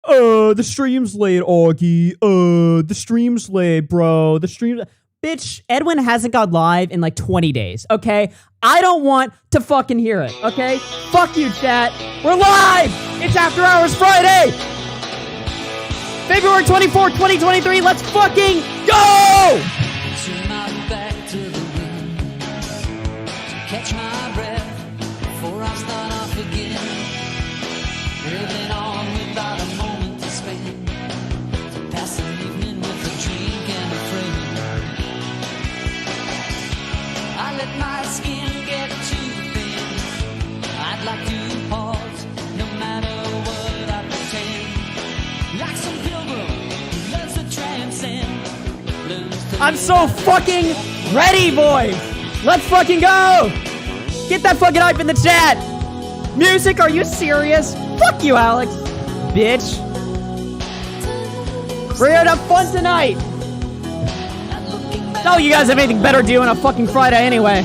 The stream's late, Augie. The stream's late, bro. The stream. Bitch, Edwin hasn't gone live in like 20 days, okay? I don't want to fucking hear it, okay? Fuck you, chat. We're live! It's After Hours Friday! February 24th, 2023, let's fucking go! Turn my back to the wind to catch my breath before I start off again. Living on without a moment to spend, to pass an evening with a drink and a friend. I let my skin get too thin. I'd like to pause, no matter what I pretend. Like some pilgrim who loves to transcend. I'm so fucking ready, boys! Let's fucking go! Get that fucking hype in the chat! Music, are you serious? Fuck you, Alex! Bitch! We're here to have fun tonight! No, you guys have anything better to do on a fucking Friday anyway.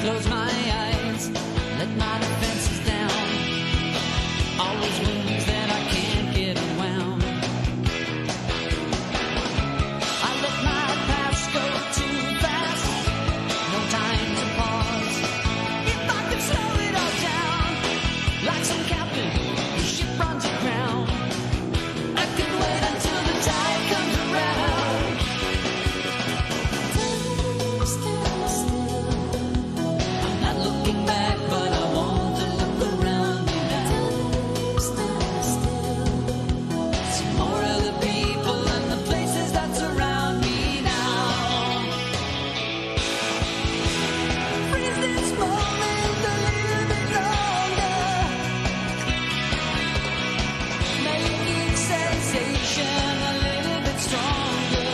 Close my eyes, let my defenses down. All those wounds that I can't get unwound. I let my past go too fast, no time to pause. If I could slow it all down, like some captain whose ship runs aground, I could wait until the tide comes around. Looking back, but I want to look around me now. See more of the people and the places that surround me now. Freeze this moment a little bit longer. Making sensation a little bit stronger.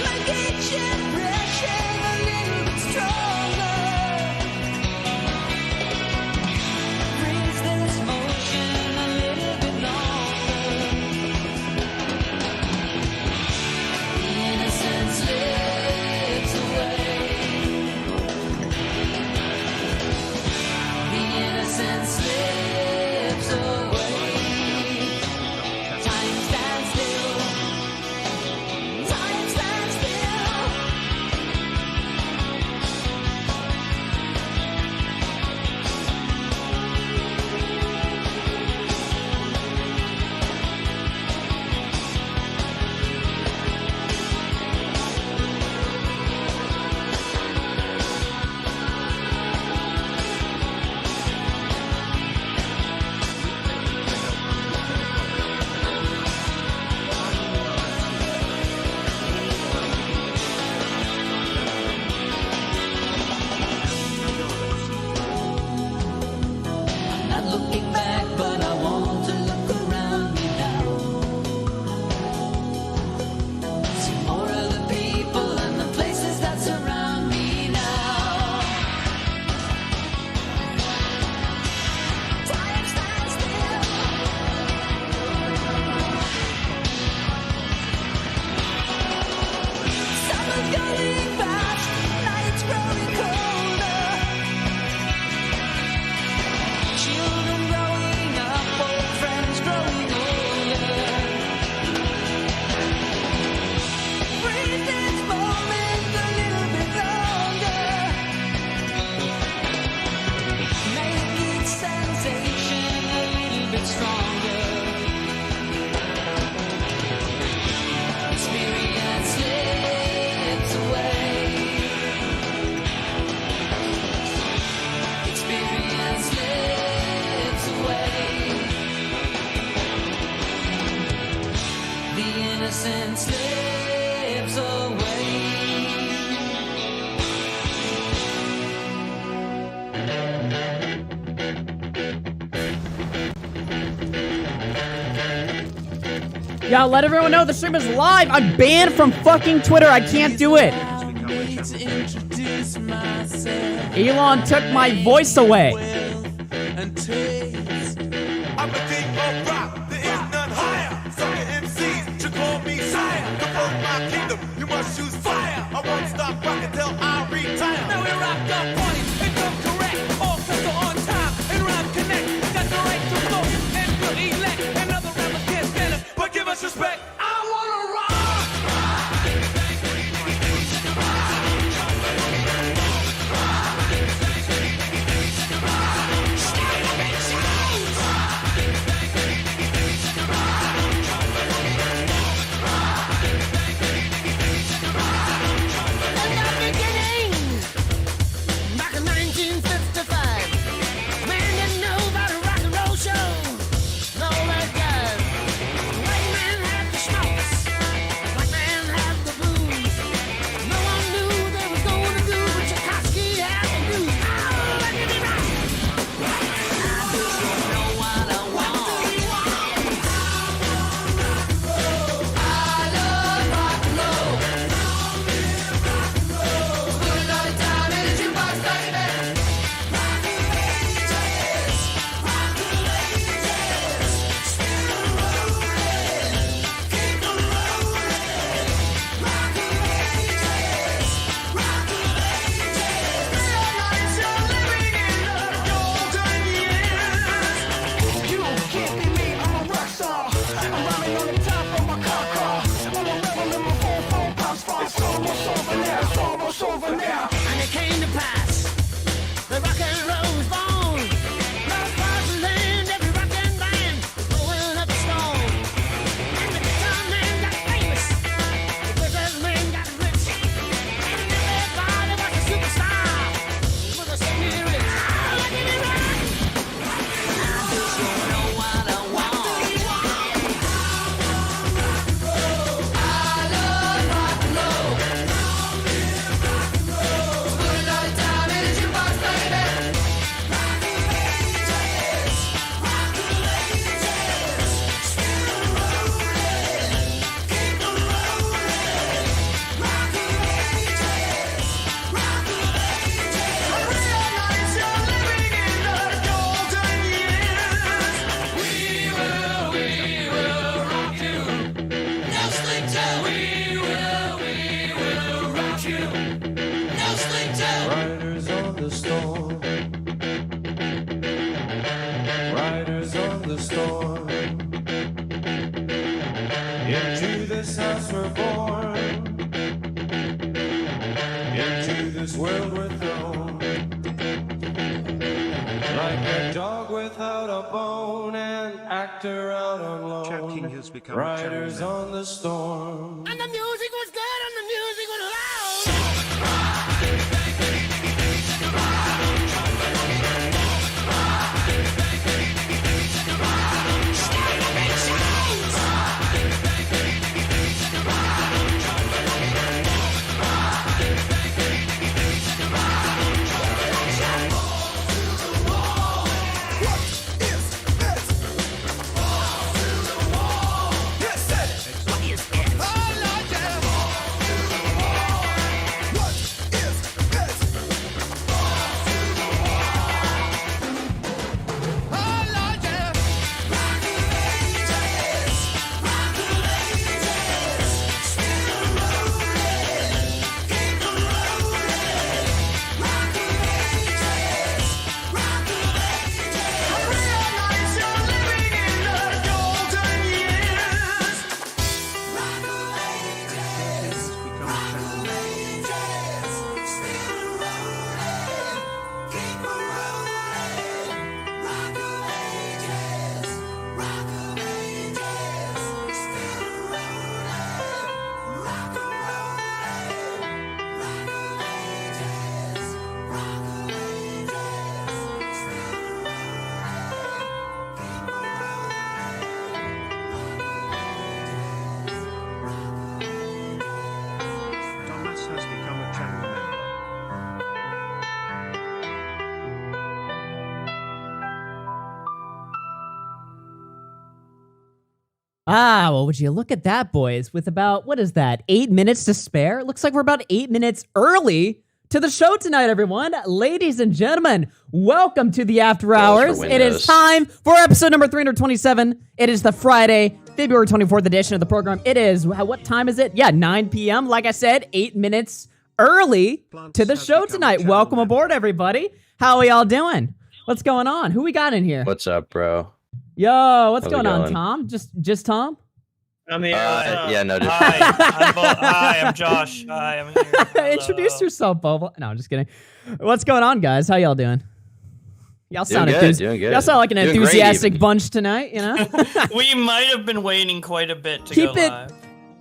Make each impression a little bit stronger. Freeze this motion a little bit longer. The innocence slips away. The innocence slips away. Time stands still. Time stands still. Yeah, let everyone know the stream is live. I'm banned from fucking Twitter. I can't do it. Elon took my voice away. I'm the king of rock, there is none higher. Sucker MCs should call me sire. To hold my kingdom, you must choose fire. I won't stop rocking till I retire. Now we rock the party and come correct. All crystal on time and rhyme connect. Got the right to flow and good elect. And other rappers can't stand it, but give us respect. I wanna rock. Back in 1955, man didn't know about a rock and roll show. No, that guy. White man had the schmaltz, black man had the blues. No one knew they was going to do what Tchaikovsky had to do. Oh, let me rock. I just know what I want. I love rock and roll. Put a lot of time in a jukebox, baby. And it came to pass, the rock and roll was born. Love across the land, every rock and band was blowing up a storm. And the guitar man got famous, the business man got rich, and everybody was a superstar. Was a singing rich. Oh, let me rock. I just know what I want. I love rock and roll. Put a lot of time in a jukebox, baby. Riders on the storm. Riders on the storm. Into this house we're born. Into this world we're thrown. Like a dog without a bone, an actor out on loan. Chap King has become a Riders champion. on the storm. And the music was good and the music was loud. Oh, Lord, yeah. Well, would you look at that, boys? With about, what is that, 8 minutes to spare? It looks like we're about 8 minutes early to the show tonight, everyone. Ladies and gentlemen, welcome to the After Hours. It is time for episode number 327. It is the Friday, February 24th edition of the program. It is, what time is it? Yeah, 9 p.m. Like I said, 8 minutes early to the show tonight. Welcome aboard, everybody. How are y'all doing? What's going on? Who we got in here? What's up, bro? Yo, what's going on, Tom? Just Tom? I'm here. Yeah, no, just Hi, I'm Josh. Hi, I'm here. Hello. Introduce yourself, Bobo. No, I'm just kidding. What's going on, guys? How y'all doing? Y'all sound doing good. Y'all sound like an Doing enthusiastic great, bunch tonight, you know? We might have been waiting quite a bit to Keep go it- live.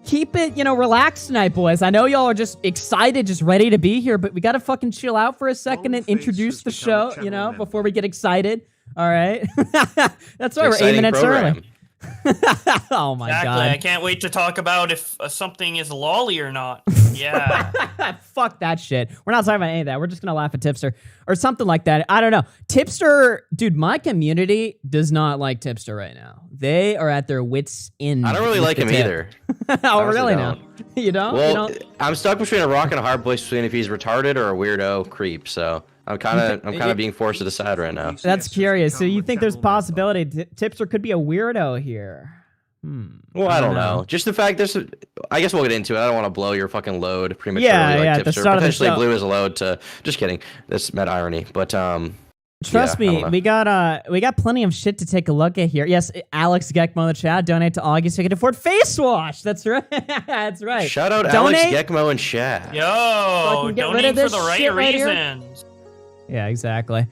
Keep it, relaxed tonight, boys. I know y'all are just excited, just ready to be here, but we gotta fucking chill out for a second and introduce the show, before we get excited. All right? That's why we're 8 minutes early. Oh my Exactly. god. I can't wait to talk about if something is lolly or not. Yeah. Fuck that shit. We're not talking about any of that. We're just gonna laugh at Tipster or something like that. I don't know. Tipster, dude, my community does not like Tipster right now. They are at their wits' end. I don't really like with him the tip. either. Oh, Honestly really don't. now? You don't? Well, I'm stuck between a rock and a hard place between if he's retarded or a weirdo creep. So I'm kind of being forced to decide right now. That's curious. So you think there's a possibility Tipster could be a weirdo here? Well, I don't know. Just the fact I guess we'll get into it. I don't want to blow your fucking load prematurely Yeah, like at the Tipster. start of the Potentially show. blew his load to. Just kidding. That's mad irony. But Trust yeah, I me, don't know. we got plenty of shit to take a look at here. Yes, Alex Gekmo in the chat, donate to Augie so you can afford face wash. That's right. That's right. Shout out Donate. Alex Gekmo and Shad. Yo, Fucking get rid donate of for this the right shit right here. reasons. Yeah, exactly.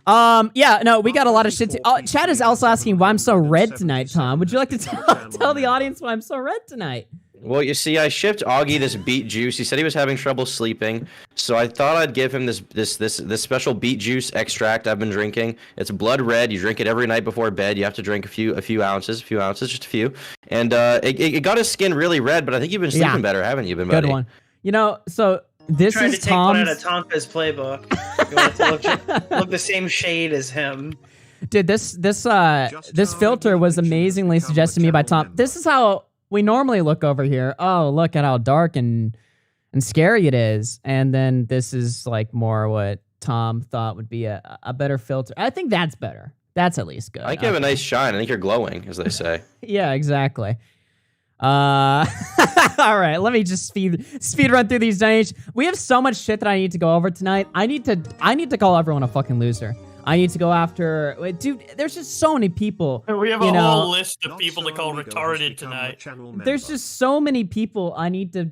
Yeah, no, we got a lot of shit to... Chad is also asking why I'm so red tonight, Tom. Would you like to tell the audience why I'm so red tonight? Well, you see, I shipped Augie this beet juice. He said he was having trouble sleeping, so I thought I'd give him this special beet juice extract I've been drinking. It's blood red. You drink it every night before bed. You have to drink a few ounces, just a few. And it got his skin really red, but I think you've been sleeping better, haven't you, buddy? Good one. So this Trying is to take one out Tom's... of Tonka's playbook. You want to look the same shade as him. Dude, this filter was amazingly suggested to me by Tom. This is how we normally look over here. Oh, look at how dark and scary it is. And then this is like more what Tom thought would be a better filter. I think that's better. That's at least good. I think you have a nice shine. I think you're glowing, as they say. Yeah, exactly. All right, let me just speed run through these donations. We have so much shit that I need to go over tonight. I need to call everyone a fucking loser. I need to go after... Dude, there's just so many people. We have a whole list of people to call retarded tonight. There's just so many people I need to...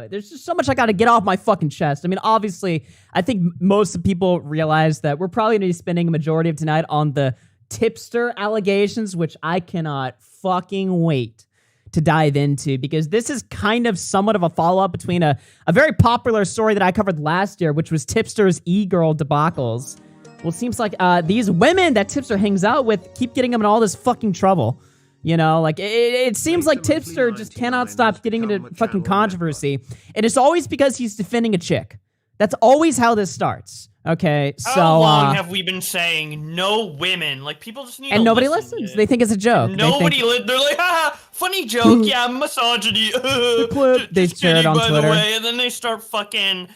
there's just so much I got to get off my fucking chest. I mean, obviously, I think most of the people realize that we're probably going to be spending a majority of tonight on the Tipster allegations, which I cannot fucking wait to dive into, because this is kind of somewhat of a follow-up between a very popular story that I covered last year, which was Tipster's e-girl debacles. Well, it seems like these women that Tipster hangs out with keep getting him in all this fucking trouble. It seems like Tipster just cannot stop getting into fucking controversy. And it's always because he's defending a chick. That's always how this starts. Okay, so... How long have we been saying no women? Like, people just need to and nobody listen, listens. dude. They think it's a joke. They're like, haha, funny joke, yeah, misogyny. They Just share it kidding, on by Twitter. the way. And then they start fucking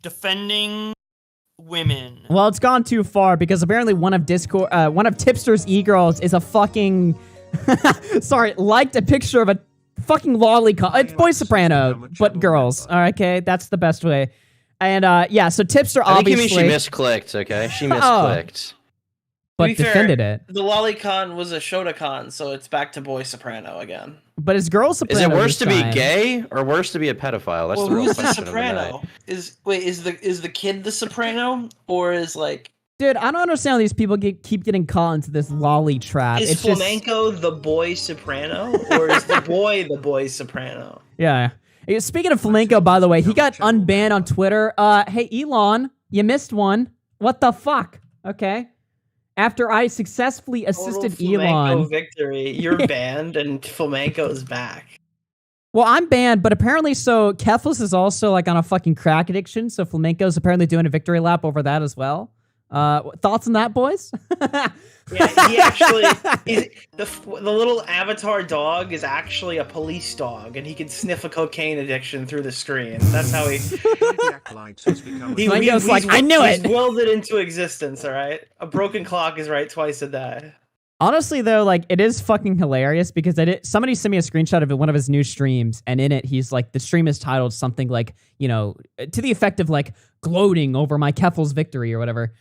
defending women. Well, it's gone too far because apparently one of Tipster's e-girls is a fucking... liked a picture of a fucking lolicon. It's Boy Soprano, but girls. All right, okay? That's the best way. And, so Tipster I think obviously... you mean she misclicked, okay? She misclicked. but To be fair, defended it. The Lolicon was a Shotacon, so it's back to Boy Soprano again. But it's Girl Soprano. Is it worse this to be time. gay or worse to be a pedophile? That's Well, the real who's the question of the night. Soprano? Is the kid the Soprano, or is like Dude, I don't understand how these people keep getting caught into this lolly trap. is It's just... Flamenco the Boy Soprano, or is the Boy Soprano? Yeah. Speaking of Flamenco, by the way, he got unbanned on Twitter. Hey, Elon, you missed one. What the fuck? Okay. After I successfully assisted Total Flamenco Elon. victory. You're banned, and Flamenco's back. Well, I'm banned, but apparently so Keffals is also like on a fucking crack addiction, so Flamenco's apparently doing a victory lap over that as well. Thoughts on that, boys? Yeah, he actually the little avatar dog is actually a police dog, and he can sniff a cocaine addiction through the screen. That's how he. Flamenco's like, I knew He's it. willed it into existence. All right, a broken clock is right twice a day. Honestly, though, like, it is fucking hilarious because somebody sent me a screenshot of one of his new streams, and in it, he's like, the stream is titled something like, you know, to the effect of like gloating over my Keffals victory or whatever.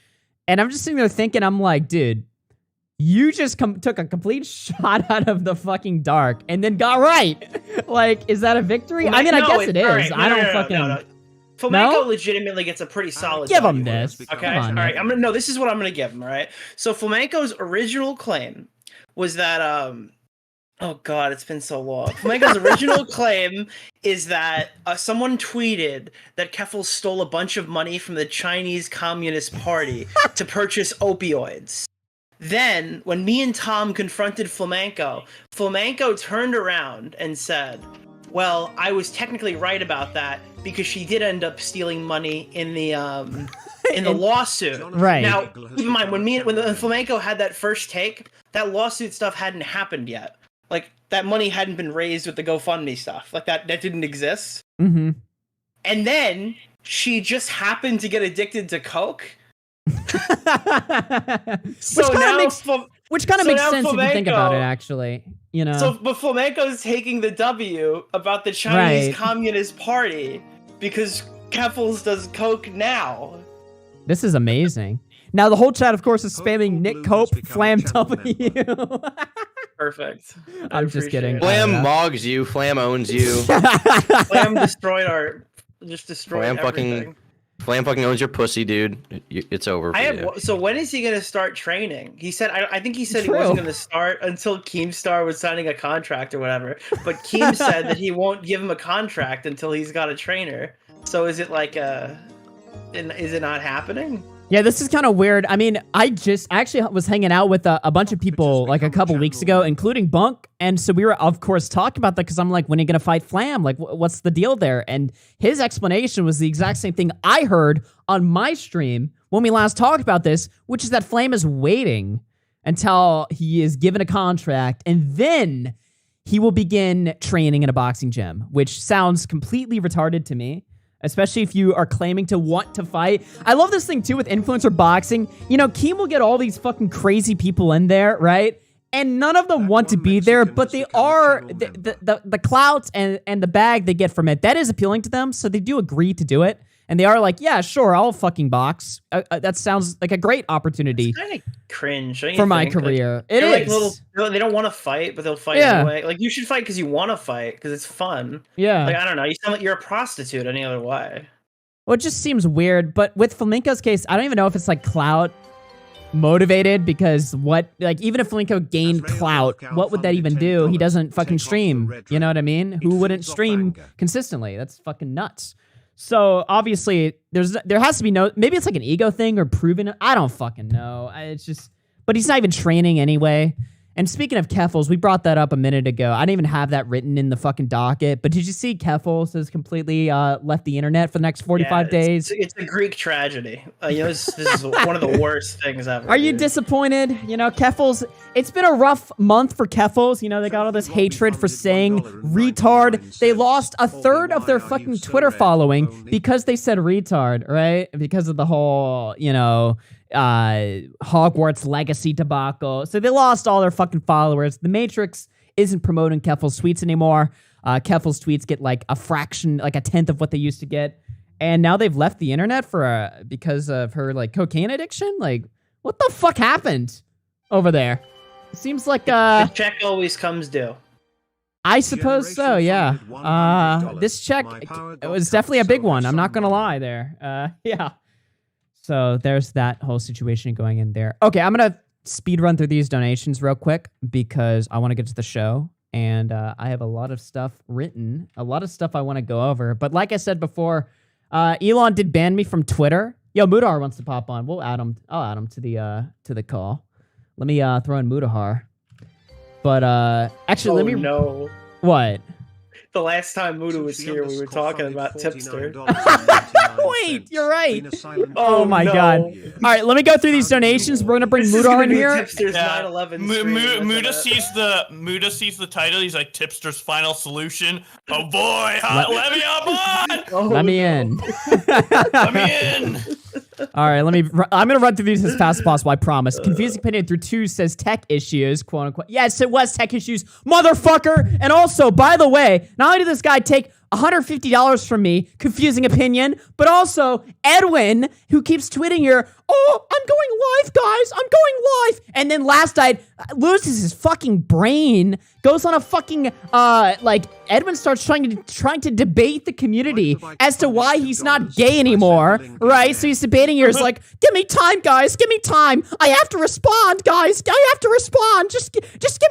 And I'm just sitting there thinking, I'm like, dude, you just took a complete shot out of the fucking dark and then got right. Like, is that a victory? I mean, I guess it is. Right. I don't fucking. Flamenco legitimately gets a pretty solid. Give him W. this. Okay. Come on, all right. This is what I'm gonna give him. All right. So Flamenco's original claim was that oh god, it's been so long. Flamenco's original claim is that someone tweeted that Keffals stole a bunch of money from the Chinese Communist Party to purchase opioids. Then, when me and Tom confronted Flamenco, Flamenco turned around and said, well, I was technically right about that because she did end up stealing money in the lawsuit. Right. Now, keep in mind, when Flamenco had that first take, that lawsuit stuff hadn't happened yet. Like, that money hadn't been raised with the GoFundMe stuff. Like, that didn't exist. Mm-hmm. And then, she just happened to get addicted to coke. Which kind of makes sense if you think about it, actually. You know. But Flamenco's taking the W about the Chinese Communist Party because Keffals does coke now. This is amazing. Now the whole chat, of course, is spamming Nick Cope, Flam W. Perfect. I'm just kidding. Flam mogs you. Flam owns you. Flam destroyed everything. Flam fucking owns your pussy, dude. It's over for you. So when is he going to start training? He said, I think he said he wasn't going to start until Keemstar was signing a contract or whatever. But Keem said that he won't give him a contract until he's got a trainer. So is it like is it not happening? Yeah, this is kind of weird. I mean, I actually was hanging out with a bunch of people like a couple weeks ago, including Bunk. And so we were, of course, talking about that because I'm like, when are you going to fight Flam? Like, what's the deal there? And his explanation was the exact same thing I heard on my stream when we last talked about this, which is that Flam is waiting until he is given a contract and then he will begin training in a boxing gym, which sounds completely retarded to me. Especially if you are claiming to want to fight. I love this thing, too, with influencer boxing. You know, Keem will get all these fucking crazy people in there, right? And none of them want to be there, but they are... The clout and the bag they get from it, that is appealing to them, so they do agree to do it. And they are like, yeah, sure, I'll fucking box. That sounds like a great opportunity. It's kind of cringe. For my career. Like, it is. They don't want to fight, but they'll fight anyway. Like, you should fight because you want to fight, because it's fun. Yeah. Like, I don't know. You sound like you're a prostitute any other way. Well, it just seems weird. But with Flamenco's case, I don't even know if it's like clout motivated, because even if Flamenco gained clout, what would that even do? He doesn't fucking stream. You know what I mean? Who wouldn't stream consistently? That's fucking nuts. So obviously there has to be maybe it's like an ego thing or proving it. I don't fucking know. But he's not even training anyway. And speaking of Keffals, we brought that up a minute ago. I didn't even have that written in the fucking docket. But did you see Keffals has completely left the internet for the next 45 days? It's a Greek tragedy. This is one of the worst things ever. Are you disappointed? You know, Keffals, it's been a rough month for Keffals. You know, they got all this hatred for saying retard. They lost a third of their fucking Twitter following because they said retard, right? Because of the whole, Hogwarts legacy debacle. So they lost all their fucking followers. The Matrix isn't promoting Keffals tweets anymore. Keffals tweets get like a fraction, like a tenth of what they used to get. And now they've left the internet because of her like cocaine addiction. Like, what the fuck happened over there? It seems like the check always comes due. I suppose so, yeah. This check, it was definitely a big one. I'm not gonna lie there. Yeah. So there's that whole situation going in there. Okay, I'm going to speed run through these donations real quick because I want to get to the show. And I have a lot of stuff written, a lot of stuff I want to go over. But like I said before, Elon did ban me from Twitter. Yo, Mutahar wants to pop on. We'll add him. I'll add him to the call. Let me throw in Mutahar. But actually, let me... No. What? The last time Muda was here, we were talking about Tipster. Wait, you're right. Oh my god. All right, let me go through these donations. We're gonna bring This is Mutahar gonna in be here. Tipster's 9/11 stream, isn't Muda it? sees the title. He's like Tipster's final solution. Oh boy, let me on. Let me in. Let me in. All right, I'm gonna run through these as fast as possible. I promise. Confusing opinion through 2 says tech issues, quote unquote. Yes, it was tech issues, motherfucker. And also, by the way, not only did this guy take $150 from me, confusing opinion, but also Edwin, who keeps tweeting here, oh, I'm going live, guys, I'm going live. And then last night, loses his fucking brain, goes on a fucking, Edwin starts trying to debate the community as to why he's not gay anymore, right? So he's debating here, he's like, give me time, guys, give me time. I have to respond, guys, I have to respond, just give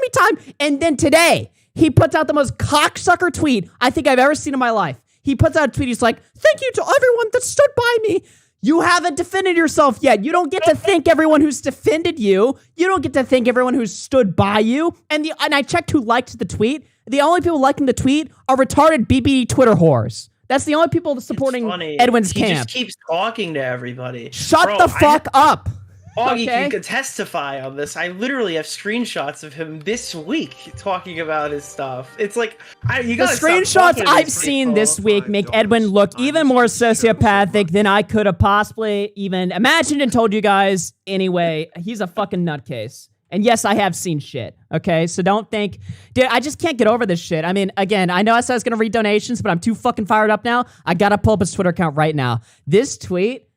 me time. And then today, he puts out the most cocksucker tweet I think I've ever seen in my life. He puts out a tweet. He's like, thank you to everyone that stood by me. You haven't defended yourself yet. You don't get to thank everyone who's defended you. You don't get to thank everyone who's stood by you. And I checked who liked the tweet. The only people liking the tweet are retarded BB Twitter whores. That's the only people supporting Edwin's camp. He just keeps talking to everybody. Shut the fuck up. Augie Okay. can testify on this. I literally have screenshots of him this week talking about his stuff. It's like, you The gotta stop screenshots talking to I've these seen people. this week make Edwin look even more sociopathic than I could have possibly even imagined and told you guys. Anyway, he's a fucking nutcase. And yes, I have seen shit, okay? So don't think... Dude, I just can't get over this shit. I mean, again, I know I said I was going to read donations, but I'm too fucking fired up now. I gotta pull up his Twitter account right now. This tweet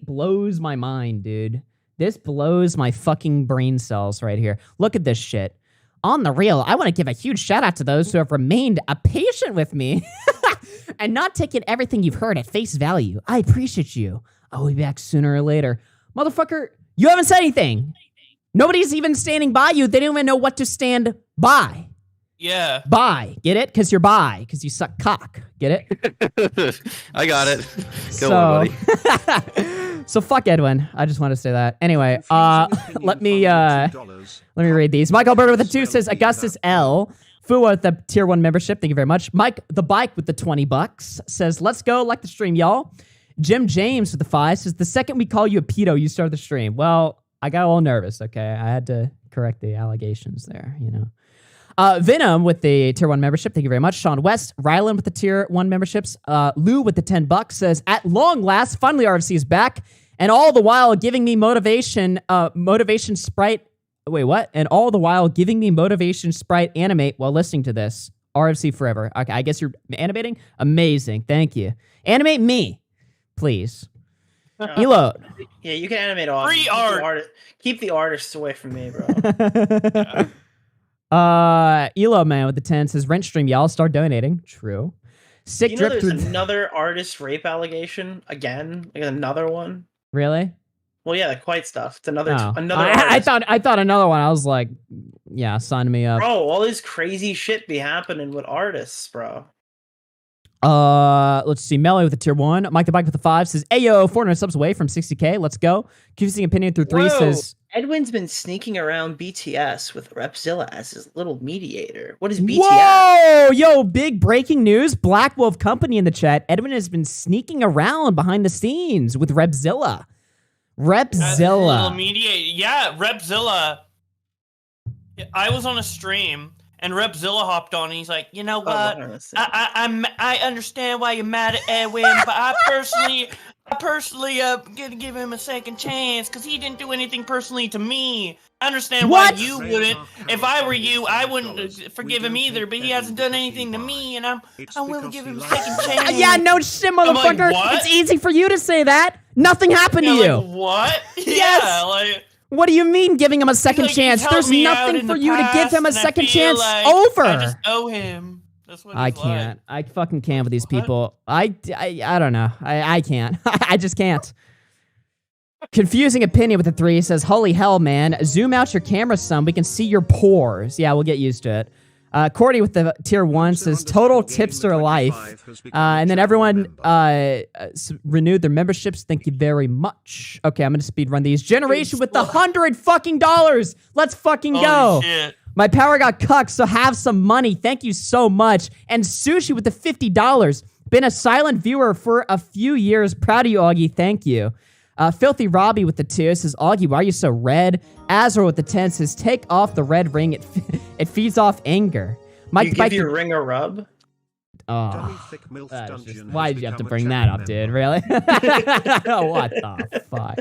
blows my mind, dude. This blows my fucking brain cells right here. Look at this shit. On the real, I want to give a huge shout out to those who have remained patient with me and not taken everything you've heard at face value. I appreciate you. I'll be back sooner or later. Motherfucker, you haven't said anything. Nobody's even standing by you. They don't even know what to stand by. Yeah. Bi. Get it? Because you're bi. Because you suck cock. Get it? I got it. Go on, buddy. So fuck Edwin. I just want to say that. Anyway, let me read these. Michael Berger with the 2 says Augustus L. Fua with the tier 1 membership. Thank you very much. Mike the Bike with the $20 says, let's go. Like the stream, y'all. Jim James with the 5 says, the second we call you a pedo, you start the stream. Well, I got a little nervous, okay? I had to correct the allegations there, you know. Venom with the tier 1 membership. Thank you very much. Sean West. Rylan with the tier 1 memberships. Lou with the $10 says, at long last, finally RFC is back. And all the while giving me motivation sprite. Wait, what? And all the while giving me motivation sprite animate while listening to this. RFC forever. Okay, I guess you're animating? Amazing. Thank you. Animate me, please. Elo. Yeah, you can animate all. Free art. Keep the artists away from me, bro. Elo man with the 10 says rent stream, y'all start donating. True. Sick You know drip there's through. another artist rape allegation again, like another one. Really? Well, yeah, the Quite stuff. It's another Oh. another. I artist. thought another one. I was like, yeah, sign me up. Bro, all this crazy shit be happening with artists, bro. Let's see. Melly with the tier 1. Mike the Bike with the 5 says, Ayo, 400 subs away from 60k. Let's go. Confusing opinion through 3 Whoa. says, Edwin's been sneaking around BTS with Repzilla as his little mediator. What is BTS? whoa, yo, big breaking news. Black Wolf Company in the chat. Edwin has been sneaking around behind the scenes with Repzilla. Repzilla. Yeah, Repzilla. I was on a stream and Repzilla hopped on and he's like, you know what? I understand why you're mad at Edwin, but I personally gonna give him a second chance because he didn't do anything personally to me. I understand why you wouldn't. If I were you, I wouldn't forgive him either. But he hasn't done anything to me, and I'm willing to give him a second chance. Yeah, no shit, motherfucker. like, what? It's easy for you to say that. Nothing happened to Yeah, you. like, what? Yes. Yeah, like. What do you mean giving him a second Like, chance? he's There's helped me out nothing in for the you to give him a past, and I second feel chance like over. I just owe him. That's what I he's can't. Like. I fucking can't with these people. I don't know. I can't. I just can't. Confusing opinion with the 3 says, holy hell, man. Zoom out your camera some. We can see your pores. Yeah, we'll get used to it. Cordy with the tier 1 says, total tipster life. And then everyone renewed their memberships. Thank you very much. Okay, I'm going to speed run these. Generation with the $100 fucking dollars. Let's fucking go. Holy shit. My power got cucked, so have some money. Thank you so much. And Sushi with the $50. Been a silent viewer for a few years. Proud of you, Augie. Thank you. Filthy Robbie with the 2 says, Augie, why are you so red? Azra with the 10 says, take off the red ring. It feeds off anger. You give your ring a rub? Oh, why did you have to bring that up, dude? Really? What the fuck?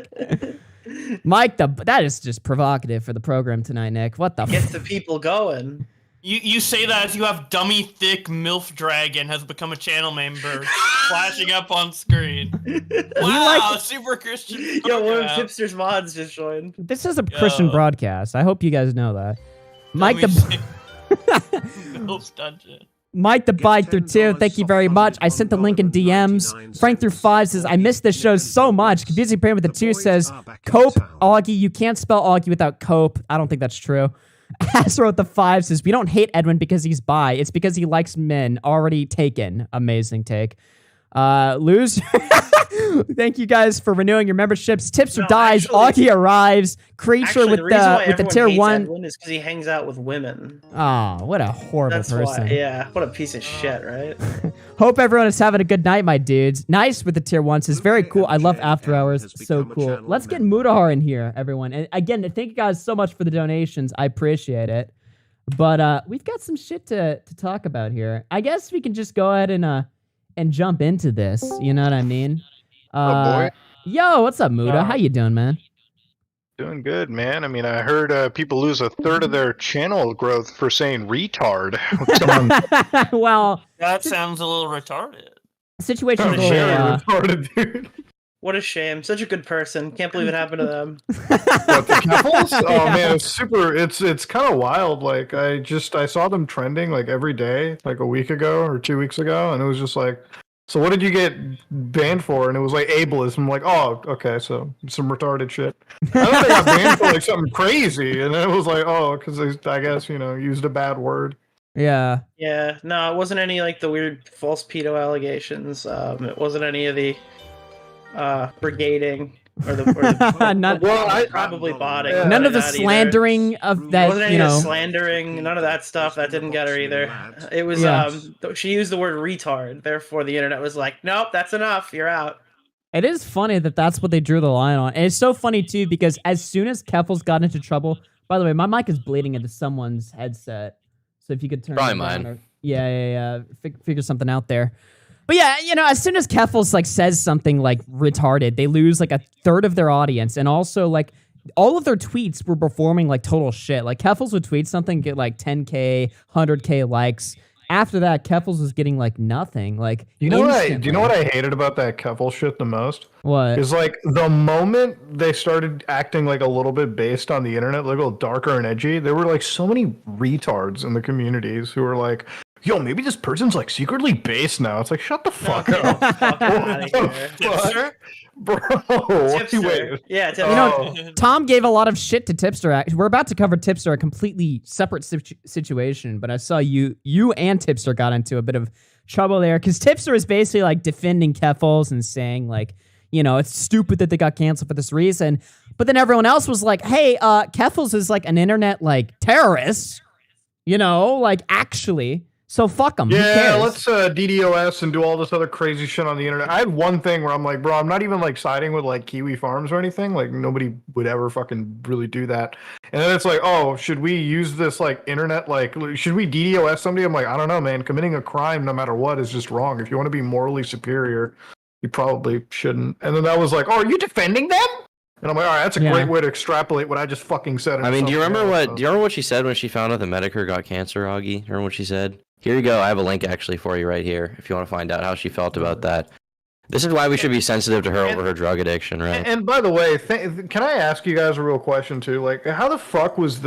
Mike, that is just provocative for the program tonight, Nick. What the Gets the people going. You say that as you have dummy thick MILF Dragon has become a channel member flashing up on screen. Wow, super Christian. Yo, one of Tipster's mods just joined. This is a Christian broadcast. I hope you guys know that. Mike MILF Dungeon. Mike the Bike through 2, thank you very much. I sent the link in DMs. Frank through 5 says, I missed this show so much. Confusing Brain with the 2 says, Cope, Augie, you can't spell Augie without cope. I don't think that's true. Astro with the 5 says, we don't hate Edwin because he's bi. It's because he likes men. Already taken. Amazing take. Loser. Thank you guys for renewing your memberships. Tipster dies. Augie arrives. Creature with the tier 1 Edwin is because he hangs out with women. Oh, what a horrible person. Yeah, what a piece of shit, right? Hope everyone is having a good night, my dudes. Nice with the tier 1 says, very cool. I love after hours. So cool. Let's get Mutahar in here, everyone. And again, thank you guys so much for the donations. I appreciate it. But we've got some shit to talk about here. I guess we can just go ahead and jump into this. You know what I mean? Oh boy. Yo, what's up, Muta? How you doing, man? Doing good, man. I mean, I heard people lose a third of their channel growth for saying retard. Well, that sounds a little retarded. Situation retarded, dude. What a shame. Such a good person. Can't believe it happened to them. What, the Keffals? Oh man, it's super. It's kind of wild. Like I saw them trending like every day, like a week ago or 2 weeks ago, and it was just like, so what did you get banned for? And it was like ableism. I'm like, oh, okay, so some retarded shit. I thought they got banned for like something crazy, and it was like, oh, because I guess used a bad word. Yeah. Yeah. No, it wasn't any like the weird false pedo allegations. It wasn't any of the brigading or the probably botting. None of the slandering of that. Wasn't any of the slandering. None of that stuff. That didn't get her either. It was she used the word retard. Therefore, the internet was like, nope, that's enough. You're out. It is funny that that's what they drew the line on, and it's so funny too because as soon as Keffals got into trouble. By the way, my mic is bleeding into someone's headset, so if you could turn probably it mine. or, yeah. Figure something out there. But yeah, as soon as Keffals like says something like retarded, they lose like a third of their audience, and also like all of their tweets were performing like total shit. Like Keffals would tweet something, get like 10K, 100K likes. After that, Keffals was getting like nothing. Like do you know what I hated about that Keffals shit the most? What? Is like the moment they started acting like a little bit based on the internet, like a little darker and edgy, there were like so many retards in the communities who were like, yo, maybe this person's like secretly based now. It's like, shut the fuck up. Tipster? Bro, Tipster. Yeah, Tipster. Tom gave a lot of shit to Tipster. We're about to cover Tipster, a completely separate situation, but I saw you and Tipster got into a bit of trouble there because Tipster is basically like defending Keffals and saying like, it's stupid that they got canceled for this reason. But then everyone else was like, hey, Keffals is like an internet like terrorist, like actually. So fuck them. Yeah, let's DDoS and do all this other crazy shit on the internet. I had one thing where I'm like, bro, I'm not even like siding with like Kiwi Farms or anything. Like nobody would ever fucking really do that. And then it's like, oh, should we use this like internet? Like, should we DDoS somebody? I'm like, I don't know, man. Committing a crime, no matter what, is just wrong. If you want to be morally superior, you probably shouldn't. And then that was like, oh, are you defending them? And I'm like, all right, that's a great way to extrapolate what I just fucking said. I mean, do you remember what she said when she found out the Medicare got cancer, Augie? Remember what she said? Here you go. I have a link actually for you right here if you want to find out how she felt about that. This is why we should be sensitive to her over her drug addiction, right? And by the way, can I ask you guys a real question too? Like, how the fuck was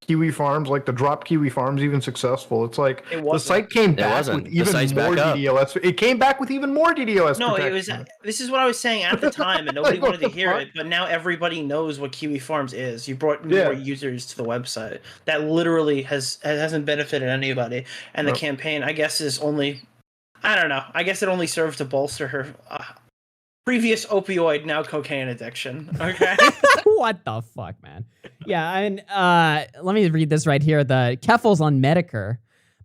Kiwi Farms, like the drop Kiwi Farms, even successful? It's like the site came back with even more DDoS. It came back with even more DDoS. No, it was. This is what I was saying at the time, and nobody wanted to hear it. But now everybody knows what Kiwi Farms is. You brought more users to the website. That literally hasn't benefited anybody. And the campaign, I guess, is only. I don't know. I guess it only served to bolster her previous opioid, now cocaine addiction. Okay. What the fuck, man? Yeah, and let me read this right here. The Keffals on Medicare.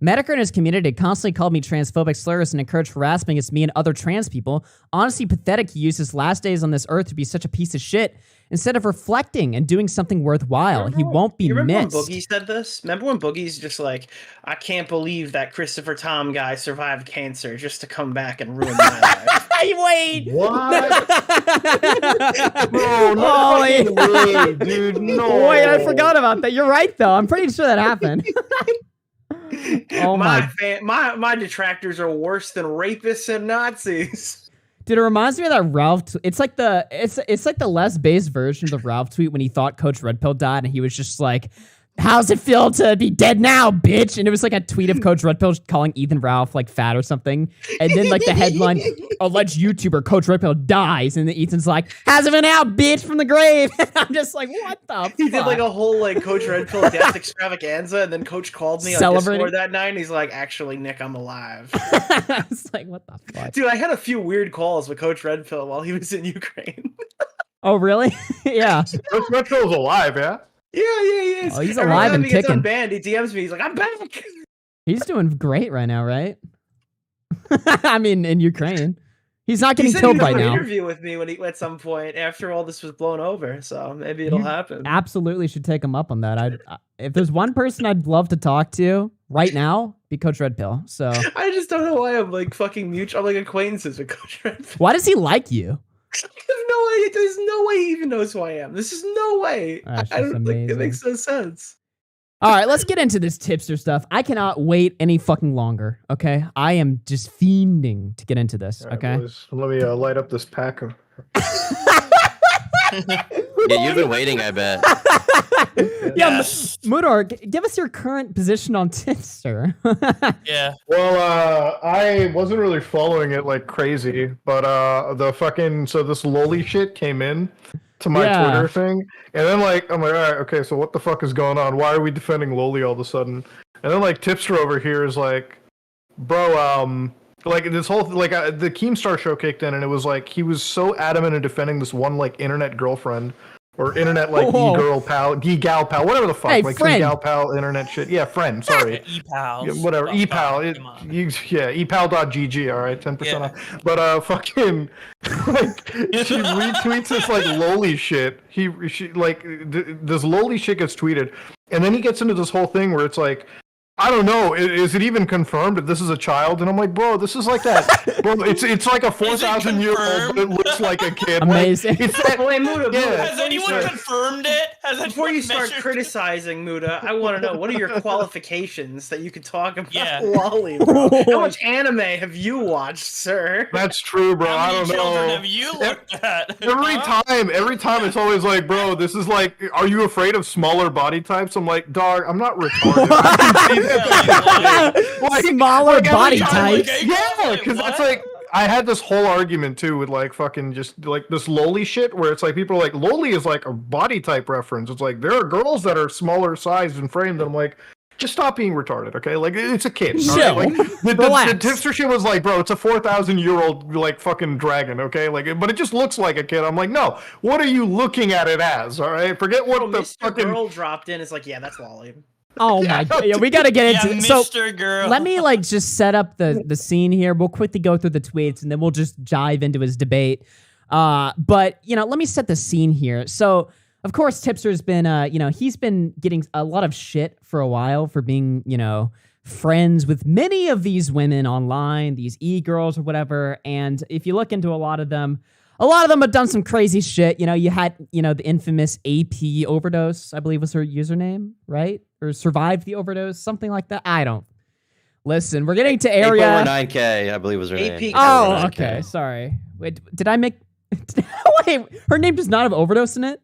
Medicare and his community constantly called me transphobic slurs and encouraged harassment against me and other trans people. Honestly pathetic he used his last days on this earth to be such a piece of shit. Instead of reflecting and doing something worthwhile, he won't be remember missed. when Boogie said this? Remember when Boogie's just like, I can't believe that Christopher Tom guy survived cancer just to come back and ruin my life. Wait! What? Bro, no fucking way, dude. No. Wait, I forgot about that. You're right, though. I'm pretty sure that happened. Oh my detractors are worse than rapists and Nazis. Dude, it reminds me of that Ralph. It's like the less base version of the Ralph tweet when he thought Coach Red Pill died, and he was just like, "How's it feel to be dead now, bitch?" And it was like a tweet of Coach Red Pill calling Ethan Ralph like fat or something, and then like the headline, "Alleged YouTuber Coach Red Pill dies," and then Ethan's like, "How's it been out, bitch, from the grave?" I'm just like, what the fuck? He did like a whole like Coach Red Pill death extravaganza, and then Coach called me on Discord that night, and he's like, "Actually, Nick, I'm alive." I was like, what the fuck? Dude, I had a few weird calls with Coach Red Pill while he was in Ukraine. Oh, really? Yeah. Coach Red Pill's alive, yeah? Yeah, he is. Oh, he's alive and he gets kicking. unbanned, he DMs me. He's like, "I'm back." He's doing great right now, right? I mean, in Ukraine. He's not getting killed right now. He interview with me when he at some point after all this was blown over, so maybe it'll happen. Absolutely should take him up on that. If there's one person I'd love to talk to right now, be Coach Red Pill. So I just don't know why I'm like fucking mutual. I'm like acquaintances with Coach Red Pill. Why does he like you? I have no idea. There's no way he even knows who I am. This is no way. That's I don't think amazing. it makes no sense. All right, let's get into this tipster stuff. I cannot wait any fucking longer, okay? I am just fiending to get into this, All right, okay? boys, let me light up this pack of. Yeah, you've been waiting, I bet. Yeah, Mutahar, give us your current position on Tipster. Yeah. Well, I wasn't really following it like crazy, but so this loli shit came in to my Twitter thing, and then like I'm like, all right, okay, so what the fuck is going on? Why are we defending loli all of a sudden? And then like Tipster over here is like, bro, like this whole the Keemstar show kicked in, and it was like he was so adamant in defending this one like internet girlfriend. Or internet like e-girl pal, e-gal pal, whatever the fuck, hey, like friend. some gal pal internet shit. Yeah, friend. Sorry, E-pals. yeah, whatever. Oh, E-pal. God, epal.gg. All right, 10% off. But fucking like she retweets this like loli shit. She like this loli shit gets tweeted, and then he gets into this whole thing where it's like, I don't know. Is it even confirmed that this is a child? And I'm like, bro, this is like that. Bro, it's like a 4,000-year-old, but it looks like a kid. Amazing. Like, it's that, Has anyone confirmed it? Before you start criticizing Muta, I want to know, what are your qualifications that you can talk about lolly, bro? How much anime have you watched, sir? That's true, bro. How many I don't children know. have you looked at? Every time it's always like, bro, this is like, are you afraid of smaller body types? I'm like, dog, I'm not retarded. I can see like, smaller body types. Yeah, because that's like, I had this whole argument too with like fucking just like this loli shit where it's like people are like, loli is like a body type reference. It's like there are girls that are smaller sized and framed, and I'm like, just stop being retarded, okay? Like it's a kid. All right? Like the tipster shit was like, bro, it's a 4,000-year-old like fucking dragon, okay? Like, but it just looks like a kid. I'm like, no, what are you looking at it as? All right, forget what the Mr. fucking girl dropped in. It's like, yeah, that's lolly. Oh my god. Yeah, we gotta get into Mr. So Girl. let me like just set up the scene here. We'll quickly go through the tweets and then we'll just dive into his debate. But let me set the scene here. So of course Tipster's been he's been getting a lot of shit for a while for being, friends with many of these women online, these e-girls or whatever. And if you look into a lot of them have done some crazy shit. You had, the infamous AP overdose, I believe was her username, right? Or survived the overdose, something like that. I don't. Listen, we're getting to area. AP over 9K, I believe was her name. Oh, okay. Sorry. Wait, did I make... Wait, her name does not have overdose in it?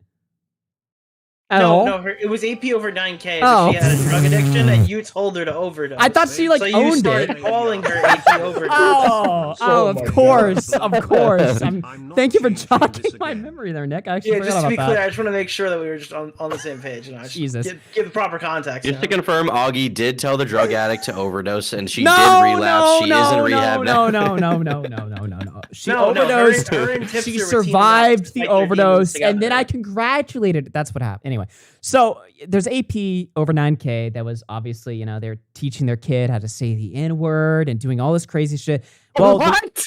No, it was AP over 9K. So she had a drug addiction, and you told her to overdose. I thought she so you owned started it. calling her AP overdose. Oh, Oh, of my course, God. of course. I'm not Thank you for changing jogging this my again. memory there, Nick. I actually Yeah, forgot just to about be that. clear, I just want to make sure that we were just on the same page. You know, just Jesus. give the proper context. Just to you know? confirm, Augie did tell the drug addict to overdose, and she no, did relapse. no, She no, is in no, rehab no, now. no. She No, overdosed. her and Tipster She were teaming up survived to the fight their demons overdose, and then together. I congratulated. That's what happened. Anyway, so there's AP over 9K that was obviously, they're teaching their kid how to say the N word and doing all this crazy shit. Well, What?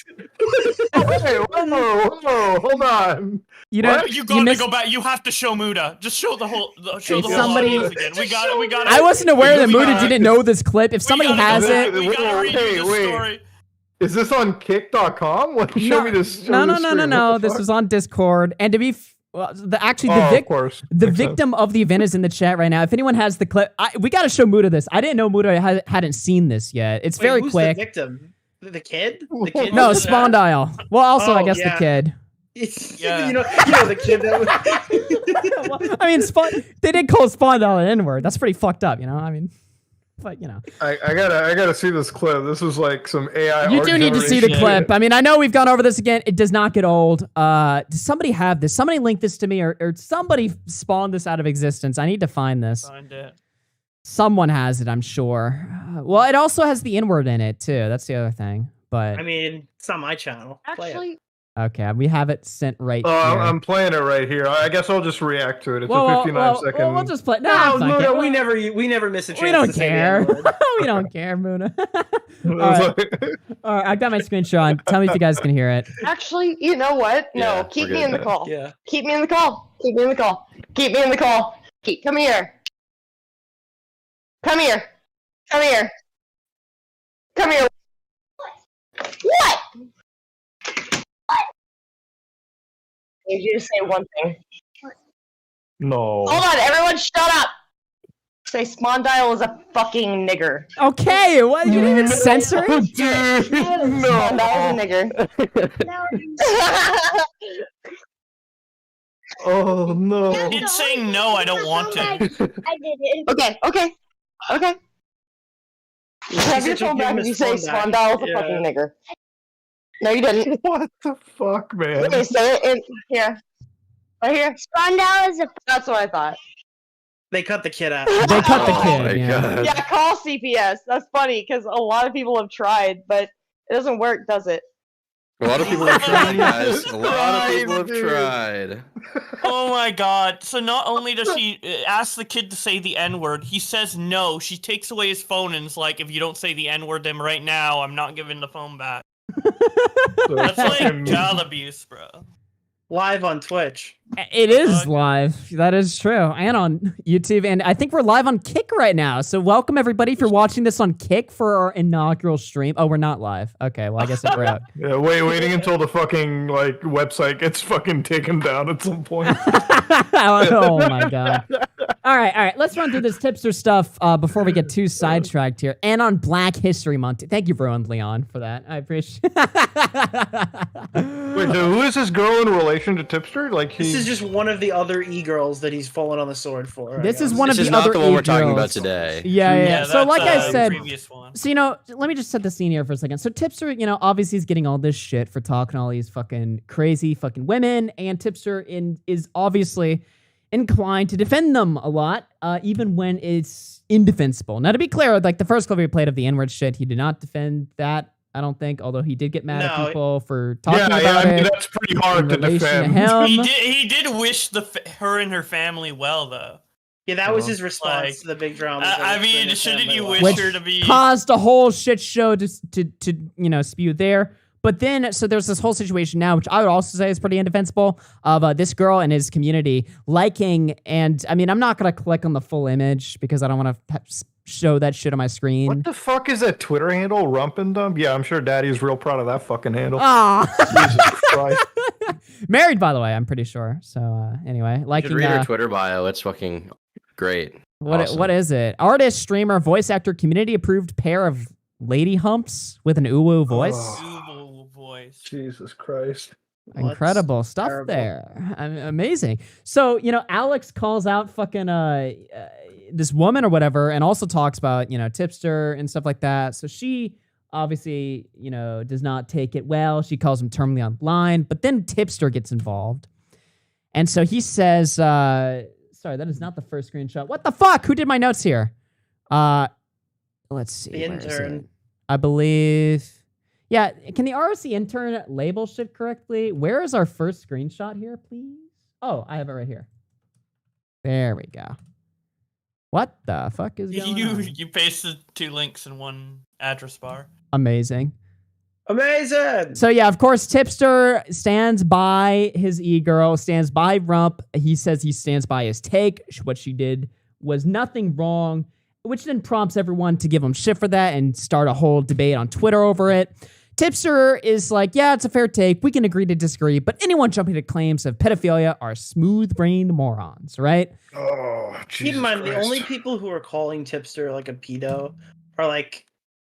Hey, whoa, hold on. you know, You gotta missed- go back. You have to show Muda. Just show the whole. Show Hey, the whole somebody- audience again. We got it. We got it. I wasn't aware that We Muda gotta- didn't know this clip. If we somebody gotta go has back. it, We gotta redo this wait. story. Is this on kick.com? What? Show me this. show no, me no, the no, no, stream. no. What the This fuck? was on Discord, and to be the Of course. the Makes sense. victim of the event is in the chat right now. If anyone has the clip, we got to show Muda this. I didn't know Muda hadn't seen this yet. It's Wait, very who's quick. The victim? The kid? The kid? No, was Spawn Dial. Well, also I Oh, guess yeah. the kid. Yeah. you know the kid that was. I mean, they did call Spawn Dial an N-word. That's pretty fucked up, I mean, but I gotta see this clip. This was like some AI. you art do need to see the generation clip. shit. I mean, I know we've gone over this again. It does not get old. Does somebody have this? Somebody link this to me, or somebody spawn this out of existence. I need to find this. Find it. Someone has it, I'm sure. Well, it also has the N-word in it too. That's the other thing. But I mean, it's not my channel. Play it. Actually, okay, we have it sent right Oh, here. I'm playing it right here. I guess I'll just react to it. It's Well, a well, 59-second. well, we'll just play. No, fuck Muda, it. we never miss a chance. We don't to say the care. N-word. We don't care, Muna. All right, I got my screenshot on. Tell me if you guys can hear it. actually, you know what? No, Yeah, keep we're me good. in the call. Yeah. Keep me in the call. Keep me in the call. Keep me in the call. Come here. Come here. Come here. Come here. What? I need you to say one thing. No. Hold on, everyone, shut up. Say Spondyle is a fucking nigger. Okay, what? You didn't even censor it? Spondyle is a nigger. Oh no. It's saying no. I don't want to. I didn't. Okay. Have your said you'll phone give back him if his you say phone back. Spondyle is a Yeah. fucking nigger. No, you didn't. What the fuck, man? Okay, say it in here. Right here. Spondale is a That's what I thought. They cut the kid out. They cut the Oh kid. my Yeah. God. Yeah, call CPS. That's funny because a lot of people have tried, but it doesn't work, does it? A lot of people have tried, guys. A lot of people have tried. Oh my god. So not only does she ask the kid to say the N-word, he says no. She takes away his phone and is like, if you don't say the N-word, then right now, I'm not giving the phone back. That's like child abuse, bro. Live on Twitch. It is live. That is true. And on YouTube. And I think we're live on Kick right now. So welcome, everybody, if you're watching this on Kick for our inaugural stream. Oh, we're not live. Okay, well, I guess we're out. Yeah, waiting until the fucking website gets fucking taken down at some point. Oh, my God. All right. Let's run through this tipster stuff before we get too sidetracked here. And on Black History Month. Thank you, Bruin Leon, for that. I appreciate Wait, so who is this girl in relation to Tipster? Like This is just one of the other e-girls that he's fallen on the sword for. I This is guess. one of This the is not other the one we're eight talking girls. about today. Yeah. So that's, like I the said, previous one. so, let me just set the scene here for a second. So Tipster, obviously is getting all this shit for talking to all these fucking crazy fucking women, and Tipster is obviously inclined to defend them a lot, even when it's indefensible. Now, to be clear, like the first clip we played of the N-word shit, he did not defend that, I don't think, although he did get mad at No. people for talking yeah, about I mean, it. that's pretty hard to in relation defend. him. He did wish her and her family well, though. Yeah, that was his response Like, to the big drama. I mean, shouldn't you wish Which her to be? caused a whole shit show to spew there. But then, so there's this whole situation now, which I would also say is pretty indefensible, of this girl and his community liking, and I mean, I'm not going to click on the full image because I don't want to show that shit on my screen. What the fuck is that Twitter handle? Rumpendump? Yeah, I'm sure Daddy's real proud of that fucking handle. Ah, Jesus Christ. married, by the way, I'm pretty sure. So anyway, You liking. should read her Twitter bio. It's fucking great. Awesome. What is it? Artist, streamer, voice actor, community approved pair of lady humps with an uwu voice. Evil voice. Jesus Christ. Incredible stuff terrible. there. Amazing. So, Alex calls out fucking this woman or whatever, and also talks about, Tipster and stuff like that. So she obviously, does not take it well. She calls him terminally online, but then Tipster gets involved. And so he says, sorry, that is not the first screenshot. What the fuck? Who did my notes here? Let's see. The intern. I believe. Yeah, can the RFC intern label shit correctly? Where is our first screenshot here, please? Oh, I have it right here. There we go. What the fuck is going on? You pasted 2 links in one address bar. Amazing. Amazing. So yeah, of course, Tipster stands by his e-girl, stands by Rump. He says he stands by his take. What she did was nothing wrong, which then prompts everyone to give him shit for that and start a whole debate on Twitter over it. Tipster is like, yeah, it's a fair take. We can agree to disagree, but anyone jumping to claims of pedophilia are smooth-brained morons, right? Oh, Jesus Keep in mind, the Christ. only people who are calling Tipster like a pedo are like,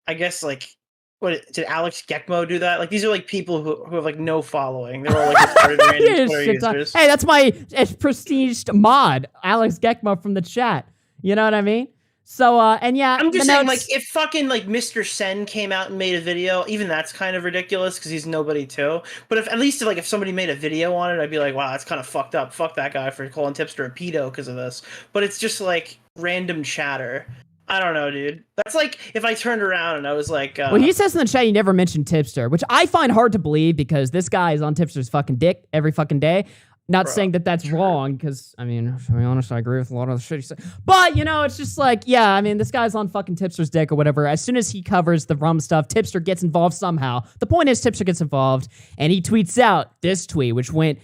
I guess like, what did Alex Gekmo do that? Like these are like people who have like no following. They're all like retarded random Yeah, Twitter shit ton. users. Hey, that's my prestiged mod, Alex Gekmo from the chat. You know what I mean? So, and yeah, I'm just the saying, notes- like, if fucking like Mr. Sen came out and made a video, even that's kind of ridiculous because he's nobody too. But if at least if somebody made a video on it, I'd be like, wow, that's kind of fucked up. Fuck that guy for calling Tipster a pedo because of this. But it's just like random chatter. I don't know, dude. That's like if I turned around and I was like, well, he says in the chat he never mentioned Tipster, which I find hard to believe because this guy is on Tipster's fucking dick every fucking day. Not saying that that's wrong, because, I mean, to be honest, I agree with a lot of the shit he said. But, it's just like, yeah, I mean, this guy's on fucking Tipster's dick or whatever. As soon as he covers the rum stuff, Tipster gets involved somehow. The point is, Tipster gets involved, and he tweets out this tweet, which went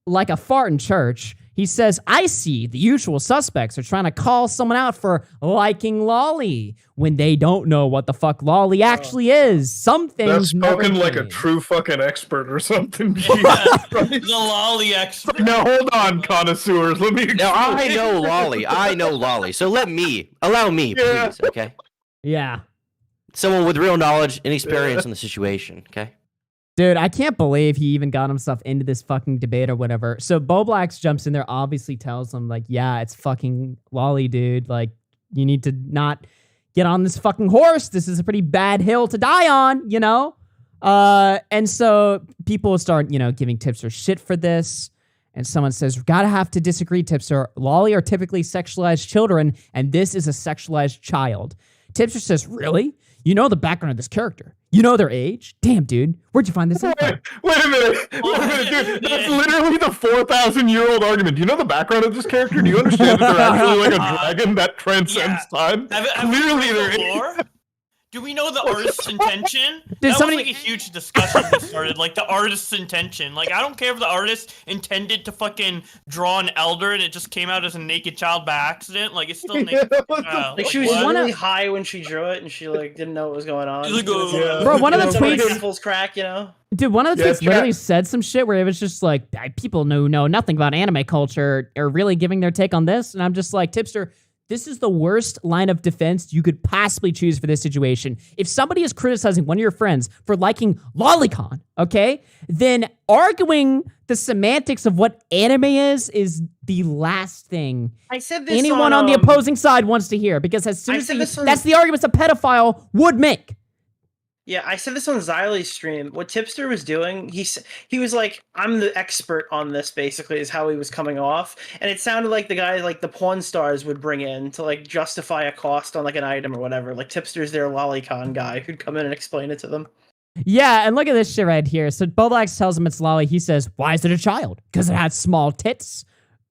like a fart in church. He says, I see the usual suspects are trying to call someone out for liking Lolly when they don't know what the fuck Lolly actually is. Some things That's spoken never like a change. true fucking expert or something. Jesus Christ. The lolly expert. Now hold on, connoisseurs. Let me. Now I know Lolly. So allow me, Yeah. please, okay? Yeah. Someone with real knowledge and experience in the situation, okay? Dude, I can't believe he even got himself into this fucking debate or whatever. So Bo Blacks jumps in there, obviously tells him, like, yeah, it's fucking Lolly, dude. Like, you need to not get on this fucking horse. This is a pretty bad hill to die on, And so people start, giving Tipster shit for this. And someone says, gotta have to disagree, Tipster. Lolly are typically sexualized children, and this is a sexualized child. Tipster says, really? You know the background of this character. You know their age? Damn, dude. Where'd you find this info? Wait a minute, dude. That's literally the 4,000-year-old argument. Do you know the background of this character? Do you understand that they're actually like a dragon that transcends time? Have Clearly, we they're. read the lore? Do we know the artist's intention? Did That somebody- was like a huge discussion we started. Like the artist's intention. Like I don't care if the artist intended to fucking draw an elder and it just came out as a naked child by accident. Like it's still a naked child. Like she was what? really high when she drew it, and she like didn't know what was going on. She's like, oh. Bro, one of the Somebody tweets- Keffals crack, Dude, one of the Yeah, tweets literally said some shit where it was just like, people know nothing about anime culture are really giving their take on this. And I'm just like, Tipster, this is the worst line of defense you could possibly choose for this situation. If somebody is criticizing one of your friends for liking Lolicon, okay, then arguing the semantics of what anime is the last thing I said this anyone on the opposing side wants to hear. Because as soon I as said this on- that's the arguments a pedophile would make. Yeah, I said this on Xyle's stream. What Tipster was doing, he was like, I'm the expert on this, basically, is how he was coming off. And it sounded like the guy, like, the Pawn Stars would bring in to, like, justify a cost on, like, an item or whatever. Like, Tipster's their Lolicon guy who'd come in and explain it to them. Yeah, and look at this shit right here. So Boblax tells him it's Lolly. He says, why is it a child? Because it had small tits.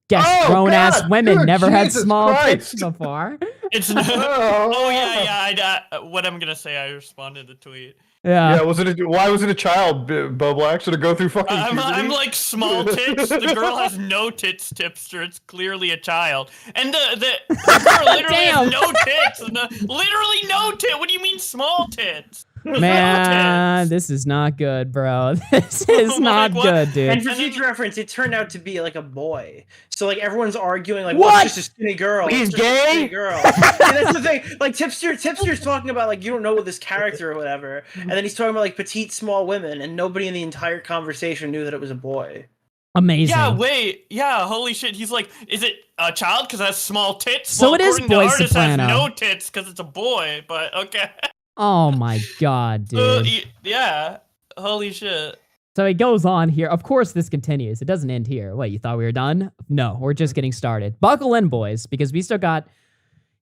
Guess Oh, grown-ass God, women dude, never had Jesus small Christ. tits before. It's Oh, oh yeah. What I'm gonna say, I responded to the tweet. Yeah. Yeah, why was it a child, Bo Black? Should it go through fucking I'm puberty? like small tits. The girl has no tits, Tipster. It's clearly a child. And the girl literally Damn. has no tits. Literally no tit. What do you mean small tits? There's no Man, tits. this is not good, bro. This is Like, not what? good, dude. And for future reference, it turned out to be like a boy. So like everyone's arguing like, What? well, it's just a skinny girl. He's It's just a skinny gay? girl. Yeah, that's the thing. Like Tipster's talking about like you don't know what this character or whatever, and then he's talking about like petite small women, and nobody in the entire conversation knew that it was a boy. Amazing. Yeah, wait. Yeah, holy shit. He's like, is it a child because it has small tits? So Well, it is according to Boy artist, Soprano. has no tits because it's a boy, but okay. Oh my god, dude. Yeah. Holy shit. So he goes on here. Of course, this continues. It doesn't end here. What, you thought we were done? No, we're just getting started. Buckle in, boys, because we still got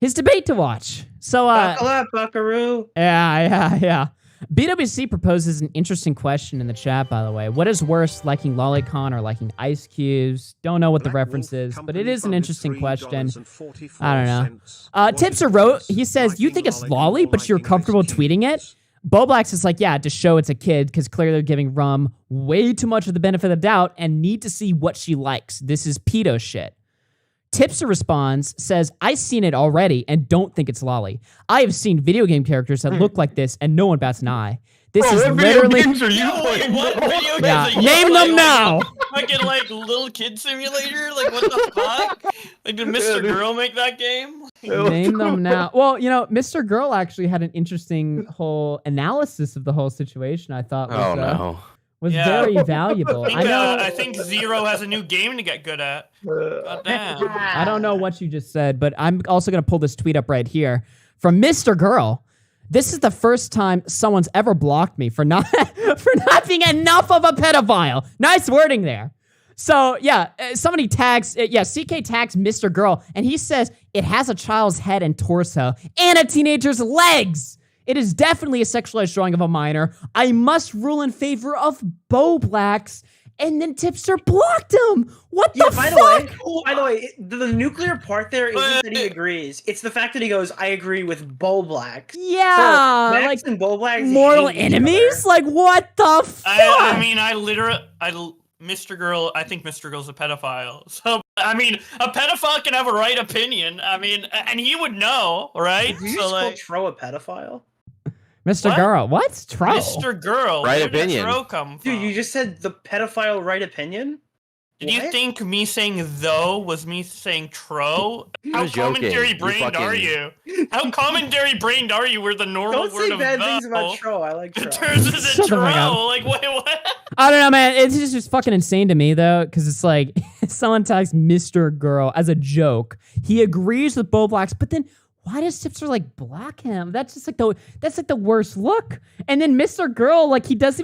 his debate to watch. So, Buckle up, buckaroo. yeah. BWC proposes an interesting question in the chat, by the way. What is worse, liking Lolicon or liking Ice Cubes? Don't know what the reference is, but it is an interesting question. I don't know. Tipster wrote, he says, you think it's Lolly, but you're comfortable tweeting it? Boblax is like, yeah, to show it's a kid, because clearly they're giving Rum way too much of the benefit of the doubt and need to see what she likes. This is pedo shit. Tipster responds, says, I've seen it already and don't think it's Lolly. I have seen video game characters that look like this and no one bats an eye. This is what literally. video games are you playing? What video games Yeah, are you name playing? them now. Fucking like little kid simulator? Like what the fuck? Like did Mr. Girl make that game? Name them now. Well, you know, Mr. Girl actually had an interesting whole analysis of the whole situation. I thought was, was very valuable. I think Zero has a new game to get good at. God damn. I don't know what you just said, but I'm also going to pull this tweet up right here from Mr. Girl. This is the first time someone's ever blocked me for not being enough of a pedophile. Nice wording there. So, yeah, somebody tags, CK tags Mr. Girl, and he says it has a child's head and torso and a teenager's legs. It is definitely a sexualized drawing of a minor. I must rule in favor of Boblax. And then Tipster blocked him. What the fuck? By the way, the nuclear part there isn't that he agrees. It's the fact that he goes, I agree with Boblax. Yeah. Bro, Max like and Boblax mortal hate each enemies? other. Like, what the fuck? I mean, Mr. Girl, I think Mr. Girl's a pedophile. So, I mean, a pedophile can have a right opinion. I mean, and he would know, right? Did you So, just call like, Tro a pedophile? Mr. What? Girl, what's Tro? Mr. Girl, Right where did opinion. Tro come from? Dude, you just said the pedophile right opinion? Did you think me saying though was me saying tro? How was joking. commentary You brained fucking- are you? How commentary brained are you? Where the normal Don't word say of bad though things about Tro. I like Tro. turns into Shut the tro. fuck up. Like wait, what? I don't know, man. It's just fucking insane to me, though, because it's like someone tags Mr. Girl as a joke. He agrees with Boblax, but then why does Tipster like block him? That's just like the worst look. And then Mr. Girl, like he takes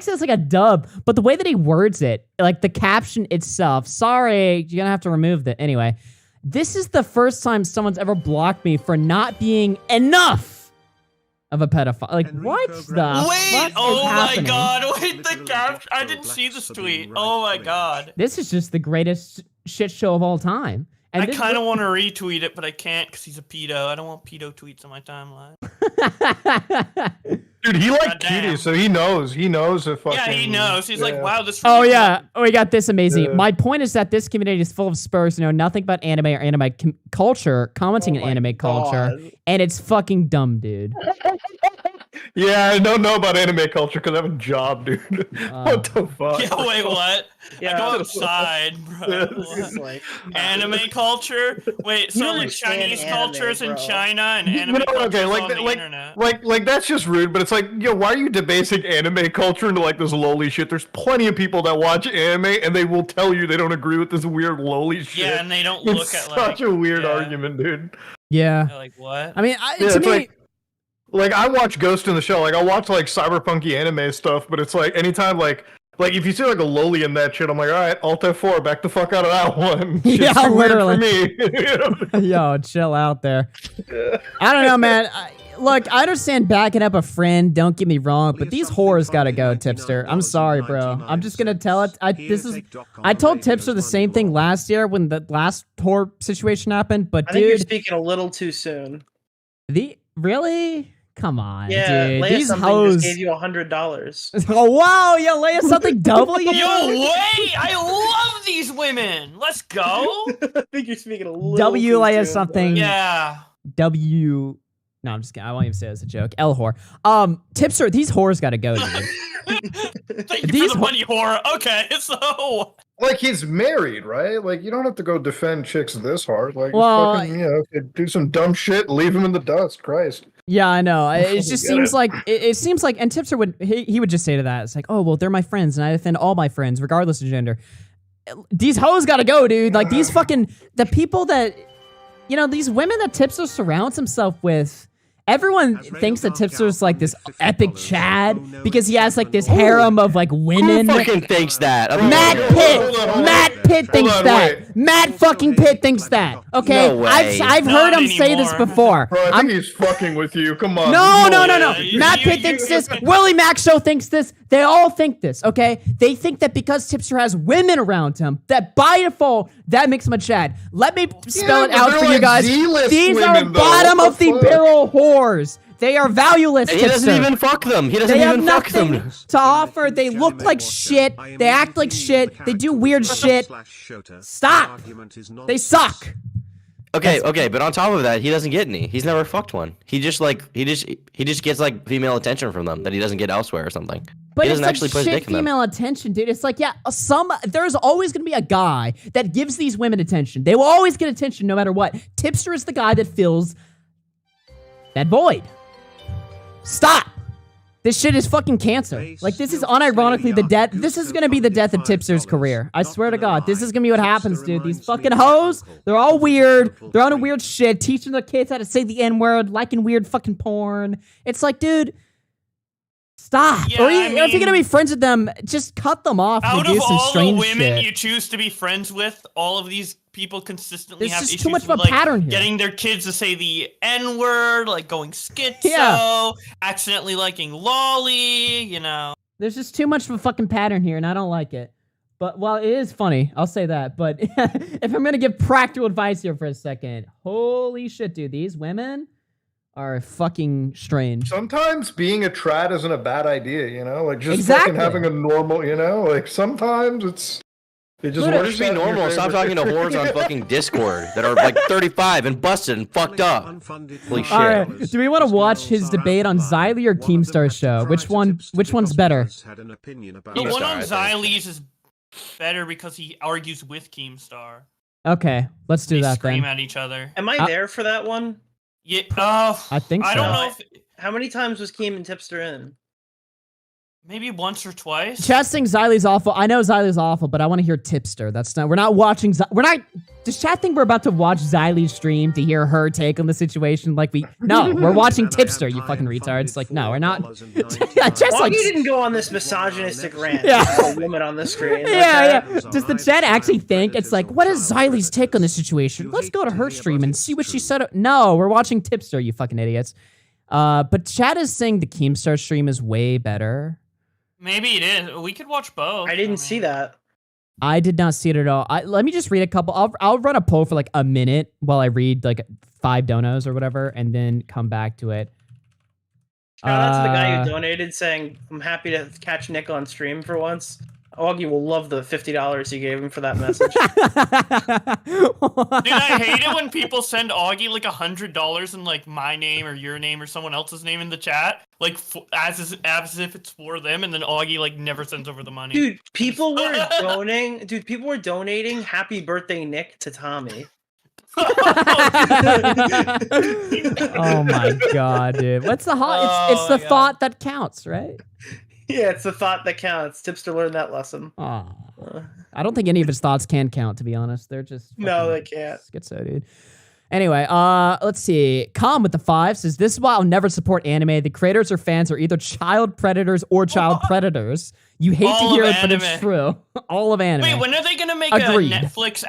it as like a dub, but the way that he words it, like the caption itself, sorry, you're gonna have to remove that. Anyway, this is the first time someone's ever blocked me for not being enough of a pedophile. Like what the Wait! fuck Oh is my happening? god! Wait, the cap! I didn't see this tweet. Oh my god! This is just the greatest shit show of all time. And I this- kind of want to retweet it, but I can't because he's a pedo. I don't want pedo tweets on my timeline. Dude, he like Goddamn. cuties, so he knows. He knows if fucking. Yeah, he knows. He's like, yeah. wow, this. Oh really yeah, we got this amazing. Yeah. My point is that this community is full of Spurs who know nothing about anime or anime culture, commenting Oh on anime my culture, God. and it's fucking dumb, dude. Yeah, I don't know about anime culture because I have a job, dude. What the fuck? Yeah, wait, what? Yeah. I go outside, bro. This is like Anime culture? Wait, You so don't like understand Chinese anime, cultures in bro. China and You anime know, cultures okay, on the internet? like that's just rude. But it's like, yo, why are you debasing anime culture into like this lowly shit? There's plenty of people that watch anime and they will tell you they don't agree with this weird lowly shit. Yeah, and they don't it's look at such like a weird yeah. argument, dude. Yeah, They're like what? I mean, Yeah, to it's me, like I watch Ghost in the Shell. Like I watch like cyberpunky anime stuff, but it's like anytime like if you see like a loli in that shit, I'm like, all right, Alt F4, back the fuck out of that one. Shit's Yeah, too weird literally. for me. You know? yo, chill out there. I don't know, man. Look, I understand backing up a friend. Don't get me wrong, but these whores gotta go, Tipster. I'm sorry, bro. I'm just gonna tell it. I told Tipster the same thing last year when the last whore situation happened. But I think you're dude, speaking a little too soon. really? Come on, Yeah, dude. Leia These something hoes. just gave you $100. Oh wow, yo, Leia something double you. Yo, wait! I love these women. Let's go. I think you're speaking a little W too Leia soon, something. bro. Yeah. W. No, I'm just kidding. I won't even say it as a joke. L whore. Tipster, these whores gotta go, dude. Thank you These for the money, horror. Okay, so Like he's married, right? Like you don't have to go defend chicks this hard. Like Well, fucking, do some dumb shit, leave him in the dust. Christ. Yeah, I know. It just Get seems it. like it seems like, and Tipster would he would just say to that, it's like, oh well, they're my friends, and I defend all my friends regardless of gender. These hoes gotta go, dude. Like these fucking the people that, these women that Tipster surrounds himself with, everyone thinks that Tipster's like this epic Chad because he has like this harem of like Who women. fucking thinks that? Matt Pitt. Matt Pitt thinks that. Matt fucking Pitt thinks that. Okay, No way. I've heard Not him say this anymore. before. Bro, I think he's fucking with you. Come on. No. you- Matt you- Pitt thinks this. Willie Mack Show thinks this. They all think this, okay? They think that because Tipster has women around him, that by default, that makes him a Chad. Let me spell it but out they're for you like guys. Z-list These are women, though. bottom What of the the fuck? barrel whores. They are valueless, And he doesn't Tipster. even fuck them. He doesn't They have even fuck nothing them. to offer. They look like shit. They act like shit. They do weird shit. Stop. They suck. Okay, but on top of that, he doesn't get any. He's never fucked one. He just gets like female attention from them that he doesn't get elsewhere or something. But he it's doesn't like actually put his shit dick in them. female attention, dude. It's like, yeah, there's always gonna be a guy that gives these women attention. They will always get attention no matter what. Tipster is the guy that fills that void. Stop. This shit is fucking cancer. Like, this is unironically the death. This is gonna be the death of Tipster's career. I swear to God, this is gonna be what happens, dude. These fucking hoes, they're all weird. They're on a weird shit, teaching their kids how to say the N-word, liking weird fucking porn. It's like, dude, stop. Yeah, or I if you're gonna be mean- friends with them, just cut them off and Out do of some all the strange women shit. you choose to be friends with, all of these people consistently There's have just issues too much of with, a like, pattern here. getting their kids to say the N-word, like going schizo, Yeah. accidentally liking lolly, you know. There's just too much of a fucking pattern here, and I don't like it. But, well, it is funny. I'll say that. But if I'm gonna give practical advice here for a second, holy shit, dude, these women are fucking strange. Sometimes being a trad isn't a bad idea, you know? Like, just Exactly. fucking having a normal, you know? Like, sometimes it just Literally. works Just be out in your normal. Stop favor. talking to whores on fucking Discord that are like 35 and busted and fucked up. Holy shit. All right, do we want to watch his debate on Xylee or Keemstar's show? Which one's better? The one Keemstar, on I think. Xylee's is better because he argues with Keemstar. Okay, let's do They that scream then. at each other. Am I there for that one? Yeah, I think I so. don't know if How many times was Keem and Tipster in? maybe once or twice. Chat saying Xylee's awful. I know Xylee's awful, but I want to hear Tipster. We're not watching. We're not. Does chat think we're about to watch Xylee's stream to hear her take on the situation? No, we're watching Tipster. You fucking retards. Like, no, we're not. Yeah, just Augie like. didn't go on this misogynistic rant. Yeah. about a woman on the screen. Yeah, okay? yeah. Does the chat actually think it's like, what is Xylee's take on this situation? Let's go to her stream and see what she said. No, we're watching Tipster, you fucking idiots. But chat is saying the Keemstar stream is way better. Maybe it is. We could watch both. I didn't see that. I did not see it at all. Let me just read a couple. I'll run a poll for like a minute while I read like 5 donos or whatever, and then come back to it. Shout out to the guy who donated saying, I'm happy to catch Nick on stream for once. Augie will love the $50 you gave him for that message. Dude, I hate it when people send Augie like $100 in like my name or your name or someone else's name in the chat, like as if it's for them, and then Augie like never sends over the money. Dude, people were donating Happy Birthday Nick to Tommy. Oh my god, dude! What's the it's the God. thought that counts, right? Yeah, it's the thought that counts. Tipster learned that lesson. Aw. I don't think any of his thoughts can count, to be honest. They're just No, they fucking can't. Schizo, dude. Anyway, let's see. Calm with the 5 says, this is why I'll never support anime. The creators or fans are either child predators or child predators. You hate All to hear of it, but it's anime. true. All of anime. Wait, when are they gonna make Agreed. a Netflix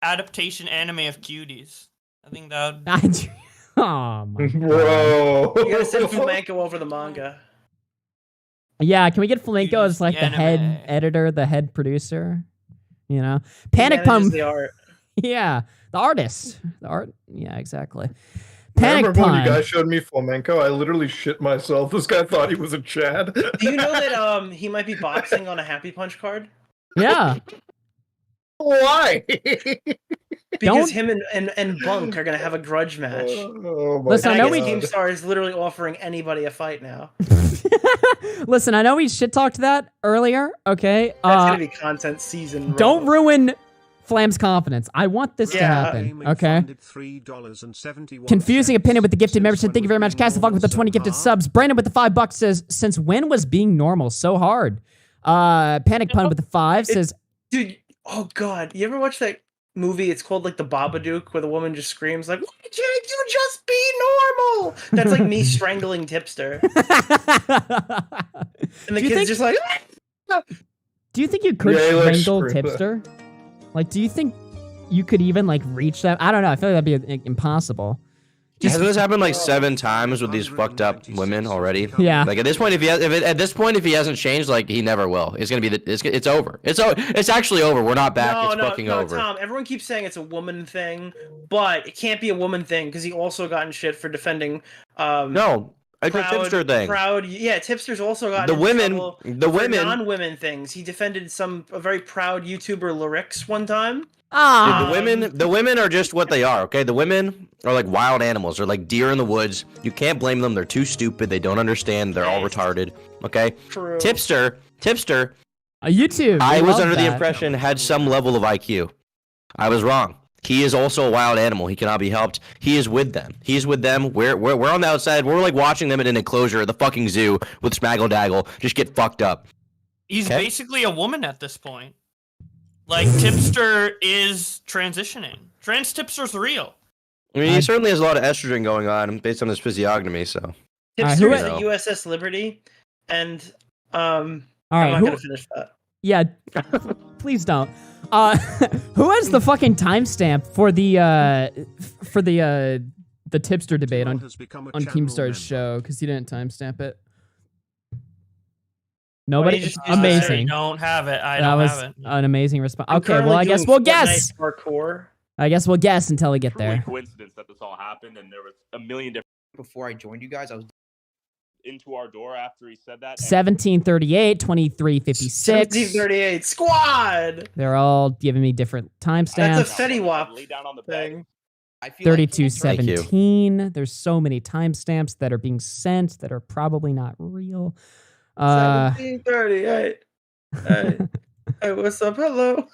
adaptation anime of Cuties? I think that would... Oh my god. Bro. You gotta send Flamenco over the manga. Yeah, can we get Flamenco as like the Anime. head editor, the head producer? You know? Panic He manages Pump. the art. Yeah, the artist. The art. Yeah, exactly. I Panic remember when you Pun. guys showed me Flamenco, I literally shit myself. This guy thought he was a Chad. Do you know that he might be boxing on a Happy Punch card? Yeah. Why? Because him and Bunk are gonna have a grudge match. Oh my Listen, And I I know guess we- Keemstar is literally offering anybody a fight now. Listen, I know we shit talked that earlier. Okay. That's gonna be content season. Don't ruin Flam's confidence. I want this to Yeah. happen. Okay. Confusing opinion with the gifted membership. Thank you very much. Cast the fuck with the 20 gifted subs. Brandon with the $5 says, since when was being normal so hard? Panic Pun with the 5 says, Dude, oh god, you ever watch that movie. It's called like The Babadook, where the woman just screams like, "Why can't you just be normal?" That's like me strangling Tipster, and the kid's just like. Do you think you could Yeah, he looks strangle creepy. Tipster? Like, do you think you could even like reach that? I don't know. I feel like that'd be impossible. Hasn't this happened like 7 times with these fucked up women already? Yeah. Like at this point, if he hasn't changed, like he never will. It's gonna be it's over. It's actually over. We're not back. It's fucking over. Tom, everyone keeps saying it's a woman thing, but it can't be a woman thing because he also got in shit for defending. No, it's a Tipster thing. Yeah, Tipster's also got The women- non-women things. He defended a very proud YouTuber Lyrics one time. Ah. Dude, the women are just what they are, okay? The women are like wild animals. They're like deer in the woods. You can't blame them. They're too stupid. They don't understand. They're all retarded, okay? True. Tipster, YouTube. I we was love under the that. impression had some level of IQ. I was wrong. He is also a wild animal. He cannot be helped. He is with them. He's with them. We're on the outside. We're like watching them in an enclosure at the fucking zoo with Smaggle Daggle just get fucked up. He's Okay. basically a woman at this point. Like, Tipster is transitioning. Trans Tipster's real. I mean, he certainly has a lot of estrogen going on based on his physiognomy, so. Tipster who- is the USS Liberty, and All I'm right. not Who, gonna finish that. yeah. Please don't. Who has the fucking timestamp for the Tipster debate on Keemstar's show? Because he didn't timestamp it. Nobody. Why don't you just use I Amazing. don't have it. I That don't was have it. an amazing response. I'm Okay, well, currently I guess doing we'll Fortnite guess. Parkour. I guess we'll guess until we get there. Coincidence that this all happened, and there was a million different Before I joined you guys, I was into our door after he said that. 1738, 2356. 1738 squad. They're all giving me different That's timestamps. a Fetty Wap Lay down on the bed. thing. I feel like 3217. There's so many timestamps that are being sent that are probably not real. 1738. Hey, hey, what's up? Hello.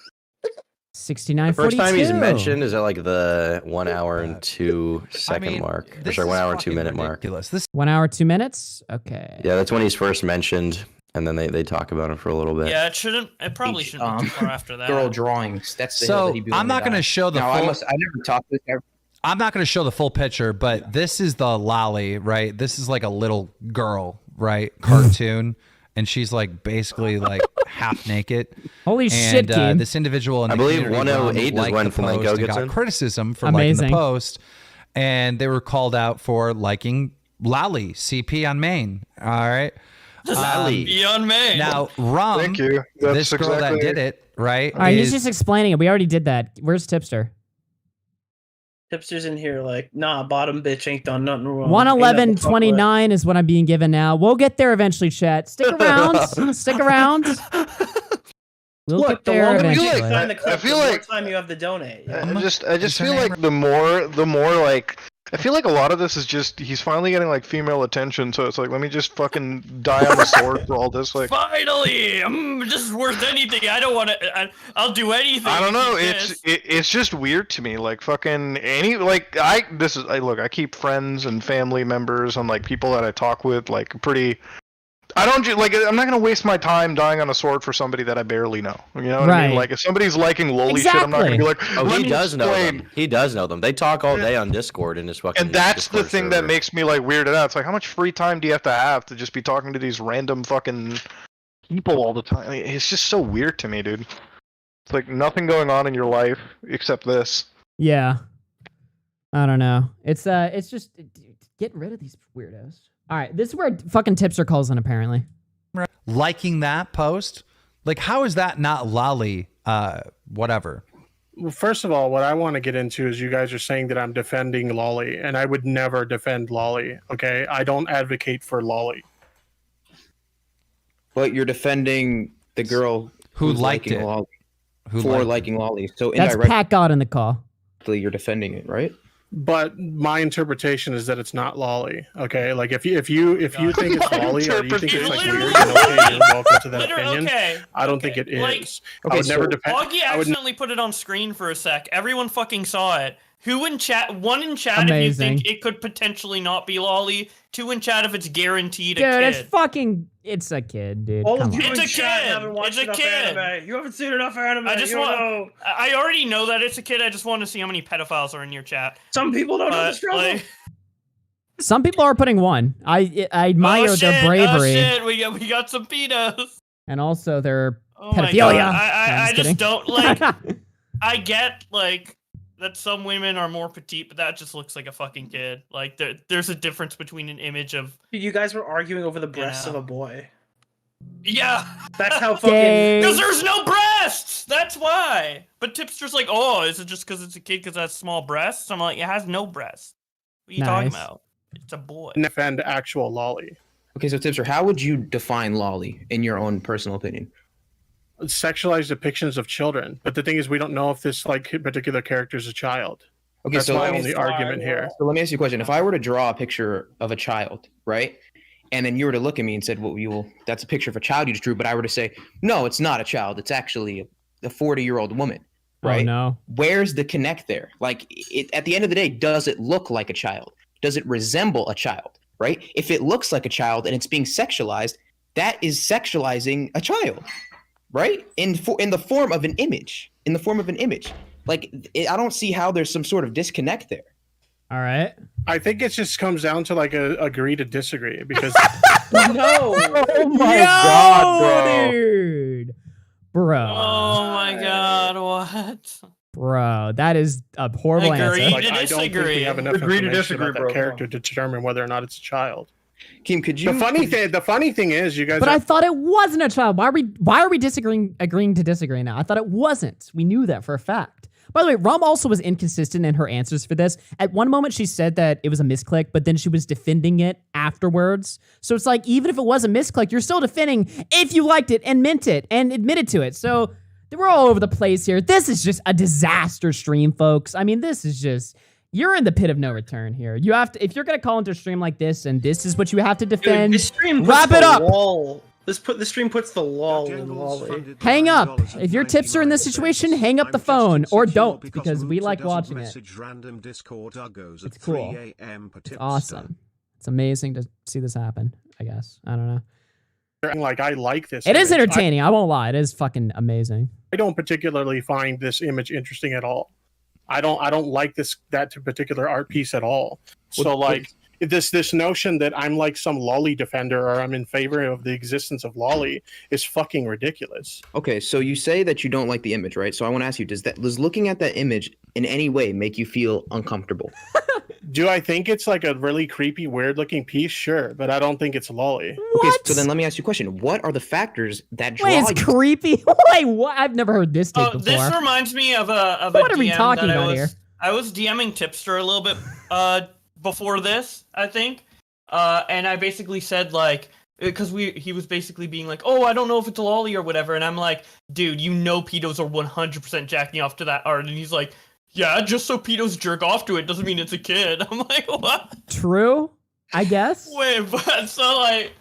6942. First time he's mentioned is at like the 1 hour and 2 second mark. Or sorry, 1 hour and 2 minute mark. This 1 hour, 2 minutes? Okay. Yeah, that's when he's first mentioned, and then they talk about him for a little bit. Yeah, it probably shouldn't be too far after that. girl drawings. That's the hill so that he beat I'm me not going to down. show the Now, full. I never talked to this. I'm not going to show the full picture, but this is the lolly, right? This is like a little girl, right? Cartoon, and she's like basically like half naked. Holy shit, And game. this individual in I the believe community 108 is liked when the Flamenco post and gets got in. criticism for Amazing. liking the post, and they were called out for liking lolly CP on main. All right. Lolly. Beyond May. Now, Rum, Thank you. That's this girl that exactly- did it, right? All right, he's is- just explaining it. We already did that. Where's Tipster? Tipster's in here like, nah, bottom bitch ain't done nothing wrong. 111.29 is what I'm being given now. We'll get there eventually, chat. Stick around. Stick around. We'll Look, get the there longer you eventually. find the clip, I feel the more like- time you have to donate. Yeah. I just Is her feel name like the more like I feel like a lot of this is just he's finally getting like female attention, so it's like let me just fucking die on the sword for all this. Like Finally, I'm just worth anything. I don't want to. I'll do anything. I don't to know, keep this. it's just weird to me. Like fucking I keep friends and family members and like people that I talk with like pretty. I don't like. I'm not gonna waste my time dying on a sword for somebody that I barely know. You know what I Right. mean? Like if somebody's liking loli shit, I'm not gonna be like, Oh, let he me does know explain. them. He does know them. They talk all day on Discord in his fucking. And that's the Discord thing that server. makes me like weirded out. It's like how much free time do you have to just be talking to these random fucking people all the time? I mean, it's just so weird to me, dude. It's like nothing going on in your life except this. Yeah. I don't know. It's just get rid of these weirdos. All right, this is where fucking Tipster calls in apparently. liking that post. Like, how is that not lolly? Whatever. Well, first of all, what I want to get into is you guys are saying that I'm defending lolly, and I would never defend lolly. Okay, I don't advocate for lolly. But you're defending the girl Who who's liked liking it. Lolly Who for liked liking Lolly. So That's indirectly, Pat God in the call. you're defending it, right? But my interpretation is that it's not lolly. Okay, like if you think it's lolly or you think it's like weird, then okay, you're welcome to that opinion. Okay. I don't think it is. Like, I would never Augie depend. I would accidentally put it on screen for a sec. Everyone fucking saw it. Who in chat? One in chat if Amazing. you think it could potentially not be lolly. Two in chat if it's guaranteed Dude, a it's kid. fucking. It's a kid, dude. All Come of you on. It's in a chat kid. haven't watched It's a enough kid. anime. You haven't seen enough anime. I just you want. don't know. I already know that it's a kid. I just want to see how many pedophiles are in your chat. Some people don't know the But, struggle. like, Some people are putting one. I admire oh, their shit, bravery Oh shit! We got some pedos. and also their Oh my pedophilia. god! No, I kidding. just don't like. I get like that some women are more petite, but that just looks like a fucking kid. Like there's a difference between an image of You guys were arguing over the breasts Yeah. of a boy. yeah. That's how fucking. Gay. Because there's no breasts. That's why. But Tipster's like, oh, is it just because it's a kid because it has small breasts? I'm like, it has no breasts. What are you talking Nice. about? It's a boy. Defend actual lolly. Okay, so Tipster, how would you define lolly in your own personal opinion? Sexualized depictions of children. But the thing is, we don't know if this like particular character is a child. Okay, That's so my let me, only argument here. so let me ask you a question. If I were to draw a picture of a child, right? And then you were to look at me and said, well, that's a picture of a child you just drew. But I were to say, no, it's not a child. It's actually a 40-year-old woman, right? Oh no. Where's the connect there? Like, at the end of the day, does it look like a child? Does it resemble a child, right? If it looks like a child and it's being sexualized, that is sexualizing a child, right? In the form of an image. In the form of an image. Like, I don't see how there's some sort of disconnect there. All right. I think it just comes down to like a agree to disagree because No. Oh my god, bro. Dude. Bro. Oh my god, what? Bro, that is a horrible Agree. answer. like, I don't think we disagree. have enough Agree to information disagree, about bro. that character to determine whether or not it's a child. Keem, could you? The funny thing is, you guys. But I thought it wasn't a child. Why are we agreeing to disagree now? I thought it wasn't. We knew that for a fact. By the way, Rum also was inconsistent in her answers for this. At one moment, she said that it was a misclick, but then she was defending it afterwards. So it's like, even if it was a misclick, you're still defending if you liked it and meant it and admitted to it. So we're all over the place here. This is just a disaster stream, folks. I mean, this is just... You're in the pit of no return here. You have to, if you're gonna call into a stream like this, and this is what you have to defend. Dude, this stream wrap puts it the up. Lull. The stream puts the lull in lolly. Hang up. If you're Tipster in this situation, hang up the phone or don't, because we like watching it. It's cool. It's awesome. It's amazing to see this happen. I guess I don't know. Like, I like this. It is image. entertaining. I won't lie. It is fucking amazing. I don't particularly find this image interesting at all. I don't like that particular art piece at all. So like this notion that I'm like some lolly defender or I'm in favor of the existence of lolly is fucking ridiculous. Okay, so you say that you don't like the image, right? So I want to ask you, does looking at that image in any way make you feel uncomfortable? Do I think it's like a really creepy, weird looking piece? Sure, but I don't think it's lolly. What? Okay, so then let me ask you a question. What are the factors that draw Wait, it's you? creepy. Wait, what? I've never heard this take Oh, before. this reminds me of a What are we DM talking that about here? I was DMing Tipster a little bit before this, I think, and I basically said like, because he was basically being like, oh, I don't know if it's a lolly or whatever, and I'm like, dude, you know, pedos are 100% jacking off to that art, and he's like, yeah, just so pedos jerk off to it doesn't mean it's a kid. I'm like, what? True, I guess. Wait, but so like.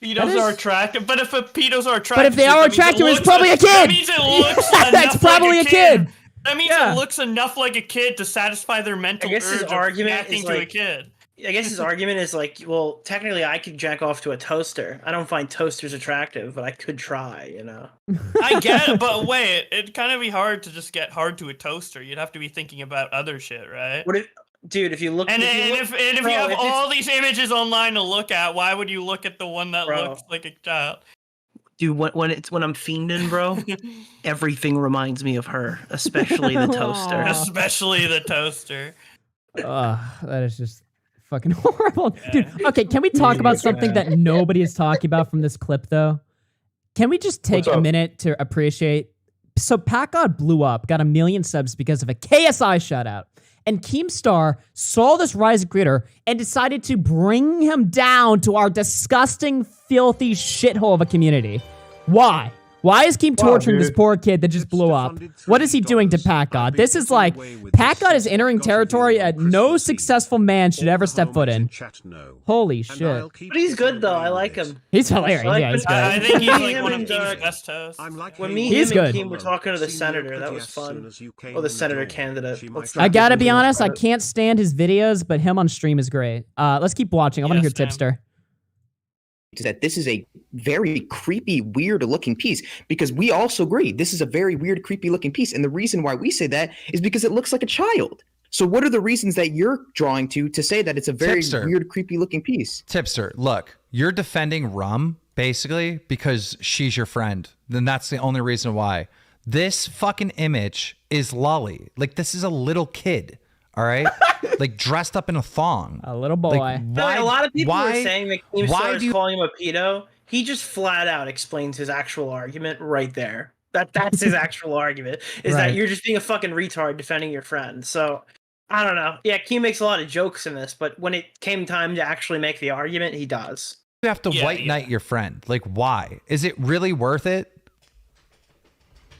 That Pedos is- are attractive, but if pedos are attractive, But if they are that means it attractive, it's looks probably a That kid. means it looks That's enough probably like a kid. That means Yeah. it looks enough like a kid to satisfy their mental I guess his urge argument of acting is to a like- kid. I guess his argument is like, well, technically I could jack off to a toaster. I don't find toasters attractive, but I could try, you know. I get it, but wait, it'd kind of be hard to just get hard to a toaster. You'd have to be thinking about other shit, right? What if, dude? If you look, And if if bro, you have if it's- all these images online to look at, why would you look at the one that Bro. looks like a child? dude, when I'm fiending, bro, everything reminds me of her, especially the toaster. Aw. Especially the toaster. That is just fucking horrible. Dude, okay, can we talk about something that nobody is talking about from this clip, though? Can we just take What's a up? minute to appreciate? So Pat God blew up, got 1 million subs because of a KSI shutout. And Keemstar saw this rising creator and decided to bring him down to our disgusting, filthy shithole of a community. Why? Why is Keem torturing this dude. poor kid that just blew up? What is he doing to Pat God? This is like, Pat God is entering territory that no successful man should ever step foot in. Holy shit. But he's good though. I like him. He's hilarious. I like Yeah, he's when- I good. think he's Me, like him, one of and, Keem's best hosts. When me, He's him, and good. Keem were talking to the senator, that was fun. Or the senator candidate. Let's I not gotta give be him honest, I credit. can't stand his videos, but him on stream is great. Let's keep watching. I want to hear Yes, ma'am. Tipster. Is that this is a very creepy, weird looking piece because we also agree this is a very weird, creepy looking piece. And the reason why we say that is because it looks like a child. So what are the reasons that you're drawing to say that it's a very Tipster. weird, creepy looking piece? Tipster, look, you're defending Rum basically because she's your friend. Then that's the only reason why. This fucking image is Lolly. Like, this is a little kid, all right? Like, dressed up in a thong. A little boy. Like, A lot of people why- are saying that why Keemstar do is you- calling him a pedo. He just flat out explains his actual argument right there. That's his actual argument. Is Right. that you're just being a fucking retard defending your friend. So I don't know. Yeah, Keem makes a lot of jokes in this, but when it came time to actually make the argument, he does. You have to Yeah, white yeah. knight your friend. Like, why? Is it really worth it?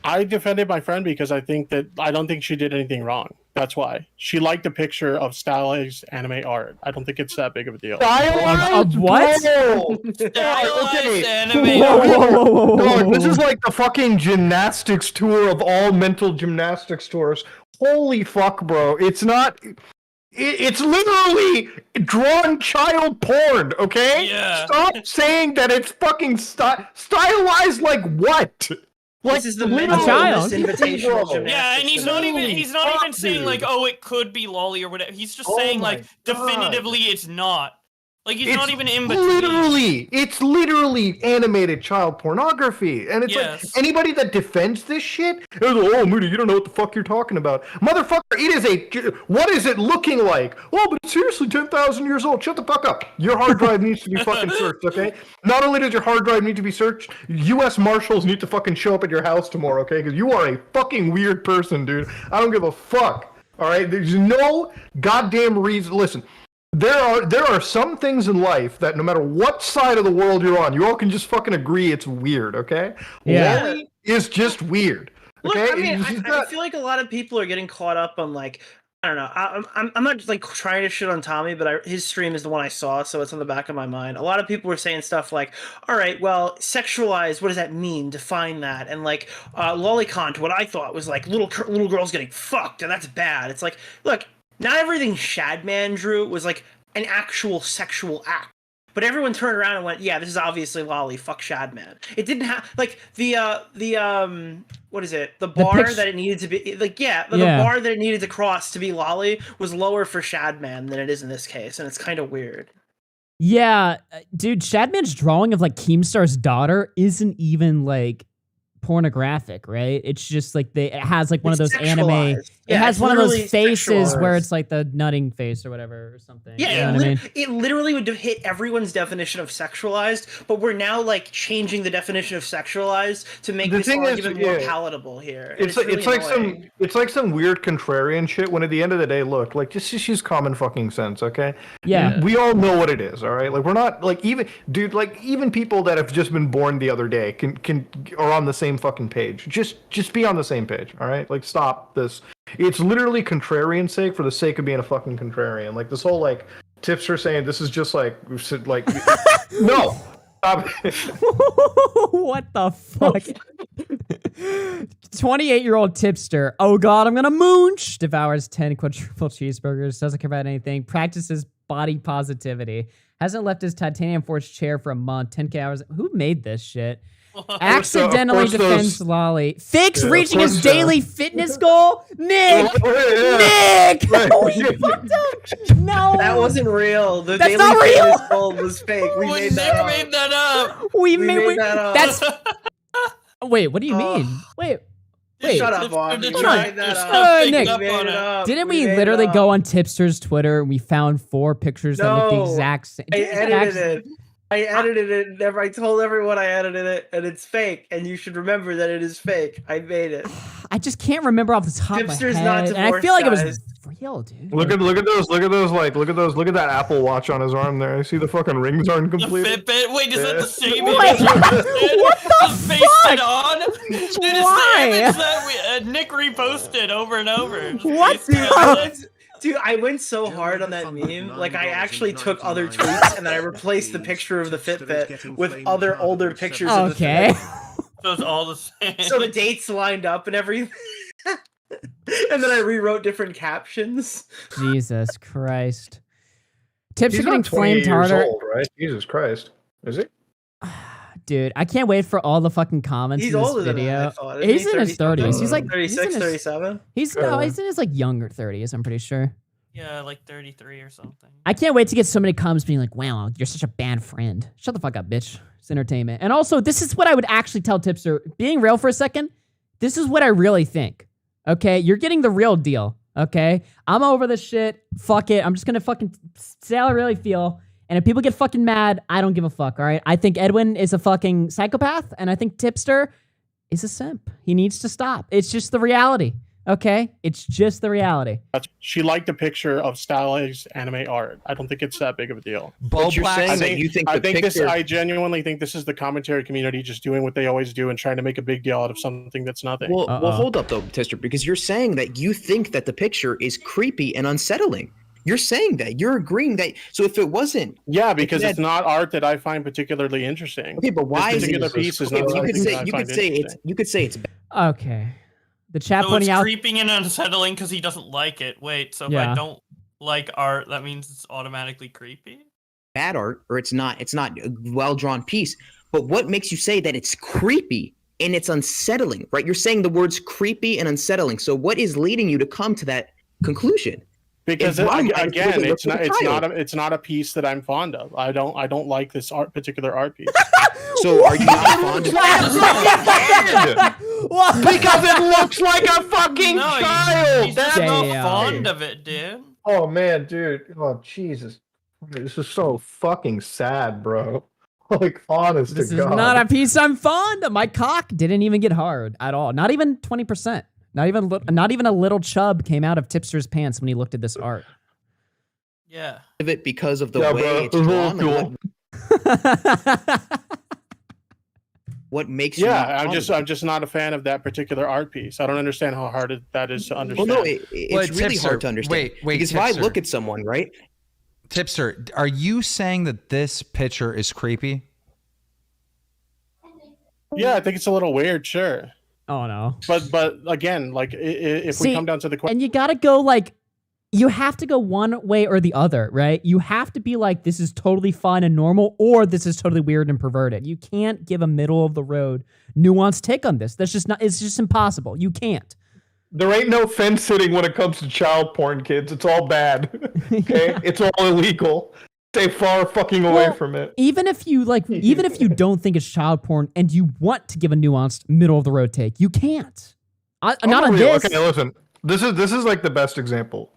I defended my friend because I don't think she did anything wrong. That's why. She liked a picture of stylized anime art. I don't think it's that big of a deal. Of what? Stylized anime Whoa, art. whoa, whoa, whoa, whoa, Dog, this whoa. is like the fucking gymnastics tour of all mental gymnastics tours. Holy fuck, bro. It's not. It's literally drawn child porn, okay? Yeah. Stop saying that it's fucking stylized like what? Like, This is the literally- mental child. illness invitational Bro. gymnastics. Yeah, and he's not Fuck, even saying like, dude. oh, it could be lolly or whatever. He's just Oh saying my like God. definitively it's not. Like he's It's not even in between. it's literally animated child pornography, and it's Yes. like anybody that defends this shit is like, oh, Moody, you don't know what the fuck you're talking about, motherfucker. It is what is it looking like? Oh, but it's seriously 10,000 years old. Shut the fuck up. Your hard drive needs to be fucking searched, okay? Not only does your hard drive need to be searched, U.S. Marshals need to fucking show up at your house tomorrow, okay? Because you are a fucking weird person, dude. I don't give a fuck. All right, there's no goddamn reason. Listen. There are some things in life that no matter what side of the world you're on, you all can just fucking agree it's weird, okay? Yeah. Lolly is just weird. Look, Okay? I mean, She's I not- feel like a lot of people are getting caught up on like, I don't know. I'm not like trying to shit on Tommy, but his stream is the one I saw, so it's on the back of my mind. A lot of people were saying stuff like, "All right, well, sexualized. What does that mean? Define that." And like, lolicon, what I thought was like little girls getting fucked, and that's bad. It's like, look, not everything Shadman drew was like an actual sexual act. But everyone turned around and went, "Yeah, this is obviously lolly. Fuck Shadman." It didn't have like the what is it? The bar pict- that it needed to be like the Yeah. bar that it needed to cross to be lolly was lower for Shadman than it is in this case, and it's kind of weird. Yeah, dude, Shadman's drawing of like Keemstar's daughter isn't even like pornographic, right? It's just like it has like one of It's those anime. sexualized. It Yeah, has it's one of those literally faces where sexualized. it's like the nutting face or whatever or something. Yeah, you know what I mean? it literally would hit everyone's definition of sexualized, but we're now like changing the definition of sexualized to make The this thing is, argument more yeah. palatable here. And It's like, really it's like annoying. some weird contrarian shit. When at the end of the day, look, like just use common fucking sense, okay? Yeah. We all know what it is, all right? Like we're not like even people that have just been born the other day can are on the same fucking page. Just be on the same page, all right? Like stop this. It's literally contrarian sake for the sake of being a fucking contrarian. Like this whole like Tipster saying this is just like no. Stop it. What the fuck? 28-year-old Tipster. Oh god, I'm gonna mooch. Devours 10 quadruple cheeseburgers. Doesn't care about anything. Practices body positivity. Hasn't left his titanium forged chair for a month. 10K hours. Who made this shit? Accidentally Of course defends those- Lolly. Fakes Yeah, of reaching his course, daily fitness goal. Nick. Yeah. Nick. Right. Oh, you fucked up. No. That wasn't real. The That's daily not real. fitness goal was fake. We When made Nick that up. made that up. We We made made that up. That's. Wait. What do you mean? Wait. Wait. Shut up, Augie. The We Hold on. made that up. Nick. Nick. Up We on made it it. up. Didn't we made it literally up. go on Tipster's Twitter and we found 4 pictures that look the No. exact same? I Didn't that edited actually- it. I edited it. I told everyone I edited it, and it's fake. And you should remember that it is fake. I made it. I just can't remember off the top of my Tipster's head. not And I feel like it was divorced, real, dude. Look at those look at that Apple Watch on his arm there. I see the fucking rings aren't The complete. Fitbit. Wait, is that the same Wait, image? what the Just face it on? Dude, it's Why? the image that Nick reposted over and over. What? Dude, I went so hard on that meme. Like, I actually took other tweets and then I replaced the picture of the Fitbit with other older pictures of the Okay. Fitbit. So it's all the same. So the dates lined up and everything. And then I rewrote different captions. Jesus Christ. Tips He's are getting not 28 flamed years harder. old, right? Jesus Christ. Is he? Dude, I can't wait for all the fucking comments He's in this older than video. that, I thought. He's Isn't in he his 30s. He's like 36, 37? He's no, he's in his like younger 30s, I'm pretty sure. Yeah, like 33 or something. I can't wait to get so many comments being like, wow, you're such a bad friend. Shut the fuck up, bitch. It's entertainment. And also, this is what I would actually tell Tipster. Being real for a second, this is what I really think. Okay? You're getting the real deal. Okay? I'm over this shit. Fuck it. I'm just gonna fucking say how I really feel. And if people get fucking mad, I don't give a fuck, all right? I think Edwin is a fucking psychopath, and I think Tipster is a simp. He needs to stop. It's just the reality. Okay? It's just the reality. She liked a picture of stylized anime art. I don't think it's that big of a deal. But you're saying I that think, you think I the think picture... this. I genuinely think this is the commentary community just doing what they always do and trying to make a big deal out of something that's nothing. Well, hold up though, Tister, because you're saying that you think that the picture is creepy and unsettling. You're saying that. You're agreeing that. So if it wasn't, yeah, because it's not art that I find particularly interesting. Okay, but why this is particular it? piece is Okay, not but something that I you find could say it's interesting. you could say it's Okay. The chat So pointing it's out. creeping and unsettling because he doesn't like it. Wait, so if Yeah. I don't like art, that means it's automatically creepy? bad art or it's not a well drawn piece. But what makes you say that it's creepy and it's unsettling, right? You're saying the words creepy and unsettling. So what is leading you to come to that conclusion? Because In my mind, again, it looks like a child. it's not a piece that I'm fond of. I don't like this particular art piece. So are you not fond of Because it looks like a fucking No, child. he's just not Damn. fond of it, dude. Oh man, dude. Oh Jesus. This is so fucking sad, bro. Like, honest This to is God. not a piece I'm fond of. My cock didn't even get hard at all. Not even 20%. Not even a little chub came out of Tipster's pants when he looked at this art. Yeah. it because of the Yeah, way bro. it's drawn? Like, what makes you? not I'm fond just of it? I'm just not a fan of that particular art piece. I don't understand how hard that is to understand. Well, no, it's Well, really Tipster, hard to understand. wait, because if I Tipster. look at someone, right? Tipster, are you saying that this picture is creepy? Yeah, I think it's a little weird, sure. Oh no. But again, like if See, we come down to the question, And you gotta go like, you have to go one way or the other, right? You have to be like, this is totally fine and normal, or this is totally weird and perverted. You can't give a middle of the road nuanced take on this. That's just not, it's just impossible. You can't. There ain't no fence sitting when it comes to child porn, kids. It's all bad. Okay? It's all illegal. Stay far fucking away Well, from it. Even if you don't think it's child porn and you want to give a nuanced middle of the road take, you can't. Not on this. Okay, listen. This is like the best example.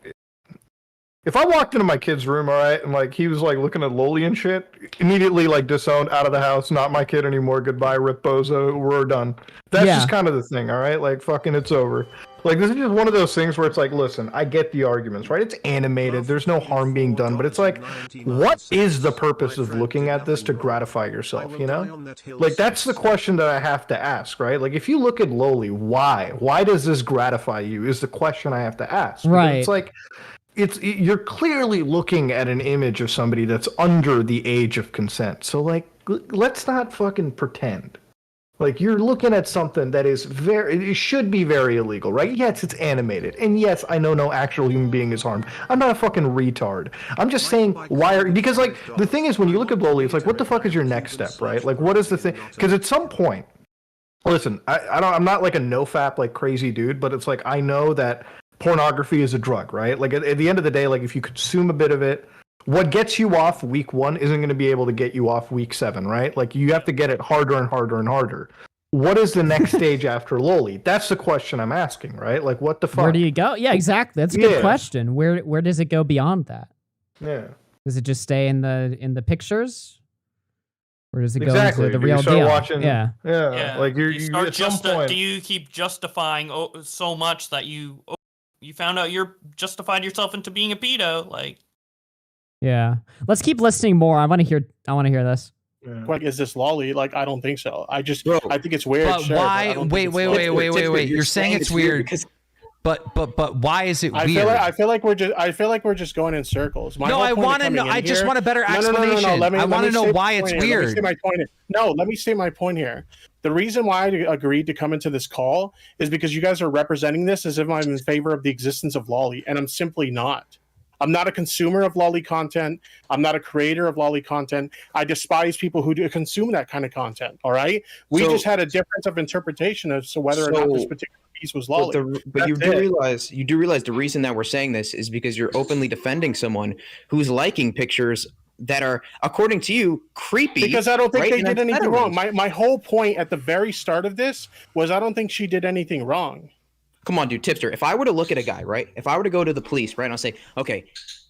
If I walked into my kid's room, all right, and like he was like looking at Loli and shit, immediately like disowned, out of the house, not my kid anymore. Goodbye, Rip Bozo. We're done. That's Yeah. just kind of the thing, all right? Like fucking, it's over. Like this is just one of those things where it's like, listen, I get the arguments, right? It's animated. There's no harm being done, but it's like, what is the purpose of looking at this to gratify yourself? You know, like that's the question that I have to ask, right? Like if you look at Loli, why? Why does this gratify you? Is the question I have to ask. Because Right. It's like. You're clearly looking at an image of somebody that's under the age of consent. So like, let's not fucking pretend. Like you're looking at something that is it should be very illegal, right? Yes, it's animated, and yes, I know no actual human being is harmed. I'm not a fucking retard. I'm just saying because like the thing is when you look at Loli, it's like what the fuck is your next step, right? Like what is the thing? Because at some point, listen, I'm not like a nofap like crazy dude, but it's like I know that. Pornography is a drug, right? Like at the end of the day, like if you consume a bit of it, what gets you off week 1 isn't going to be able to get you off week 7, right? Like you have to get it harder and harder and harder. What is the next stage after Loli? That's the question I'm asking, right? Like what the fuck? Where do you go? Yeah, exactly. That's a good question. Where does it go beyond that? Yeah. Does it just stay in the pictures? Or does it go Exactly. into the Do you real start deal? watching- Yeah. Yeah. Like you start at some point. do you keep justifying so much that you found out you're justified yourself into being a pedo? Like, Yeah. Let's keep listening more. I want to hear this. Like, is this lolly? Like, I don't think so. I think it's weird. But sure, why? I don't Wait. think it's Wait. You're saying it's weird because but why is it I weird? feel like we're just going in circles. No, I want to know. I just want a better explanation. I want to know why it's weird. Let me say my point here. The reason why I agreed to come into this call is because you guys are representing this as if I'm in favor of the existence of lolly, and I'm simply not. I'm not a consumer of lolly content. I'm not a creator of lolly content. I despise people who do consume that kind of content. All right, we just had a difference of interpretation as to whether or not this particular piece was lolly. But you do realize the reason that we're saying this is because you're openly defending someone who's liking pictures that are, according to you, creepy. Because I don't think right? they And did anything unsettling. wrong. My whole point at the very start of this was I don't think she did anything wrong. Come on, dude, Tipster. If I were to look at a guy, right? If I were to go to the police, right, and I'll say, okay,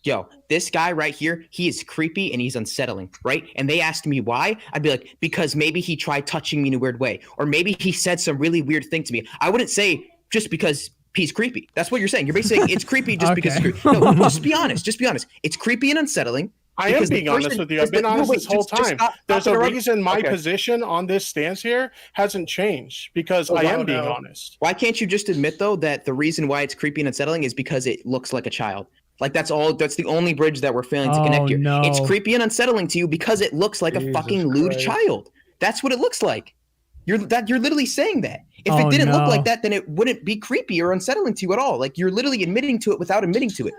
yo, this guy right here, he is creepy and he's unsettling, right? And they asked me why, I'd be like, because maybe he tried touching me in a weird way, or maybe he said some really weird thing to me. I wouldn't say just because he's creepy. That's what you're saying. You're basically saying it's creepy just because it's creepy. No, just be honest. Just be honest. It's creepy and unsettling. I am being honest with you. I've been honest this whole time. There's a reason my position on this stance here hasn't changed because I am being honest. Why can't you just admit though that the reason why it's creepy and unsettling is because it looks like a child? Like that's all. That's the only bridge that we're failing to connect here. no. It's creepy and unsettling to you because it looks like a fucking lewd child. That's what it looks like. You're literally saying that. If it didn't look like that, then it wouldn't be creepy or unsettling to you at all. Like you're literally admitting to it without admitting to it.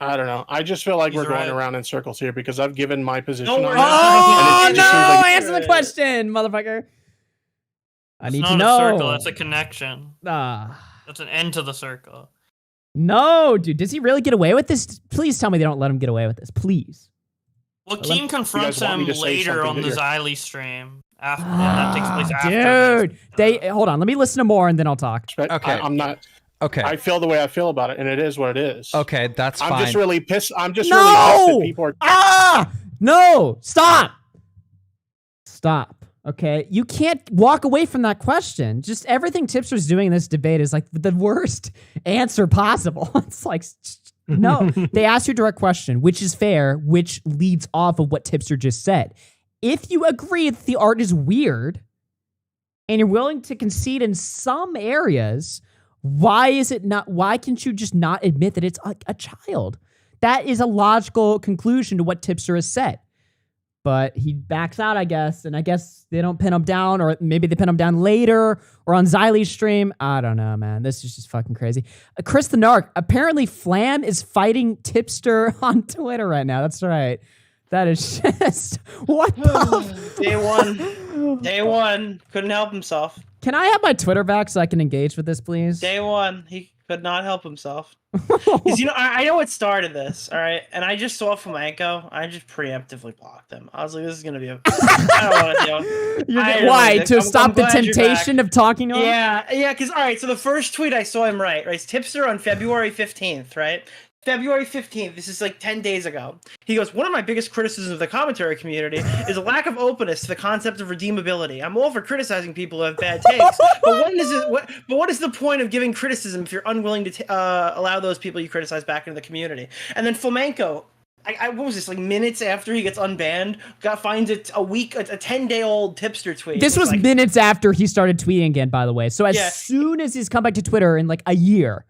I don't know. I just feel like we're going around in circles here because I've given my position on this. Oh, and it just seems like answer the question, motherfucker. I need It's to not know. a circle. It's a connection. That's an end to the circle. No, dude. Does he really get away with this? Please tell me they don't let him get away with this. Please. Well, Keem confronts want me him to say later something, on the do you? Xylee stream. After that takes place after. Dude, hold on. Let me listen to more and then I'll talk. Okay. I'm not. Okay. I feel the way I feel about it, and it is what it is. Okay, that's fine. I'm just really pissed. I'm just really pissed that people are. No! Stop! Stop. Okay? You can't walk away from that question. Just everything Tipster's doing in this debate is like the worst answer possible. It's like, no. They asked you a direct question, which is fair, which leads off of what Tipster just said. If you agree that the art is weird and you're willing to concede in some areas, why can't you just not admit that it's a child? That is a logical conclusion to what Tipster has said. But he backs out, I guess, and I guess they don't pin him down, or maybe they pin him down later, or on Xylee's stream. I don't know, man. This is just fucking crazy. Chris the Narc, apparently Flam is fighting Tipster on Twitter right now. That's right. That is just... What the... Day one. Couldn't help himself. Can I have my Twitter back so I can engage with this, please? Day one. He could not help himself. Because, I know what started this, all right? And I just saw Flamenco. I just preemptively blocked him. I was like, this is going to be a... I don't want to do it. Why? To stop the temptation of talking to him? Yeah, because, all right, so the first tweet I saw him right? It's Tipster on February 15th, right? February 15th, this is like 10 days ago. He goes, one of my biggest criticisms of the commentary community is a lack of openness to the concept of redeemability. I'm all for criticizing people who have bad takes, but what is the point of giving criticism if you're unwilling to allow those people you criticize back into the community? And then Flamenco, what was this, like minutes after he gets unbanned, finds it a 10-day-old Tipster tweet. This was minutes after he started tweeting again, by the way. So as soon as he's come back to Twitter in like a year.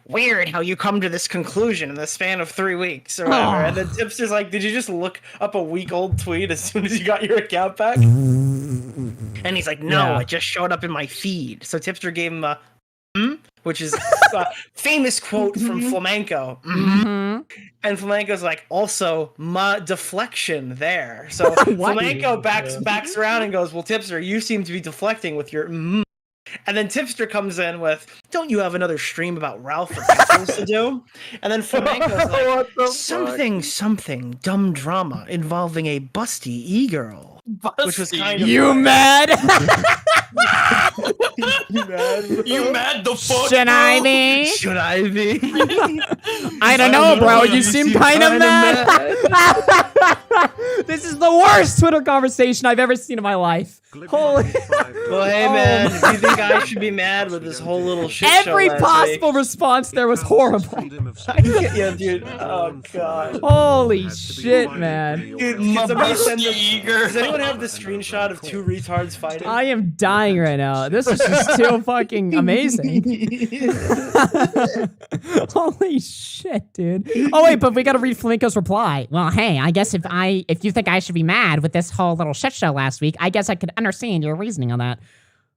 Weird how you come to this conclusion in the span of 3 weeks or whatever. And then Tipster's like, did you just look up a week-old tweet as soon as you got your account back? And he's like, no, it just showed up in my feed. So Tipster gave him a which is a famous quote from Flamenco. And Flamenco's like, also, my deflection there. So Flamenco backs around and goes, well, Tipster, you seem to be deflecting with your And then Tipster comes in with, don't you have another stream about Ralph or Keffals to do? And then Flamenco's like, something, dumb drama involving a busty e-girl. Which was kind of... You mad? You mad the fuck? Should I be? Should I be? I don't know, bro. You seem kind of mad. This is the worst Twitter conversation I've ever seen in my life. Holy. Well, hey, man, if you think I should be mad with this whole little shit Every show last possible response there was horrible. yeah, dude. Oh, God. Holy shit, man. Dude, can somebody send does anyone have the screenshot of two retards fighting? I am dying right now. This is just too fucking amazing. Holy shit, dude. Oh wait, but we gotta read Flamenco's reply. Well, hey, I guess if you think I should be mad with this whole little shit show last week, I guess I could understand your reasoning on that.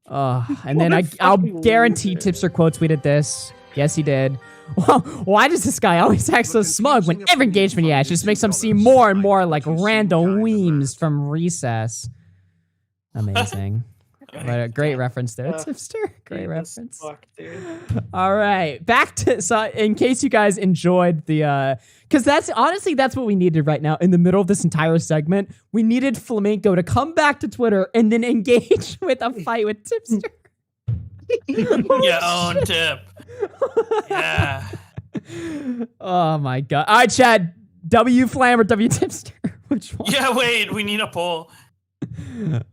And then I'll guarantee Tipster quote tweeted this. Yes, he did. Well, why does this guy always act so smug when every engagement he has just makes him seem more and more like random weems from Recess? Amazing. Right, a great reference there, Tipster. Great reference. Fuck, dude. All right, back to so. In case you guys enjoyed the, because that's what we needed right now in the middle of this entire segment. We needed Flamenco to come back to Twitter and then engage with a fight with Tipster. Your own tip. Yeah. Oh my god! All right, Chad. W Flam or W Tipster? Which one? Yeah, wait, we need a poll.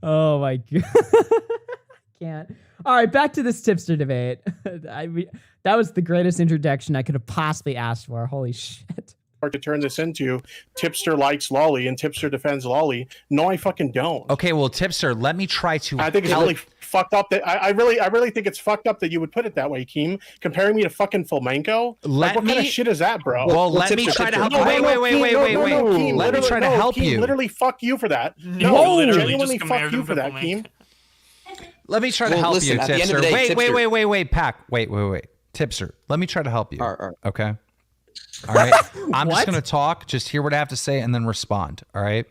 Oh my god. I can't. All right, back to this Tipster debate. That was the greatest introduction I could have possibly asked for. Holy shit. To turn this into Tipster likes Lolly and Tipster defends Lolly. No, I fucking don't. Okay, well, Tipster, let me try to. I think it's really fucked up that I really think it's fucked up that you would put it that way, Keem. Comparing me to fucking Flamenco. What kind of shit is that, bro? Well, let me try to help. Wait. Let me try to help you. Literally, fuck you for that. No, literally genuinely just fuck you for that, Keem. Let me try to help you, Tipster. Wait, Pack. Wait. Tipster, let me try to help you. Okay. All right. I'm just going to talk, just hear what I have to say, and then respond. All right.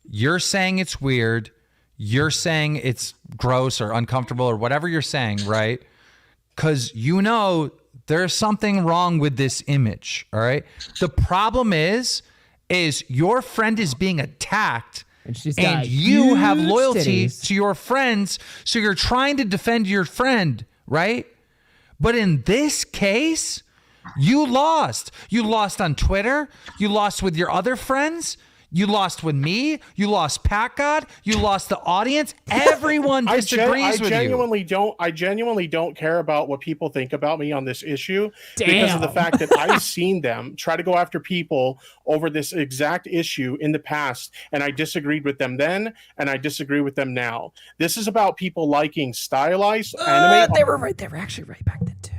You're saying it's weird. You're saying it's gross or uncomfortable or whatever you're saying, right? Because you know there's something wrong with this image. All right. The problem is your friend is being attacked. And you have loyalty to your friends, so you're trying to defend your friend, right? But in this case, you lost. You lost on Twitter. You lost with your other friends. You lost with me. You lost Pat God. You lost the audience. Everyone disagrees with you. I genuinely don't care about what people think about me on this issue because of the fact that I've seen them try to go after people over this exact issue in the past, and I disagreed with them then, and I disagree with them now. This is about people liking stylized anime. They were right. They were actually right back then too.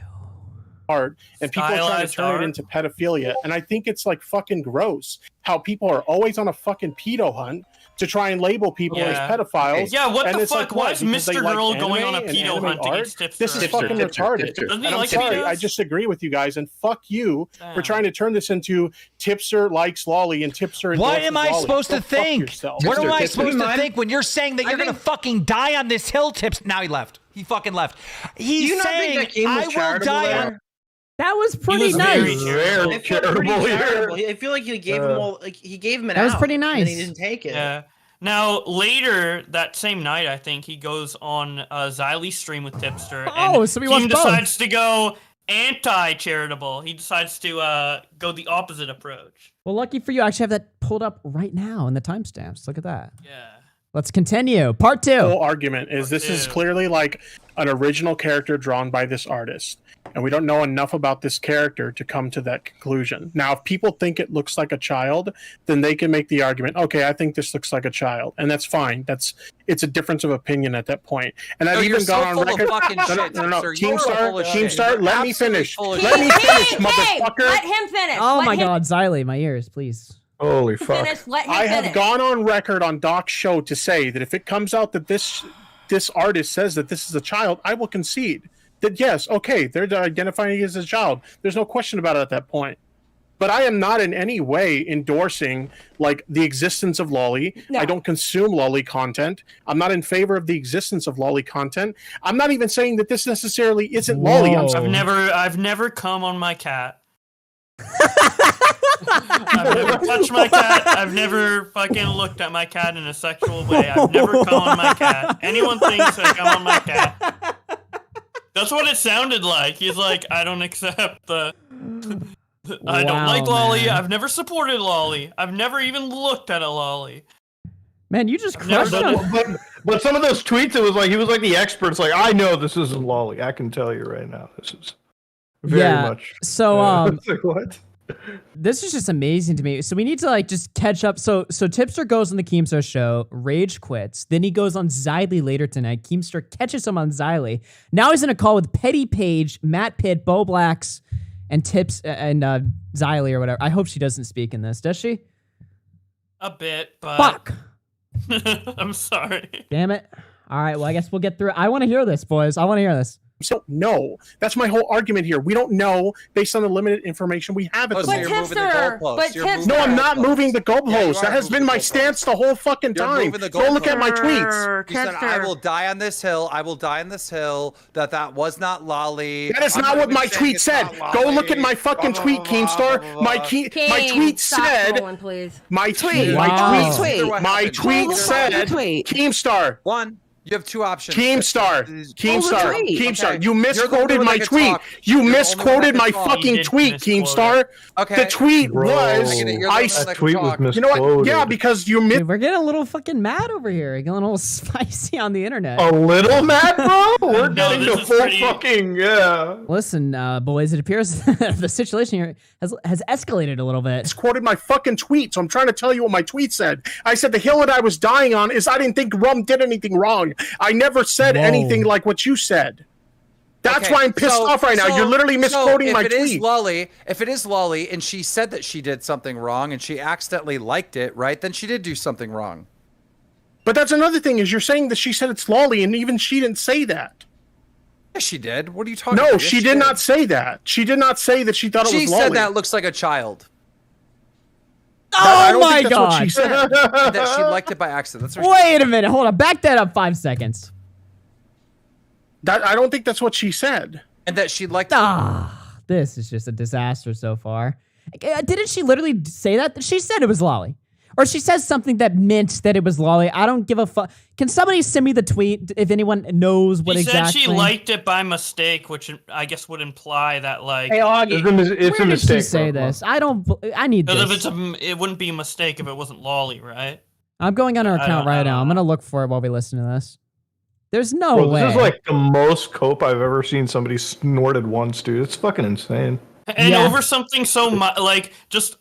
Art, and people are trying to turn it into pedophilia, and I think it's like fucking gross how people are always on a fucking pedo hunt to try and label people as pedophiles. Yeah, what and the it's fuck? Like, Why is because Mr. they Girl like going on a anime pedo and hunt anime against art? Tipster? This is fucking retarded. Doesn't he And I'm like sorry, pedos? I disagree with you guys, and fuck you for trying to turn this into Tipster likes Lolly and Tipster. What am I Lolly. supposed to think? What am I supposed to think when you're saying that you're going to fucking die on this hill, Tips? Now he left. He fucking left. He's saying, I will die on... That was pretty nice. Very charitable. I feel like he gave him all. Like he gave him an. That was out, pretty nice. And he didn't take it. Yeah. Now later that same night, I think he goes on Xylee's stream with Tipster. Oh, and so we watched both. decides to go anti-charitable. He decides to go the opposite approach. Well, lucky for you, I actually have that pulled up right now in the timestamps. Look at that. Yeah. Let's continue. Part 2. The whole argument is this is clearly like an original character drawn by this artist. And we don't know enough about this character to come to that conclusion. Now, if people think it looks like a child, then they can make the argument, okay, I think this looks like a child. And that's fine. It's a difference of opinion at that point. And I've even gone on record. No. Keemstar, let me finish. Let me finish, motherfucker. Let him finish. Oh my God, Xylee, my ears, please. Holy fuck. I have gone on record on Doc's show to say that if it comes out that this artist says that this is a child, I will concede that yes, okay, they're identifying as a child. There's no question about it at that point. But I am not in any way endorsing like the existence of Lolly. No. I don't consume Lolly content. I'm not in favor of the existence of Lolly content. I'm not even saying that this necessarily isn't Lolly. I've never come on my cat. I've never touched my cat. I've never fucking looked at my cat in a sexual way. I've never come on my cat. Anyone thinks I come on my cat. That's what it sounded like. He's like, I don't accept the. I don't Wow, like lolly. man. I've never supported lolly. I've never even looked at a lolly. Man, you just never crushed done him. But some of those tweets, it was like he was like the expert. It's like, I know this isn't lolly. I can tell you right now, this is very much. So it's like, what? this is just amazing to me. So we need to like just catch up. So Tipster goes on the Keemstar show, Rage quits. Then he goes on Xylee later tonight. Keemstar catches him on Xylee. Now he's in a call with Petty Page, Matt Pitt, Bo Blacks, and Tips and Xylee or whatever. I hope she doesn't speak in this. Does she? A bit, but. Fuck. I'm sorry. Damn it. All right. Well, I guess we'll get through it. I want to hear this, boys. I want to hear this. So no, that's my whole argument here. We don't know based on the limited information we have at the so moment. you're moving the goalposts. You're moving No, the I'm not goalposts. moving the goalposts. Yeah, you That are has been moving my the stance the whole fucking You're time. moving the Go look at my goalposts. tweets. You said, I will die on this hill. I will die on this hill. That was not lolly. That is I'm not what even my saying tweet it's said. not Go lolly. look at my fucking Blah, tweet, blah, blah, Keemstar. blah, blah, My blah. tweet stop said. trolling, please. My tweet. Wow. My tweet. Either way My happened. tweet Either way said. happened. Keemstar. One, you have two options. Keemstar. Keemstar. tweet. Keemstar. Okay. You You're the misquoted only one my that can tweet. talk. You You're the only one misquoted that my can talk. fucking You did tweet, misquote Keemstar. Okay. The tweet Bro. was. I get it. You're the I only s- one that That can tweet was talk. You know what? Yeah, misquoted. because you Dude, we're getting a little fucking mad over here. Getting a little spicy on the internet. A little mad, bro? We're No, getting this the is full pretty- fucking, yeah. Listen, boys, it appears the situation here has escalated a little bit. misquoted my fucking tweet, so I'm trying to tell you what my tweet said. I said the hill that I was dying on is I didn't think Rum did anything wrong. I never said Whoa. anything like what you said. That's Okay, why I'm pissed off right now. You're literally misquoting if my it is tweet. lolly, if it is lolly, and she said that she did something wrong, and she accidentally liked it, right? Then she did do something wrong. But that's another thing is you're saying that she said it's lolly, and even she didn't say that. Yes, she did. What are you talking No, about? Yes, she did not say that. She did not say that she thought it She was lolly. said that looks like a child. I Oh don't my think that's what god! she said. That she liked it by accident. That's what Wait a minute. Hold on. Back that up 5 seconds. I don't think that's what she said. and that she liked. This is just a disaster so far. Didn't she literally say that? She said it was lolly. Or she says something that meant that it was lolly. I don't give a fuck. Can somebody send me the tweet if anyone knows what She exactly? said she liked it by mistake, which I guess would imply that like. Hey Augie, It's a Where did mistake. she say bro. this? I don't. I need Because if this. it's it wouldn't be a mistake if it wasn't lolly, right? I'm going on her account right now. I'm gonna look for it while we listen to this. There's no Bro, way. this is like the most cope I've ever seen somebody snorted once, dude. It's fucking insane. And over something so like just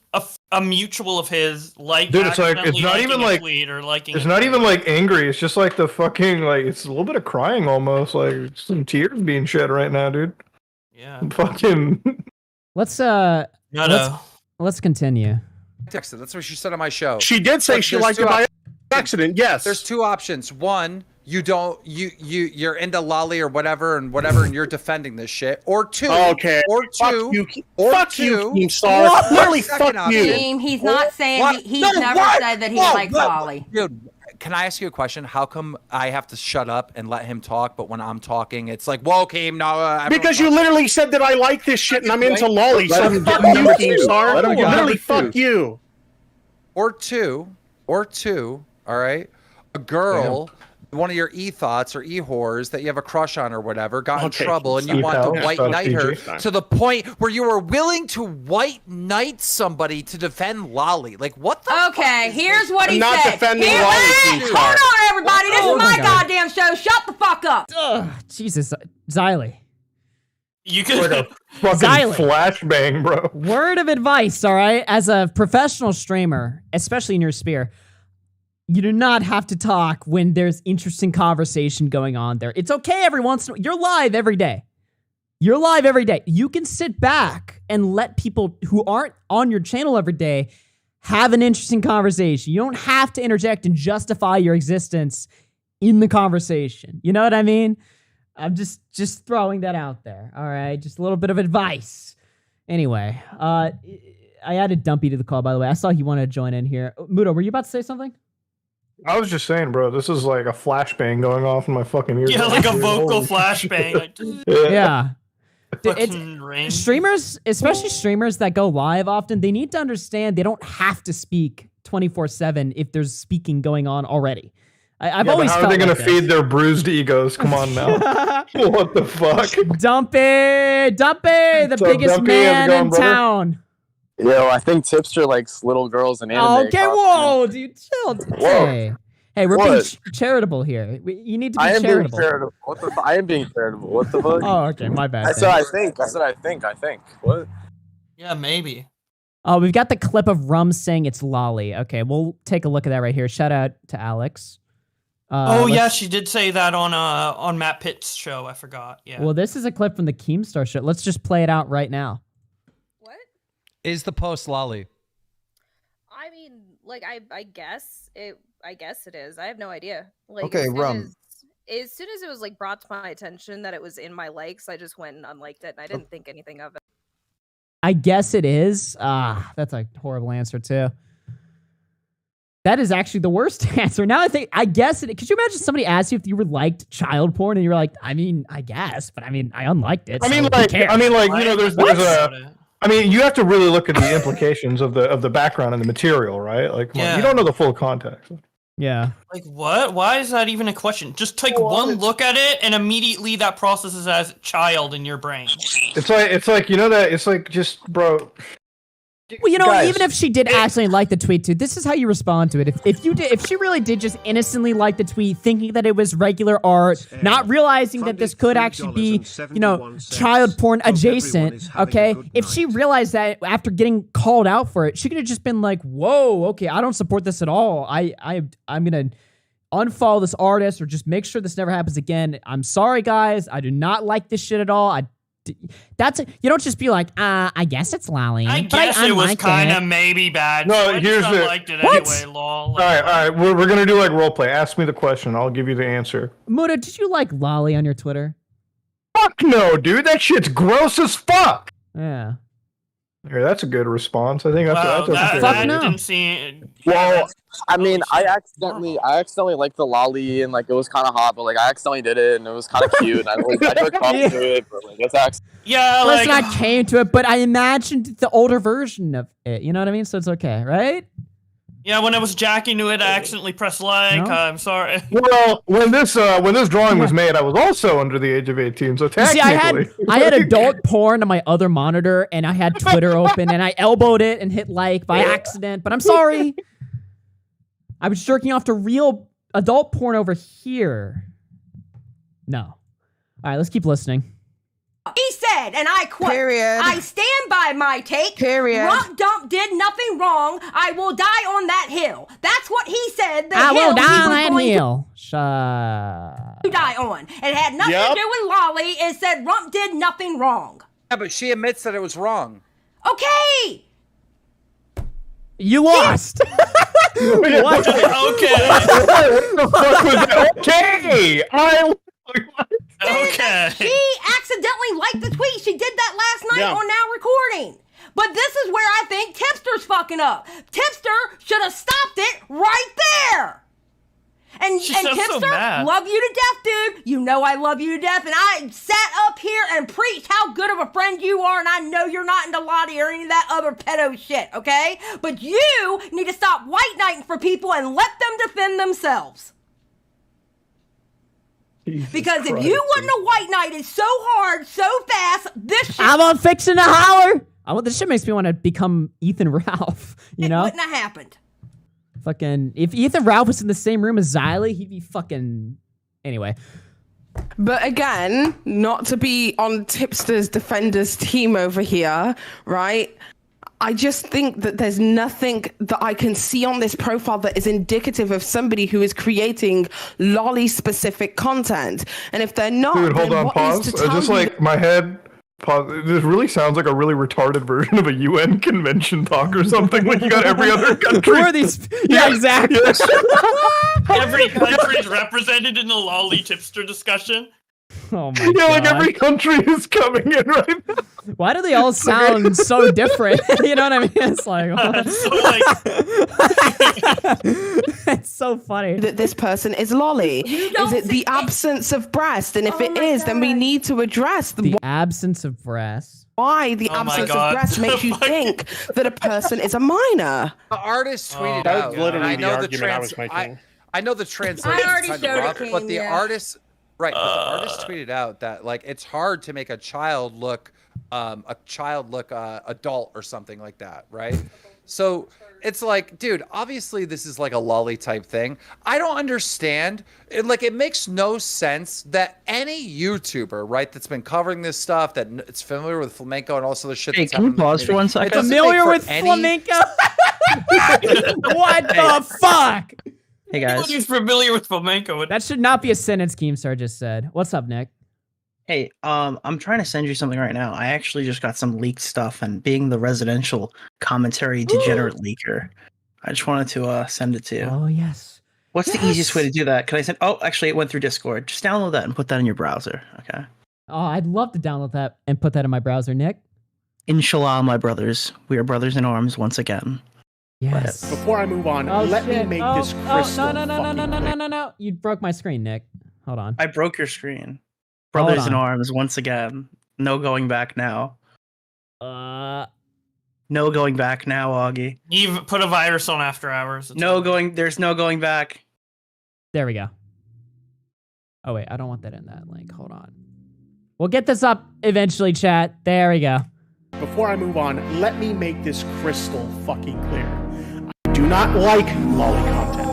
a mutual of his like. Dude, it's like it's accidentally not liking even a like tweet or liking. it's a not tweet. even like angry. It's just like the fucking like it's a little bit of crying almost. Like some tears being shed right now, dude. Yeah. Fucking. Let's continue. Texted. That's what she said on my show. She did say Look, she there's liked two it by accident. Yes. There's two options. One, you're into lolly or whatever, and you're defending this shit. Or two, Okay. Or Fuck two, you, or fuck two. you, Keemstar. What? Literally, Second fuck you. option. Team, he's not saying What? he's No, never what? said that he Whoa, liked what? lolly. Dude, can I ask you a question? How come I have to shut up and let him talk, but when I'm talking, it's like, whoa, Keem, no. Because you literally said that I like this shit and I'm into lolly. Let So him fuck get you, number two. Keemstar. Let him get Literally, number fuck two. you. Or two, all right? A girl, one of your e-thoughts or e-whores that you have a crush on or whatever, got in Okay, trouble and you Keep want out. to white Stop, knight her PG. to the point where you were willing to white knight somebody to defend lolly. Like, what the Okay, here's what he I'm not said. defending Here- lolly, Hey, Keemstar. hold on, everybody. This Oh is my my God. goddamn show. Shut the fuck up. Ugh, Jesus, Xylee. You Like could. a fucking Xylee. flashbang, bro. Word of advice, all right? As a professional streamer, especially in your sphere, you do not have to talk when there's interesting conversation going on there. It's okay every once in a while. You're live every day. You're live every day. You can sit back and let people who aren't on your channel every day have an interesting conversation. You don't have to interject and justify your existence in the conversation. You know what I mean? I'm just throwing that out there. All right, just a little bit of advice. Anyway, I added Dumpy to the call, by the way. I saw he wanted to join in here. Muto, were you about to say something? I was just saying, bro. This is like a flashbang going off in my fucking ears. Yeah, like a Dude, vocal holy flashbang. Like, shit. Yeah. Dude, fucking rain. streamers, especially streamers that go live often, they need to understand they don't have to speak 24/7 if there's speaking going on already. I've Yeah, but always how are felt they gonna like feed this. their bruised egos? Come on now. What the fuck? Dumpy, the What's up, biggest Dumpy? How's it man going, in brother? town. Yo, I think Tipster likes little girls and anime. Okay, whoa, dude, chill. Whoa. Hey, we're being What? charitable here. You need to be I am charitable. being charitable. What the? I am being charitable. What the fuck? Oh, okay, my bad. I said I think. I said I think. I think. What? Yeah, maybe. Oh, we've got the clip of Rum saying it's lolly. Okay, we'll take a look at that right here. Shout out to Alex. Oh yeah, let's- she did say that on Matt Pitt's show. I forgot. Yeah. Well, this is a clip from the Keemstar show. Let's just play it out right now. Is the post lolly? I mean, like I guess it is. I have no idea. Like Okay, Rum. As soon as it was like brought to my attention that it was in my likes, I just went and unliked it and I didn't think anything of it. I guess it is. Ah, that's a horrible answer too. That is actually the worst answer. Now I guess it. Could you imagine somebody asked you if you were liked child porn and you were like, I mean, I guess, but I mean, I unliked it. I so mean, who like, cares? you know, there's a. I mean, you have to really look at the implications of the background and the material, right? Like, come on, Yeah. you don't know the full context. Yeah. Like what? Why is that even a question? Just take one look at it, and immediately that processes as child in your brain. It's like you know that it's like just bro. Well, you know, Guys. even if she did actually like the tweet too, this is how you respond to it. If she really did just innocently like the tweet, thinking that it was regular art, not realizing that this could actually be, you know, child porn adjacent, okay? If she realized that after getting called out for it, she could have just been like, "Whoa, okay, I don't support this at all. I'm gonna unfollow this artist or just make sure this never happens again. I'm sorry, guys. I do not like this shit at all. That's it. You don't just be like, I guess it's lolly. I but guess it was like kind it." of maybe bad. No, so I here's just the- liked it What? anyway. Lol. All right. We're gonna do like role play. Ask me the question. I'll give you the answer. Muta, did you like lolly on your Twitter? Fuck no, dude. That shit's gross as fuck. Yeah. Here, that's a good response. I think that's Wow, that's a that, fair that answer. didn't seem. Well, I mean, I accidentally liked the lolly and like it was kind of hot, but like I accidentally did it and it was kind of cute. And I took off to it, but like it's actually. Yeah, Listen, like I came to it, but I imagined the older version of it. You know what I mean? So it's okay, right? yeah, when I was jacking to it, I accidentally pressed like. No? I'm sorry. Well, when this drawing was made, I was also under the age of 18, so You technically. see, I had adult porn on my other monitor, and I had Twitter open, and I elbowed it and hit like by accident. But I'm sorry. I was jerking off to real adult porn over here. No. All right, let's keep listening. He said, and I quote, I stand by my take. Rump Dump did nothing wrong. I will die on that hill. That's what he said. The I hill will die he on was that going hill. Shut. to die on. It had nothing Yep. to do with Lolly. It said Rump did nothing wrong. Yeah, but she admits that it was wrong. Okay. You lost. What? Okay. What the fuck was that? Okay. Okay. She accidentally liked the tweet. She did that last night Yeah. on Now Recording. But this is where I think Tipster's fucking up. Tipster should have stopped it right there. And She and sounds so Tipster, mad. love you to death, dude. You know I love you to death. And I sat up here and preached how good of a friend you are. And I know you're not into Lottie or any of that other pedo shit, okay? But you need to stop white knighting for people and let them defend themselves. Because if you wouldn't have white knighted so hard, so fast, this shit I'm on fixing to holler. This shit makes me want to become Ethan Ralph. You know? wouldn't have happened. Fucking, if Ethan Ralph was in the same room as Xylee, he'd be fucking. Anyway. But again, not to be on Tipster's defenders team over here, right? I just think that there's nothing that I can see on this profile that is indicative of somebody who is creating lolly-specific content. And if they're not, Dude, hold then on, what needs pause. to tell Just you like my head. Pause. This really sounds like a really retarded version of a UN convention talk or something. Like you got every other country. Who are these? Yeah, exactly. Yes. Every country is represented in the lolly tipster discussion. Oh my Yeah, like God. every country is coming in right now. Why do they all sound so different? You know what I mean? It's like, it's so funny. that this person is lolly? Is it the absence of breast? And if it is, then we need to address The absence of breasts. why the Oh my absence God. of breast makes you think that a person is a minor. The artist tweeted That out. was literally and I the know argument I was I, making. I know the translation already is kind showed of it, rough, King, but the yeah. artist, right? But the artist tweeted out that like it's hard to make a child look adult or something like that, right? So it's like, dude, obviously this is like a lolly type thing. I don't understand. It makes no sense that any YouTuber, right, that's been covering this stuff, that it's familiar with flamenco and also the shit. Hey, That's can you happening in the pause for community, 1 second? it doesn't Familiar make with for any- flamenco? What the fuck? Hey guys. He's familiar with flamenco. That should not be a sentence Keemstar just said. What's up, Nick? Hey, I'm trying to send you something right now. I actually just got some leaked stuff, and being the residential commentary degenerate leaker, I just wanted to send it to you. Oh yes. What's the easiest way to do that? Can I send? Oh, actually, it went through Discord. Just download that and put that in your browser. Okay. Oh, I'd love to download that and put that in my browser, Nick. Inshallah, my brothers, we are brothers in arms once again. Yes. Before I move on, Oh, let me shit. make Oh, this oh, crystal no, fucking clear. no. You broke my screen, Nick. Hold on. I broke your screen. Hold Brothers in on. arms once again. No going back now. Uh, No going back now, Augie. You've put a virus on After Hours. No going. There's no going back. there we go. Oh wait, I don't want that in that link. Hold on. We'll get this up eventually, chat. There we go. Before I move on, let me make this crystal fucking clear. I do not like lolly content.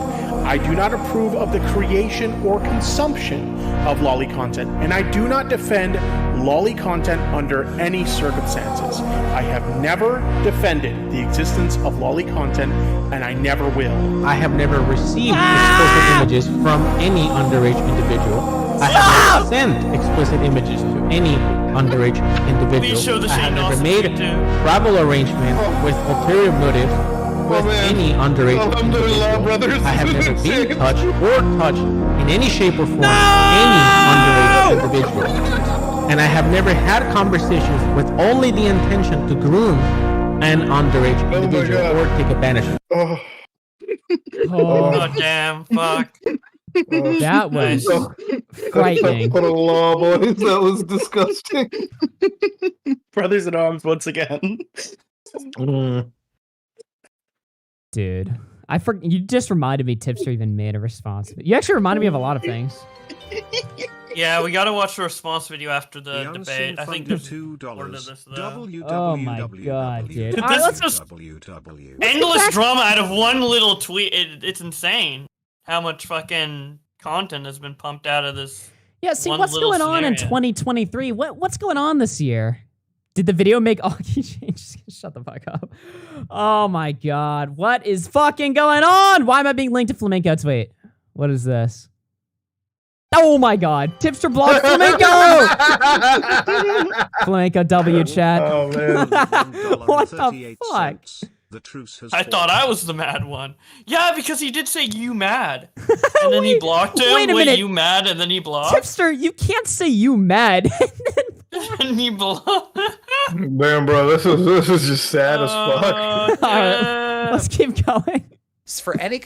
I do not approve of the creation or consumption of lolly content, and I do not defend lolly content under any circumstances. I have never defended the existence of lolly content, and I never will. I have never received explicit images from any underage individual. I have never sent explicit images to any underage individual. Please show the I have Shane never Dawson made tweet, too. travel arrangement with ulterior motives with any underage individual. brothers, I have this is never been insane. touched or touched in any shape or form any underage individual. And I have never had conversations with only the intention to groom an underage individual or take advantage of. Oh. Oh, damn, fuck. That was frightening. What a law, boys. That was disgusting. Brothers in arms once again. Dude, you just reminded me Tipster even made a response. You actually reminded me of a lot of things. Yeah, we gotta watch the response video after the debate. I think there's more to this though. Oh my god, dude. This All right, let's is just endless drama out of one little tweet. It's insane how much fucking content has been pumped out of this. Yeah, see, one what's little going on in scenario. 2023? What's going on this year? Did the video make Augie change? Shut the fuck up. Oh my god. What is fucking going on? Why am I being linked to Flamenco? Wait, what is this? Oh my god. Tipster blocked Flamenco! Flamenco W chat. Oh man. What the fuck? The truce has I thought I was the mad one. Yeah, because he did say you mad. And then he blocked him. Wait a minute. You mad and then he blocked. Tipster, you can't say you mad. And he blocked. Damn, bro, this is just sad as fuck. All right, let's keep going. For any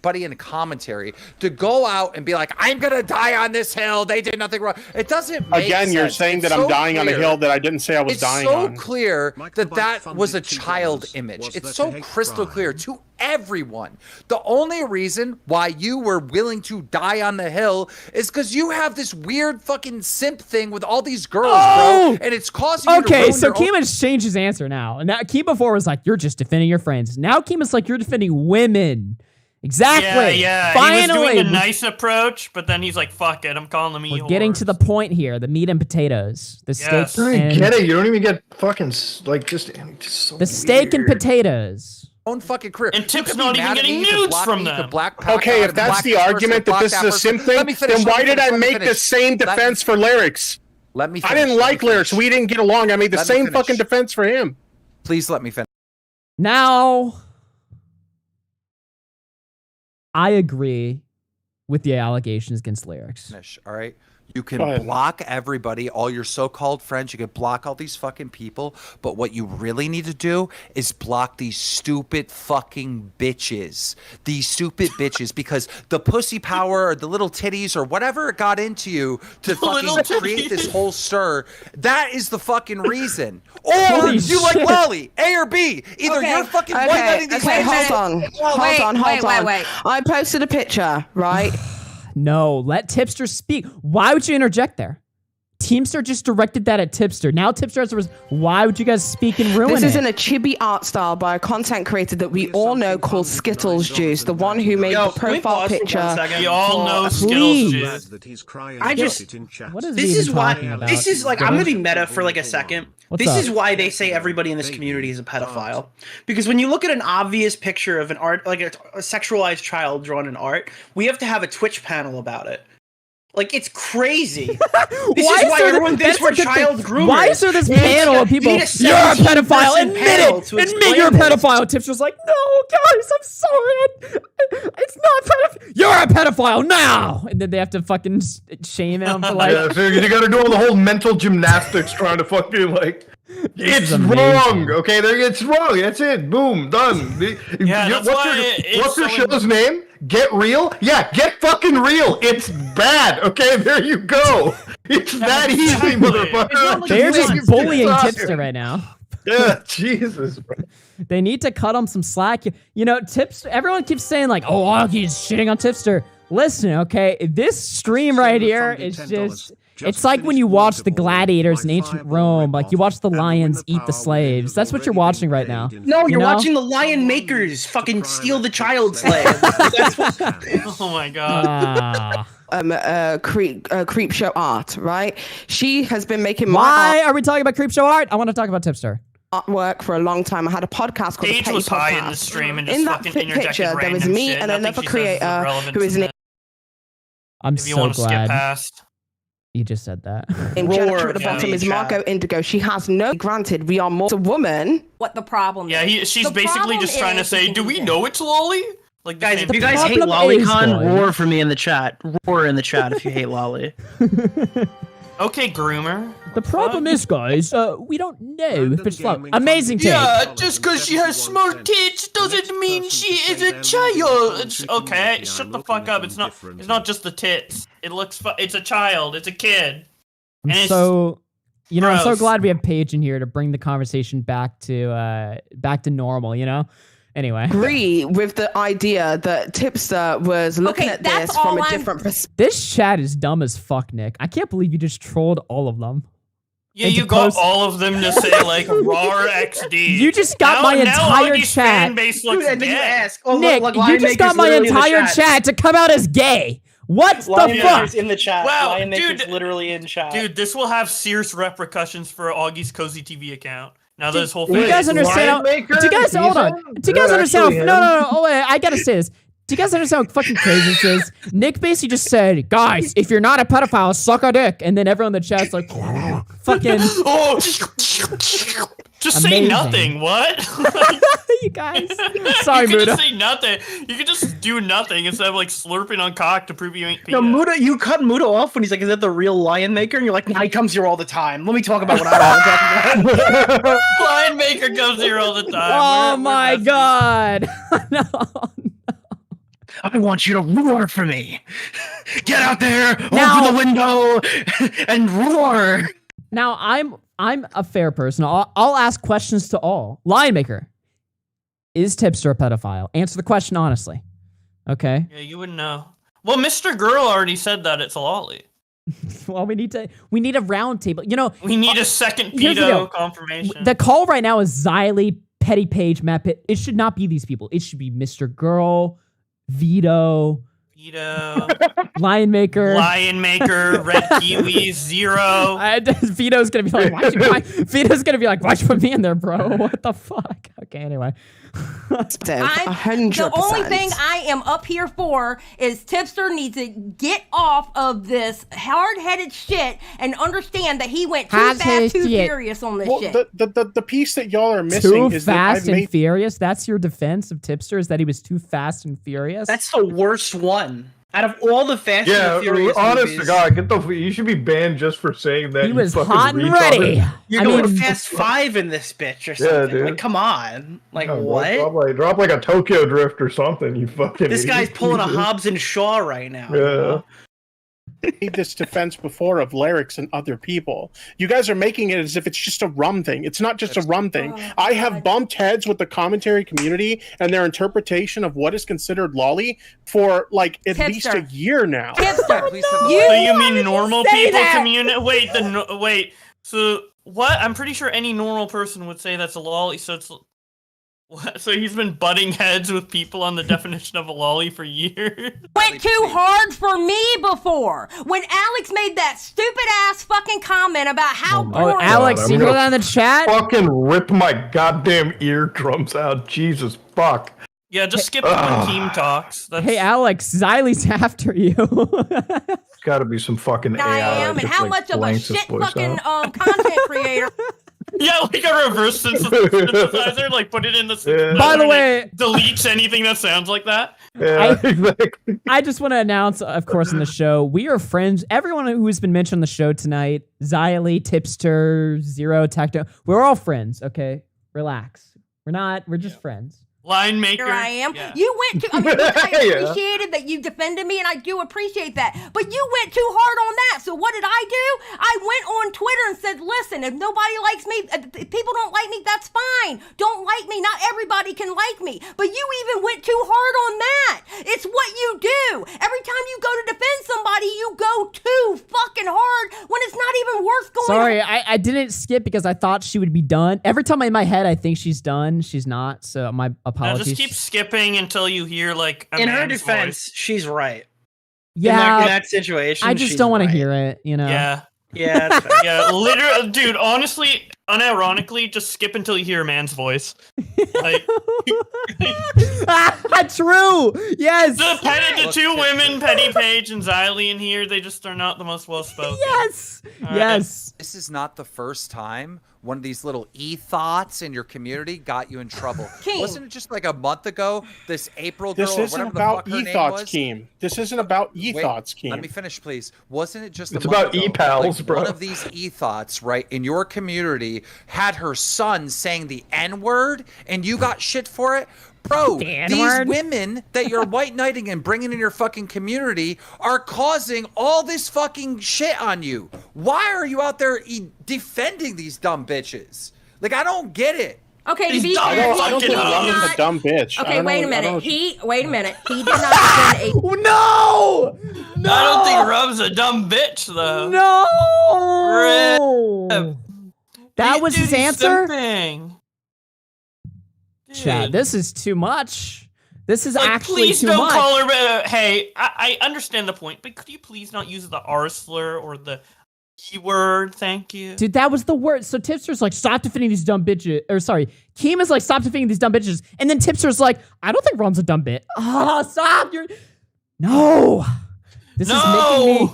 buddy in commentary to go out and be like, I'm gonna die on this hill, they did nothing wrong. It doesn't make Again, you're sense. saying It's that I'm so dying on a clear. hill that I didn't say I was It's dying so on. clear that was a child image. It's so crystal clear to everyone. The only reason why you were willing to die on the hill is because you have this weird fucking simp thing with all these girls, bro, and it's causing you to Okay, ruin so your own- Keema's changed his answer now. And that Keema before was like, you're just defending your friends. Now Keema's like, you're defending women. Exactly. Yeah. Finally. He was doing the nice approach, but then he's like, fuck it, I'm calling them We're getting to the point here. The meat and potatoes. The Yes. steak I don't and get it. You don't even get fucking like just so the steak and weird. potatoes. own fucking career. And You Tip's could be not even mad at getting me, you could nudes block from me, you could them. black pack Okay, out, if that's black the this person, argument that block this is a person. sim thing, Let me finish, then let why me did finish, I let me make the finish. same Let me- defense for lyrics? Let me I finish, didn't let me like lyrics. finish. We didn't get along. I made the Let me same finish. fucking defense for him. Please let me finish. Now, I agree with the allegations against lyrics. All right. You can Go ahead. block everybody, all your so-called friends. You can block all these fucking people. But what you really need to do is block these stupid fucking bitches. These stupid bitches, because the pussy power or the little titties or whatever it got into you to fucking create this whole stir, that is the fucking reason. Or Holy you like shit. Lolly, A or B. Either you're fucking white-lighting these Okay, bitches. hold on. I posted a picture, right? No, let Tipster speak. Why would you interject there? Keemstar just directed that at Tipster. Now Tipster has to why would you guys speak and ruin This it? is in a chibi art style by a content creator that we all know called Skittles Juice, the one who made the can we profile pause for 1 picture. second? We all know Skittles Please. Juice. I just What is this he is even why talking about? this is like I'm gonna be meta for like a second. What's This up? is why they say everybody in this community is a pedophile. Because when you look at an obvious picture of an art, like a sexualized child drawn in art, we have to have a Twitch panel about it. Like, it's crazy. This Why is why there- everyone thinks that's we're a good thing. child groomers. Why is there this You need panel a- of people? you You're need a pedophile. 17-person Admit panel it. to Admit explain you're a this. pedophile. Tipster's like, no, guys, I'm sorry. It's not pedophile. You're a pedophile now. And then they have to fucking shame him for like. Yeah, so you got to do all the whole mental gymnastics trying to fucking like. It's is amazing. wrong. Okay, it's wrong. That's it. Boom, done. Yeah, that's what's why your, it's what's your so show's name? Get real? Yeah, get fucking real. It's bad. Okay, there you go. It's that easy, motherfucker. They're just It's bullying not- Tipster right now. Yeah, Jesus, bro. They need to cut him some slack. You know, Tipster. Everyone keeps saying like, "Oh, Augie's shitting on Tipster." Listen, okay, this stream right here is just. It's like when you watch the gladiators in ancient Rome, like you watch the lions eat the slaves. That's what you're watching right now. No, you're You know? watching the lion makers fucking steal the child slave. Oh my god. Creep show art, right? She has been making Why are we talking about creep show art? I want to talk about Tipster. artwork for a long time. I had a podcast called Gage the Petty was high in the Podcast. stream and just In that fucking interjected picture, there was random me shit. and Nothing another she says is creator relevant who to is the- named I'm If you so want to skip glad past. you just said that. Jennifer at the bottom is Marco Indigo. She has no. Granted, we are more a woman. What the problem Yeah, is? she's The basically problem just trying to is say, you do can we do know it's Lolly? Like, Guys, same if you thing. guys hate problem is, LollyCon, boy. roar for me in the chat. Roar in the chat if you hate Lolly. Okay, groomer. The problem is, guys, we don't know if it's like amazing take. Yeah, just because she has small tits doesn't mean she is a child. It's okay. Shut the fuck up. It's not just the tits. It looks. It's a child. It's a kid. I'm And it's so, you know, I'm so gross. glad we have Paige in here to bring the conversation back to normal. You know. Anyway, Agree with the idea that Tipster was looking Okay, at that's this from all a I'm- different perspective. this chat is dumb as fuck, Nick. I can't believe you just trolled all of them. Yeah, And you to got post- all of them to say like RAR XD. You just got my now entire Augie's chat. fan base looks Dude, and then you gay. ask, oh, Nick, look, you Lion just got Maker's my literally in the entire chat to come out as gay. What Lion the Maker's fuck? in the chat. Wow, Lion Maker's dude. literally in chat. Dude, this will have serious repercussions for Augie's Cozy TV account. Now that his whole Do you fan guys is- understand? How, do you guys hold on? Do you guys understand? How, no. Oh wait, I gotta say this. Do you guys understand how fucking crazy this is? Nick basically just said, "Guys, if you're not a pedophile, suck a dick," and then everyone in the chat's like, "Fucking." Oh, just say Amazing. nothing. What? You guys. Sorry, you can Muda. just say nothing. You can just do nothing instead of like slurping on cock to prove you ain't No, penis. Muda, you cut Muda off when he's like, "Is that the real Lion Maker?" And you're like, "Nah, he comes here all the time. Let me talk about what I want to talk about." Lion Maker comes here all the time. Oh my god. No. I want you to roar for me. Get out there, Now- open the window, and roar. Now I'm a fair person. I'll ask questions to all. Lion Maker, is Tipster a pedophile? Answer the question honestly. Okay. Yeah, you wouldn't know. Well, Mr. Girl already said that it's a lolly. Well, we need a round table. You know, We need a second here's the deal. pedo confirmation. The call right now is Xylee, Petty Page, Matt Pitt. It should not be these people. It should be Mr. Girl, Vito, Lion Maker. Lion Maker, Red Kiwi, Zero. Vito's gonna be like, Vito's gonna be like, why'd you put me in there, bro? What the fuck? Okay, anyway. The only thing I am up here for is Tipster needs to get off of this hard-headed shit and understand that he went too Hard-headed fast, too shit. furious on this Well, shit. the piece that y'all are missing Too is that fast I've and made furious. That's your defense of Tipster, is that he was too fast and furious. That's the worst one. Out of all the Fast and Yeah, the Furious honest movies, to God, get the. You should be banned just for saying that. He you was fucking hot and retard. ready. you're I going mean- Fast 5 in this bitch or Yeah, something. dude. Like, come on. Like, Yeah, bro, what? drop like a Tokyo Drift or something. You fucking. This guy's idiot. pulling a Jesus. Hobbs and Shaw right now. Yeah. You know? Made this defense before of lyrics and other people. You guys are making it as if it's just a rum thing. It's not just a rum thing. I have bumped heads with the commentary community and their interpretation of what is considered lolly for like at least a year now. So you mean normal people community? Wait, wait. So what? I'm pretty sure any normal person would say that's a lolly. So it's what? So he's been butting heads with people on the definition of a lolly for years. Went too hard for me before when Alex made that stupid ass fucking comment about how boring. Alex, you hear that in the chat? Fucking rip my goddamn eardrums out. Jesus fuck. Yeah, just skip it when Keem talks. That's... Hey, Alex, Xylie's after you. It's got to be some fucking AI. I am, that and just, how like, much of a blanks his shit voice fucking out. content creator. Yeah, like a reverse synthesizer, like put it in the synthesizer. By the and way- it deletes anything that sounds like that. Yeah, exactly. I just want to announce, of course, in the show, we are friends. Everyone who has been mentioned on the show tonight, Xylie, Tipster, Zero, Tecto, we're all friends, okay? Relax. We're just friends. Line maker. Here I am. Yeah. You went to. I mean, I Yeah. appreciated that you defended me, and I do appreciate that. But you went too hard on that. So what did I do? I went on Twitter and said, "Listen, if nobody likes me, if people don't like me, that's fine. Don't like me. Not everybody can like me. But you even went too hard on that. It's what you do. Every time you go to defend somebody, you go too fucking hard when it's not even worth going. Sorry, I didn't skip because I thought she would be done. Every time in my head I think she's done, she's not. So my Now apologies. just keep skipping until you hear like a In her man's defense, voice. she's right. Yeah, in that situation, I just she's don't want right. to hear it, you know. Yeah. Yeah, that's fair. Yeah, literally, dude, honestly, unironically, just skip until you hear a man's voice. Like, True. Yes. the two women, Petty Page and Xylie in here, they just are not the most well spoken. Yes. Yes. This is not the first time one of these little e-thoughts in your community got you in trouble. King. Wasn't it just like a month ago, this April girl This or isn't whatever the about fuck her name e-thoughts, was? Keem. This isn't about Wait, e-thoughts, Keem. let me finish, please. Wasn't it just It's a month about ago, e-pals, like, bro. one of these e-thoughts, right, in your community had her son saying the N-word and you got shit for it? Bro, The these N-word? women that you're white knighting and bringing in your fucking community are causing all this fucking shit on you. Why are you out there defending these dumb bitches? Like, I don't get it. Okay, to be dumb fair, I don't he think did Rum is a not- dumb bitch. I Okay, don't wait know- a I don't minute. know- Wait a minute. He did not defend a. No. No. I don't think Rub's a dumb bitch, though. No. That was his answer? Chad, this is too much. This is Like, actually please too don't much. call her. Hey, I understand the point, but could you please not use the R slur or the E word? Thank you. Dude, that was the word. So Tipster's like, stop defending these dumb bitches. Or sorry, Keem is like, stop defending these dumb bitches. And then Tipster's like, I don't think Rum's a dumb bit. Oh, stop. No. This is making me.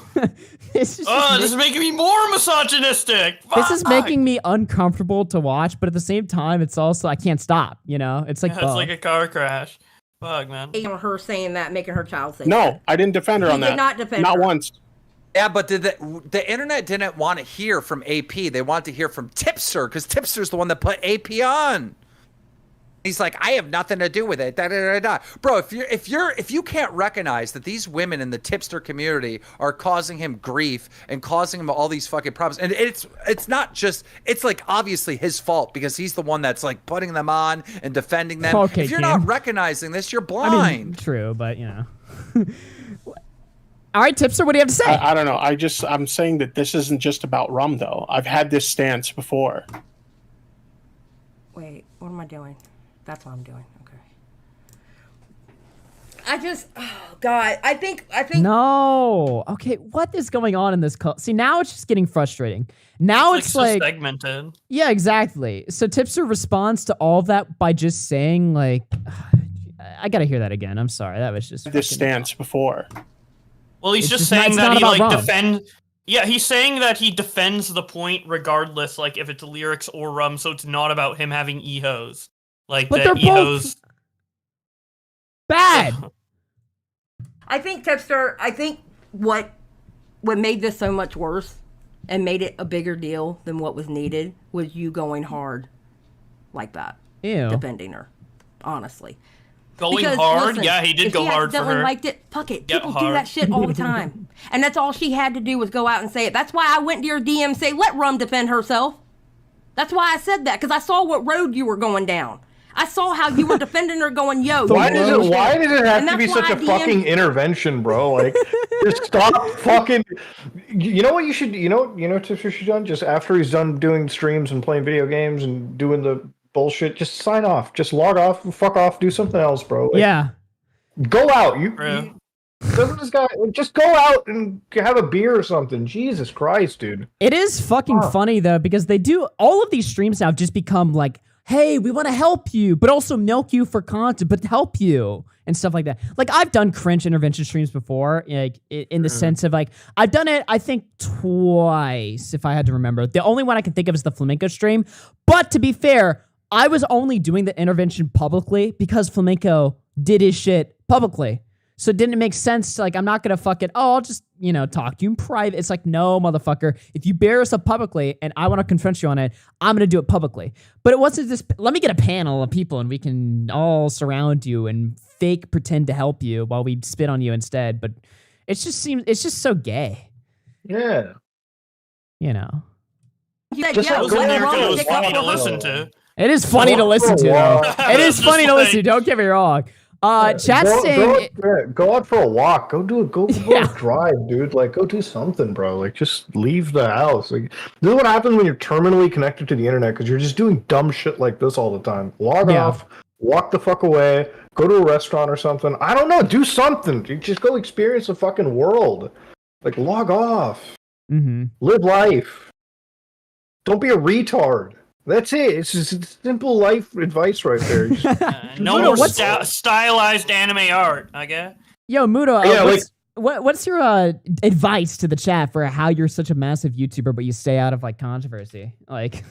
This is making me more misogynistic. This is Fuck. making me uncomfortable to watch, but at the same time, it's also I can't stop. You know, it's like Yeah, it's both. like a car crash. Fuck, man. On her saying that, making her child say that. No, I didn't defend her He on did that. not defend Not her. once. Yeah, but the internet didn't want to hear from AP. They wanted to hear from Tipster because Tipster's the one that put AP on. He's like, I have nothing to do with it. Da, da, da, da. Bro, if you can't recognize that these women in the Tipster community are causing him grief and causing him all these fucking problems, and it's not just, it's like obviously his fault because he's the one that's like putting them on and defending them. Okay, if you're Kim. not recognizing this, you're I blind. mean, true, but you know. All right, Tipster, what do you have to say? I don't know. I'm saying that this isn't just about rum, though. I've had this stance before. Wait, what am I doing? That's what I'm doing. Okay. Oh God, I think. No. Okay, what is going on in this cult? See, now it's just getting frustrating. Now it's so like, segmented. yeah, exactly. So Tipster responds to all of that by just saying like, I gotta hear that again. I'm sorry, that was just This fucking- stance before. Well, he's It's just just not- saying it's that not he about like Rum. defend. Yeah, he's saying that he defends the point regardless, like if it's lyrics or Rum. So it's not about him having ehos. Like But the they're both ehos. bad. I think Tipster. I think what made this so much worse and made it a bigger deal than what was needed was you going hard like that, defending her. Honestly, Going hard? Yeah, he did go hard for her. Liked it. Fuck it. Get People do hard. that shit all the time, and that's all she had to do was go out and say it. That's why I went to your DM and say, "Let Rum defend herself." That's why I said that, because I saw what road you were going down. I saw how you were defending her, going, "Yo." Why does it have And to be that's such why a I DM'd fucking intervention, bro? Like, just stop fucking. You know what you should? You know, Tipster should done just after he's done doing streams and playing video games and doing the bullshit. Just sign off. Just log off. Fuck off. Do something else, bro. Like, Yeah. Go out. Doesn't this guy just go out and have a beer or something? Jesus Christ, dude. It is fucking funny though, because they do all of these streams now have just become like, hey, we want to help you, but also milk you for content, but help you and stuff like that. Like, I've done cringe intervention streams before, like in the sense of like, I've done it, I think twice, if I had to remember. The only one I can think of is the Flamenco stream. But to be fair, I was only doing the intervention publicly because Flamenco did his shit publicly. So didn't it make sense to, like, I'm not going to fucking, I'll just, talk to you in private. It's like, no, motherfucker. If you bear us up publicly and I want to confront you on it, I'm going to do it publicly. But it wasn't this, let me get a panel of people and we can all surround you and fake pretend to help you while we spit on you instead. But it just seems, it's just so gay. Yeah. Just like America was funny to listen to. It is funny to listen to, though. It is funny to listen to, don't get me wrong. Chat's saying go out for a walk. Go a drive, dude. Like, go do something, bro. Like, just leave the house. Like, this is what happens when you're terminally connected to the internet, because you're just doing dumb shit like this all the time. Log off, walk the fuck away, go to a restaurant or something. I don't know. Do something. Just go experience the fucking world. Like, log off. Mm-hmm. Live life. Don't be a retard. That's it. It's just simple life advice right there. No more stylized anime art, I guess. Yo, Muto, what's your advice to the chat for how you're such a massive YouTuber, but you stay out of, like, controversy? Like,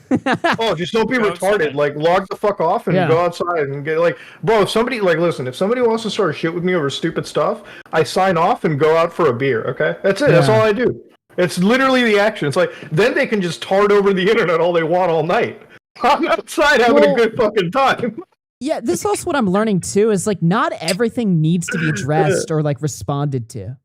just don't be retarded. Like, log the fuck off and go outside and get, like, bro, if somebody wants to start shit with me over stupid stuff, I sign off and go out for a beer, okay? That's it. That's all I do. It's literally the action. It's like, then they can just tard over the internet all they want all night. I'm outside having a good fucking time. Yeah, this is also what I'm learning too, is like, not everything needs to be addressed or like responded to,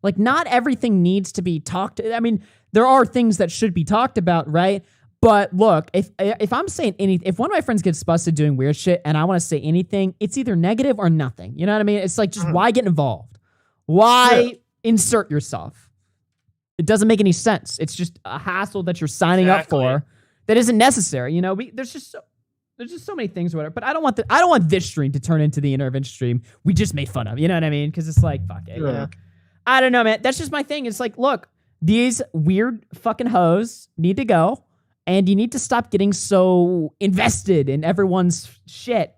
Like, not everything needs to be talked to. I mean, there are things that should be talked about, right? But look, if I'm saying anything, if one of my friends gets busted doing weird shit and I want to say anything, it's either negative or nothing. You know what I mean? It's like, just why get involved? Why insert yourself? It doesn't make any sense. It's just a hassle that you're signing up for that isn't necessary. There's just so many things or whatever. But I don't want this stream to turn into the intervention stream we just made fun of. You know what I mean? Because it's like, fuck it. Yeah. I don't know, man. That's just my thing. It's like, look, these weird fucking hoes need to go, and you need to stop getting so invested in everyone's shit.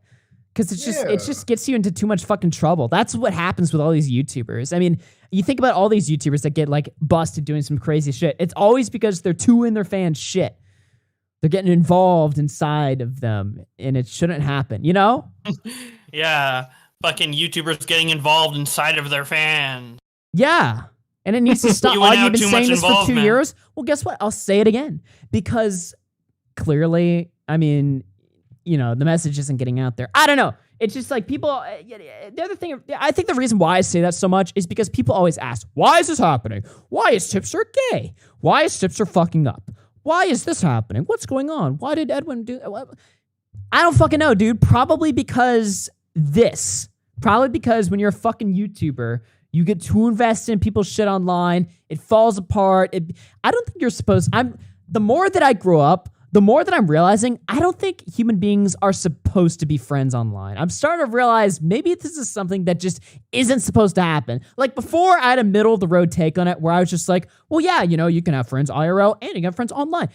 Because it just gets you into too much fucking trouble. That's what happens with all these YouTubers. I mean, you think about all these YouTubers that get, like, busted doing some crazy shit. It's always because they're too in their fans' shit. They're getting involved inside of them, and it shouldn't happen, Yeah, fucking YouTubers getting involved inside of their fans. Yeah, and it needs to stop. You've been saying this for 2 years. Well, guess what? I'll say it again, because clearly, I mean, the message isn't getting out there. I don't know. It's just like people, the other thing, I think the reason why I say that so much is because people always ask, why is this happening? Why is Tipster gay? Why is Tipster fucking up? Why is this happening? What's going on? Why did Edwin do that? I don't fucking know, dude. Probably because when you're a fucking YouTuber, you get too invested in people's shit online. It falls apart. I don't think you're supposed, the more that I grow up, the more that I'm realizing, I don't think human beings are supposed to be friends online. I'm starting to realize maybe this is something that just isn't supposed to happen. Like, before, I had a middle of the road take on it where I was just like, well, yeah, you can have friends IRL and you can have friends online.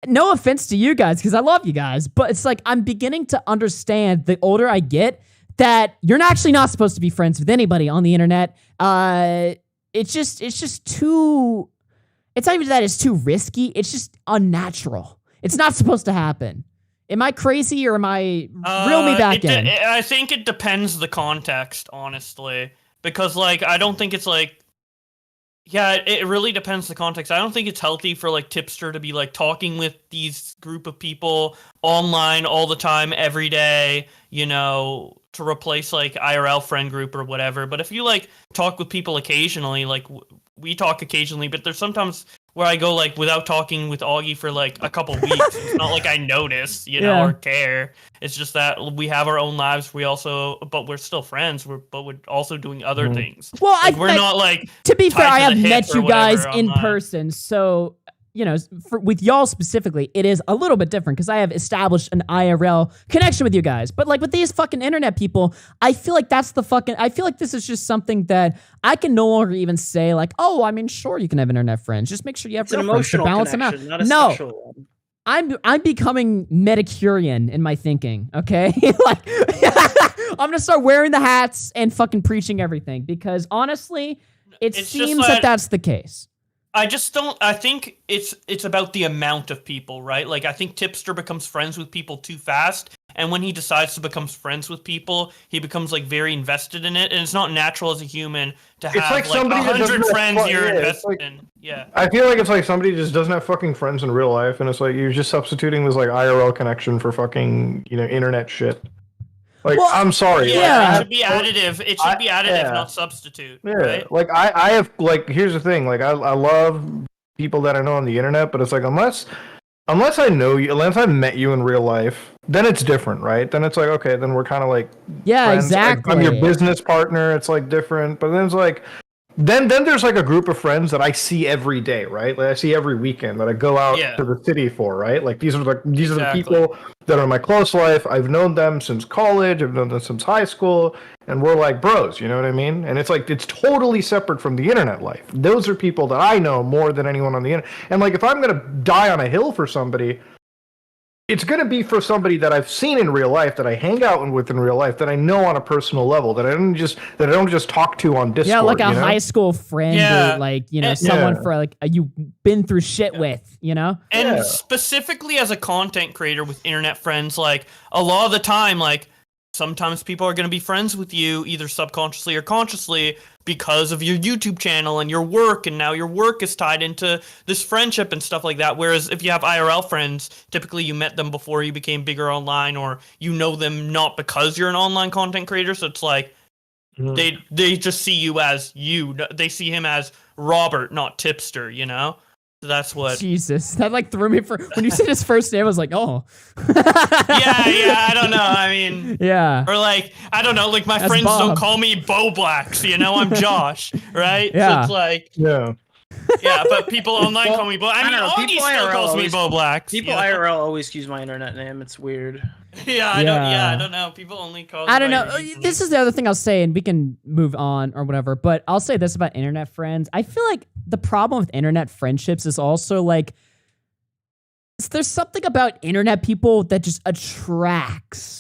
No offense to you guys, because I love you guys, but it's like, I'm beginning to understand the older I get that you're actually not supposed to be friends with anybody on the internet. It's just too... It's not even that it's too risky. It's just unnatural. It's not supposed to happen. Am I crazy or am I reel me back in? I think it depends the context, honestly, because like I don't think it's like. Yeah, it really depends the context. I don't think it's healthy for like Tipster to be like talking with these group of people online all the time, every day, you know, to replace like IRL friend group or whatever. But if you like talk with people occasionally, like we talk occasionally, but there's sometimes where I go like without talking with Augie for like a couple weeks. It's not like I notice, you know, or care. It's just that we have our own lives. But we're still friends. But we're also doing other things. Well, like, we're not like. To be fair, tied I to have the hip met or you guys whatever in online. person, so you know, with y'all specifically, it is a little bit different because I have established an IRL connection with you guys. But like with these fucking internet people, I feel like I feel like this is just something that I can no longer even say like, oh, I mean, sure, you can have internet friends. Just make sure you have It's an real friends to emotional balance them out. connection, not a No. sexual one. I'm becoming Medicurian in my thinking, okay? Like, I'm gonna start wearing the hats and fucking preaching everything because honestly, it It's just seems that that's the case. I just don't. I think it's about the amount of people, right? Like I think Tipster becomes friends with people too fast, and when he decides to become friends with people, he becomes like very invested in it, and it's not natural as a human to have like somebody that 100 doesn't friends have- you're yeah, it's invested like- in. Yeah. I feel like it's like somebody just doesn't have fucking friends in real life, and it's like you're just substituting this like IRL connection for fucking internet shit. Like I'm sorry. Yeah, like, it should be additive. It should be additive, not substitute. Yeah, Right? like I have like here's the thing, like I love people that I know on the internet, but it's like unless I know you, unless I met you in real life, then it's different, right? Then it's like okay, then we're kind of like friends. Exactly. I'm your business partner. It's like different, but then it's like then there's like a group of friends that I see every day, right? Like I see every weekend that I go out to the city for, right? Like these are the people that are in my close life. I've known them since college. I've known them since high school, and we're like bros. You know what I mean? And it's like it's totally separate from the internet life. Those are people that I know more than anyone on the internet. And like if I'm gonna die on a hill for somebody, it's going to be for somebody that I've seen in real life, that I hang out with in real life, that I know on a personal level, that I don't just talk to on Discord. Yeah, like a you know? high school friend or like, you know, someone for like you've been through shit with, you know? And specifically as a content creator with internet friends, like a lot of the time, like sometimes people are going to be friends with you either subconsciously or consciously because of your YouTube channel and your work, and now your work is tied into this friendship and stuff like that. Whereas if you have IRL friends, typically you met them before you became bigger online, or you know them not because you're an online content creator. So it's like they just see you as you. They see him as Robert, not Tipster, you know? So that's what. Jesus, that like threw me for when you said his first name. I was like, oh. yeah, I don't know. I mean, yeah. Or like, I don't know. Like my That's friends Bob. don't call me Bo Blacks. You know, I'm Josh, right? Yeah. So it's like, yeah, but people online call me Bo. I mean, don't know, Augie people still IRL calls me always- Bo Blacks. People you know? IRL always use my internet name. It's weird. Yeah, I don't know. People only call. I don't me know. This is the other thing I'll say, and we can move on or whatever. But I'll say this about internet friends. I feel like the problem with internet friendships is also like there's something about internet people that just attracts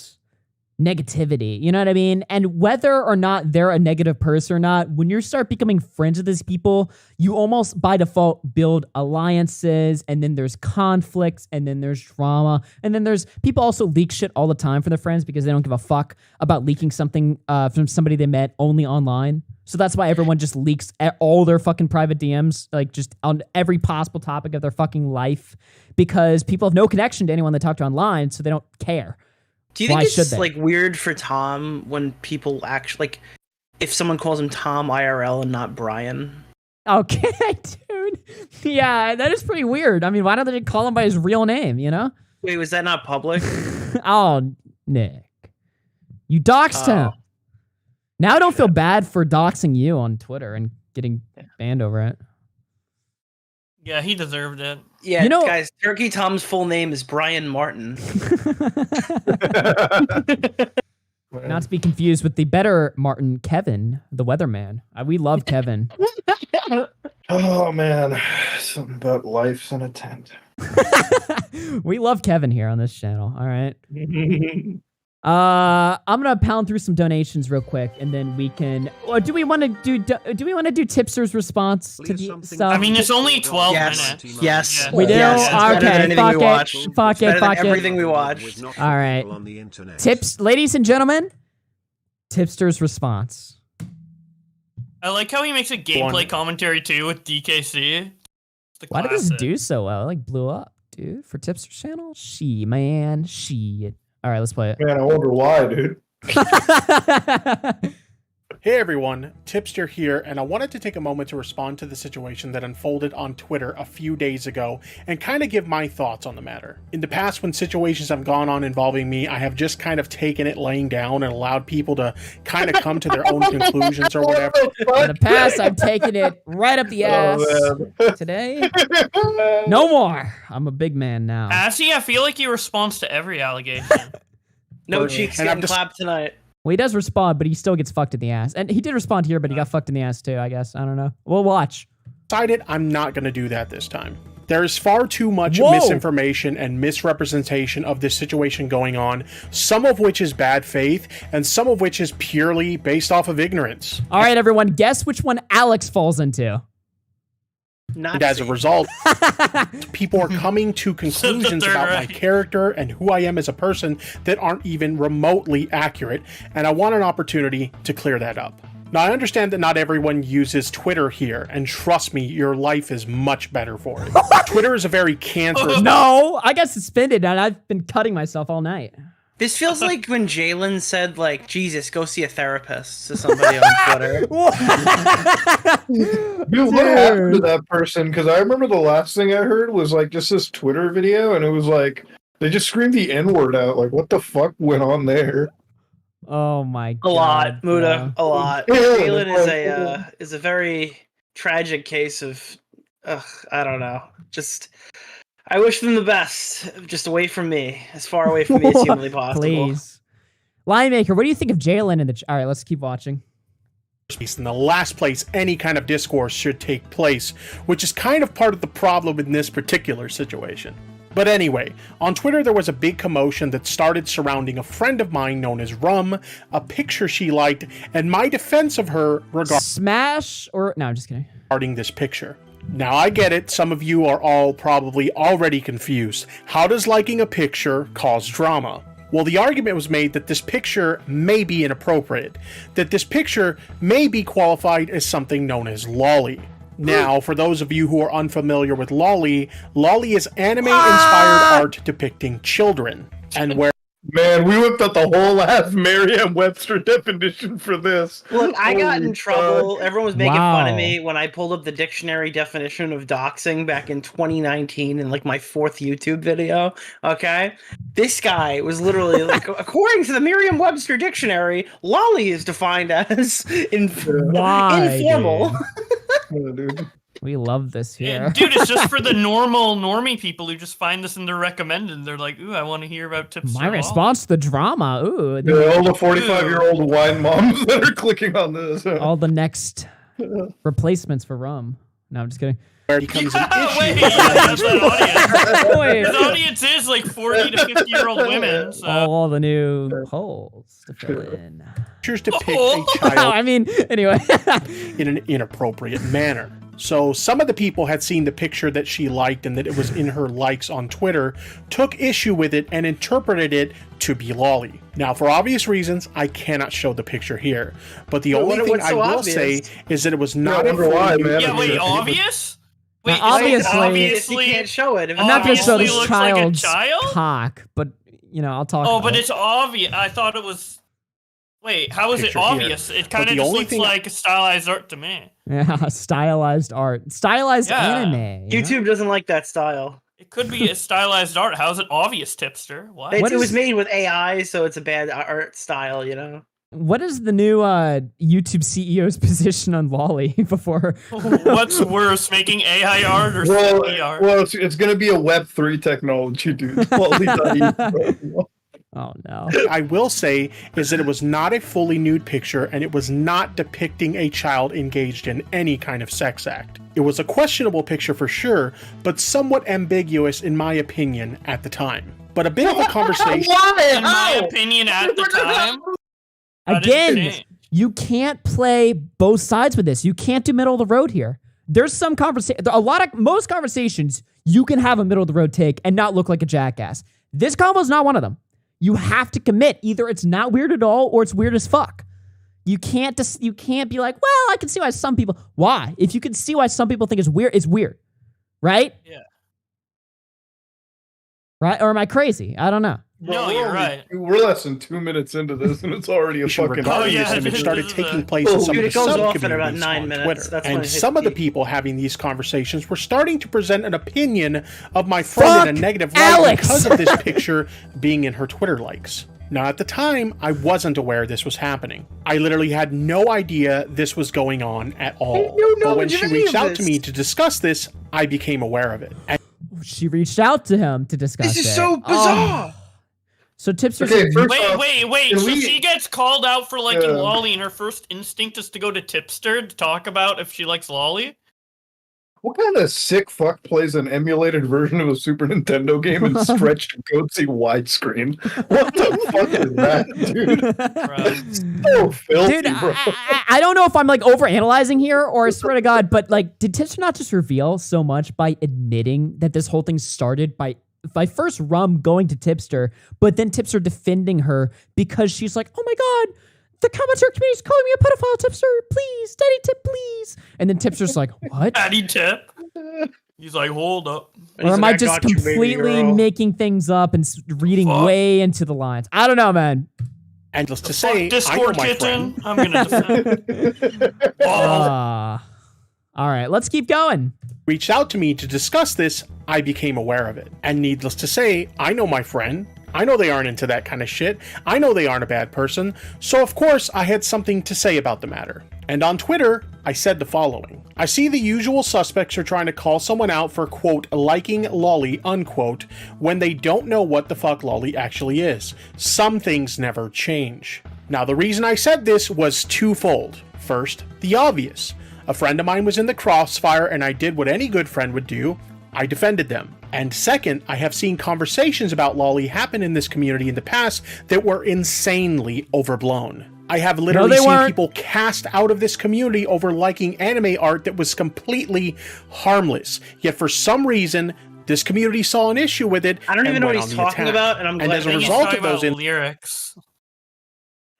negativity. You know what I mean? And whether or not they're a negative person or not, when you start becoming friends with these people, you almost by default build alliances, and then there's conflicts, and then there's drama, and then there's people also leak shit all the time for their friends because they don't give a fuck about leaking something from somebody they met only online. So that's why everyone just leaks all their fucking private DMs, like just on every possible topic of their fucking life, because people have no connection to anyone they talk to online, so they don't care. Do you think Why should it's they? like weird for Tom when people actually like if someone calls him Tom IRL and not Brian? Okay, dude. Yeah, that is pretty weird. I mean, why don't they call him by his real name, you know? Wait, was that not public? Oh, Nick. You doxed him. Now I don't feel bad for doxing you on Twitter and getting banned over it. Yeah, he deserved it. Yeah, You know- guys, Turkey Tom's full name is Brian Martin. Not to be confused with the better Martin, Kevin, the weatherman. We love Kevin. Oh man, something about life's in a tent. We love Kevin here on this channel. All right. I'm gonna pound through some donations real quick, and then we can. Or do we want to do? Do we want to do Tipster's response to the stuff? I mean, it's only 12 minutes. Yes. We do. Yes, it's better than Okay. anything we watch. Fuck It's better it. than Fuck it. everything we watched. All right. Tips, ladies and gentlemen. Tipster's response. I like how he makes a gameplay commentary too with DKC. Why did this do so well? It, like blew up, dude. For Tipster's channel, man. All right, let's play it. Man, I wonder why, dude. Hey everyone, Tipster here, and I wanted to take a moment to respond to the situation that unfolded on Twitter a few days ago and kind of give my thoughts on the matter. In the past, when situations have gone on involving me, I have just kind of taken it laying down and allowed people to kind of come to their own conclusions or whatever. In the past, I've taken it right up the ass. Today, no more. I'm a big man now. Assy, I feel like he responds to every allegation. No cheeks getting clapped tonight. Well, he does respond, but he still gets fucked in the ass. And he did respond here, but he got fucked in the ass too, I guess. I don't know. We'll watch. Decided I'm not going to do that this time. There is far too much Whoa. misinformation and misrepresentation of this situation going on, some of which is bad faith, and some of which is purely based off of ignorance. All right, everyone, guess which one Alex falls into. And as a result, people are coming to conclusions about my character and who I am as a person that aren't even remotely accurate, and I want an opportunity to clear that up. Now, I understand that not everyone uses Twitter here, and trust me, your life is much better for it. Twitter is a very cancerous... No, I got suspended, and I've been cutting myself all night. This feels like when Jalen said, like, Jesus, go see a therapist to somebody on Twitter. Dude, what happened to that person? Because I remember the last thing I heard was like just this Twitter video, and it was like they just screamed the N-word out. Like, what the fuck went on there? Oh my god. A lot, Muda, a lot. Yeah, Jalen is a very tragic case of, I don't know, just... I wish them the best, just away from me, as far away from me as humanly possible. Please. Linemaker, what do you think of Jalen in the... All right, let's keep watching. In the last place any kind of discourse should take place, which is kind of part of the problem in this particular situation. But anyway, on Twitter there was a big commotion that started surrounding a friend of mine known as Rum, a picture she liked, and my defense of her Smash or... No, I'm just kidding. regarding this picture. Now, I get it. Some of you are all probably already confused. How does liking a picture cause drama? Well, the argument was made that this picture may be inappropriate, that this picture may be qualified as something known as lolly. Now, for those of you who are unfamiliar with lolly, lolly is anime-inspired art depicting children, and where Man, we whipped out the whole ass Merriam-Webster definition for this. Look, I got in Holy trouble. fuck. Everyone was making fun of Wow. me when I pulled up the dictionary definition of doxing back in 2019 in like my 4th YouTube video. Okay, this guy was literally like, according to the Merriam-Webster dictionary, lolly is defined as Why, informal. dude? We love this here. Dude, it's just for the normie people who just find this and they're recommended. They're like, ooh, I want to hear about tips. My response to the drama. Ooh. Yeah, all the 45-year-old wine moms that are clicking on this. All the next replacements for rum. No, I'm just kidding. Where it becomes an issue. Wait, that's an audience. Wait. His audience is like 40 to 50-year-old women. So. All the new polls to fill in. Pictures depict a child I mean, anyway. in an inappropriate manner. So some of the people had seen the picture that she liked and that it was in her likes on Twitter, took issue with it and interpreted it to be lolly. Now, for obvious reasons, I cannot show the picture here, but the only thing I will say is that it was not a why, fully man. nude Yeah, wait, picture. obvious? Wait, Now, Obviously, you can't show it. I'm not going to show this looks like a child's child? cock, but, you know, I'll talk Oh, about but it. it's obvious. I thought it was... Wait, how is it Picture here. obvious? It But kind the of just only looks thing- like stylized art to me. Yeah, stylized art. Stylized Yeah. anime. you know? YouTube doesn't like that style. It could be a stylized art. How's it obvious, Tipster? What? It was made with AI, so it's a bad art style, you know? What is the new YouTube CEO's position on lolly before? What's worse, making AI art or Well, CG art? it's going to be a Web3 technology, dude. Oh, no. I will say is that it was not a fully nude picture and it was not depicting a child engaged in any kind of sex act. It was a questionable picture for sure, but somewhat ambiguous in my opinion at the time. but a bit of a conversation. In my opinion, at the time, Again, you can't play both sides with this. You can't do middle of the road here. There's some most conversations you can have a middle of the road take and not look like a jackass. This combo is not one of them. You have to commit. Either it's not weird at all or it's weird as fuck. You can't be like, well, I can see why some people. Why? If you can see why some people think it's weird, right? Yeah. Right? Or am I crazy? I don't know. No, you're right. We're less than 2 minutes into this, and it's already a fucking. Regarding this image started taking place in some of the it goes off in subcommunities about 9 on minutes. Twitter. That's when And it hits some of the peak. people having these conversations were starting to present an opinion of my friend in a negative light Alex! because of this picture being in her Twitter likes. Now, at the time, I wasn't aware this was happening. I literally had no idea this was going on at all. But when she reached out to me to discuss this, I became aware of it. And She reached out to him to discuss This is it. so bizarre. So Tipster Okay, said, first Wait, off, wait. can So we- she gets called out for liking Yeah. Lolly, and her first instinct is to go to Tipster to talk about if she likes Lolly? What kind of sick fuck plays an emulated version of a Super Nintendo game in stretched Ghostie widescreen? What the fuck is that, dude? So filthy, dude, bro. I don't know if I'm like overanalyzing here or I swear to God, but like, did Tipster not just reveal so much by admitting that this whole thing started by first Rum going to Tipster, but then Tipster defending her because she's like, oh my God, the commentary community is calling me a pedophile, Tipster, please, Daddy Tip, please. And then Tipster's like, what? Daddy Tip? He's like, hold up. Or am I just completely making things up and reading way into the lines? I don't know, man. And just to say, I know Discord my kitten. friend. I'm gonna defend. All right, let's keep going. Reached out to me to discuss this, I became aware of it. And needless to say, I know my friend. I know they aren't into that kind of shit. I know they aren't a bad person. So of course, I had something to say about the matter. And on Twitter, I said the following. I see the usual suspects are trying to call someone out for, quote, liking Lolly, unquote, when they don't know what the fuck Lolly actually is. Some things never change. Now, the reason I said this was twofold. First, the obvious. A friend of mine was in the crossfire and I did what any good friend would do. I defended them. And second, I have seen conversations about Lolly happen in this community in the past that were insanely overblown. I have literally seen people cast out of this community over liking anime art that was completely harmless. Yet for some reason, this community saw an issue with it. I don't even know what went he's on the talking attack. about, and I'm glad as a that he's result Talking of those about lyrics.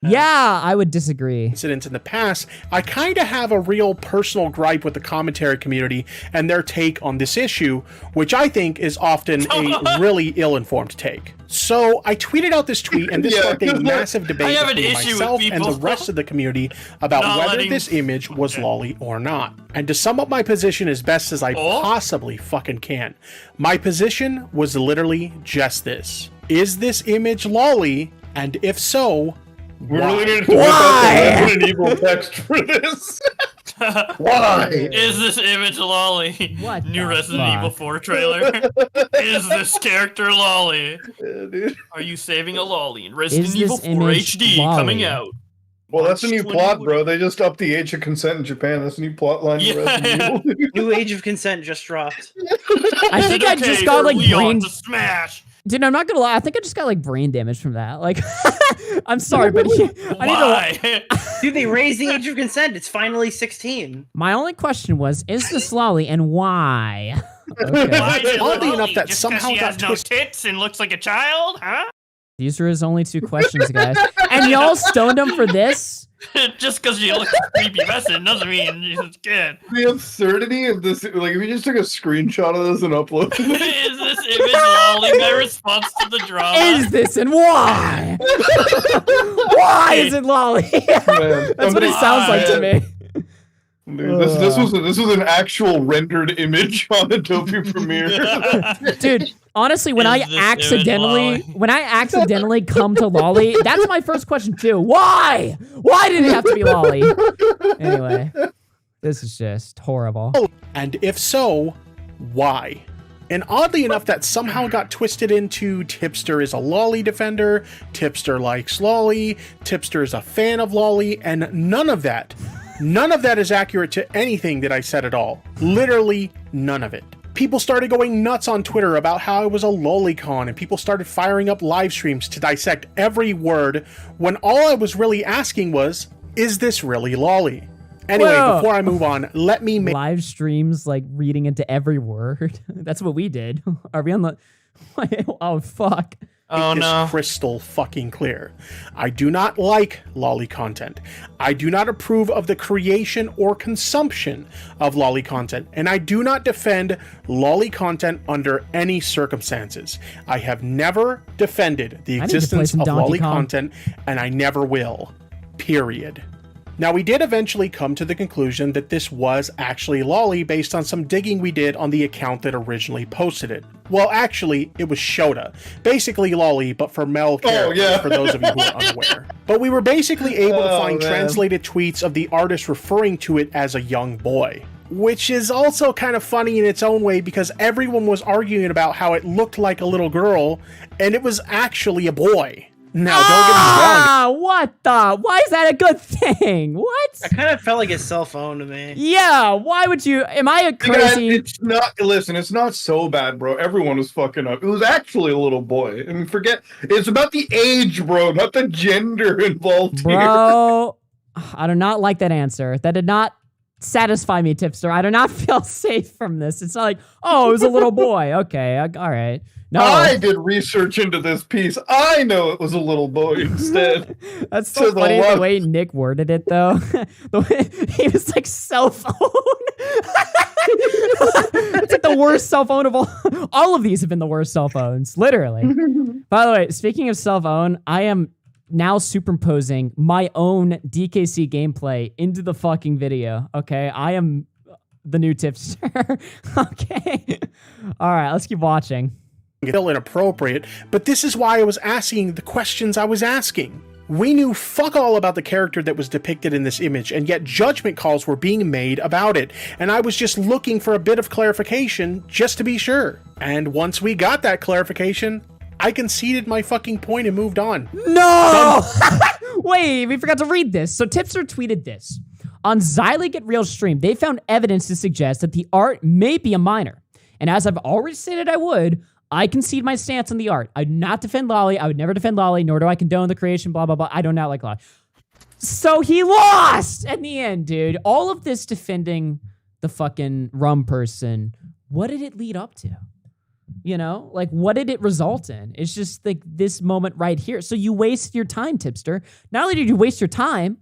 Yeah, I would disagree. Incidents in the past, I kind of have a real personal gripe with the commentary community and their take on this issue, which I think is often a really ill-informed take. So I tweeted out this tweet, and this sparked a massive debate have an between issue with myself and people the rest of the community about not whether letting- this image was Lolly or not. And to sum up my position as best as I possibly fucking can, my position was literally just this. Is this image Lolly? And if so, We why? really need to whip out the Resident Evil text for this. Why? Is this image Lolly? What New the Resident fuck? Evil 4 trailer. Is this character Lolly? Are you saving a Lolly in Resident Is Evil this 4 image HD Lolly? coming out? Well, that's a new March plot, bro. They just upped the age of consent in Japan. That's a new plot line for Resident Evil. New Age of Consent just dropped. I think I just Okay got for like Leon brain. to smash. Dude, I'm not gonna lie. I think I just got like brain damage from that. Like, I'm sorry, but I need to. Why? Dude, they raised the age of consent. It's finally 16. My only question was, is this Lolly and why? Okay. Why is it Oddly Lolly? enough, that Just 'cause somehow she got has no twisted. tits and looks like a child, huh? These are his only 2 questions, guys. And y'all stoned him for this? Just because she looks creepy messing doesn't mean she's a kid. The absurdity of this, like, if you just took a screenshot of this and uploaded it. Is this image Lolly my response to the drama? Is this and why? Why is it Lolly? Man, That's what it sounds like to me. Dude, this was an actual rendered image on Adobe Premiere. Dude, honestly, when I Is this image accidentally come to Lolly, that's my first question too. Why? Why did it have to be Lolly? Anyway, this is just horrible. And if so, why? And oddly enough, that somehow got twisted into Tipster is a Lolly defender, Tipster likes Lolly, Tipster is a fan of Lolly, and none of that is accurate to anything that I said at all. Literally none of it. People started going nuts on Twitter about how it was a lolicon, and people started firing up live streams to dissect every word, when all I was really asking was, is this really lolly? Anyway, Whoa. before I move on, let me make live streams like reading into every word. That's what we did. Are we on the? Oh fuck! Make this crystal fucking clear. I do not like lolly content. I do not approve of the creation or consumption of lolly content, and I do not defend lolly content under any circumstances. I have never defended the I need to play existence some of Donkey lolly Kong. content, and I never will. Period. Now, we did eventually come to the conclusion that this was actually lolly based on some digging we did on the account that originally posted it. Well, actually, it was Shota. Basically lolly, but for male characters, for those of you who are unaware. But we were basically able to find translated tweets of the artist referring to it as a young boy. Which is also kind of funny in its own way, because everyone was arguing about how it looked like a little girl, and it was actually a boy. Now, don't get me wrong. Ah, what the? Why is that a good thing? What? I kind of felt like a cell phone to me. Yeah, why would you? Am I a crazy? It's not. Listen, it's not so bad, bro. Everyone was fucking up. It was actually a little boy. I mean, forget. It's about the age, bro, not the gender involved here. Bro, I do not like that answer. That did not satisfy me, Tipster. I do not feel safe from this. It's not like, oh, it was a little boy. Okay, all right. No, I did research into this piece. I know it was a little boy instead. That's so To the funny the left. way Nick worded it, though. The way he was like cell phone. It's like the worst cell phone of all. All of these have been the worst cell phones, literally. By the way, speaking of cell phone, I am now superimposing my own DKC gameplay into the fucking video. Okay, I am the new Tipster. Okay, all right, let's keep watching. Still inappropriate, but this is why I was asking the questions I was asking. We knew fuck all about the character that was depicted in this image, and yet judgment calls were being made about it, and I was just looking for a bit of clarification just to be sure. And once we got that clarification, I conceded my fucking point and moved on. No! Wait, we forgot to read this. So Tipster tweeted this. On Xylee Get Real stream, they found evidence to suggest that the art may be a minor. And as I've already stated I would, I concede my stance on the art. I do not defend Lolly. I would never defend Lolly, nor do I condone the creation, blah, blah, blah. I do not like Lolly. So he lost in the end, dude. All of this defending the fucking rum person, what did it lead up to? You know, like, what did it result in? It's just like this moment right here. So you waste your time, Tipster. Not only did you waste your time,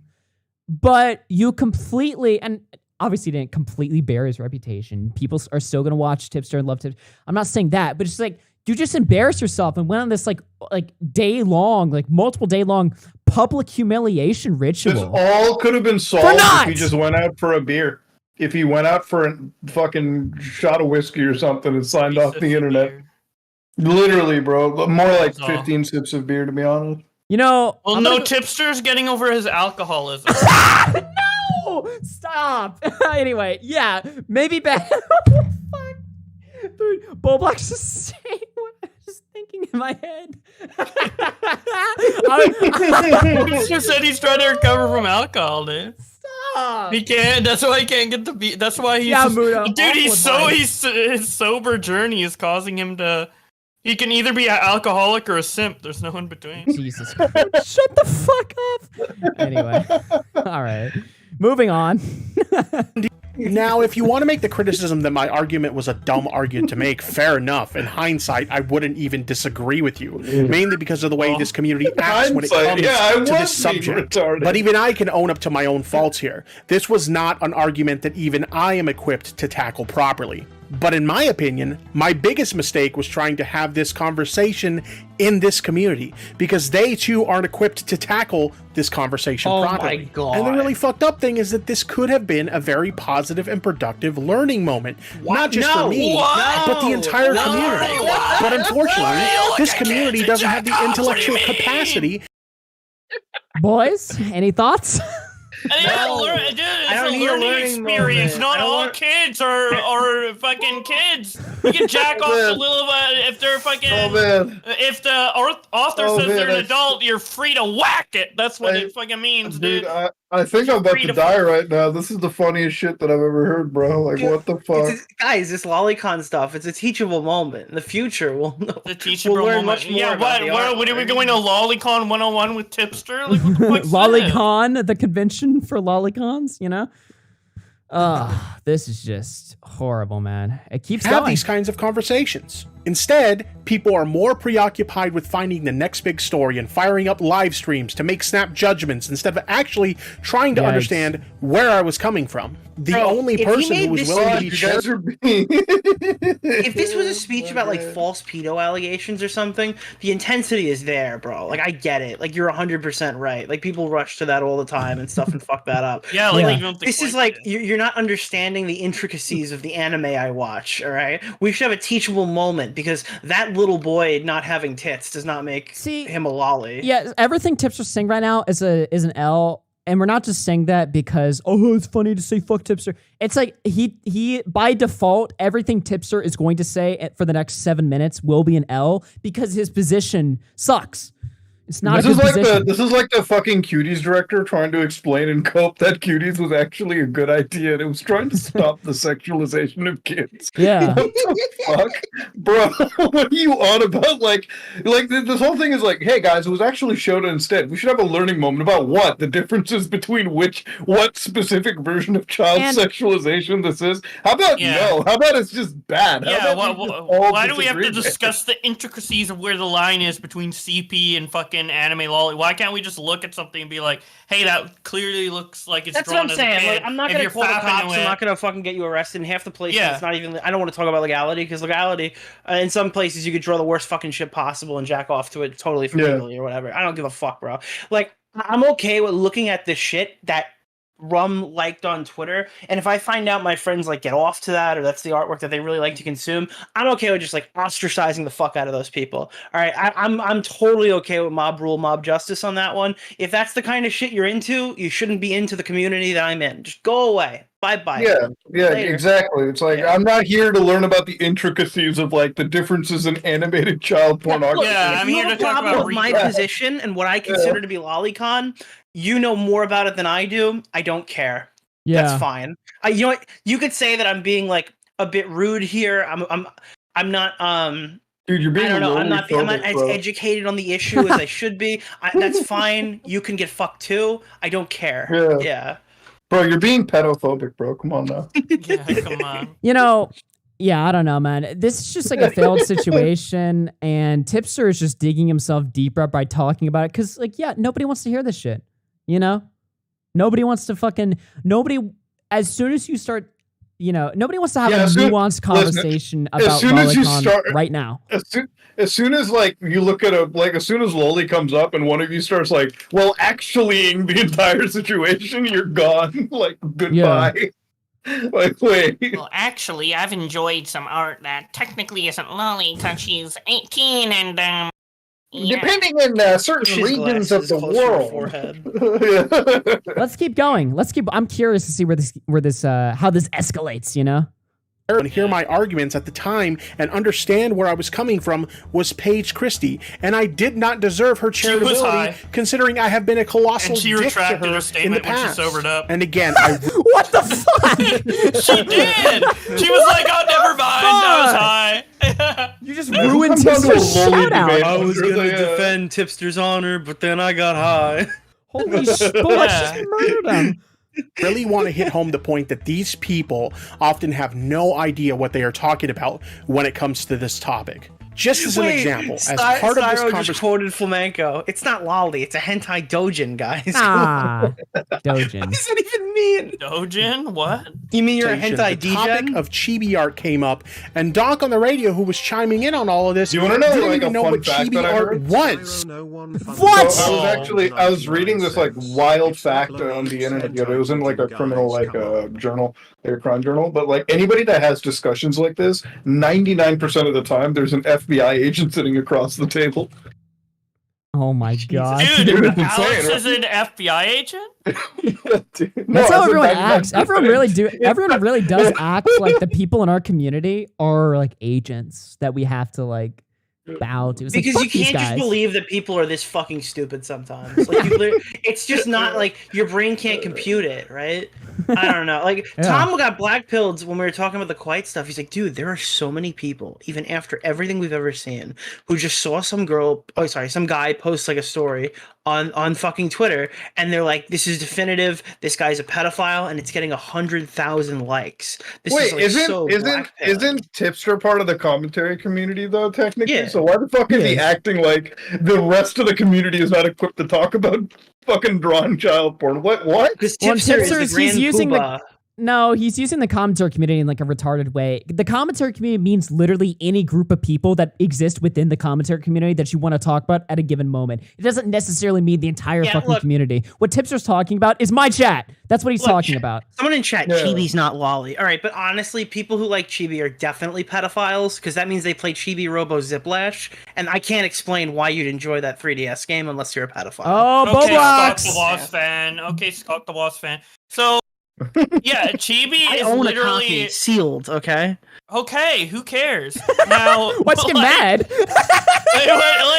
but you completely, and obviously didn't completely bear his reputation. People are still going to watch Tipster and love Tipster. I'm not saying that, but it's like, you just embarrassed yourself and went on this like day-long, like multiple day-long public humiliation ritual. This all could have been solved if he just went out for a beer. If he went out for a fucking shot of whiskey or something and signed off the internet. Literally, bro. More like 15 sips of beer, to be honest. You know... Well, no, Tipster's getting over his alcoholism. No! Stop! Anyway, yeah, maybe back... What the fuck? Dude, Boblock's just saying what I was just thinking in my head. Tipster said he's trying to recover from alcohol, dude. Stop! He can't. That's why he can't get the beat. That's why he's Yeah, just, Muda, dude. awful His sober journey is causing him to. He can either be an alcoholic or a simp. There's no in between. Jesus Christ. Shut the fuck up. Anyway. All right. Moving on. Now, if you want to make the criticism that my argument was a dumb argument to make, fair enough. In hindsight, I wouldn't even disagree with you, mainly because of the way this community acts when it comes to this subject. But even I can own up to my own faults here. This was not an argument that even I am equipped to tackle properly. But in my opinion, my biggest mistake was trying to have this conversation in this community, because they too aren't equipped to tackle this conversation properly. My God. And the really fucked up thing is that this could have been a very positive and productive learning moment. Not just for me, but the entire community. But unfortunately, this community doesn't have the intellectual capacity. Boys, any thoughts? It's don't a need a learning learning experience. moment. Not I don't all want- kids are fucking kids. You can jack off a little bit if they're fucking. If the author says they're an adult, you're free to whack it. That's what it fucking means, dude. I think I'm about to die right now. This is the funniest shit that I've ever heard, bro. Like, what the fuck? Guys, this lolicon stuff, it's a teachable moment. In the future, we'll Teachable learn moment. much more Yeah, about the art. what are we going to Lolicon 101 with Tipster? Like, what the fuck's this? Lolicon, the convention for lolicons, you know? This is just horrible, man. It keeps Have going. these kinds of conversations. Instead, people are more preoccupied with finding the next big story and firing up live streams to make snap judgments instead of actually trying to Yikes. understand where I was coming from. The Bro, only if he person made who was this willing to be speech- sure. If this was a speech about like false pedo allegations or something, the intensity is there, bro. Like I get it. Like you're 100% right. Like people rush to that all the time and stuff and fuck that up. Yeah, like even if they this is like you're not understanding the intricacies of the anime I watch. All right, we should have a teachable moment because that little boy not having tits does not make him a lolly. Yeah, everything Tipster's saying right now is an L. And we're not just saying that because, oh, it's funny to say fuck Tipster. It's like he by default, everything Tipster is going to say for the next 7 minutes will be an L because his position sucks. It's not This a good position. this is like the fucking Cuties director trying to explain in Cope that Cuties was actually a good idea and it was trying to stop the sexualization of kids. Yeah. What the fuck? Bro, what are you on about? Like this whole thing is like, hey guys, it was actually showed instead. We should have a learning moment about what? The differences between what specific version of child sexualization this is? How about no? How about it's just bad? How Yeah, about we just all why do we have to disagree, man? discuss the intricacies of where the line is between CP and fucking anime lolly? Why can't we just look at something and be like, hey, that clearly looks like it's That's drawn what I'm as saying. a kid. Like, I'm not If gonna you're call the fapping cops. to I'm it- not gonna fucking get you arrested. In half the places, Yeah. it's not even. I don't want to talk about legality because legality, in some places, you could draw the worst fucking shit possible and jack off to it totally for Yeah. legally or whatever. I don't give a fuck, bro. Like, I'm okay with looking at this shit that Rum liked on Twitter, and if I find out my friends like get off to that or that's the artwork that they really like to consume, I'm okay with just like ostracizing the fuck out of those people. All right, I'm totally okay with mob rule, mob justice on that one. If that's the kind of shit you're into, you shouldn't be into the community that I'm in. Just go away. Bye bye. Yeah, Later. exactly. It's like I'm not here to learn about the intricacies of like the differences in animated child pornography. If you have a problem with my position and what I consider to be lolicon, you know more about it than I do. I don't care. Yeah. That's fine. You know what? You could say that I'm being like a bit rude here. I'm not Dude, you're being I don't know. I'm not lolly-phobic, as bro. educated on the issue as I should be. That's fine. You can get fucked too. I don't care. Yeah. Bro, you're being pedophobic, bro. Come on now. Yeah, come on. You know, yeah, I don't know, man. This is just like a failed situation, and Tipster is just digging himself deeper by talking about it. Because, like, yeah, nobody wants to hear this shit. You know, nobody wants to fucking As soon as you start, you know, nobody wants to have a nuanced conversation about lolicon right now. As soon as like you look at as soon as Loli comes up and one of you starts like, well, actuallying the entire situation, you're gone. Like, goodbye. Like, wait. Well, actually, I've enjoyed some art that technically isn't lolly because she's 18 and yeah. Depending on certain regions of the world. Let's keep going. I'm curious to see where this how this escalates. You know. And hear my arguments at the time and understand where I was coming from was Paige Christie, and I did not deserve her She was high. charitability considering I have been a colossal And she dick to retracted her her in the statement when she past. sobered up. And again, I what the fuck? She did. She was like, "Oh, never mind. I was high." You just ruined Tipster's shout out. I was gonna defend Tipster's honor, but then I got high. Holy shit! Let's just murder them. really want to hit home the point that these people often have no idea what they are talking about when it comes to this topic. Just as an example, as part of this just conversation, quoted Flamenco. It's not lolly, it's a hentai dojin, guys. Ah, dojin. What does that even mean? Dojin? What? You mean you're a hentai the topic DJ? of chibi art came up, and Doc on the radio, who was chiming in on all of this, You wanna know, didn't like, even a know fun what fact chibi that I art heard? was. What? So I was reading this like wild fact on the internet. It was in like a criminal journal, like a crime journal. But like anybody that has discussions like this, 99% of the time there's an FBI agent sitting across the table. Oh my god. Dude, Alex is an FBI agent? That's how everyone acts. Everyone really does act like the people in our community are like agents that we have to like bow to. It's like, Because fuck you these can't just guys. believe that people are this fucking stupid sometimes. Like, it's just not like your brain can't compute it, right? I don't know. Like Yeah. Tom got black pilled when we were talking about the quiet stuff. He's like, dude, there are so many people, even after everything we've ever seen, who just saw some guy post like a story on fucking Twitter, and they're like, this is definitive. This guy's a pedophile, and it's getting 100,000 likes. This Wait, is like so black-pilled. isn't Tipster part of the commentary community though? Technically, Yeah. so why the fuck is he Yeah. acting like the rest of the community is not equipped to talk about fucking drawn child porn? What? Because Well, Tipster is the he's grand using poobah. he's using the commentary community in like a retarded way. The commentary community means literally any group of people that exist within the commentary community that you want to talk about at a given moment. It doesn't necessarily mean the entire fucking community. What Tipster's talking about is my chat. That's what he's talking about. Someone in chat, Yeah. Chibi's not lolly. All right, but honestly, people who like Chibi are definitely pedophiles because that means they play Chibi Robo Ziplash, and I can't explain why you'd enjoy that 3DS game unless you're a pedophile. Oh, Okay, Scott Boblox! the Wasp fan. Okay, Scott the Wasp fan. So, yeah, Chibi I is own a literally copy, sealed. Okay. okay. Who cares? Now, What's get mad?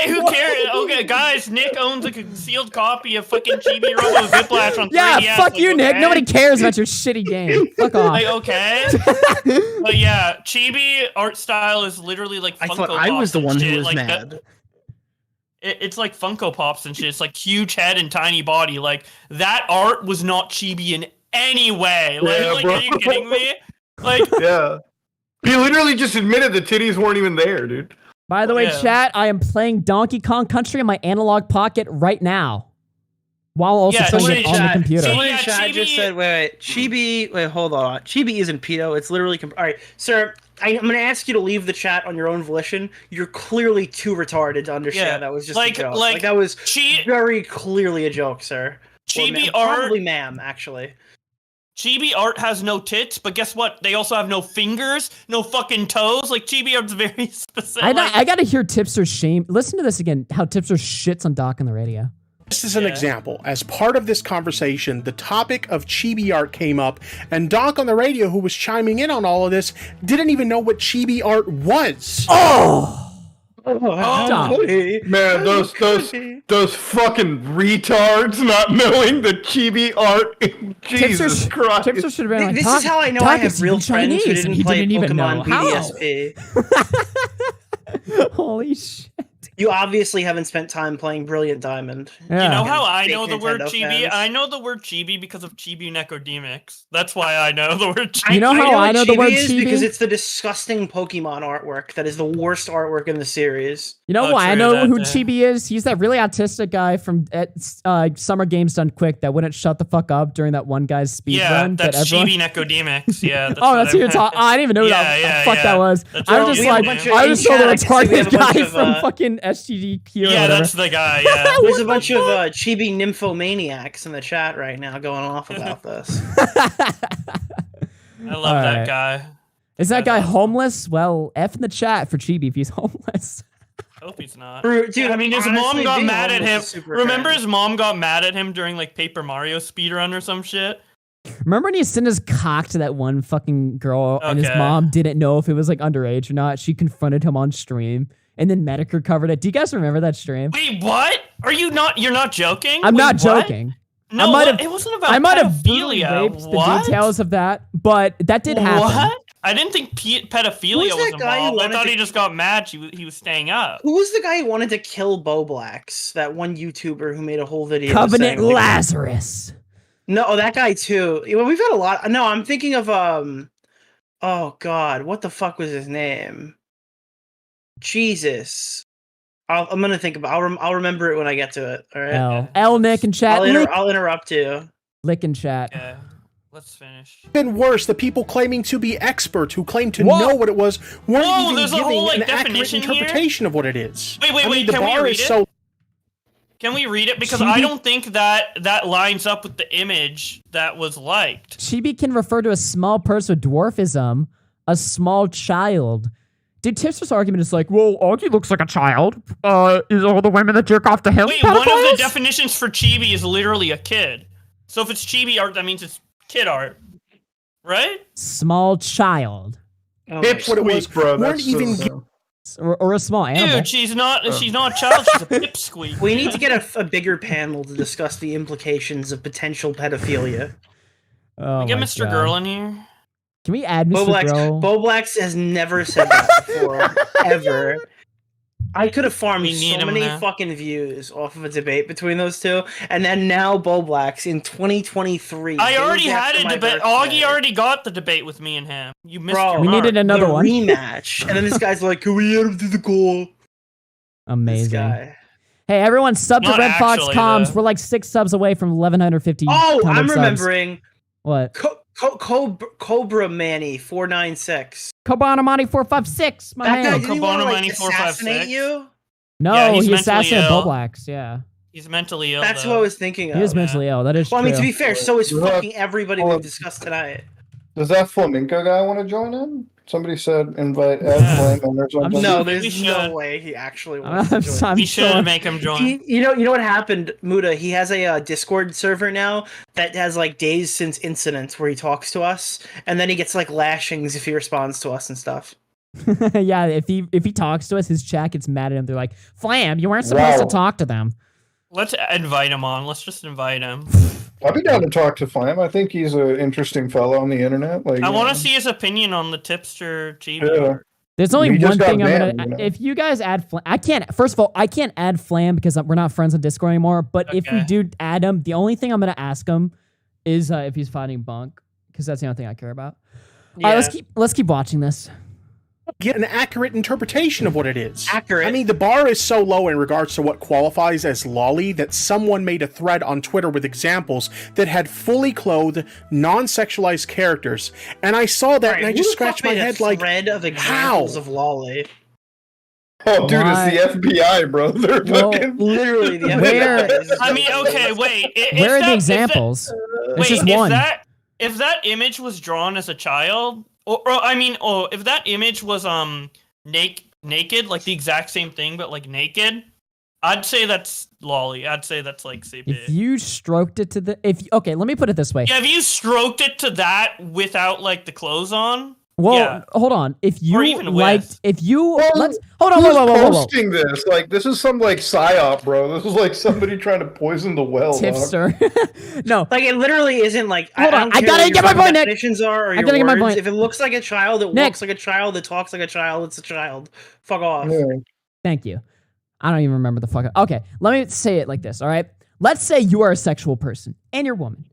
who cares? Okay, guys, Nick owns a concealed copy of fucking Chibi Robo Ziplash on 3DS. Yeah, fuck you, Nick. Nobody cares about your shitty game. Fuck off. Like, okay. But yeah, Chibi art style is literally like Funko I thought I was Pops the and one who shit, was like mad. It's like Funko Pops and shit. It's like huge head and tiny body. Like that art was not Chibi in any way. Like, bro. are you kidding me? Like, Yeah, he literally just admitted the titties weren't even there, dude. By the way, Yeah. chat, I am playing Donkey Kong Country on my analog pocket right now. While also Yeah, playing someone it in on the chat- computer. Someone in chat just said, wait, Chibi, wait, hold on. Chibi isn't pedo. It's literally, all right, sir, I'm going to ask you to leave the chat on your own volition. You're clearly too retarded to understand Yeah, that was just like- a joke. like, that was very clearly a joke, sir. Chibi Or art- probably ma'am, actually. Chibi art has no tits, but guess what? They also have no fingers, no fucking toes. Like Chibi art's very specific. I gotta hear Tipster's shame. Listen to this again, how Tipster shits on Doc on the radio. This is an example. As part of this conversation, the topic of chibi art came up, and Doc on the radio, who was chiming in on all of this, didn't even know what chibi art was. Oh! Man, those fucking retards not knowing the chibi art. Jesus Christ! Tipster should have been like, This Doc, is how I know Doc I have is real even friends who Chinese, and didn't he play didn't even Pokemon know how. BDSP. Holy shit. You obviously haven't spent time playing Brilliant Diamond. You know how I Fake know the word Nintendo chibi? fans. I know the word chibi because of Chibi Necodemics. That's why I know the word chibi. You know how I know the word is chibi? because it's the disgusting Pokemon artwork that is the worst artwork in the series. You know why I know who Chibi is? He's that really autistic guy from Summer Games Done Quick that wouldn't shut the fuck up during that one guy's speed Yeah, run. that's everyone... Chibi Necodemics. Yeah. That's Oh, what that's who you're talking. I didn't even know Yeah, that. yeah, fuck yeah. that was. That's I what was just we have like, a bunch of I was in just saw the chat, I can see we have retarded a bunch guy of, from fucking SGDQ or Yeah, whatever. that's the guy. Yeah. There's a bunch of Chibi nymphomaniacs in the chat right now going off about this. I love that Alright. guy. Is that guy homeless? Well, F in the chat for Chibi if he's homeless. I hope he's not. Dude, I mean, his honestly, mom got being mad at homeless him. is super Remember cringe. his mom got mad at him during like Paper Mario speedrun or some shit? Remember when he sent his cock to that one fucking girl and his Okay. mom didn't know if it was like underage or not? She confronted him on stream and then Medicare covered it. Do you guys remember that stream? Wait, what? Are you not? You're not joking? I'm Wait, not what? joking. No, I might what? have, It wasn't about I might have brutally pedophilia. raped What? the details of that, but that did happen. What? I didn't think pedophilia Who's was that guy who involved. I wanted thought to- he just got mad. He was staying up. Who was the guy who wanted to kill Bo Blacks? That one YouTuber who made a whole video. Covenant saying, like- Lazarus. No, that guy too. Well, we've had a lot. No, I'm thinking of Oh God, what the fuck was his name? Jesus. I'm gonna think about. I'll remember it when I get to it. All right. L Nick in chat. I'll interrupt you. Lick in chat. Yeah. Let's finish. Even worse, the people claiming to be experts who claim to Whoa. know what it was weren't Whoa, even there's a giving whole, like, an accurate definition here? interpretation of what it is. Wait, I mean, wait, the can we bar read is it? so Can we read it? Because Chibi- I don't think that lines up with the image that was liked. Chibi can refer to a small person with dwarfism, a small child, Dude, Tipster's argument is like, well, Augie looks like a child. Is all the women that jerk off to him Wait, one of the pedophiles? definitions for chibi is literally a kid. So if it's chibi art, that means it's kid art, right? Small child. Hips, what it was, bro. weren't That's even or a small animal. Dude, she's not a child, she's a pipsqueak. We need to get a bigger panel to discuss the implications of potential pedophilia. Oh Get my Mr. God. Girl in here. Can we add Mr. Girl? Boblax has never said that before, ever. I could have farmed We need so him many now. fucking views off of a debate between those two, and then now Boblax in 2023. I already days had after a my debate. birthday. Augie already got the debate with me and him. You missed Bro, your We mark. needed another the one. rematch, and then this guy's like, "Can we add him to the goal?" Amazing. This guy. Hey, everyone, sub to Not Red Fox actually, Comms. though. We're like 6 subs away from 1,150. Oh, kind I'm of subs. remembering. What? Cobra Manny 496. Kobanamani 456. My That man. guy didn't he want to Kobana like Manny assassinate 456? you? No, Yeah, he's he mentally assassinated ill. Boblax. Yeah. He's mentally ill. That's though. what I was thinking of. He is mentally ill. That is Well, I mean, to true. be fair, so is Does that- fucking everybody we've discussed tonight. Does that Flamenco guy want to join in? Somebody said invite Ed Flame and there's I'm one. No, we there's no should. way he actually wants to join. I'm We should sure. make him join. You know what happened, Muta? He has a Discord server now that has like days since incidents where he talks to us, and then he gets like lashings if he responds to us and stuff. Yeah, if he talks to us, his chat gets mad at him. They're like, Flam, you weren't supposed to Wow. talk to them. Let's invite him on. Let's just invite him. I'd be down to talk to Flame. I think he's an interesting fellow on the internet. Like, I you want know. to see his opinion on the Tipster chibi Yeah. art. There's only He just one got thing I'm banned, gonna. you know? If you guys add Flam, I can't. First of all, I can't add Flam because we're not friends on Discord anymore. But if we Okay. do add him, the only thing I'm gonna ask him is if he's fighting Bunk, because that's the only thing I care about. All right, let's keep watching this. get an accurate interpretation of what it is. Accurate. I mean, the bar is so low in regards to what qualifies as lolly that someone made a thread on Twitter with examples that had fully clothed, non-sexualized characters, and I saw that and I just scratched my head like, thread of examples of lolly. Oh, dude, it's the FBI, bro. They're fucking literally the Where- FBI. I mean, okay, wait. Where are the examples? It's just one. If that image was drawn as a child, or if that image was naked, like the exact same thing but like naked, I'd say that's lolly. I'd say that's like CP. If you stroked it to the okay, let me put it this way. Yeah, if you stroked it to that without like the clothes on. Well, yeah. hold on. If you Or even liked, with. if you Well, let's hold on, Who's whoa, whoa. posting this? Like, this is some like psyop, bro. This is like somebody trying to poison the well. dog. Tipster. No, like it literally isn't like. Hold on, don't I care gotta what get your my point, Nick. definitions are or I your gotta get my words. point. If it looks like a child, it Nick. walks like a child. It talks like a child. It's a child. Fuck off. Thank you. I don't even remember the fuck. Okay, let me say it like this. All right, let's say you are a sexual person and you're a woman,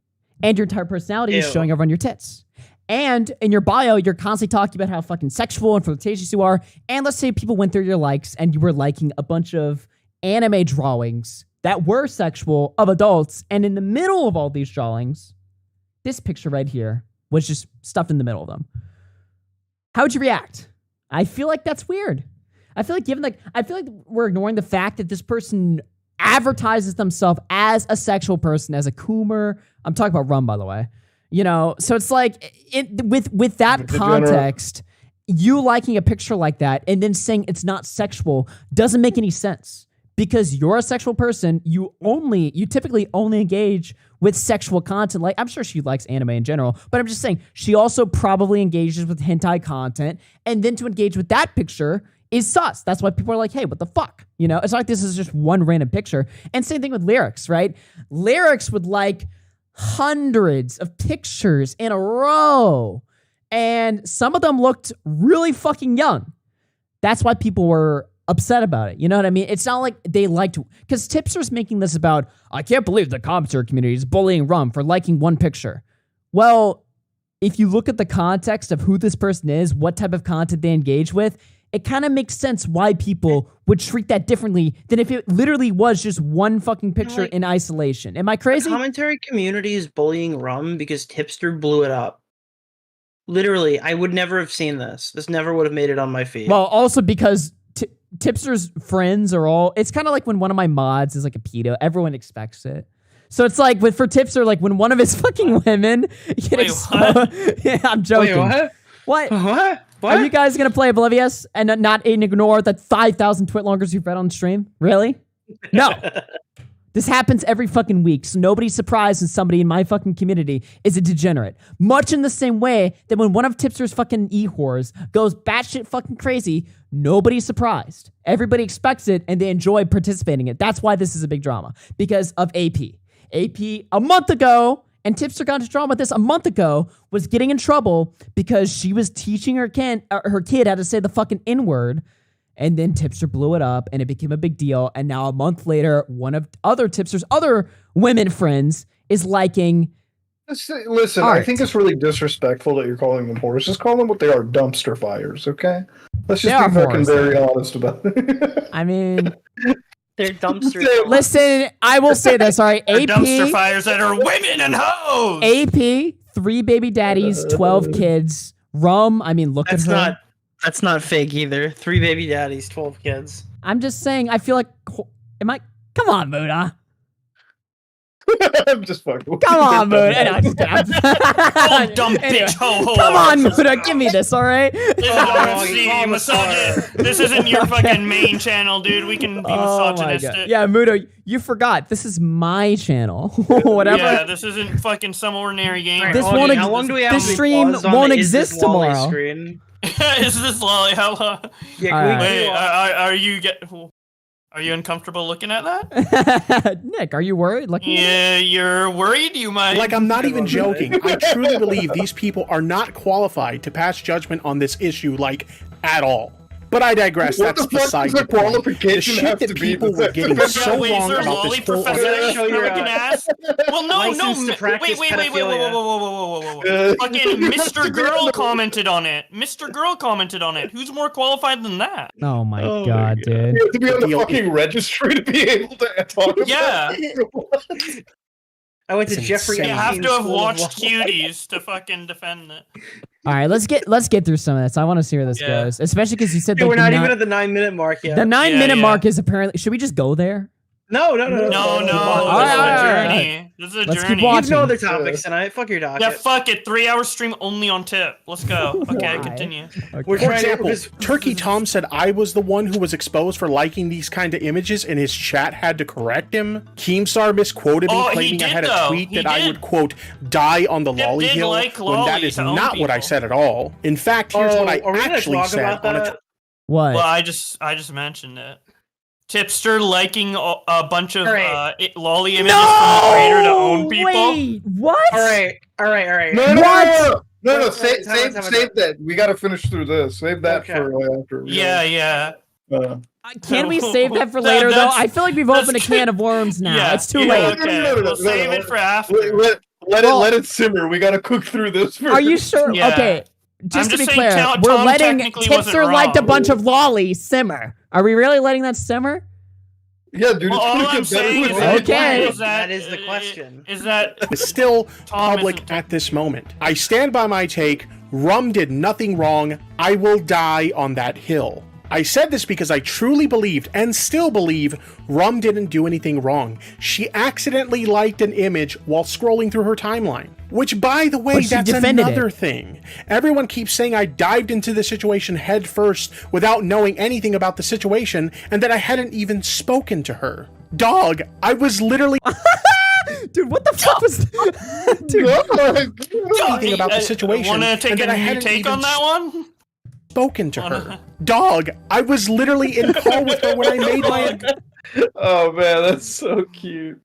and your entire personality is Ew. showing over on your tits. And in your bio, you're constantly talking about how fucking sexual and flirtatious you are. And let's say people went through your likes and you were liking a bunch of anime drawings that were sexual of adults. And in the middle of all these drawings, this picture right here was just stuffed in the middle of them. How would you react? I feel like that's weird. I feel like we're ignoring the fact that this person advertises themselves as a sexual person, as a coomer. I'm talking about Rum, by the way. You know, so it's like with that context, you liking a picture like that and then saying it's not sexual doesn't make any sense because you're a sexual person. You typically only engage with sexual content. Like, I'm sure she likes anime in general, but I'm just saying she also probably engages with hentai content, and then to engage with that picture is sus. That's why people are like, hey, what the fuck? You know, it's not like this is just one random picture. And same thing with lyrics, right? Lyrics would like hundreds of pictures in a row, and some of them looked really fucking young. That's why people were upset about it. You know what I mean? It's not like they liked, because Tipster's making this about, I can't believe the Keemstar community is bullying Rum for liking one picture. Well, if you look at the context of who this person is, what type of content they engage with, it kind of makes sense why people would treat that differently than if it literally was just one fucking picture in isolation. Am I crazy? The commentary community is bullying Rum because Tipster blew it up. Literally, I would never have seen this. This never would have made it on my feed. Well, also because Tipster's friends are all, it's kind of like when one of my mods is like a pedo, everyone expects it. So it's like for Tipster, like when one of his fucking women get exposed. Yeah, I'm joking. Wait, what? What? Are you guys gonna play Oblivious and not ignore the 5,000 twit longers you've read on stream? Really? No. This happens every fucking week, so nobody's surprised when somebody in my fucking community is a degenerate. Much in the same way that when one of Tipster's fucking e-whores goes batshit fucking crazy, nobody's surprised. Everybody expects it, and they enjoy participating in it. That's why this is a big drama, because of AP. AP, a month ago, and Tipster got into drama with this a month ago, was getting in trouble because she was teaching her kid how to say the fucking N-word. And then Tipster blew it up and it became a big deal. And now a month later, one of other Tipster's other women friends is liking. Listen, I think it's really disrespectful that you're calling them whores. Just call them what they are, dumpster fires, okay? Let's just be fucking very honest about it. I mean, they're dumpster. Listen, I will say this, all right? They're AP. dumpster fires that are women and hoes. AP, 3 baby daddies, 12 kids. Rum, I mean, look at her. That's not fake either. 3 baby daddies, 12 kids. I'm just saying, I feel like, come on, Muda. I'm just fucking. Come on, Muda. No, just Oh, dumb bitch, ho ho. Come on, Muda, give me this, all right? This is RFC, misogynist. This isn't your fucking main channel, dude. We can be misogynistic. Yeah, Muda, you forgot. This is my channel. Whatever. Yeah, this isn't fucking some ordinary game. This won't this stream won't exist tomorrow. Is this lolly? How long? Yeah, wait, are you uncomfortable looking at that? Nick, are you worried? Yeah, you're worried. You might. Like, I'm not even joking. I truly believe these people are not qualified to pass judgment on this issue, like, at all. But I digress. What That's the fuck beside does the the point. The qualification shit have that to be people the were getting same? so Wait, wrong is there a about lolly this whole professor American ass? Well, no, License to practice wait, pedophilia. whoa. Fucking Mr. Girl commented on it. Mr. Girl commented on it. Who's more qualified than that? Oh my god, dude. You have to be on the fucking registry to be able to talk about Yeah. it. I went to It's Jeffrey. insane. You have to have School of watched Law. Cuties to fucking defend it. All right, let's get through some of this. I want to see where this goes, especially because you said Dude, like, we're not the even at the 9-minute mark yet. the 9-minute mark is apparently. Should we just go there? No. No, All this is a journey. This is a Let's journey. keep watching. You have no other topics tonight. Fuck your docket. Yeah, fuck it. 3-hour stream only on tip. Let's go. Okay, continue. We're For trying example, to. Turkey Tom said I was the one who was exposed for liking these kind of images, and his chat had to correct him. Keemstar misquoted me, Oh, he claiming I did, had a though. tweet He that I did. would, quote, die on the lolly did hill, like when that lolly is to own not what I said at all. In fact, here's what I are we gonna actually talk said about on a that? What? Well, I just mentioned it. Tipster liking a bunch of lolly images from the creator to own people. Wait, what? All right. No, save that. We gotta finish through this. Save that for after. Yeah. Can we save that for later, though? I feel like we've opened a can of worms now. Yeah, It's too late. Okay. We'll save it for after. Let it simmer. We gotta cook through this first. Are you sure? Yeah. Okay. Just I'm to be just saying clear, Tom we're letting technically wasn't Tipster liked a wrong. bunch of lollies simmer. Are we really letting that simmer? Yeah, dude. Well, all I'm saying is Okay. That is the question. Is that is still Tom public at this moment. I stand by my take. Rum did nothing wrong. I will die on that hill. I said this because I truly believed, and still believe, Rum didn't do anything wrong. She accidentally liked an image while scrolling through her timeline. Which, by the way, But she that's defended another it. thing. Everyone keeps saying I dived into the situation head first without knowing anything about the situation, and that I hadn't even spoken to her. Dog, I was literally... Dude, what the fuck was anything about the situation. Want to and take that I a new hadn't take even on that one? spoken to her. Dog, I was literally in call with her when I made my Oh man, that's so cute.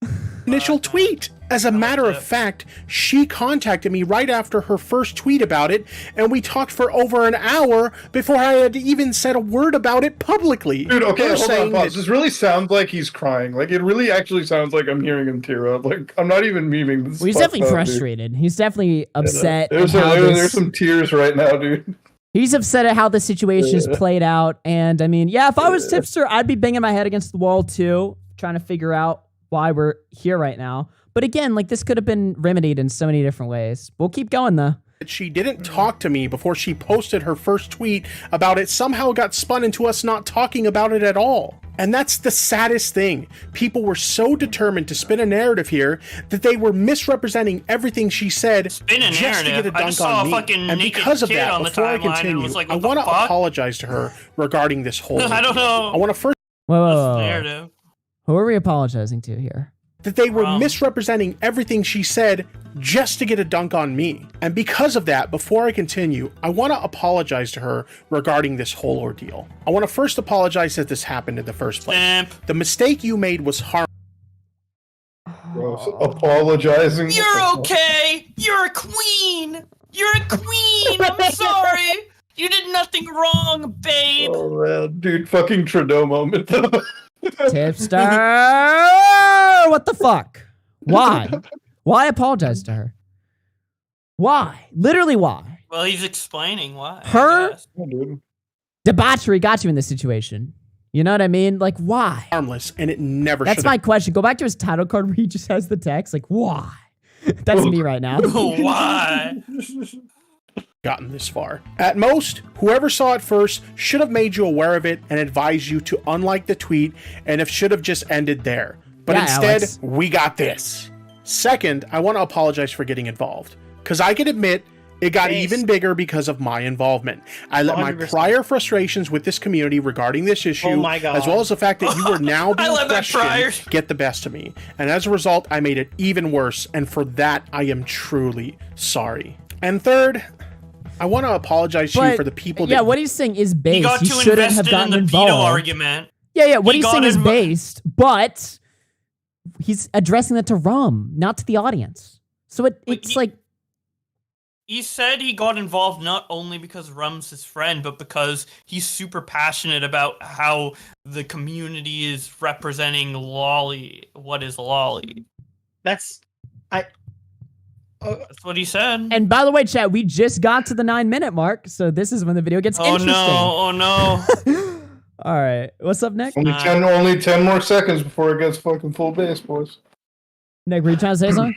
initial tweet. As a matter of fact, she contacted me right after her first tweet about it, and we talked for over an hour before I had even said a word about it publicly. Dude, okay, Her hold on, saying pause. that- This really sounds like he's crying. Like, it really actually sounds like I'm hearing him tear up. Like, I'm not even memeing this. Well, he's fucked definitely up, dude. frustrated. He's definitely upset. There's at how there's this- some tears right now, dude. He's upset at how the situation is played out. And I mean, yeah, if I was Tipster, I'd be banging my head against the wall too, trying to figure out why we're here right now. But again, like, this could have been remedied in so many different ways. We'll keep going though. She didn't talk to me before she posted her first tweet about it somehow got spun into us not talking about it at all. And that's the saddest thing. People were so determined to spin a narrative here that they were misrepresenting everything she said just to get a I just dunk saw on a me. fucking And naked because of kid that, on the before I timeline and continue, was like, I what the want to fuck? apologize to her regarding this whole I don't ordeal. know. I want to first Whoa. narrative. Who are we apologizing to here? that they were misrepresenting everything she said just to get a dunk on me. And because of that, before I continue, I want to apologize to her regarding this whole ordeal. I want to first apologize that this happened in the first place. The mistake you made was harmful. Apologizing. You're okay. You're a queen. You're a queen. I'm sorry. You did nothing wrong, babe. Oh man, dude, fucking Trudeau moment though. Tipster! What the fuck? Why? Why apologize to her? Why? Literally why? Well, he's explaining why. Her debauchery got you in this situation. You know what I mean? Like, why? Harmless, and it never That's should my question. Go back to his title card where he just has the text. Like, why? That's me right now. Why? Gotten this far. At most, whoever saw it first should have made you aware of it and advised you to unlike the tweet, and it should have just ended there. But Yeah, instead, Alex. we got this. Second, I want to apologize for getting involved. Because I can admit, it got even bigger because of my involvement. I let my 100%. prior frustrations with this community regarding this issue, Oh my God. as well as the fact that you were now being let my questioned, priors- get the best of me. And as a result, I made it even worse, and for that, I am truly sorry. And third, I want to apologize to you But, for the people yeah, that what he's saying is He based. got He too shouldn't have invested in gotten the involved. veto argument. Yeah, what He he's got saying is inv- based, but he's addressing that to Rum, not to the audience. So it's like, He said he got involved not only because Rum's his friend, but because he's super passionate about how the community is representing Lolly. What is Lolly? That's That's what he said. and by the way, chat, we just got to the 9-minute mark, so this is when the video gets Oh interesting. no! Oh no! All right, what's up, Nick? Only 10 more seconds before it gets fucking full base, boys. Nick, were you trying to say something?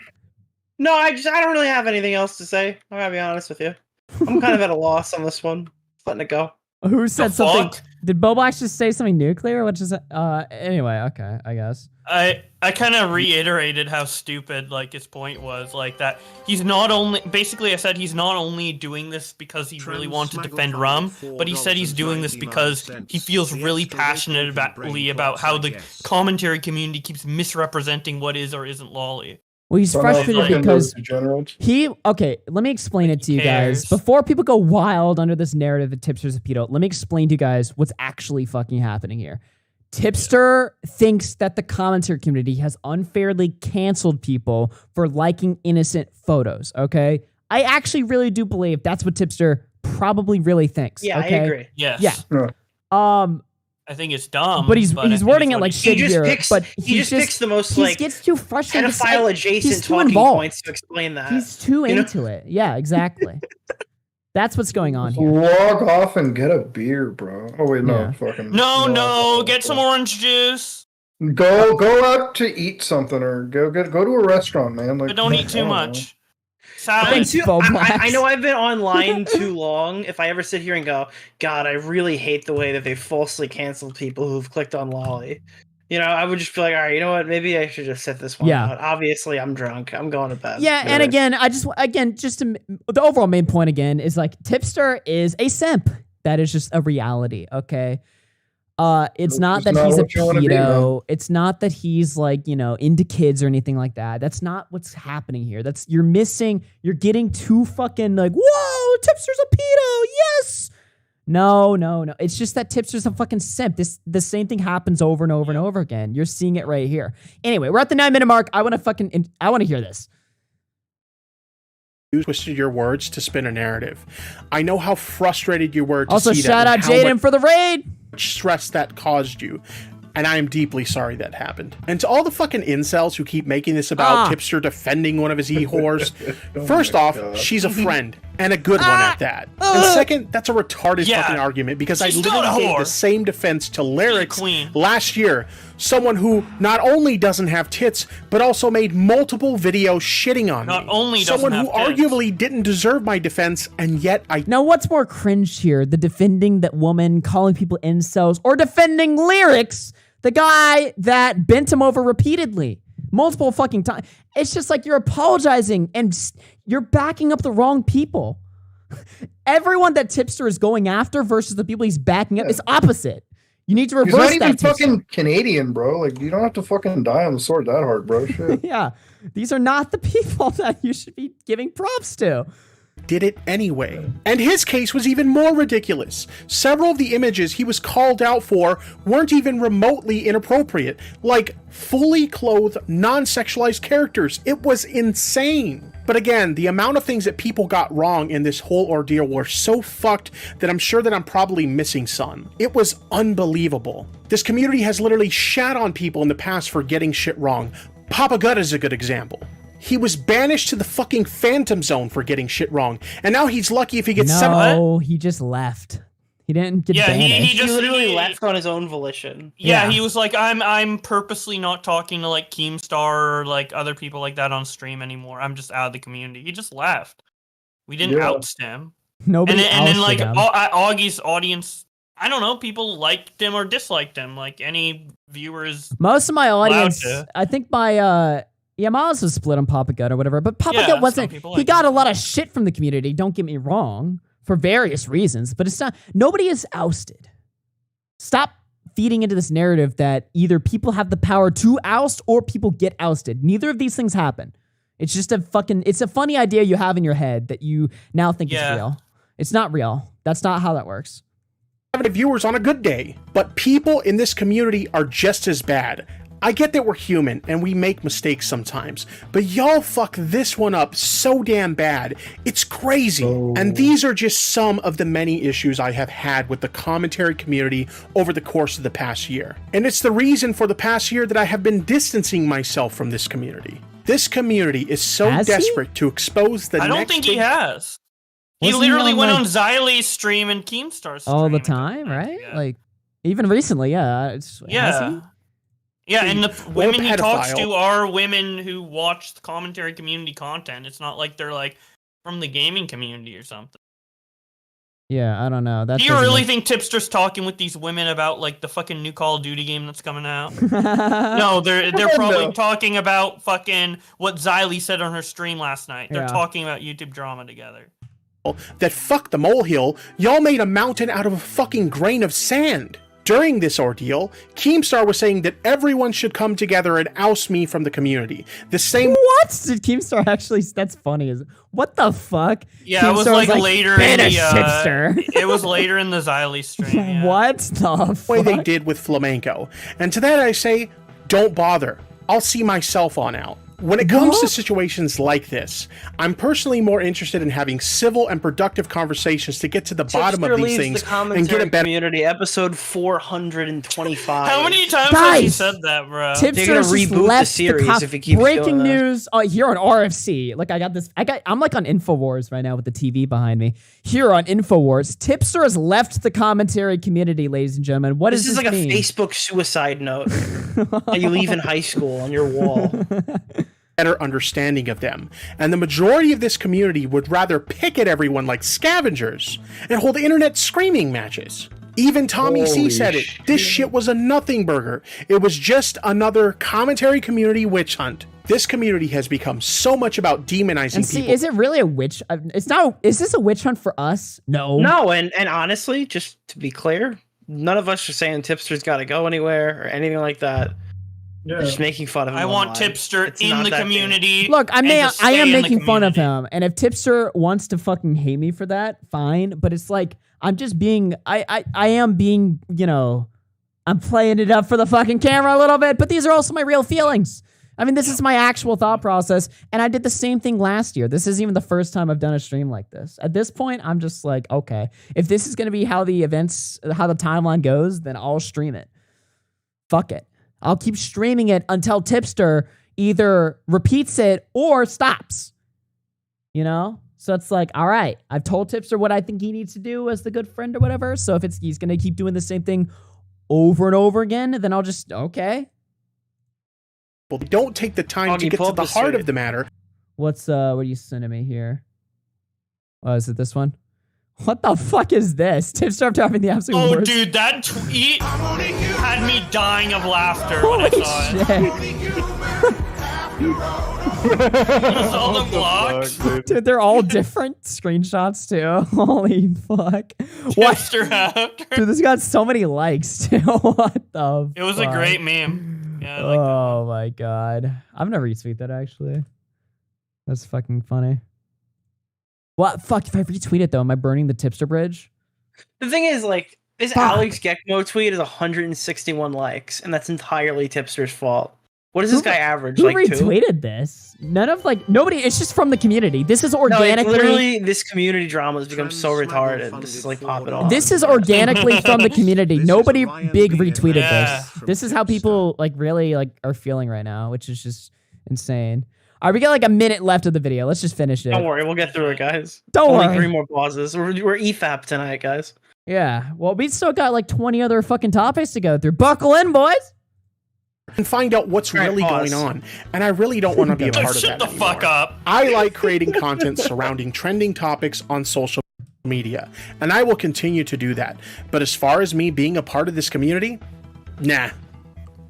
No, I don't really have anything else to say. I gotta be honest with you. I'm kind of at a loss on this one. Just letting it go. Who said The something? fuck? Did Bobox just say something nuclear? What is anyway, okay, I guess. I kind of reiterated how stupid like his point was, like that he's not only basically I said he's not only doing this because he really wanted to defend Rum, but he said he's doing this because he feels really passionate about how the commentary community keeps misrepresenting what is or isn't Lolly. Well, he's frustrated because okay, let me explain it to you guys. cares? Before people go wild under this narrative that Tipster's a pedo, let me explain to you guys what's actually fucking happening here. Tipster thinks that the commentary community has unfairly canceled people for liking innocent photos, okay? I actually really do believe that's what Tipster probably really thinks. Yeah, okay? I agree. Yes. Yeah. I think it's dumb. But he's I think wording it's it what like he- shit He just here. picks- But he he's just picks the most, he like, gets too frustrated. It's like, pedophile adjacent he's too talking involved. points to explain that. He's too You know? into it. Yeah, exactly. That's what's going on here. Log off and get a beer, bro. Oh wait, no, Yeah. fucking No, get some orange juice. Go out to eat something or go to a restaurant, man. Like, But don't eat I too don't know. much. I'm Salad. too- I know I've been online too long. If I ever sit here and go, God, I really hate the way that they falsely canceled people who've clicked on Lolly. You know, I would just be like, all right, you know what? Maybe I should just sit this one Yeah. out. Obviously, I'm drunk. I'm going to bed. Yeah, and again, the overall main point again is like Tipster is a simp. That is just a reality, okay? It's not that not he's a what you wanna be, pedo. It's not that he's like, into kids or anything like that. That's not what's happening here. You're getting too fucking like, whoa, Tipster's a pedo, yes! No. It's just that Tipster's a fucking simp. The same thing happens over and over and over again. You're seeing it right here. Anyway, we're at the 9-minute mark. I want to hear this. You twisted your words to spin a narrative. I know how frustrated you were to Also, see that shout out and how Jaden for the raid. much stress that caused you. And I am deeply sorry that happened. And to all the fucking incels who keep making this about Tipster defending one of his e-whores, first off, she's a friend. And a good one at that. And second, that's a retarded Yeah. fucking argument because I She's not literally a gave whore. the same defense to Lyrics queen. last year. Someone who not only doesn't have tits, but also made multiple videos shitting on Not me. only doesn't Someone who have tits. arguably didn't deserve my defense, and yet I Now, what's more cringe here? The defending that woman, calling people incels, or defending Lyrics, The guy that bent him over repeatedly, multiple fucking times. It's just like you're apologizing and you're backing up the wrong people. Everyone that Tipster is going after versus the people he's backing up is opposite. You need to reverse He's not that. even Tipster. fucking Canadian, bro. Like, you don't have to fucking die on the sword that hard, bro. Shit. Yeah. These are not the people that you should be giving props to. Did it anyway. And his case was even more ridiculous. Several of the images he was called out for weren't even remotely inappropriate, like fully clothed, non-sexualized characters. It was insane. But again, the amount of things that people got wrong in this whole ordeal were so fucked that I'm sure that I'm probably missing some. It was unbelievable. This community has literally shat on people in the past for getting shit wrong. Papa Gut is a good example. He was banished to the fucking Phantom Zone for getting shit wrong, and now he's lucky if he gets No, he just left. He didn't get banished. He literally left on his own volition. Yeah, he was like, I'm purposely not talking to like Keemstar or like other people like that on stream anymore. I'm just out of the community. He just left. We didn't oust him. Nobody and then like ousted him. Augie's audience, I don't know, people liked him or disliked him. Like any viewers. Most of my audience, to. I think my mine was split on Papa Gut or whatever, but Papa Yeah, Gut some wasn't. people He like got a lot of shit from the community. Don't get me wrong, for various reasons, but it's not. Nobody is ousted. Stop feeding into this narrative that either people have the power to oust or people get ousted. Neither of these things happen. It's just it's a funny idea you have in your head that you now think is real. It's not real. That's not how that works. Viewers on a good day, but people in this community are just as bad. I get that we're human and we make mistakes sometimes, but y'all fuck this one up so damn bad. It's crazy. And these are just some of the many issues I have had with the commentary community over the course of the past year. And it's the reason for the past year that I have been distancing myself from this community. This community is so desperate to expose the I don't next think he big- has. He Wasn't he literally on, went like- on Xylee's stream and Keemstar's stream. All the time, right? Like even recently, yeah. Has Yeah. he? Yeah, and the What a women he talks pedophile. to are women who watch the commentary community content. It's not like they're like from the gaming community or something. Yeah, I don't know. That Do you doesn't really make- think Tipster's talking with these women about like the fucking new Call of Duty game that's coming out? No, they're probably No. talking about fucking what Xyle said on her stream last night. They're Yeah. talking about YouTube drama together. that fuck the molehill, y'all made a mountain out of a fucking grain of sand. During this ordeal, Keemstar was saying that everyone should come together and oust me from the community. The same. What did Keemstar actually? That's funny. What the fuck? Yeah, it was Keemstar like later in "Banish the Tipster." it was later in the Xyle stream. Yeah. What the way they fuck? did with Flamenco. And to that I say, don't bother. I'll see myself on out. When it comes to situations like this, I'm personally more interested in having civil and productive conversations to get to the bottom Tipster of these leaves things the and get commentary a better. community, episode 425. How many times has he Guys, said that, bro? Tipster just reboot left the series com- if he keeps breaking doing that. news here on RFC. Like I'm like on Infowars right now with the TV behind me. Here on Infowars, Tipster has left the commentary community, ladies and gentlemen. What This does is like mean? a Facebook suicide note that you leave in high school on your wall. Better understanding of them. And the majority of this community would rather pick at everyone like scavengers and hold internet screaming matches. Even Tommy C Holy said it. This shit was a nothing burger. It was just another commentary community witch hunt. This community has become so much about demonizing And see, people. is it really a witch? It's not. Is this a witch hunt for us? No. No, and honestly, just to be clear, none of us are saying Tipster's got to go anywhere or anything like that. We're just making fun of him. I want online. Tipster It's in not the that community. Look, I and am to stay in the making fun of community. him, and if Tipster wants to fucking hate me for that, fine. But it's like I'm just being, I am being, I'm playing it up for the fucking camera a little bit. But these are also my real feelings. I mean, this is my actual thought process, and I did the same thing last year. This is even the first time I've done a stream like this. At this point, I'm just like, okay, if this is gonna be how the timeline goes, then I'll stream it. Fuck it. I'll keep streaming it until Tipster either repeats it or stops. So it's like, all right, I've told Tipster what I think he needs to do as the good friend or whatever. So if he's going to keep doing the same thing over and over again, then I'll just, okay. Well, they don't take the time to Augie, get pull to up the the heart stream. of the matter. What are you sending me here? Oh, is it this one? What the fuck is this? Tipster dropping the absolute Oh, worst. dude, that tweet had me like dying of laughter when I saw it. Just all the blocks. Dude, they're all different screenshots too. Holy fuck! What? Dude, this got so many likes too. What the? It was a great meme. Yeah. Oh my god, I've never retweeted that actually. That's fucking funny. What? Fuck! If I retweet it though, am I burning the Tipster bridge? The thing is, like, this Alex Gekmo tweet is 161 likes, and that's entirely Tipster's fault. What does this guy average? Who Like 2? retweeted this? None of nobody. It's just from the community. This is No, organically. it's literally this community drama has become so retarded. This is like popping off. This is organically from the community. Nobody big retweeted this. This is how people like really like are feeling right now, which is just insane. All right, we got like a minute left of the video. Let's just finish it. Don't worry, we'll get through it, guys. Don't Only worry. 3 more pauses. We're EFAP tonight, guys. Yeah. Well, we still got like 20 other fucking topics to go through. Buckle in, boys. And find out what's really going on. And I really don't want to be a part of that. Shut the fuck up. I like creating content surrounding trending topics on social media, and I will continue to do that. But as far as me being a part of this community, nah,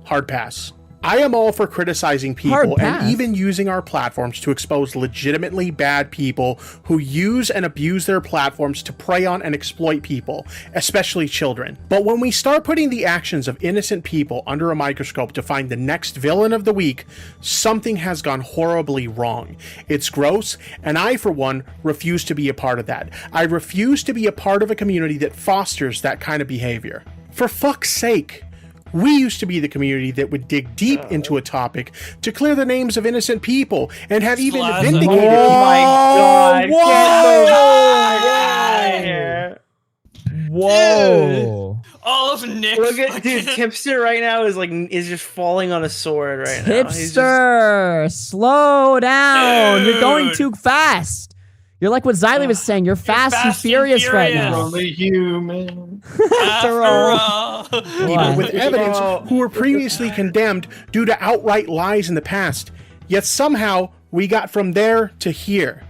hard pass. I am all for criticizing people and even using our platforms to expose legitimately bad people who use and abuse their platforms to prey on and exploit people, especially children. But when we start putting the actions of innocent people under a microscope to find the next villain of the week, something has gone horribly wrong. It's gross, and I, for one, refuse to be a part of that. I refuse to be a part of a community that fosters that kind of behavior. For fuck's sake. We used to be the community that would dig deep into a topic to clear the names of innocent people and have even vindicated people. Oh my God. Whoa. All of Nick's Look at dude, Tipster right now is just falling on a sword right now. Tipster, slow down. You're going too fast. You're like what Xylee was saying. You're fast and furious right now. Only human. After all. People with evidence who were previously condemned due to outright lies in the past. Yet somehow we got from there to here.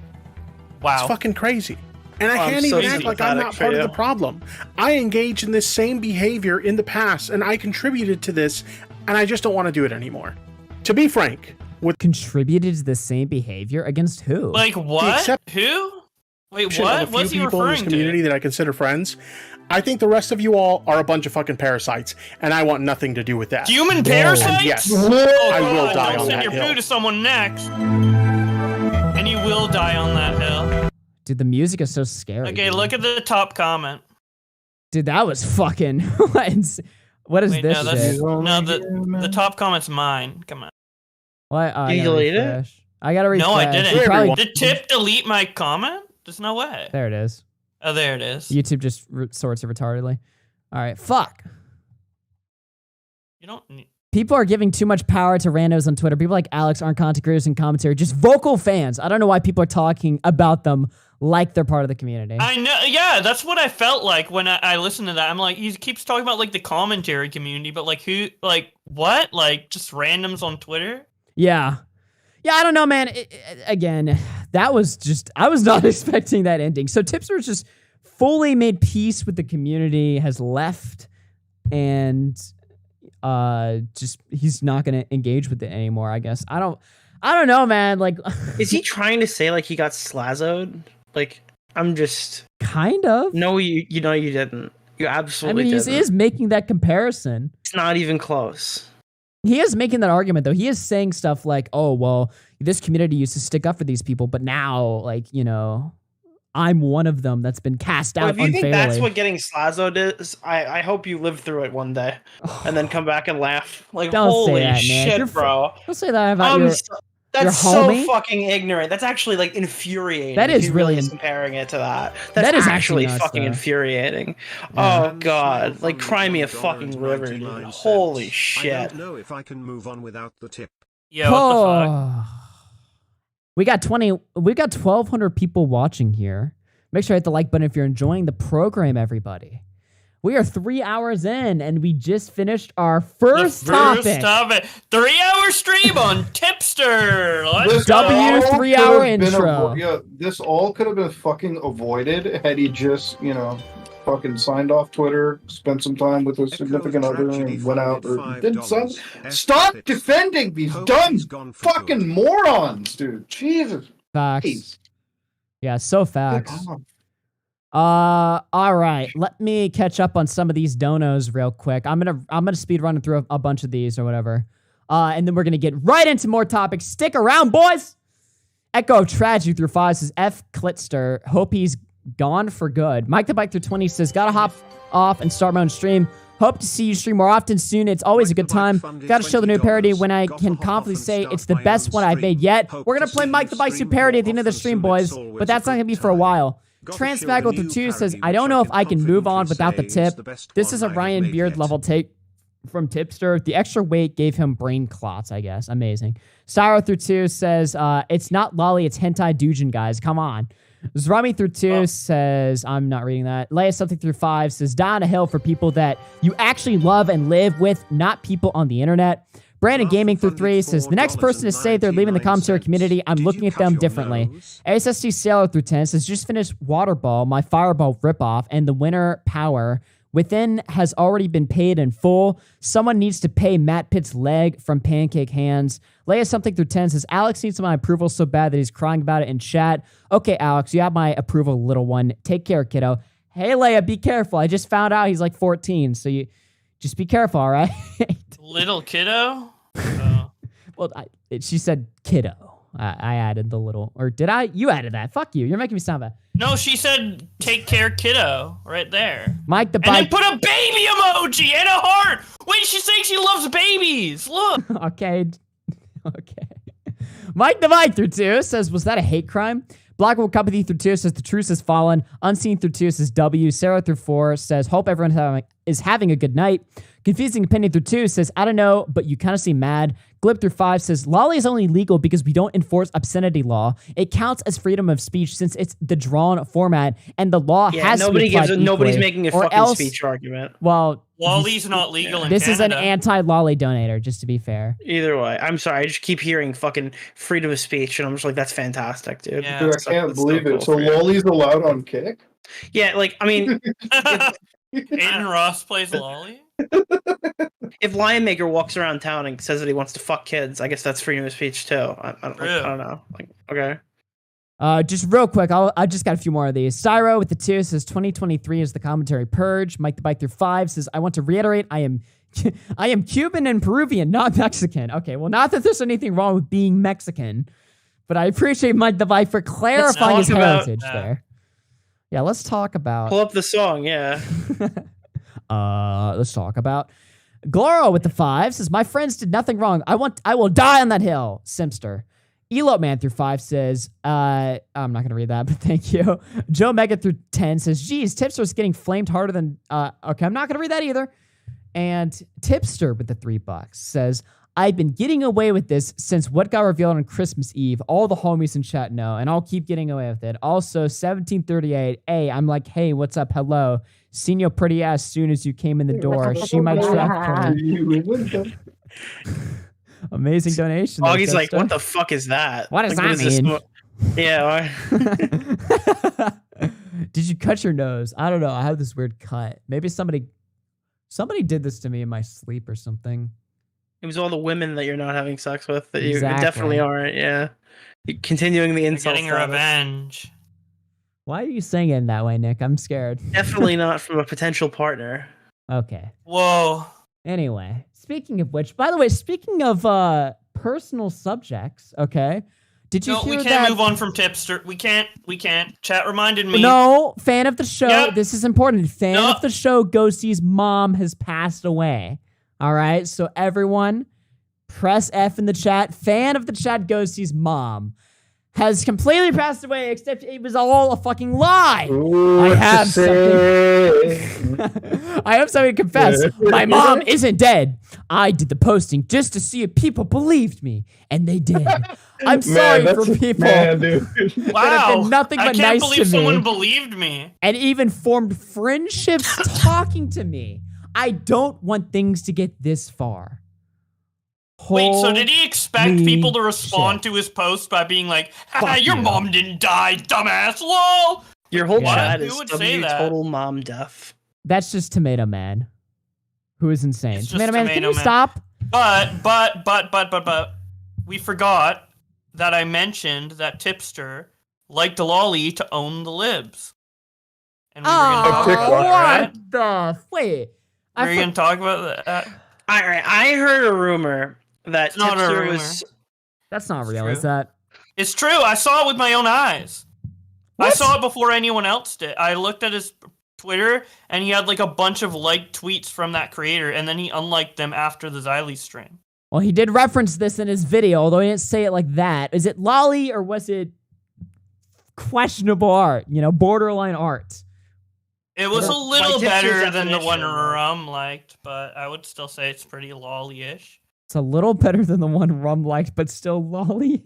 Wow. It's fucking crazy. And I can't so even act like I'm not sympathetic part for of you. the problem. I engaged in this same behavior in the past, and I contributed to this, and I just don't want to do it anymore. To be frank, contributed to the same behavior against who? Like what? Who? Wait, what? Of a What's few he people in this referring community to? that I consider friends. I think the rest of you all are a bunch of fucking parasites, and I want nothing to do with that. Human parasites? And yes, Oh, I will God, die don't on send that your hill. poo to someone next. And you will die on that hill. Dude, the music is so scary. Okay, dude. look at the top comment. Dude, that was fucking. What is Wait, this no, that's, shit? no, the top comment's mine. Come on. What? Oh, Did you delete it? I gotta refresh. No, I didn't. You probably- Did Tip delete my comment? There's no way. There it is. Oh, there it is. YouTube just sorts it retardedly. All right, fuck. You don't need... People are giving too much power to randos on Twitter. People like Alex aren't content creators and commentary, just vocal fans. I don't know why people are talking about them like they're part of the community. I know, yeah, that's what I felt like when I listened to that. I'm like, he keeps talking about like the commentary community, but like who, like what? Like just randoms on Twitter? Yeah. Yeah, I don't know, man. Again, that was just, I was not expecting that ending. So Tipster just fully made peace with the community, has left, and just he's not going to engage with it anymore, I guess. I don't know, man. Like, is he trying to say like he got slazoed? Like, I'm just kind of. No, you know you didn't. You absolutely didn't. He is making that comparison. It's not even close. He is making that argument, though. He is saying stuff like, oh, well, this community used to stick up for these people, but now, like, you know, I'm one of them that's been cast out If you unfairly. think that's what getting slazoed is, I hope you live through it one day and then come back and laugh. Like, Don't holy say that, Nick. shit, bro. Don't say that about your That's your so homie? fucking ignorant. That's actually like infuriating. That if is you really is comparing it to that. That's That is actually nuts, fucking though. infuriating. Yeah. Oh god, like cry me a fucking river, dude. Holy I shit. don't know if I can move on without the tip. Yeah, what the fuck? We got 1,200 people watching here. Make sure to hit the like button if you're enjoying the program, everybody. We are 3 hours in, and we just finished our first topic. 3-hour stream on Tipster. Let's This go. all could 3-hour have been intro. this all could have been fucking avoided had he just, fucking signed off Twitter, spent some time with a significant other, and went out or did some. Stop defending these dumb fucking morons, dude. Jesus. Facts. Yeah, so facts. All right. Let me catch up on some of these donos real quick. I'm gonna speed run through a bunch of these or whatever. And then we're gonna get right into more topics. Stick around, boys. Echo of Tragedy through 5 says F Klitster. Hope he's gone for good. Mike the Bike through 20 says gotta hop off and start my own stream. Hope to see you stream more often soon. It's always a good time. Gotta show the new parody when I can confidently say it's the best one I've made yet. We're gonna play Mike the Bike's new parody at the end of the stream, boys. But that's not gonna be for a while. Transmaggle through 2 says, I don't know if I can move on without the tip. This is a Ryan Beard level take from Tipster. The extra weight gave him brain clots, I guess. Amazing. Syro through 2 says, it's not lolly, it's hentai doujin, guys. Come on. Zrami through 2 says, I'm not reading that. Leia something through 5 says, down a hill for people that you actually love and live with, not people on the internet. Brandon Gaming through 3 says, the next person to say they're leaving the commentary community, I'm looking at them differently. ASSC Sailor through 10 says, just finished Waterball, my Fireball ripoff, and the winner power within has already been paid in full. Someone needs to pay Matt Pitt's leg from Pancake Hands. Leia something through 10 says, Alex needs my approval so bad that he's crying about it in chat. Okay, Alex, you have my approval, little one. Take care, kiddo. Hey, Leia, be careful. I just found out he's like 14, so you just be careful, all right? Little kiddo? Well, she said kiddo. I added the little, or did I? You added that. Fuck you. You're making me sound bad. No, she said take care, kiddo, right there. Mike the And Bike. then put a baby emoji and a heart. Wait, she's saying she loves babies. Look. Okay. Mike the Bike through 2 says, was that a hate crime? Blackwood Company through 2 says, the truce has fallen. Unseen through 2 says, W. Sarah through 4 says, hope everyone is having a good night. Confusing Opinion through 2 says, I don't know, but you kind of seem mad. Glib through 5 says, lolly is only legal because we don't enforce obscenity law. It counts as freedom of speech since it's the drawn format, and the law has to be applied nobody's equally, making a or fucking else, speech argument. Well, Lolly's not legal in this Canada. is an anti-lolly donator, just to be fair. Either way, I'm sorry. I just keep hearing fucking freedom of speech, and I'm just like, that's fantastic, dude. Yeah. Dude, I can't believe it. So Lolly's allowed on Kick? Yeah, like, I mean, Aiden Ross plays Lolly? if Lion Maker walks around town and says that he wants to fuck kids, I guess that's freedom of speech too. I don't know. Like, okay. Just real quick, I just got a few more of these. Syro with the 2 says 2023 is the commentary purge. Mike the Bike through 5 says, I want to reiterate, I am Cuban and Peruvian, not Mexican. Okay, well, not that there's anything wrong with being Mexican, but I appreciate Mike the Bike for clarifying his heritage there. Yeah, let's talk about. Pull up the song, yeah. Let's talk about. Gloro with the 5 says, my friends did nothing wrong. I will die on that hill. Simster. Elope Man through 5 says, I'm not going to read that, but thank you. Joe Mega through 10 says, geez, Tipster's getting flamed harder than, okay, I'm not going to read that either. And Tipster with the $3 says, I've been getting away with this since what got revealed on Christmas Eve. All the homies in chat know, and I'll keep getting away with it. Also, 1738, hey, I'm like, hey, what's up? Hello. Seen your pretty ass soon as you came in the door. She might trap Amazing donation. Augie's like, what the fuck is that? What does like, that mean? Yeah. Did you cut your nose? I don't know. I have this weird cut. Maybe somebody did this to me in my sleep or something. It was all the women that you're not having sex with that you Exactly. definitely aren't. Yeah. Continuing the insult. Getting revenge. Why are you saying it in that way, Nick? I'm scared. Definitely not from a potential partner. Okay. Whoa. Anyway, speaking of which, by the way, speaking of personal subjects, okay? Did you hear we can't that? move on from Tipster. We can't. Chat reminded me. No, fan of the show. Yep. This is important. Fan of the show, Ghostie's mom has passed away. All right, so everyone, press F in the chat. Fan of the chat, Ghostie's mom has completely passed away, except it was all a fucking lie. Ooh, I have something. I have something to confess. My mom isn't dead. I did the posting just to see if people believed me, and they did. I'm sorry for people man, dude. Wow. that have been nothing but I can't nice believe to someone me, believed me. and even formed friendships talking to me. I don't want things to get this far. Wait, so did he expect Holy people to respond shit. to his post by being like, haha, Fuck your you. mom didn't die, dumbass, lol? Your whole Yeah. chat Who is would say that? total mom deaf. That's just Tomato Man, who is insane. It's just Tomato Man, can Tomato you Man. stop? But we forgot that I mentioned that Tipster liked Lolly to own the libs. And we were gonna talk about that, right? What the wait? We're gonna talk about that. All right, I heard a rumor that It's not a Tipster rumor. was. That's not real, true. is that? It's true. I saw it with my own eyes. I saw it before anyone else did. I looked at his Twitter, and he had like a bunch of liked tweets from that creator, and then he unliked them after the Xylee stream. Well, he did reference this in his video, although he didn't say it like that. Is it lolly or was it questionable art? You know, borderline art. It was a By little Tipster's better than the definition, one though. Rum liked, but I would still say it's pretty lolly-ish. It's a little better than the one Rum liked, but still lolly.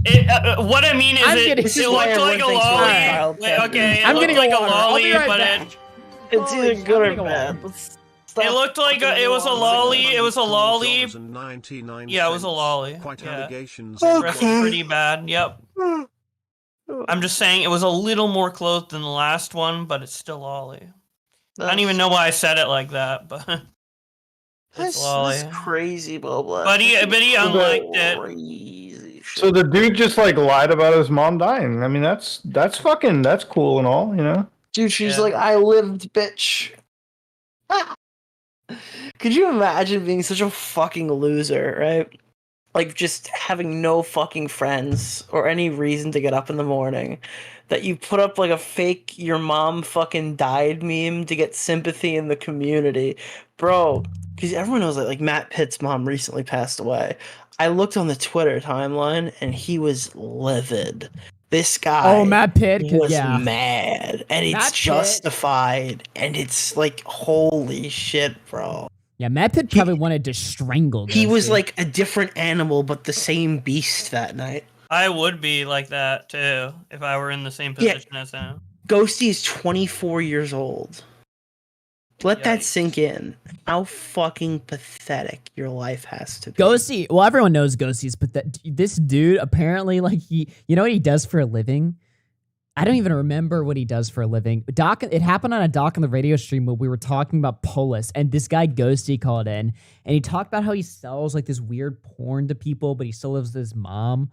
What I mean is, I'm it getting- This is looked why like everyone a thinks we're lolly. child Wait, okay, it I'm looked getting like a water. I'll be lolly, right but back. It's either good or bad. it looked like it was a lolly. It was a lolly. Yeah, it was a lolly. Quite Yeah. allegations. Dressed pretty bad. Yep. I'm just saying it was a little more clothed than the last one, but it's still lolly. I don't even know why I said it like that, but it's lolly. That's crazy, Boba. But he unliked it. Crazy shit. So the dude just like lied about his mom dying. I mean, that's cool and all, you know. Dude, she's Yeah. like, I lived, bitch. Could you imagine being such a fucking loser, right? Like, just having no fucking friends or any reason to get up in the morning. That you put up, like, a fake your mom fucking died meme to get sympathy in the community. Bro, because everyone knows that, like, Matt Pitt's mom recently passed away. I looked on the Twitter timeline, and he was livid. This guy Oh, Matt Pitt, 'cause- was yeah. mad, and it's Matt Pitt. justified, and it's like, holy shit, bro. Yeah, Matt Pitt probably wanted to strangle. He was Ghostie. like a different animal, but the same beast that night. I would be like that too if I were in the same Yeah. position as him. Ghostie is 24 years old. Let that Yikes. sink in. How fucking pathetic your life has to be. Ghostie. Well, everyone knows Ghostie's, but this dude apparently, like, you know what he does for a living? I don't even remember what he does for a living. It happened on a Doc on the radio stream where we were talking about Polis, and this guy Ghostie called in, and he talked about how he sells like this weird porn to people, but he still lives with his mom,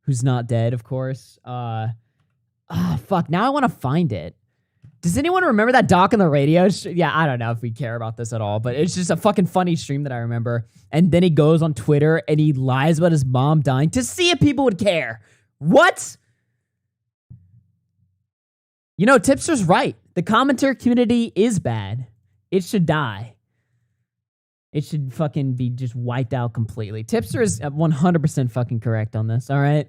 who's not dead, of course. Fuck. Now I want to find it. Does anyone remember that Doc on the radio? Yeah, I don't know if we care about this at all, but it's just a fucking funny stream that I remember. And then he goes on Twitter and he lies about his mom dying to see if people would care. What? You know, Tipster's right. The commentary community is bad. It should die. It should fucking be just wiped out completely. Tipster is 100% fucking correct on this, all right?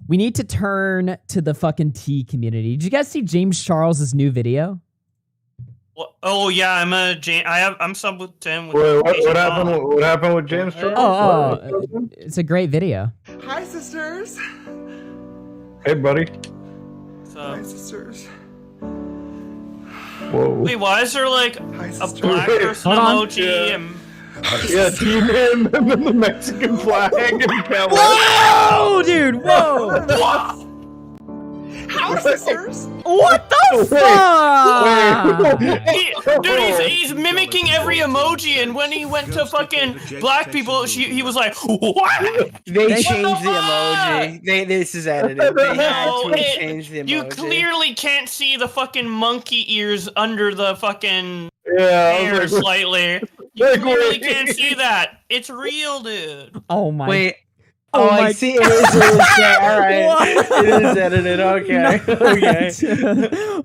We need to turn to the fucking tea community. Did you guys see James Charles's new video? Well, oh yeah, I'm sub with Tim. Wait, what happened? What happened with James Charles? Oh, it's a great video. Hi, sisters. Hey, buddy. Hi, sisters. Whoa. Wait, why is there like a black person Hold on. emoji? And... Yeah, team him and then the Mexican flag and Keffals. Whoa, dude! Whoa! How, sisters? What the fuck? Dude, he's mimicking every emoji, and when he went to fucking black people, he was like, "What?" They What changed the fuck? emoji. This is edited. They had No, to it- change the emoji. You clearly can't see the fucking monkey ears under the fucking Yeah, I hair was like, slightly. You like, clearly wait. can't see that. It's real, dude. Oh my. Wait. Oh Oh, I my- see. It is all right. What? It is edited. Okay. Okay.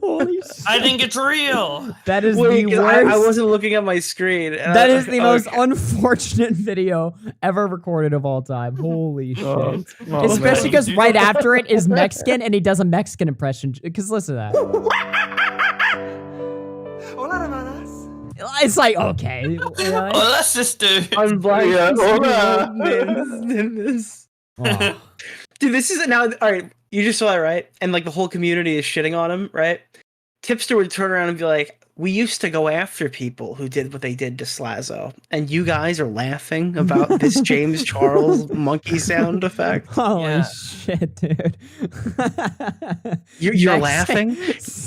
Holy shit. I think it's real. That is Wait, the 'cause worst. I wasn't looking at my screen. That is the most Okay. unfortunate video ever recorded of all time. Holy shit. Oh, Especially man. because right after it is Mexican and he does a Mexican impression. Because listen to that. Hola, hermanas. It's like, okay. you know, Oh, that's just dude. I'm blind. Yeah, hola. oh. Dude, this is now. All right, you just saw that, right? And like the whole community is shitting on him, right? Tipster would turn around and be like, we used to go after people who did what they did to Slazo, and you guys are laughing about this James Charles monkey sound effect. Holy shit, dude. You're Next. laughing?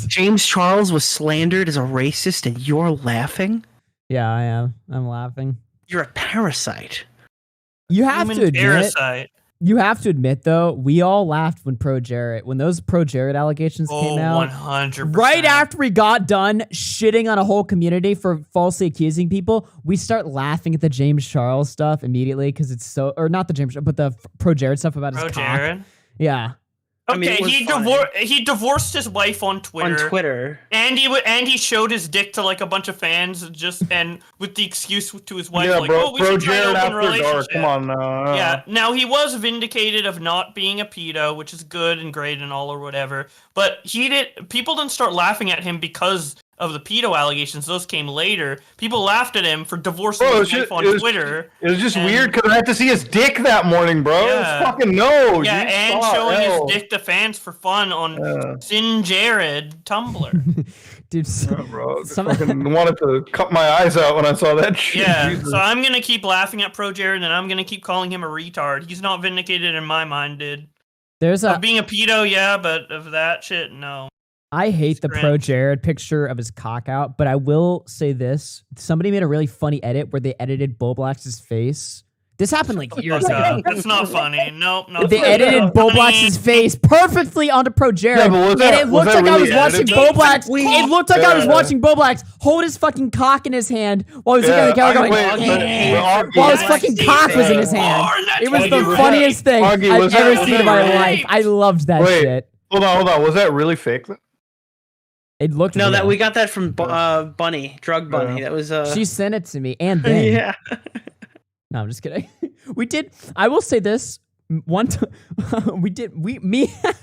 James Charles was slandered as a racist, and you're laughing? Yeah, I am. I'm laughing. You're a parasite. You have Human to admit. parasite. You have to admit though, we all laughed when when those Pro Jared allegations came out. 100%. Right after we got done shitting on a whole community for falsely accusing people, we start laughing at the James Charles stuff immediately because it's so, or not the James, but the Pro Jared stuff about his Pro cock. Jared? Yeah. Okay, he divorced his wife on Twitter. On Twitter. And he showed his dick to like a bunch of fans and with the excuse to his wife, Yeah, like, bro, oh, we should try an Jared open after dark. relationship. Come on now. Yeah, now he was vindicated of not being a pedo, which is good and great and all or whatever. But people didn't start laughing at him because of the pedo allegations. Those came later. People laughed at him for divorcing his wife on Twitter. It was just weird because I had to see his dick that morning, bro. Yeah. It's fucking no. Yeah, dude, and stop, showing hell. his dick to fans for fun on Sin Jared Tumblr. Dude, bro, fucking wanted to cut my eyes out when I saw that shit. Yeah, Jesus. so I'm gonna keep laughing at Pro Jared, and I'm gonna keep calling him a retard. He's not vindicated in my mind, dude. There's Of being a pedo, yeah, but of that shit, no. I hate the cringe. Pro Jared picture of his cock out, but I will say this. Somebody made a really funny edit where they edited Boblax's face. This happened like years ago. That's not funny. Nope, not They funny. edited Boblax's face perfectly onto Pro Jared, Yeah, but was and that- it looked was like that I was really watching edited? Boblax. It looked like I was Yeah. watching Boblax hold his fucking cock in his hand while he was looking at the camera going, while his fucking cock was in his hand. It was the funniest thing Augie, I've was that- ever was seen that in my really- life. I loved that Wait, shit. Hold on. Was that really fake? It looked No, real. that we got that from Bunny, Drug Bunny. That was She sent it to me, and then yeah. No, I'm just kidding. We did. I will say this. One time, me. I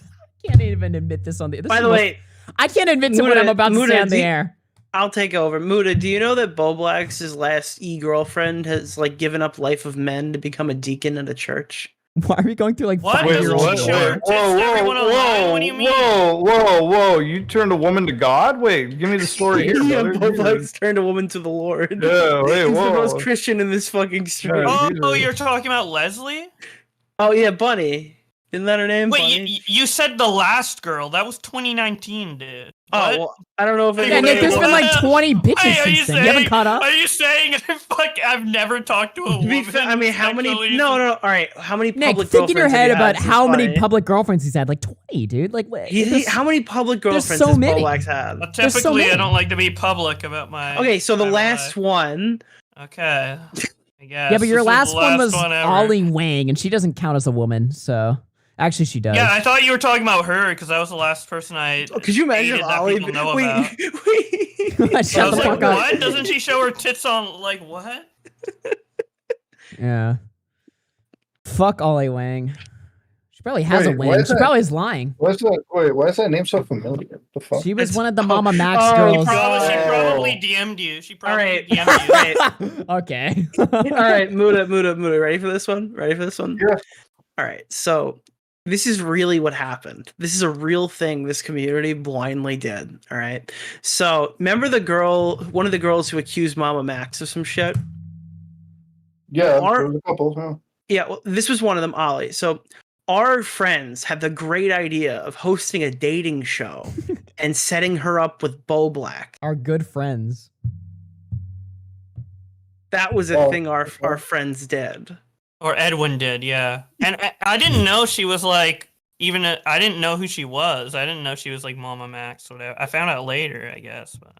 can't even admit this on the. This By is the most- way, I can't admit to what I'm about to say on the air. I'll take over. Muda, do you know that Boblax's last e-girlfriend has like given up life of men to become a deacon at a church? Why are we going through like What? 5-year-old? What? shit? Whoa! You turned a woman to God? Wait, give me the story here, Yeah, brother. Boblax turned a woman to the Lord. Yeah, wait, He's whoa. the most Christian in this fucking stream. Oh, you're talking about Leslie? Oh yeah, Bunny. Isn't that her name? Wait, Bunny? you said the last girl. That was 2019, dude. Oh, well, I don't know if Yeah, Nick, there's been like 20 bitches Hey, are you since then. You haven't saying- caught up? Are you saying I've never talked to a To be woman? fair, I mean, how many? sexually? No. All right, how many Nick, public think in your girlfriends have head you had about since how many Bunny? public girlfriends he's had. Like 20, dude. Like, wait, How many public there's girlfriends so has many. Boblax had? Well, There's so typically, I many. don't like to be public about my. Okay, so the private last life. one. Okay. I guess. Yeah, but your This is last the one was ever. Ollie Wang, and she doesn't count as a woman. So actually, she does. Yeah, I thought you were talking about her because that was the last person I. Could you imagine dated that Ollie? people know Wait, about. Shut I was the like, fuck up. what? Doesn't she show her tits on? Like what? Yeah. Fuck Ollie Wang. She probably has Wait, a why wang. is She that- probably is lying. Why is that name so familiar? The fuck? She was one of the Mama Max Oh, girls. She probably DM'd you. She probably DM'd you. Okay. All right, Muda. Ready for this one? Yeah. All right, so this is really what happened. This is a real thing this community blindly did. All right. So remember one of the girls who accused Mama Max of some shit? Yeah, Our- there was a couple. Huh? Yeah, well, this was one of them, Ollie. So our friends had the great idea of hosting a dating show and setting her up with Boblax. Our good friends. That was a Oh, thing our friends did. Or Edwin did, yeah. And I didn't know she was like I didn't know who she was. I didn't know she was like Mama Max or whatever. I found out later, I guess. But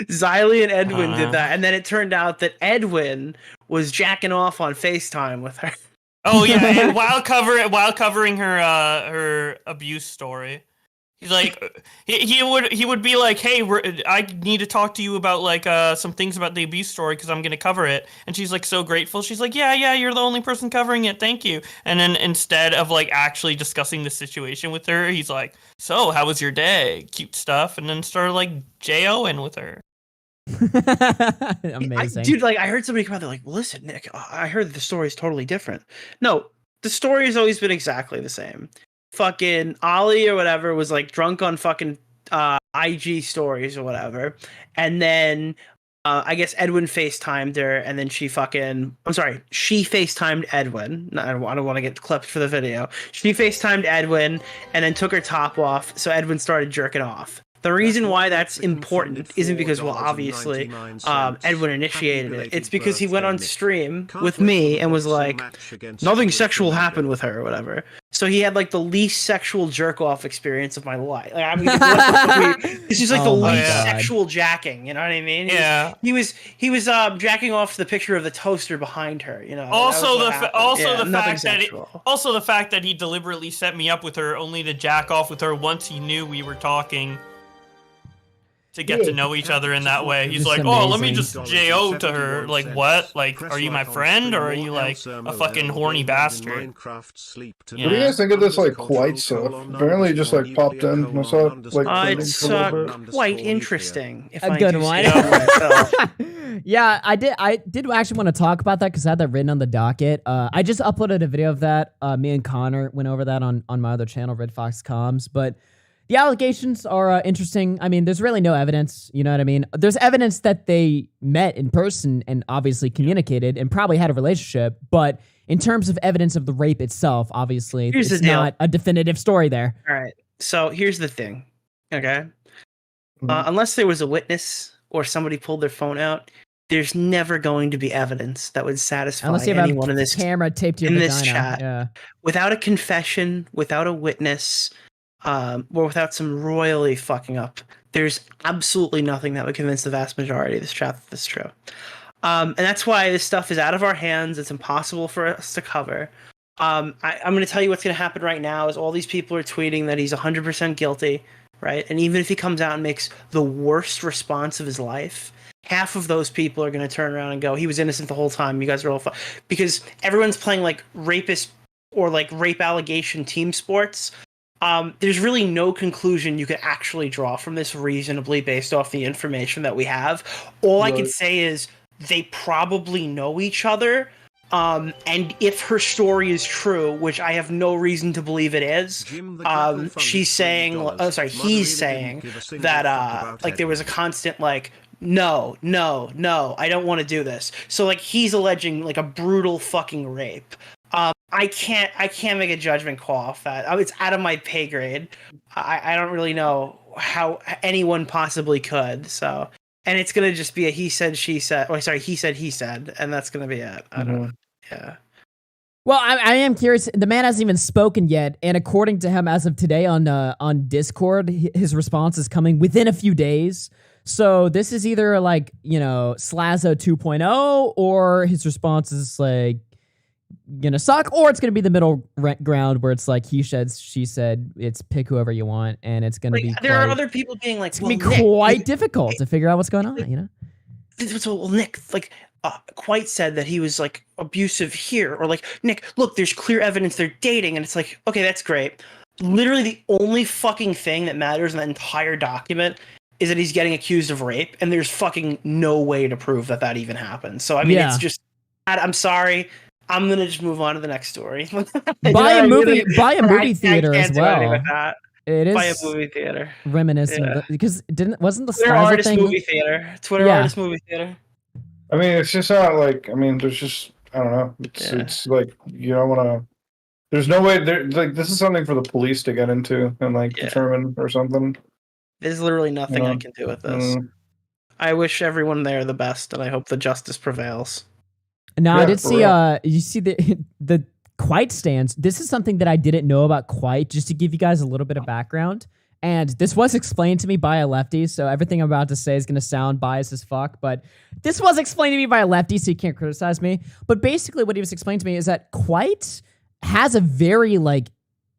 Xylee and Edwin Uh-huh. did that, and then it turned out that Edwin was jacking off on FaceTime with her. oh yeah, and while covering her abuse story. He's like, he would be like, hey, I need to talk to you about like some things about the abuse story because I'm gonna cover it. And she's like so grateful. She's like, yeah, you're the only person covering it. Thank you. And then instead of like actually discussing the situation with her, he's like, so how was your day? Cute stuff. And then started like J-O-ing with her. Amazing. Dude, like I heard somebody come out there like, listen, Nick, I heard the story is totally different. No, the story has always been exactly the same. Fucking Ollie or whatever was like drunk on fucking IG stories or whatever, and then I guess Edwin FaceTimed her, and then she FaceTimed Edwin. No, I don't want to get clipped for the video. She FaceTimed Edwin, and then took her top off, so Edwin started jerking off. The reason why that's important isn't because, well, obviously, Edwin initiated it. It's because he went on stream with me and was like, nothing sexual happened with her or whatever. So he had like the least sexual jerk off experience of my life. Like, I mean, this is like the least sexual jacking. You know what I mean? He was jacking off to the picture of the toaster behind her. You know. Also the fact that he deliberately set me up with her only to jack off with her once he knew we were talking. To get to know each other in that way. He's like, oh, let me just JO to her. Like, what? Like, are you my friend, or are you like a fucking horny bastard? What do you guys think of this like quite stuff? Apparently, it just like popped in. I saw it like. It's quite interesting. If A I good do one. say so myself. Yeah, I did actually want to talk about that because I had that written on the docket. I just uploaded a video of that. Me and Connor went over that on my other channel, Red Fox Comms, but. The allegations are interesting. I mean, there's really no evidence. You know what I mean? There's evidence that they met in person and obviously communicated and probably had a relationship. But in terms of evidence of the rape itself, obviously, it's not a definitive story there. All right. So here's the thing. Okay. Unless there was a witness or somebody pulled their phone out, there's never going to be evidence that would satisfy Unless you have anyone in this camera taped to your in vagina. this chat. Yeah. Without a confession, without a witness, or without some royally fucking up, there's absolutely nothing that would convince the vast majority of this chat that this is true. And that's why this stuff is out of our hands. It's impossible for us to cover. I'm going to tell you what's going to happen right now is all these people are tweeting that he's 100% guilty, right? And even if he comes out and makes the worst response of his life, half of those people are going to turn around and go, he was innocent the whole time. You guys are all because everyone's playing like rapist or like rape allegation team sports. There's really no conclusion you could actually draw from this reasonably based off the information that we have. All I could say is they probably know each other. And if her story is true, which I have no reason to believe it is, he's saying that, like there was a constant, like, no, I don't want to do this. So like he's alleging like a brutal fucking rape. I can't make a judgment call off that. It's out of my pay grade. I don't really know how anyone possibly could. So, and it's gonna just be a he said, she said. Oh, sorry, he said, and that's gonna be it. I don't know. Yeah. Well, I am curious. The man hasn't even spoken yet, and according to him, as of today on Discord, his response is coming within a few days. So this is either like Slazo 2.0, or his response is like gonna suck, or it's gonna be the middle ground where it's like he said, she said. It's pick whoever you want, and it's gonna be. There are other people being like, it's gonna be quite difficult to figure out what's going on. So Nick, like, Quite said that he was like abusive here, or like, Nick, look, there's clear evidence they're dating, and it's like, okay, that's great. Literally, the only fucking thing that matters in that entire document is that he's getting accused of rape, and there's fucking no way to prove that even happened. So I mean, it's just, I'm sorry. I'm gonna just move on to the next story. Buy a movie theater as well. It is buy a movie theater. Reminiscent of because wasn't the Twitter Slazo artist thing? movie theater? Twitter artist movie theater. I mean, it's just not like. I mean, there's just. I don't know. It's like you don't want to. There's no way. There, like this is something for the police to get into and like determine or something. There's literally nothing I can do with this. I wish everyone there the best, and I hope the justice prevails. Now, I did see, you see the Quite stands. This is something that I didn't know about Quite, just to give you guys a little bit of background. And this was explained to me by a lefty, so everything I'm about to say is going to sound biased as fuck, but this was explained to me by a lefty, so you can't criticize me. But basically what he was explaining to me is that Quite has a very, like,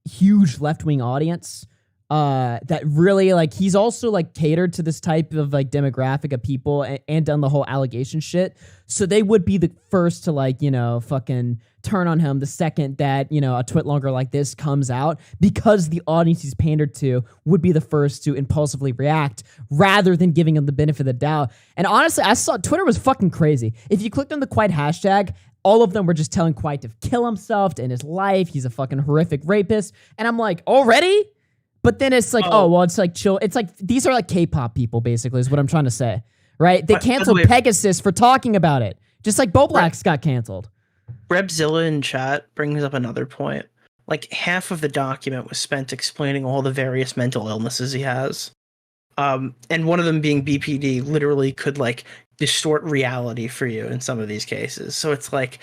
huge left-wing audience. That really, like, he's also like catered to this type of like demographic of people and done the whole allegation shit. So they would be the first to like, fucking turn on him the second that, a twit longer like this comes out, because the audience he's pandered to would be the first to impulsively react rather than giving him the benefit of the doubt. And honestly, I saw Twitter was fucking crazy. If you clicked on the Quite hashtag, all of them were just telling Quite to kill himself, to end his life. He's a fucking horrific rapist. And I'm like, already? But then it's like, oh, well, it's like chill. It's like these are like K-pop people, basically, is what I'm trying to say, right? They canceled Pegasus for talking about it, just like Bo Blacks got canceled. Rebzilla in chat brings up another point. Like half of the document was spent explaining all the various mental illnesses he has, and one of them being BPD literally could like distort reality for you in some of these cases. So it's like,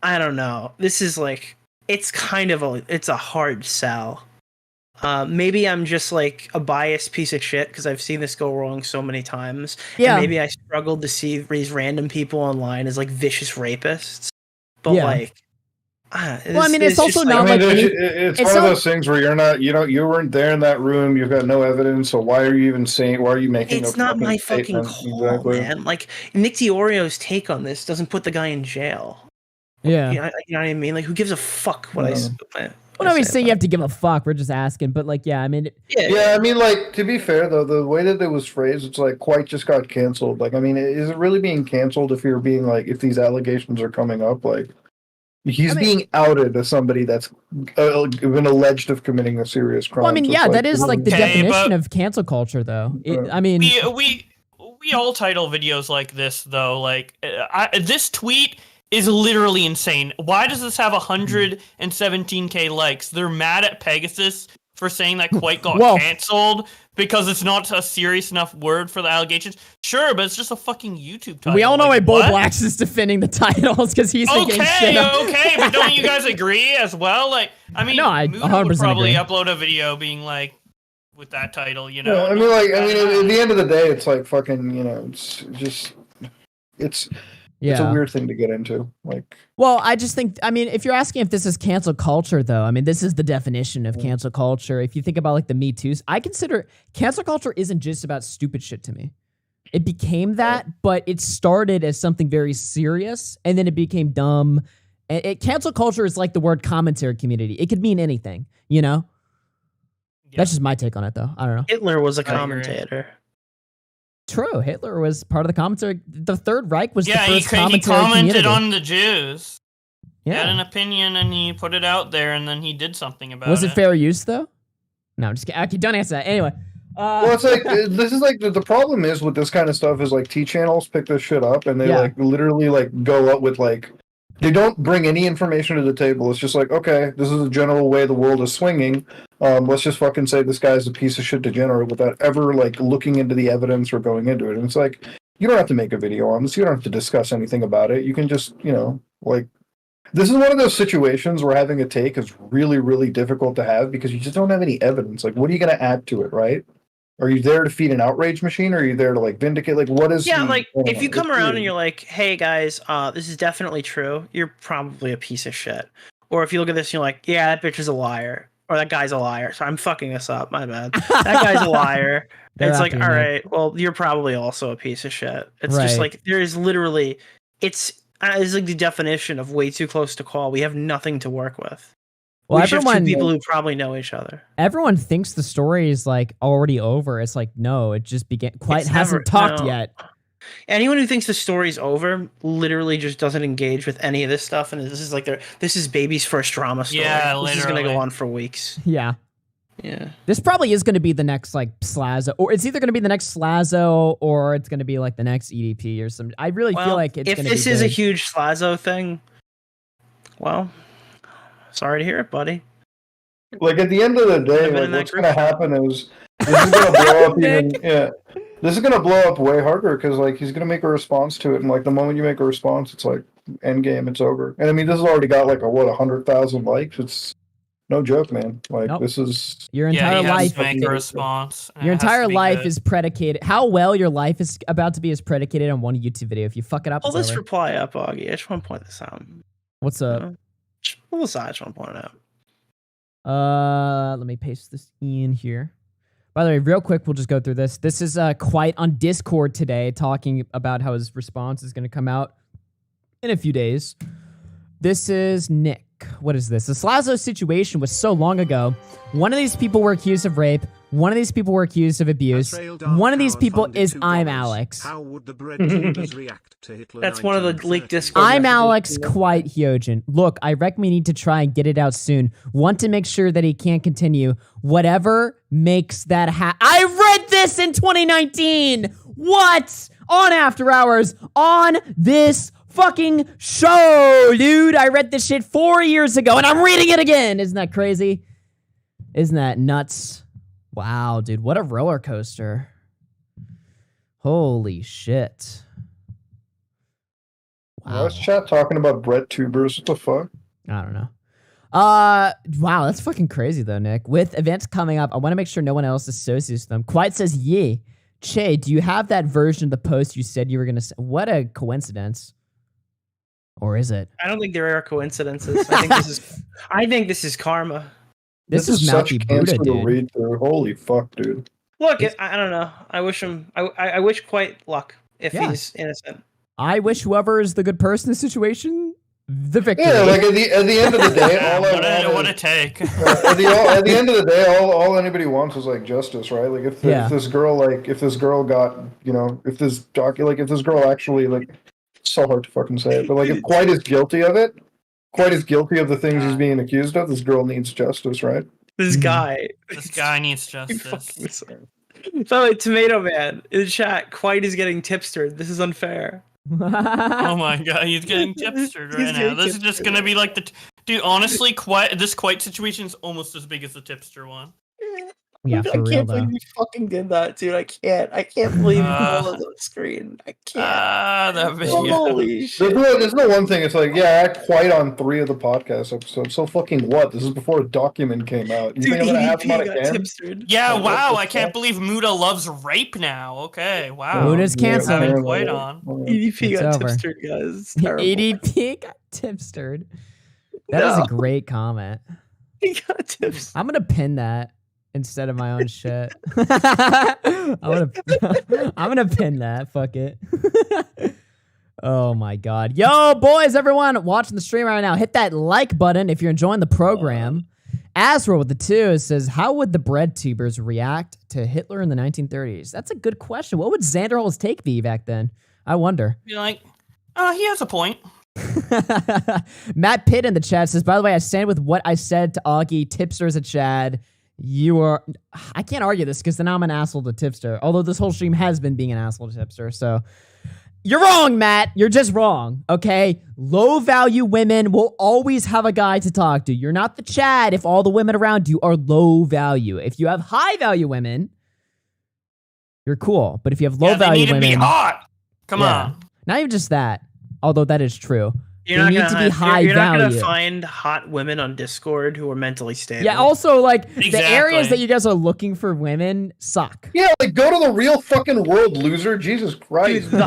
I don't know. This is like, it's kind of it's a hard sell. Maybe I'm just like a biased piece of shit because I've seen this go wrong so many times. Yeah. And maybe I struggled to see these random people online as like vicious rapists. But like, well, I mean, it's also not like it's one of those things where you weren't there in that room. You've got no evidence. So why are you even saying? Why are you making? It's not my fucking call, man. Like Nick DiOrio's take on this doesn't put the guy in jail. Yeah, you know what I mean. Like, who gives a fuck what I? Well, no, we say you have to give a fuck. We're just asking, but like, yeah, I mean, yeah. I mean, like, to be fair though, the way that it was phrased, it's like quite just got canceled. Like, I mean, is it really being canceled if you're being like, if these allegations are coming up, like? He's being outed as somebody that's been alleged of committing a serious crime. Well, I mean, so yeah, like, that is like the Okay, definition but- of cancel culture, though. I mean, we all title videos like this though. Like this tweet is literally insane. Why does this have 117k likes? They're mad at Pegasus for saying that Quake got canceled because it's not a serious enough word for the allegations. Sure, but it's just a fucking YouTube title. we all know like, why Bo what? Blacks is defending the titles because he's getting shit up. Okay, but don't you guys agree as well? Like, I mean, No, I Muda 100% would probably agree. upload a video being like, with that title, you know? I mean, at the end of the day, it's like fucking, it's just, it's a weird thing to get into. Like, well, I just think, I mean, if you're asking if this is cancel culture, though, I mean, this is the definition of cancel culture. If you think about like the Me Too's, I consider cancel culture isn't just about stupid shit to me. It became that, but it started as something very serious, and then it became dumb. Cancel culture is like the word commentary community. It could mean anything, you know? That's just my take on it, though. I don't know. Hitler was a commentator. True, Hitler was part of the commentary. The Third Reich was the first he commentary commented community. on the Jews. He Yeah. had an opinion and he put it out there and then he did something about it. Was it fair use, though? No, I'm just kidding. Okay, don't answer that. Anyway. well, it's like this is like the problem is with this kind of stuff is like T channels pick this shit up and they like literally like go up with like they don't bring any information to the table. It's just like, okay, this is a general way the world is swinging. Let's just fucking say this guy's a piece of shit degenerate without ever like looking into the evidence or going into it. And it's like, you don't have to make a video on this. You don't have to discuss anything about it. You can just, like, this is one of those situations where having a take is really, really difficult to have because you just don't have any evidence. Like, what are you going to add to it, right? Are you there to feed an outrage machine, or are you there to like vindicate? Like, what is? Yeah, like if you come around and you're like, "Hey guys, this is definitely true," you're probably a piece of shit. Or if you look at this and you're like, "Yeah, that bitch is a liar," or "That guy's a liar." So I'm fucking this up. My bad. That guy's a liar. It's like, all right, well, you're probably also a piece of shit. It's just like there is literally, it's like the definition of way too close to call. We have nothing to work with. Well, we should have two everyone- people who probably know each other. Everyone thinks the story is like already over. It's like, no, it just hasn't never- talked no. yet. Anyone who thinks the story's over literally just doesn't engage with any of this stuff, and this is baby's first drama story. Yeah, this is gonna literally. go on for weeks. Yeah. Yeah. This probably is going to be the next like Slazo, or it's either going to be the next Slazo or it's going to be like the next EDP or some. I really feel like it's if going to be. this is a big. huge Slazo thing, well, sorry to hear it, buddy. Like at the end of the day, I've been like, in that what's group going to happen is this is going to blow up even. Yeah, this is going to blow up way harder because like he's going to make a response to it, and like the moment you make a response, it's like end game, it's over. And I mean, this has already got like 100,000 likes. It's no joke, man. Like this is Your entire he has life. to make a response. and Your it has to entire be life good. is predicated. How well your life is about to be is predicated on one YouTube video. If you fuck it up, Pull it's this over. reply up, Augie. I just want to point this out. What's up? Just pull this out. I just want to point it out. Let me paste this in here. By the way, real quick, we'll just go through this. This is Quite on Discord today, talking about how his response is going to come out in a few days. This is Nick. What is this? The Slazo situation was so long ago. One of these people were accused of rape. One of these people were accused of abuse. One of these people is I'm Alex. How would the bread tubers react to Hitler? That's one of the leaked Discord. I'm messages. Alex Quite Hyojin. Look, I reckon we need to try and get it out soon. Want to make sure that he can't continue. Whatever makes that happen. I read this in 2019! What? On After Hours. On this fucking show, dude. I read this shit 4 years ago and I'm reading it again. Isn't that crazy? Isn't that nuts? Wow, dude. What a roller coaster. Holy shit. Wow. What's chat talking about bread tubers? What the fuck? I don't know. Wow, that's fucking crazy though, Nick. With events coming up, I want to make sure no one else associates them. Quiet says, yeah. Che, do you have that version of the post you said you were going to say? What a coincidence. Or is it? I don't think there are coincidences. I think this is karma. This is such Matthew cancer Buddha, to dude. read through. Holy fuck, dude. Look, I don't know. I wish him. I wish quite luck if Yeah. he's innocent. I wish whoever is the good person in the situation, the victory. Yeah, like at the end of the day, all I want What a take. at the end of the day, all anybody wants is like justice, right? Like if this girl got, you know, if this girl actually, like, it's so hard to fucking say it, but like if Quite is guilty of it, Quite is guilty of the things he's being accused of, this girl needs justice, right? This guy needs justice. So, Tomato Man in the chat, Quite is getting tipstered. This is unfair. Oh my god, he's getting tipstered right now. This is just gonna be like dude. Honestly, this Quite situation is almost as big as the tipster one. Yeah, I for real can't though. believe you fucking did that, dude. I can't believe you pulled it on the screen. I can't. That video. Holy shit. There's no one thing. It's like, yeah, I act Quite on 3 of the podcast episodes. So fucking what? This is before a document came out. You Dude, think I'm gonna have him on EDP got again? tipstered. Yeah, Like, wow. what the I can't fuck? believe Muda loves rape now. Okay, wow. Muda's canceled. Having Quite on. EDP It's got over. tipstered, guys. It's terrible. ADP got tipstered. That is No. a great comment. He got tipstered. I'm gonna pin that instead of my own shit. I'm gonna pin that. Fuck it. Oh my god. Yo, boys, everyone watching the stream right now, hit that like button if you're enjoying the program. Asro with the 2 says, how would the bread tubers react to Hitler in the 1930s? That's a good question. What would Xanderhol's take be back then? I wonder. Be like, he has a point. Matt Pitt in the chat says, by the way, I stand with what I said to Augie. Tipster is a Chad. You are... I can't argue this because then I'm an asshole to Tipster. Although this whole stream has been being an asshole to Tipster. So you're wrong, Matt. You're just wrong. Okay? Low value women will always have a guy to talk to. You're not the Chad if all the women around you are low value. If you have high value women, you're cool. But if you have low value they need women... to be hot. Come on. Not even just that. Although that is true. You're They not need gonna to be have- high you're not value. gonna find hot women on Discord who are mentally stable. Yeah, also, like, the Exactly. areas that you guys are looking for women suck. Yeah, like go to the real fucking world, loser. Jesus Christ. Dude,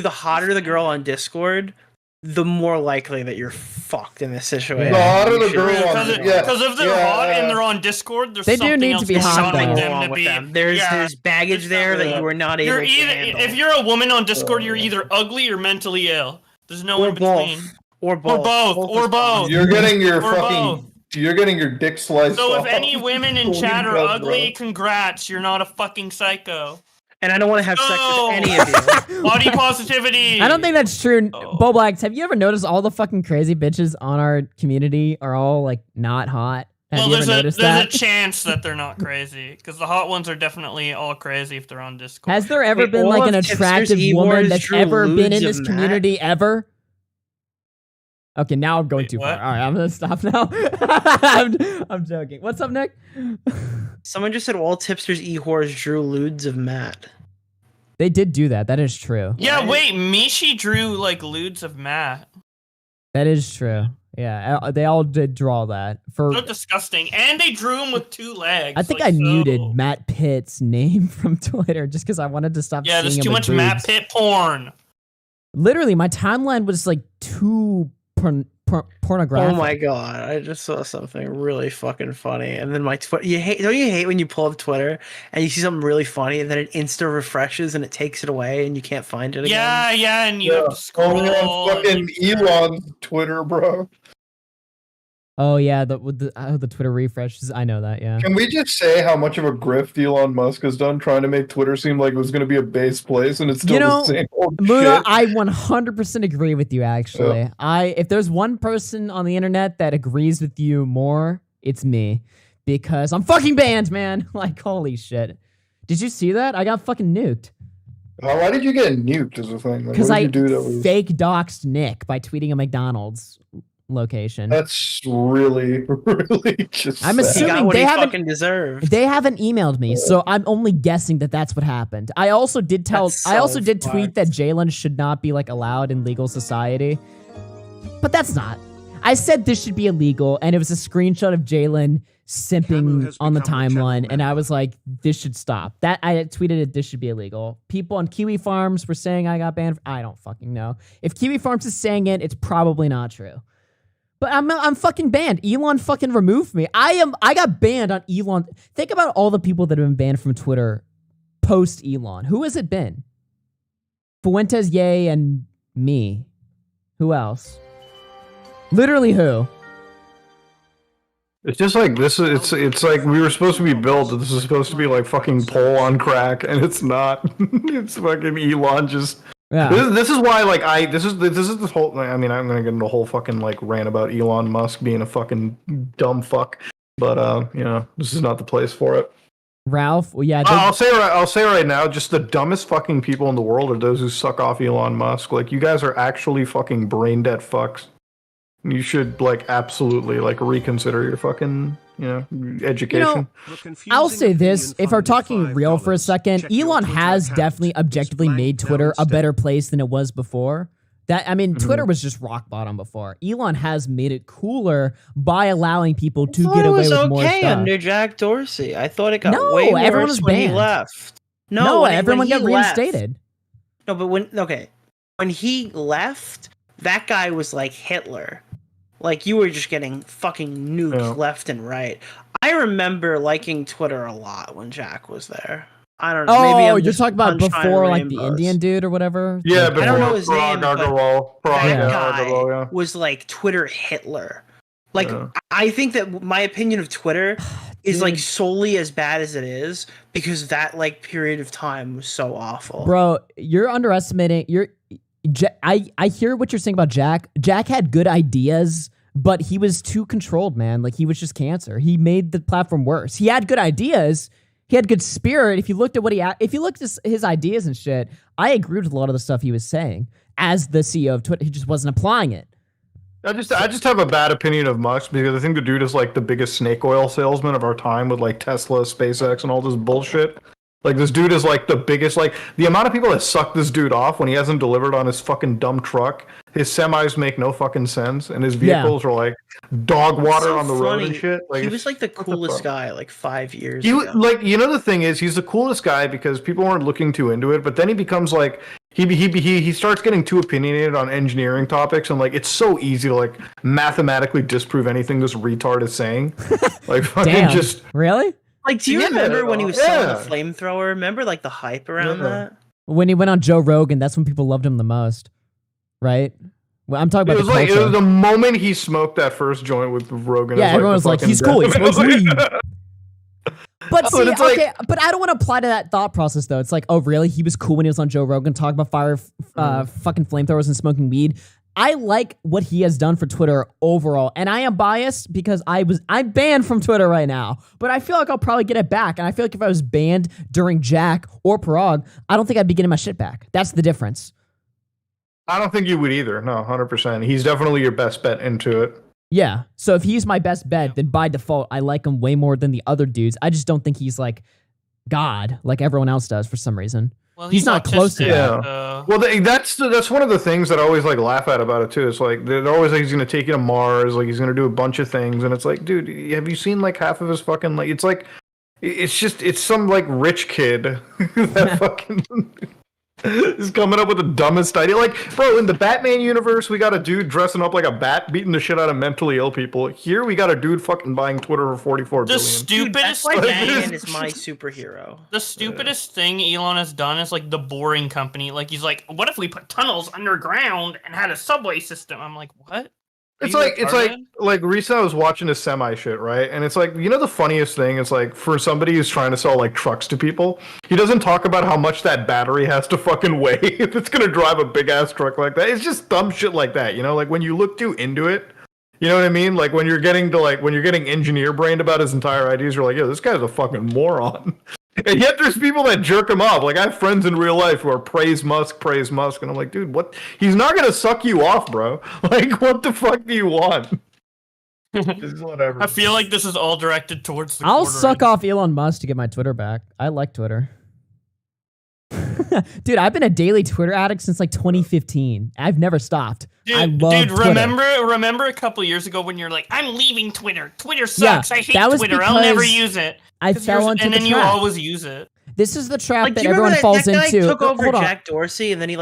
the hotter the girl on Discord, the more likely that you're fucked in this situation. The hotter the You girl should- on- Because if they're yeah. hot and they're on Discord, there's They do something need else to be hot, causing though. them wrong to with be. them. There's baggage there that you are not able You're to either handle. if you're a woman on Discord, you're either ugly or mentally ill. There's no in between. Or both. Or both. You're getting your Or fucking. both. You're getting your dick sliced. So if off. any women in Holy chat are God, ugly, bro. congrats, you're not a fucking psycho. And I don't want to have sex with any of you. Body positivity. I don't think that's true. Bo Blacks, have you ever noticed all the fucking crazy bitches on our community are all, like, not hot? Have Well, you ever there's noticed a that? chance that they're not crazy because the hot ones are definitely all crazy if they're on Discord. Has there ever Wait, been, all like, an of Tipster's attractive woman E-Wars that's drew ever been in lewds this of community ever? Okay, now I'm going too far. what? All right, I'm gonna stop now. I'm joking. What's up, Nick? Someone just said all tipsters e-whores drew lewds of Matt. They did do that. That is true. Yeah, wait, Mishi drew like lewds of Matt. That is true. Yeah, they all did draw that. For So disgusting, and they drew him with 2 legs. I think like, I so- muted Matt Pitt's name from Twitter just because I wanted to stop Yeah, seeing there's him too with much boobs. Matt Pitt porn. Literally, my timeline was like too pornographic. Oh my god, I just saw something really fucking funny, and then my Twitter. Don't you hate when you pull up Twitter and you see something really funny, and then it insta refreshes and it takes it away, and you can't find it again? Yeah, and you have to scroll. Only on fucking Elon's Twitter, bro. Oh yeah, the Twitter refreshes. I know that. Yeah. Can we just say how much of a grift Elon Musk has done trying to make Twitter seem like it was going to be a base place and it's still the same old Muda, shit? I 100% agree with you. Actually, if there's one person on the internet that agrees with you more, it's me, because I'm fucking banned, man. Like, holy shit! Did you see that? I got fucking nuked. Why did you get nuked as a thing? Like, Because what I did you do that was... fake doxed Nick by tweeting a McDonald's location. That's really, really just I'm sad. assuming they haven't fucking deserved. They haven't emailed me, so I'm only guessing that that's what happened. I also did tell. That's I also so did tweet that Jalen should not be like allowed in legal society, but that's not. I said this should be illegal, and it was a screenshot of Jalen simping on the timeline, and I was like, this should stop. That I tweeted it. This should be illegal. People on Kiwi Farms were saying I got banned. I don't fucking know. If Kiwi Farms is saying it, it's probably not true. But I'm fucking banned. Elon fucking removed me. I got banned on Elon. Think about all the people that have been banned from Twitter post Elon. Who has it been? Fuentes, Ye, and me. Who else? Literally who? It's just like this. It's like we were supposed to be built. This is supposed to be like fucking pole on crack, and it's not. It's fucking Elon just. Yeah. This is why like this is this whole. I mean, I'm gonna get into a whole fucking like rant about Elon Musk being a fucking dumb fuck, but you know, this is not the place for it. Ralph, well, yeah. I'll say right now, just the dumbest fucking people in the world are those who suck off Elon Musk. Like, you guys are actually fucking brain dead fucks. You should like absolutely like reconsider your fucking education. I'll say this, if we're talking real for a second, Elon has definitely objectively made Twitter a better place than it was before. Twitter was just rock bottom before. Elon has made it cooler by allowing people to get away with more stuff. Under Jack Dorsey. I thought it got No, way everyone worse was when he banned. left. No, everyone when got he left- reinstated. No, but when he left, that guy was like Hitler. Like, you were just getting fucking nuked left and right. I remember liking Twitter a lot when Jack was there. I don't know. Maybe I'm you're just talking about sunshine before like the rainbows. Indian dude or whatever? Yeah, I don't know his name, but Agarwal. that guy was like Twitter Hitler. Like, I think that my opinion of Twitter is like solely as bad as it is because that like period of time was so awful. Bro, you're underestimating. I hear what you're saying about Jack. Jack had good ideas, but he was too controlled, man. Like, he was just cancer. He made the platform worse. He had good ideas. He had good spirit. If you looked at if you looked at his ideas and shit, I agreed with a lot of the stuff he was saying as the CEO of Twitter. He just wasn't applying it. I just have a bad opinion of Musk because I think the dude is like the biggest snake oil salesman of our time with like Tesla, SpaceX, and all this bullshit. Like, this dude is like the biggest, like, the amount of people that suck this dude off when he hasn't delivered on his fucking dumb truck. His semis make no fucking sense, and his vehicles are like dog water So on the road and funny. shit. Like, He was like the coolest guy like 5 years he ago. like, you know, the thing is, he's the coolest guy because people weren't looking too into it, but then he becomes like he starts getting too opinionated on engineering topics, and like, it's so easy to like mathematically disprove anything this retard is saying. Like, fucking Damn. just Really? Like, do you Yeah, remember when he was selling yeah. the flamethrower? Remember like the hype around that? When he went on Joe Rogan, that's when people loved him the most, right? Well, I'm talking It about was the like culture. the moment he smoked that first joint with Rogan. Yeah, everyone was like, he's cool. He smokes weed. But see, it's like- okay, but I don't want to apply to that thought process though. It's like, oh, really? He was cool when he was on Joe Rogan talking about fucking flamethrowers and smoking weed. I like what he has done for Twitter overall, and I am biased because I'm banned from Twitter right now. But I feel like I'll probably get it back, and I feel like if I was banned during Jack or Parag, I don't think I'd be getting my shit back. That's the difference. I don't think you would either. No, 100%. He's definitely your best bet into it. Yeah. So if he's my best bet, then by default, I like him way more than the other dudes. I just don't think he's like God, like everyone else does for some reason. Well, he's not close to that. Well, that's one of the things that I always like laugh at about it too. It's like they're always like he's gonna take you to Mars, like he's gonna do a bunch of things, and it's like, dude, have you seen like half of his fucking like? It's some like rich kid that fucking is coming up with the dumbest idea. Like, bro, in the Batman universe, we got a dude dressing up like a bat, beating the shit out of mentally ill people. Here, we got a dude fucking buying Twitter for 44 billion. Stupidest Like, thing. Batman is my superhero. The stupidest thing Elon has done is like the Boring Company. Like, he's like, what if we put tunnels underground and had a subway system? I'm like, what? It's you like retarded? recently I was watching this semi shit, right? And it's like, you know, the funniest thing is like for somebody who's trying to sell like trucks to people, he doesn't talk about how much that battery has to fucking weigh if it's gonna drive a big ass truck like that. It's just dumb shit like that, you know? Like when you look too into it, you know what I mean? Like when you're getting engineer brained about his entire ideas, you're like, yo, this guy's a fucking moron. And yet there's people that jerk him off. Like I have friends in real life who are praise Musk, and I'm like, dude, what? He's not gonna suck you off, bro. Like, what the fuck do you want? Just whatever. I feel like this is all directed towards the I'll quarter suck inch. off Elon Musk to get my Twitter back. I like Twitter. Dude, I've been a daily Twitter addict since like 2015. I've never stopped. I love Twitter. Remember a couple years ago when you're like, I'm leaving Twitter. Twitter sucks. I hate that was Twitter. I'll never because use it. I fell into and the then you trap. always use it. This is the trap Like, that do you remember everyone falls that guy into. took over Hold on. Jack Dorsey, and then he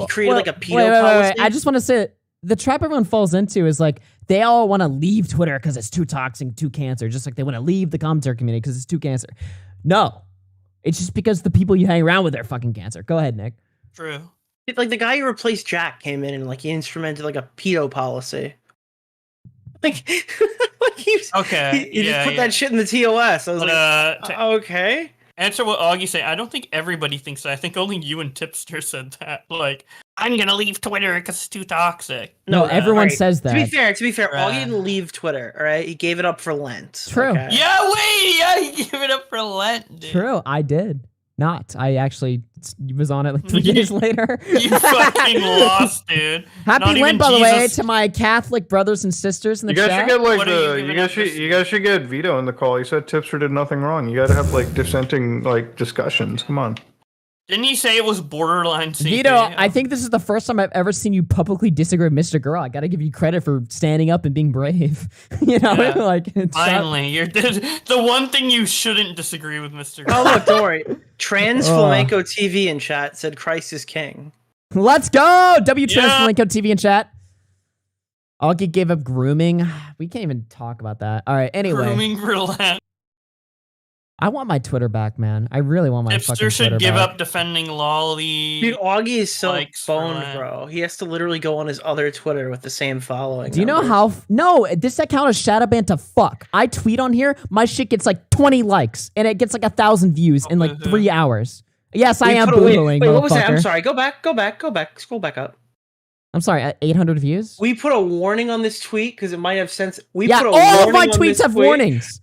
created like a pedo wait, policy? I just want to say the trap everyone falls into is like they all want to leave Twitter because it's too toxic, too cancer. Just like they want to leave the commentary community because it's too cancer. No, it's just because the people you hang around with are fucking cancer. Go ahead, Nick. True. Like the guy who replaced Jack came in and like he instrumented like a pedo policy. Like, like he just put that shit in the TOS. I was okay. Answer what Augie said. I don't think everybody thinks that. I think only you and Tipster said that. Like, I'm gonna leave Twitter because it's too toxic. No, everyone says that. To be fair, Augie didn't leave Twitter. All right, he gave it up for Lent. True. Okay? Yeah, he gave it up for Lent, dude. True, I did. Not. I actually was on it like 3 days later. You fucking lost, dude. Happy Not Lent, even by the way, Jesus- to my Catholic brothers and sisters in the You guys chat. should get like What are you you guys should get Vito in the call. He said Tipster did nothing wrong. You got to have like dissenting like discussions. Come on. Didn't he say it was borderline CP? Vito, I think this is the first time I've ever seen you publicly disagree with Mr. Girl. I gotta give you credit for standing up and being brave. You know, like it's Finally, you're the one thing you shouldn't disagree with, Mr. Oh look, don't worry. Trans Oh. Flamenco TV in chat said Christ is king. Let's go! W Trans Flamenco TV in chat. Augie gave up grooming. We can't even talk about that. All right, anyway. Grooming for Lent. I want my Twitter back, man. I really want my fucking Tipster should Twitter give back. up defending Lolly. Dude, Augie is so likes for boned, Lent. bro. He has to literally go on his other Twitter with the same following. Do you know numbers. how? No, this account is shadow banned to fuck. I tweet on here, my shit gets like 20 likes, and it gets like 1,000 views in like 3 hours. Yes, I am boohooing, Wait, what was that? I'm motherfucker. sorry. Go back. Scroll back up. I'm sorry, at 800 views? We put a warning on this tweet because it might have sense. We Yeah, put a all of my warning on tweets this have tweet. warnings.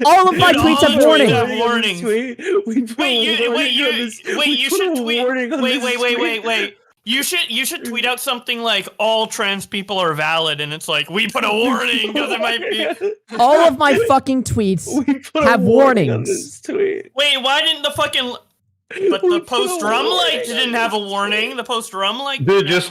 All of my Dude, tweets all have the tweets warnings. have warnings. We put You should tweet. Wait. You should tweet out something like all trans people are valid, and it's like we put a warning because it might be. All of my fucking tweets have warnings. Tweet. Wait, why didn't the fucking? But the post rum like didn't have a warning. The post rum like. Dude, just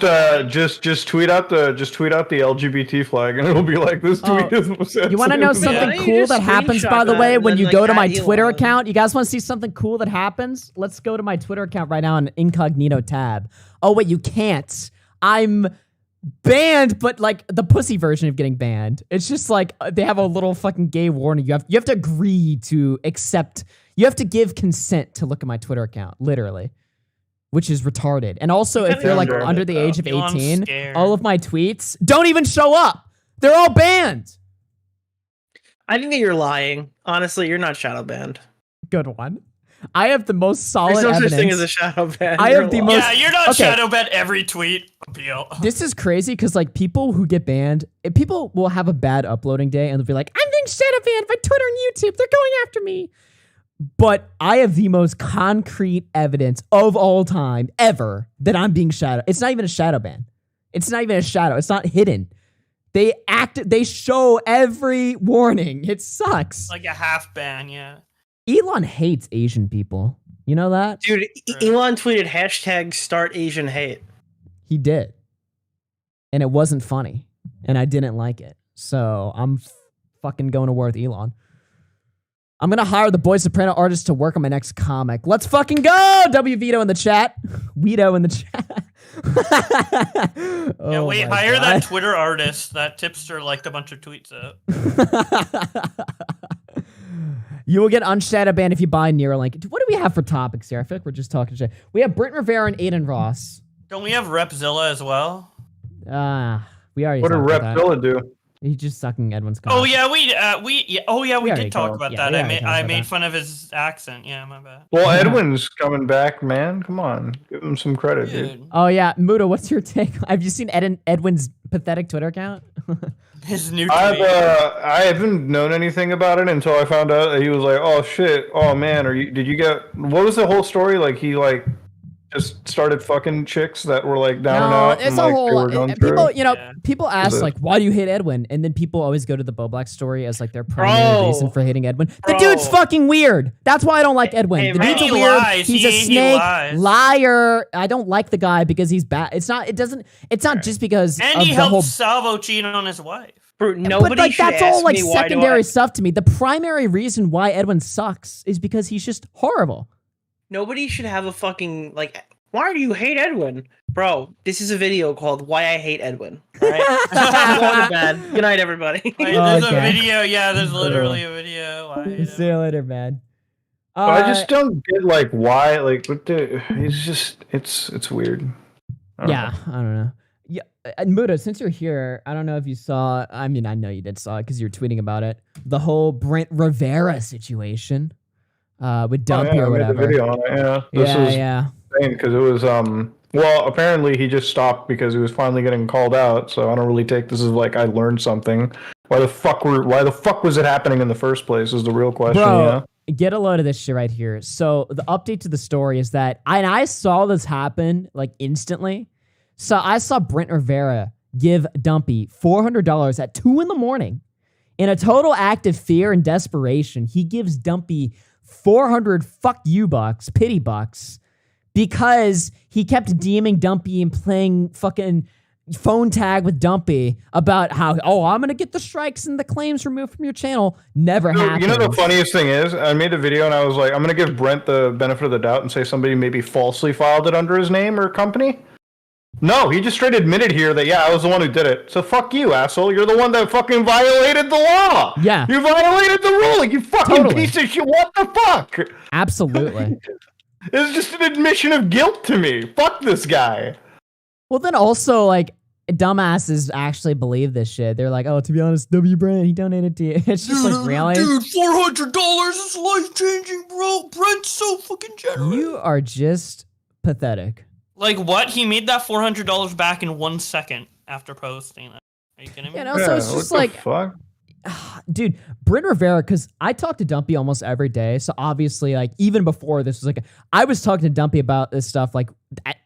tweet out the LGBT flag, and it'll be like this tweet is. You want to know something cool that happens, by the way, when you go to my Twitter account? You guys want to see something cool that happens? Let's go to my Twitter account right now in incognito tab. Oh, wait, you can't. I'm banned, but like the pussy version of getting banned. It's just like they have a little fucking gay warning. You have to agree to accept. You have to give consent to look at my Twitter account, literally, which is retarded. And also, if you're like under the age of 18, all of my tweets don't even show up. They're all banned. I think that you're lying. Honestly, you're not shadow banned. Good one. I have the most solid There's no evidence. such thing as a shadow ban. I You're have the lying. most. Yeah, you're not Okay. shadow bet every tweet. Appeal. This is crazy because like people who get banned, people will have a bad uploading day and they'll be like, I'm being shadow banned by Twitter and YouTube. They're going after me. But I have the most concrete evidence of all time ever that I'm being shadow. It's not even a shadow ban. It's not even a shadow. It's not hidden. They show every warning. It sucks. Like a half ban, yeah. Elon hates Asian people. You know that? Dude, Elon tweeted hashtag start Asian hate. He did. And it wasn't funny. And I didn't like it. So I'm fucking going to war with Elon. I'm going to hire the Boy Soprano artist to work on my next comic. Let's fucking go! W Vito in the chat. Weedo in the chat. Yeah, wait, my hire God. that Twitter artist that Tipster liked a bunch of tweets of. You will get unshadow banned if you buy Neuralink. Dude, what do we have for topics here? I feel like we're just talking shit. We have Brent Rivera and Aiden Ross. Don't we have Repzilla as well? We already. What did talked about that. Repzilla do? He's just sucking Edwin's cock. Oh yeah, we already did talk talked- about yeah, that. we I already made talked I about made that. fun of his accent. Yeah, my bad. Well, Edwin's coming back, man. Come on, give him some credit, dude. Oh yeah, Muda, what's your take? Have you seen Edwin's pathetic Twitter account? His new I haven't known anything about it until I found out that he was like, "Oh shit, oh man, did you get what was the whole story? Like he like just started fucking chicks that were like down and out. It's and, a like, whole they were lot. going People, through? people Is ask it? like, "Why do you hate Edwin?" And then people always go to the Bo Black story as like their primary reason for hating Edwin. The dude's fucking weird. That's why I don't like Edwin. The dude's he weird. lies. He's a He snake, lies. liar. I don't like the guy because he's bad. It's not. It doesn't. It's not just because And of he the helped whole. Salvo cheat on his wife. Bro, But like that's all like secondary stuff to me. The primary reason why Edwin sucks is because he's just horrible. Nobody should have a fucking like. Why do you hate Edwin, bro? This is a video called "Why I Hate Edwin." All right, I'm going to bed. Good night, everybody. There's Okay. a video. Yeah, there's literally a video. See you later, man. I just don't get like why like what the he's just it's weird. I don't Yeah, I don't know. Yeah, and Muda, since you're here, I don't know if you saw. I mean, I know you did saw it because you were tweeting about it. The whole Brent Rivera situation with Dumpy I or made the whatever. video on it. Yeah, this was because it was well apparently he just stopped because he was finally getting called out. So I don't really take this as like I learned something. Why the fuck was it happening in the first place? Is the real question. Bro, Yeah. get a load of this shit right here. So the update to the story is that I saw this happen like instantly. So I saw Brent Rivera give Dumpy $400 at 2 a.m. In a total act of fear and desperation, he gives Dumpy 400 fuck you bucks, pity bucks, because he kept DMing Dumpy and playing fucking phone tag with Dumpy about how, I'm going to get the strikes and the claims removed from your channel. Never happened. You know the funniest thing is, I made a video and I was like, I'm gonna give Brent the benefit of the doubt and say somebody maybe falsely filed it under his name or company. No, he just straight admitted here that I was the one who did it. So fuck you, asshole. You're the one that fucking violated the law. Yeah. You violated the rule. Like you fucking piece of shit. What the fuck? Absolutely. It's just an admission of guilt to me. Fuck this guy. Well, then also, like, dumbasses actually believe this shit. They're like, to be honest, W. Brent, he donated to you. It's just like, really? Dude, $400 is life changing, bro. Brent's so fucking generous. You are just pathetic. Like what? He made that $400 back in 1 second after posting that. Are you kidding me? And also, it's just like, fuck? dude, Brent Rivera, because I talk to Dumpy almost every day. So obviously, like, even before this was like, I was talking to Dumpy about this stuff, like,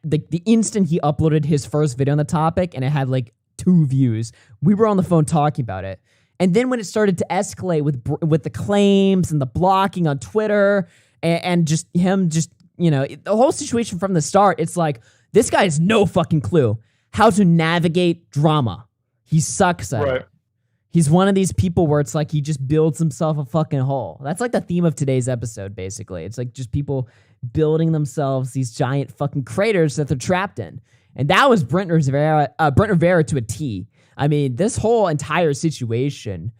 the instant he uploaded his first video on the topic and it had like 2 views, we were on the phone talking about it. And then when it started to escalate with the claims and the blocking on Twitter and just him just, the whole situation from the start, it's like, this guy has no fucking clue how to navigate drama. He sucks at it. He's one of these people where it's like he just builds himself a fucking hole. That's like the theme of today's episode, basically. It's like just people building themselves these giant fucking craters that they're trapped in. And that was Brent Rivera to a T. I mean, this whole entire situation.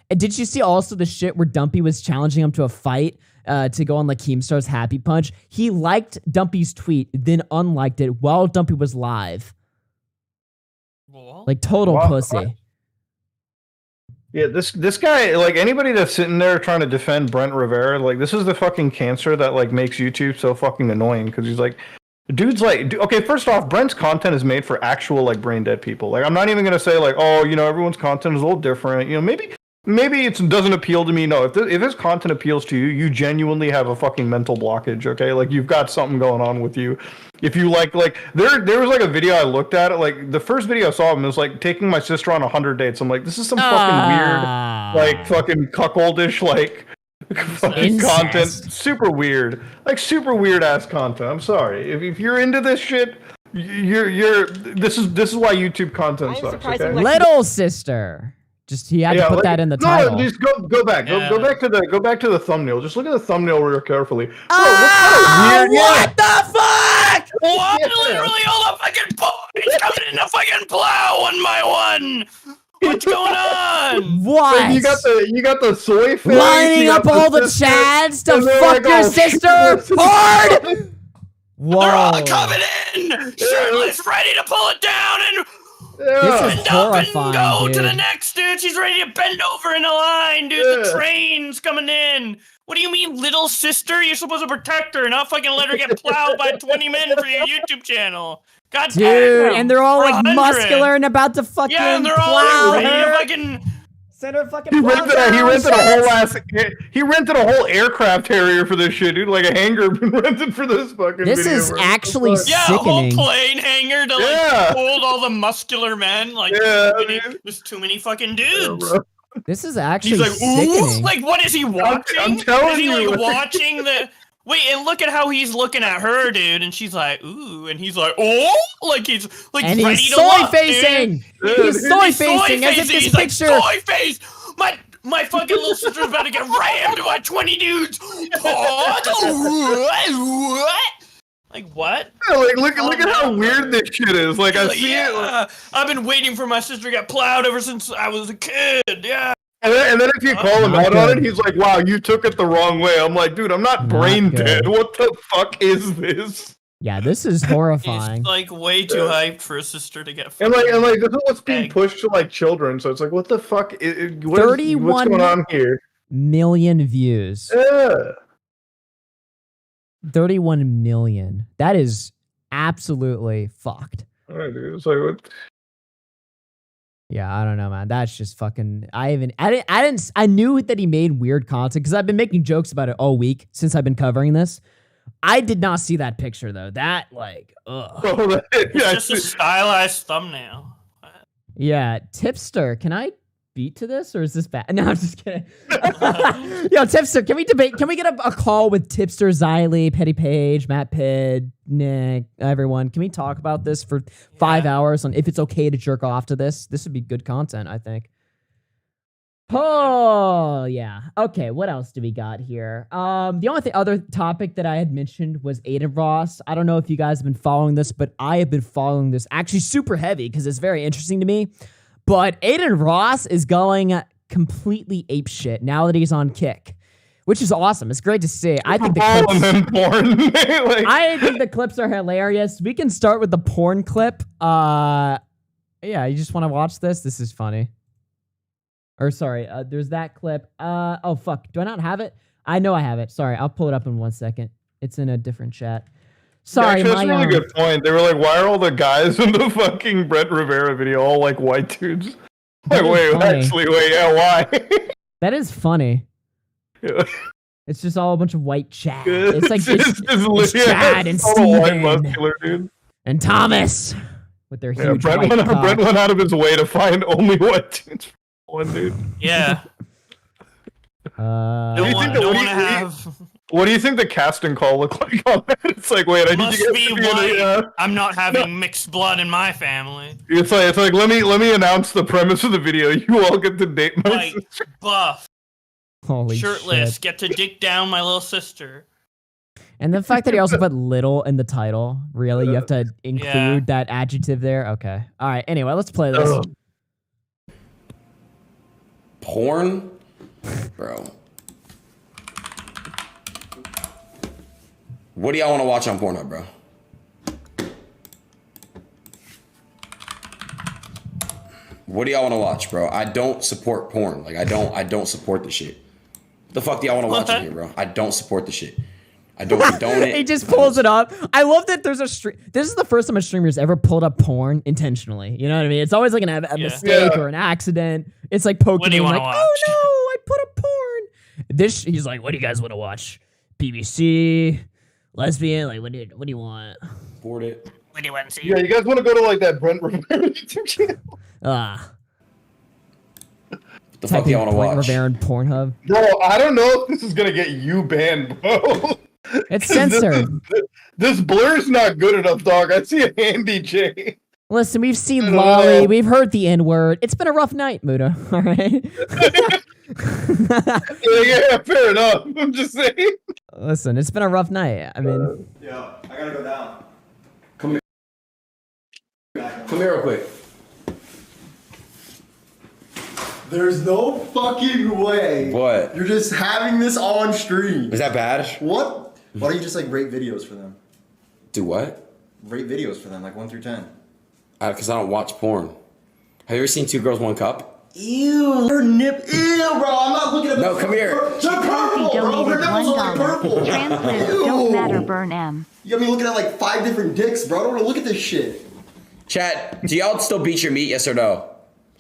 And did you see also the shit where Dumpy was challenging him to a fight to go on like Keemstar's Happy Punch? He liked Dumpy's tweet, then unliked it while Dumpy was live. Like total pussy. Yeah, this guy, like anybody that's sitting there trying to defend Brent Rivera, like this is the fucking cancer that like makes YouTube so fucking annoying because he's like, dude's like, okay, first off, Brent's content is made for actual like brain dead people. Like I'm not even gonna say like, everyone's content is a little different. Maybe it doesn't appeal to me. No, if his content appeals to you, you genuinely have a fucking mental blockage. Okay, like you've got something going on with you. If you like there was like a video I looked at, like the first video I saw of him was like taking my sister on 100 dates. I'm like, this is some fucking weird, like fucking cuckoldish like fucking content. Super weird, like super weird ass content. I'm sorry if you're into this shit. This is why YouTube content sucks. Okay? Little sister. Just he had to put that in the title. No, just go back. Go back to the thumbnail. Just look at the thumbnail real carefully. What the fuck? What? Literally all the fucking boys coming in to fucking plow one by one. What's going on? What? Like, you got the soy face. Lining up all the chads to fuck your sister hard. Whoa. They're all coming in, shirtless, ready to pull it down, and This is Bend up and horrifying, go to the dude. next, dude. She's ready to bend over in a line, dude. The train's coming in. What do you mean, little sister? You're supposed to protect her, not fucking let her get plowed by 20 men for your YouTube channel. God Dude, damn. and they're all For like 100. muscular and about to fucking Yeah, and they're all plow like, ready to her. fucking. Send her fucking He plow rented, down, he rented a shit. whole ass. He rented a whole aircraft carrier for this shit, dude. Like a hangar been rented for this fucking. This video, is bro. actually Yeah, a whole sickening. plane hangar to like Yeah. hold all the muscular men. Like, there's too many fucking dudes. This is actually He's like, sickening. ooh, like what is he watching? I'm telling is he you. like watching the? Wait, and look at how he's looking at her, dude. And she's like, ooh, and he's like, oh, like he's like And ready he's to soy look, facing. dude. He's soy facing as if this He's like, picture. soy face. My fucking little sister's about to get rammed by 20 dudes. Like what? Yeah, like look at how weird this shit is. Like I see it. Like, I've been waiting for my sister to get plowed ever since I was a kid. Yeah. and then if you call him Not out on good. it, he's like, "Wow, you took it the wrong way." I'm like, "Dude, I'm not brain good. dead. What the fuck is this?" Yeah, this is horrifying. He's like way too hyped for a sister to get. And like this is what's being egg. pushed to like children. So it's like, what the fuck? What's 31 going on here? million views. Yeah. 31 million. That is absolutely fucked. All right, dude. It's like what? Yeah, I don't know, man. That's just fucking. I knew that he made weird content because I've been making jokes about it all week since I've been covering this. I did not see that picture though. That like, ugh. It's just a stylized thumbnail. Yeah, Tipster. Can I beat to this or is this bad? No, I'm just kidding. Yo, Tipster, can we debate? Can we get a call with Tipster, Xylee, Petty Page, Matt Pidd, Nick, everyone? Can we talk about this for 5 hours on if it's okay to jerk off to this? This would be good content, I think. Oh, yeah. Okay, what else do we got here? The only other topic that I had mentioned was Aiden Ross. I don't know if you guys have been following this, but I have been following this actually super heavy because it's very interesting to me. But Aiden Ross is going completely apeshit now that he's on Kick, which is awesome. It's great to see. I think I think the clips are hilarious. We can start with the porn clip. Yeah, you just want to watch this? This is funny. Or sorry, there's that clip. Oh fuck, do I not have it? I know I have it. Sorry, I'll pull it up in 1 second. It's in a different chat. Sorry, actually, that's a really good point. They were like, "Why are all the guys in the fucking Brent Rivera video all like white dudes?" Like, wait, yeah, why? That is funny. Yeah. It's just all a bunch of white Chad. It's like it's yeah, Chad and it's all white Steven muscular dude. and Thomas with their huge Brent white went, cock. Brent went out of his way to find only white dudes. One dude. Yeah. What do you think the casting call looked like on that? It's like, wait, I Must need to be get white. I'm not having mixed blood in my family. It's like let me announce the premise of the video. You all get to date my White, sister. buff, Holy shirtless, shit. get to dick down my little sister. And the fact that he also put little in the title, really? You have to include that adjective there? Okay. All right, anyway, let's play this. Porn? Bro. What do y'all want to watch on Pornhub, bro? What do y'all want to watch, bro? I don't support porn. Like I don't support the shit. What the fuck do y'all want to watch on here, bro? I don't support the shit. I don't condone it. He just pulls it up. I love that there's a stream. This is the first time a streamer's ever pulled up porn intentionally. You know what I mean? It's always like a mistake or an accident. It's like poking What do you in like, wanna oh no, I put up porn. This he's like, what do you guys want to watch? BBC, lesbian, like what do you want? Support it. What do you want to see? Yeah, you guys want to go to like that Brent Rivera YouTube channel? The fuck do y'all want to watch? Rivera and Pornhub. Bro, I don't know if this is gonna get you banned, bro. It's censored. This blur's not good enough, dog. I see a handy J. Listen, we've seen Lolly, we've heard the N-word. It's been a rough night, Muda. All right. Yeah, fair enough. I'm just saying. Listen, it's been a rough night. I mean, Yeah, I gotta go down. Come here real quick. There's no fucking way. What? You're just having this on stream. Is that bad? What? Why don't you just like rate videos for them? Do what? Rate videos for them, like 1 through 10. Because I don't watch porn. Have you ever seen Two Girls, One Cup? Ew, her nip. Ew, bro. I'm not looking at. No, come here. They're purple, bro. Her nipples are like purple. Trans lives Ew. don't matter, burn M. You got me looking at like 5 different dicks, bro. I don't want to look at this shit. Chat, do y'all still beat your meat? Yes or no?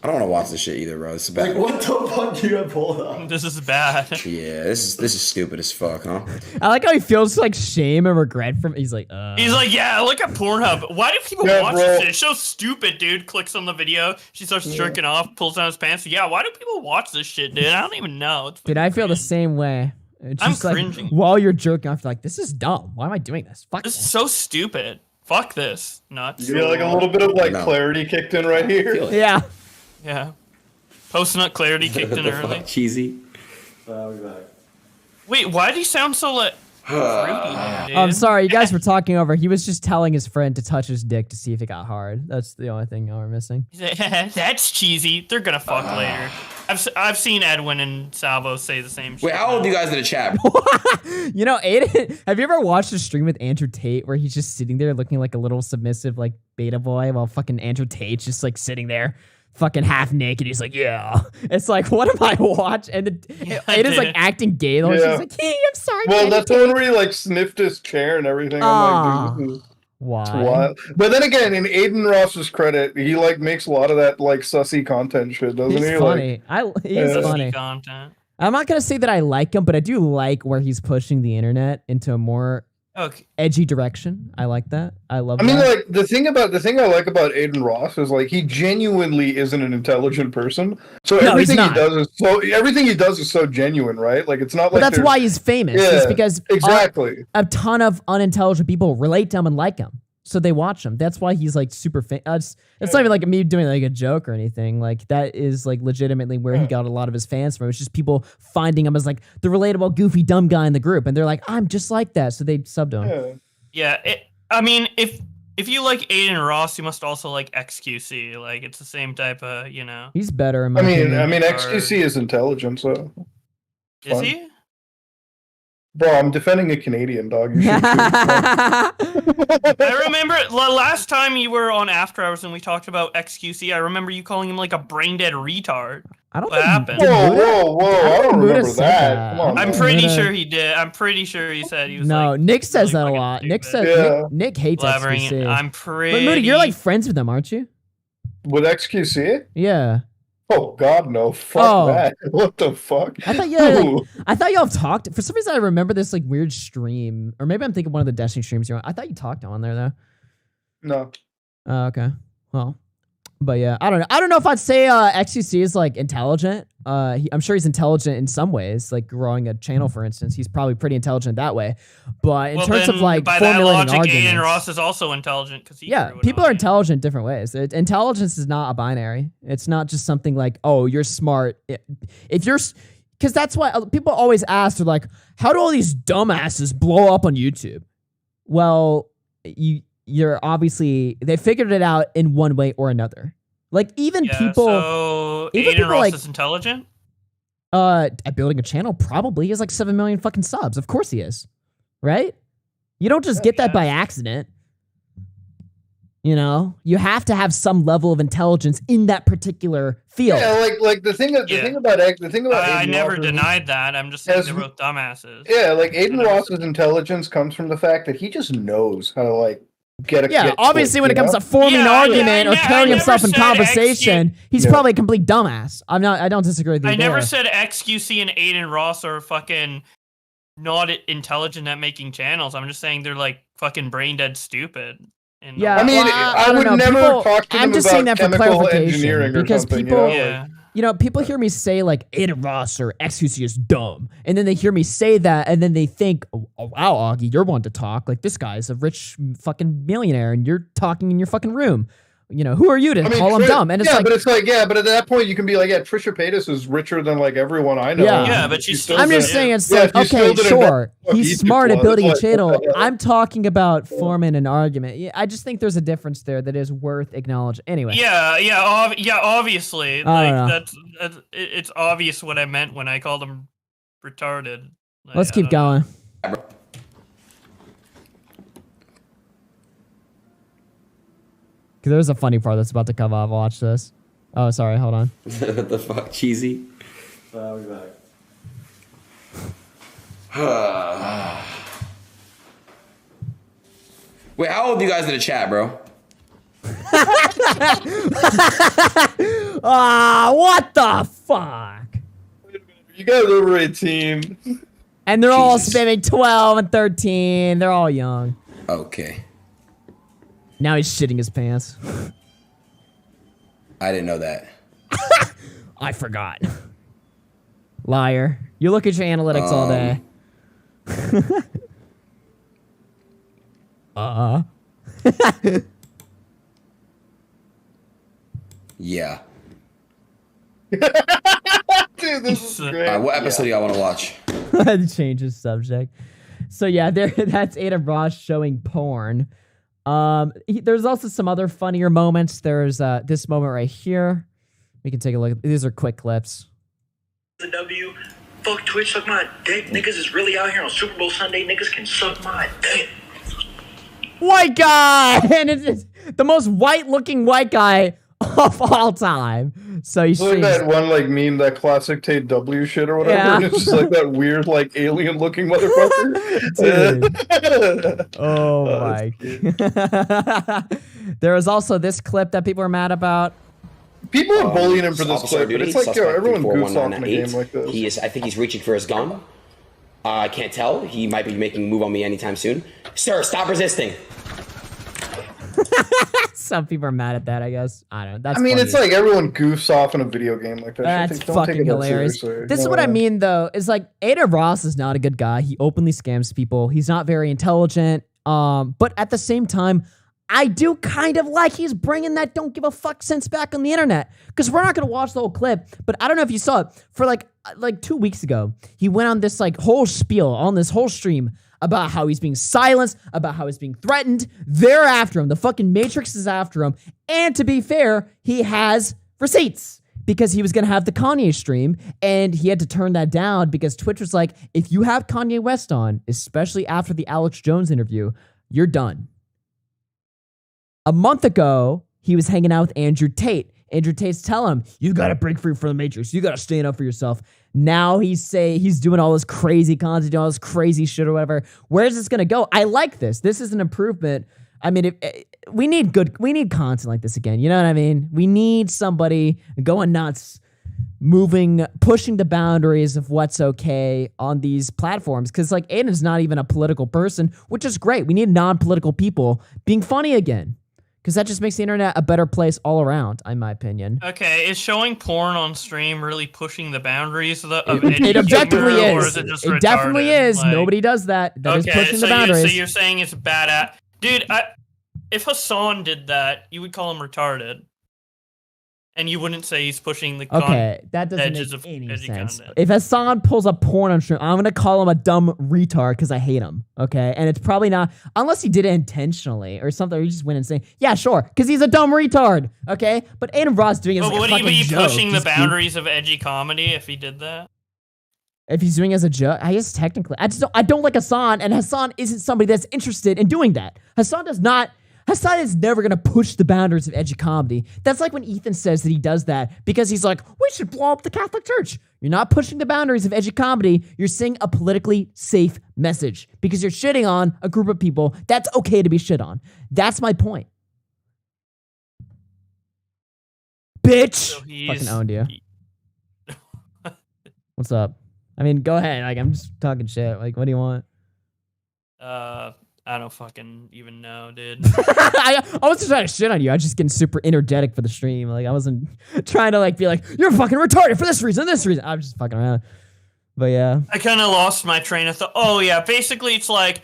I don't want to watch this shit either, bro. This is bad. Like, what the fuck do you have pulled up? This is bad. Yeah, this is stupid as fuck, huh? I like how he feels like shame and regret from. He's like, He's like, yeah, look at Pornhub. Why do people watch this shit? It's so stupid, dude. Clicks on the video. She starts jerking off, pulls down his pants. Yeah, why do people watch this shit, dude? I don't even know. It's Dude, I feel the same way. It's I'm just like, cringing. while you're jerking off, you're like, this is dumb. Why am I doing this? Fuck This this. is so stupid. Fuck this. Nuts. You feel like a little bit of like clarity kicked in right here. Yeah. Yeah. Post-nut clarity kicked in early. Cheesy. I'll be back. Wait, why did he sound so like fruity, dude? I'm sorry, you guys were talking over. He was just telling his friend to touch his dick to see if it got hard. That's the only thing y'all were missing. He's like, that's cheesy. They're gonna fuck later. I've seen Edwin and Salvo say the same shit. Wait, how old are you guys in the chat? You know, Aiden, have you ever watched a stream with Andrew Tate where he's just sitting there looking like a little submissive, like beta boy, while fucking Andrew Tate's just like sitting there, fucking half naked? He's like, yeah. It's like, what am I watching? And Aiden's like acting gay though. She's like, hey, I'm sorry. Well, Andrew that's the one where he like sniffed his chair and everything. I'm like, dude, this is why? wild. But then again, in Aiden Ross's credit, he like makes a lot of that like sussy content shit, doesn't He's he? funny. He is Yeah. funny. Content. I'm not gonna say that I like him, but I do like where he's pushing the internet into a more edgy direction. I like that. I love. I mean, that. like the thing I like about Aiden Ross is like he genuinely isn't an intelligent person. So No, he's everything he not. does is so genuine, right? Like it's not But like that's there's- why he's famous. Yeah, It's because exactly. a ton of unintelligent people relate to him and like him, so they watch him. That's why he's like super famous. It's not even like me doing like a joke or anything. Like that is like legitimately where he got a lot of his fans from. It's just people finding him as like the relatable, goofy, dumb guy in the group, and they're like, I'm just like that, so they subbed him. Yeah, I mean, if you like Aiden Ross, you must also like XQC. Like, it's the same type of, you know. He's better in my I mean, opinion. XQC is intelligent, so Is fine. he? Bro, I'm defending a Canadian dog. You should shoot. I remember last time you were on After Hours and we talked about XQC. I remember you calling him like a brain dead retard. I don't what happened. Whoa! I don't remember that. Come on. I'm man. pretty sure he did. I'm pretty sure he said he was No, like Nick says that a lot. Nick says Yeah. Nick hates blabbering. XQC. I'm But pretty. Moody, you're like friends with them, aren't you? With XQC? Yeah. Oh God, no! Fuck Oh. that! What the fuck? I thought y'all, Ooh. like, I thought y'all talked. For some reason, I remember this like weird stream, or maybe I'm thinking one of the Destiny streams you're on. I thought you talked on there though. No. Oh, okay. Well, but yeah, I don't know. I don't know if I'd say XQC is like intelligent. I'm sure he's intelligent in some ways, like growing a channel, for instance. He's probably pretty intelligent that way. But in terms of like by that formulating logic, arguments, Aiden Ross is also intelligent because he yeah, people are intelligent in different ways. Intelligence is not a binary. It's not just something like, oh, you're smart. If you're, because that's why people always ask, they're like, how do all these dumbasses blow up on YouTube? Well, you're obviously, they figured it out in one way or another. Like even people, So even Aiden people Ross like, is intelligent. at building a channel, probably he has like 7 million fucking subs. Of course he is, right? You don't just get that by accident. You know, you have to have some level of intelligence in that particular field. Yeah, like the thing about I Aiden never Ross is- denied that. I'm just saying they're both dumbasses. Yeah, like Aiden Ross's intelligence comes from the fact that he just knows how to like get a Yeah, obviously when it comes to forming an argument or carrying himself in conversation, he's probably a complete dumbass. I don't disagree with you I never there. said XQC and Aiden Ross are fucking not intelligent at making channels. I'm just saying they're like fucking brain dead stupid. And Yeah, I mean, well, I don't would know. never People- talk to them I'm just about saying that for chemical clarification engineering or because something, people, you know? Like- people hear me say like Aiden Ross or XQC is dumb, and then they hear me say that, and then they think, oh, wow, Augie, you're one to talk. Like this guy's a rich fucking millionaire, and you're talking in your fucking room. You know, who are you to call him dumb? And it's like, but it's like, but at that point you can be like, yeah, Trisha Paytas is richer than like everyone I know. Yeah. but she's still I'm just did- saying it's yeah, like, she still okay, did sure, invest- he's YouTube smart at was. building a It's like, channel. what the hell? I'm talking about forming an argument. Yeah, I just think there's a difference there that is worth acknowledging. Anyway. Obviously, I don't know. that's it's obvious what I meant when I called him retarded. Like, Let's I keep don't know. going. There's a funny part that's about to come up. Watch this. Oh, sorry. Hold on. What the fuck, cheesy? I'll be back. Wait, how old are you guys in the chat, bro? What the fuck? You guys over 18. And they're all spamming 12 and 13. They're all young. Okay. Now he's shitting his pants. I didn't know that. I forgot. Liar. You look at your analytics all day. Yeah. Dude, this is great. What episode do y'all want to watch? Change his subject. So yeah, that's Adam Ross showing porn. There's also some other funnier moments. There's this moment right here. We can take a look. These are quick clips. The W, fuck Twitch, suck my dick. Niggas is really out here on Super Bowl Sunday. Niggas can suck my dick. White guy, and it's the most white-looking white guy of all time. So he's like that one like meme, that classic Tate W shit or whatever. Yeah. And it's just like that weird like alien looking motherfucker. Dude. Oh my. There was also this clip that people are mad about. People are bullying him for this Officer clip, but duty, it's like, yo, suspect everyone goofs off in a 34198. game like this. He is. I think he's reaching for his gun. I can't tell. He might be making a move on me anytime soon. Sir, stop resisting. Some people are mad at that, I guess. I don't know. That's I mean, funny. it's like everyone goofs off in a video game like that. That's Don't take fucking it that hilarious. seriously. This is No what I way. mean, though, is like Ada Ross is not a good guy. He openly scams people. He's not very intelligent. But at the same time, I do kind of like he's bringing that don't give a fuck sense back on the internet. Because we're not going to watch the whole clip, but I don't know if you saw it. For like 2 weeks ago, he went on this like whole spiel on this whole stream about how he's being silenced, about how he's being threatened. They're after him. The fucking Matrix is after him. And to be fair, he has receipts because he was going to have the Kanye stream and he had to turn that down because Twitch was like, if you have Kanye West on, especially after the Alex Jones interview, you're done. A month ago, he was hanging out with Andrew Tate. Andrew Tate's telling him, you got to break free from the Matrix. You got to stand up for yourself. Now he's doing all this crazy content, doing all this crazy shit or whatever. Where's this going to go? I like this. This is an improvement. I mean, we need content like this again. You know what I mean? We need somebody going nuts, pushing the boundaries of what's okay on these platforms. Because like Aiden's not even a political person, which is great. We need non-political people being funny again. Because that just makes the internet a better place all around, in my opinion. Okay, is showing porn on stream really pushing the boundaries of It objectively humor, is. Or is it just It retarded? definitely is. Like, Nobody does that. That is pushing the boundaries. So you're saying it's bad at... Dude, if Hassan did that, you would call him retarded. And you wouldn't say he's pushing the that doesn't edges make of any edgy sense. content. If Hassan pulls up porn on stream, I'm gonna call him a dumb retard because I hate him. Okay, and it's probably not unless he did it intentionally or something. Or he just went and saying, "Yeah, sure," because he's a dumb retard. Okay, but Adam Ross doing it as But like would a he fucking be joke. pushing the Just boundaries of edgy comedy if he did that? If he's doing it as a joke, I guess technically, I don't like Hassan, and Hassan isn't somebody that's interested in doing that. Hassan is never going to push the boundaries of edgy comedy. That's like when Ethan says that he does that because he's like, we should blow up the Catholic Church. You're not pushing the boundaries of edgy comedy. You're saying a politically safe message because you're shitting on a group of people that's okay to be shit on. That's my point. Bitch! So Fucking owned you. What's up? I mean, go ahead. Like, I'm just talking shit. Like, what do you want? I don't fucking even know, dude. I wasn't trying to shit on you. I was just getting super energetic for the stream. Like, I wasn't trying to like be like, you're fucking retarded for this reason, this reason. I'm just fucking around. But yeah. I kind of lost my train of thought. Oh yeah, basically it's like,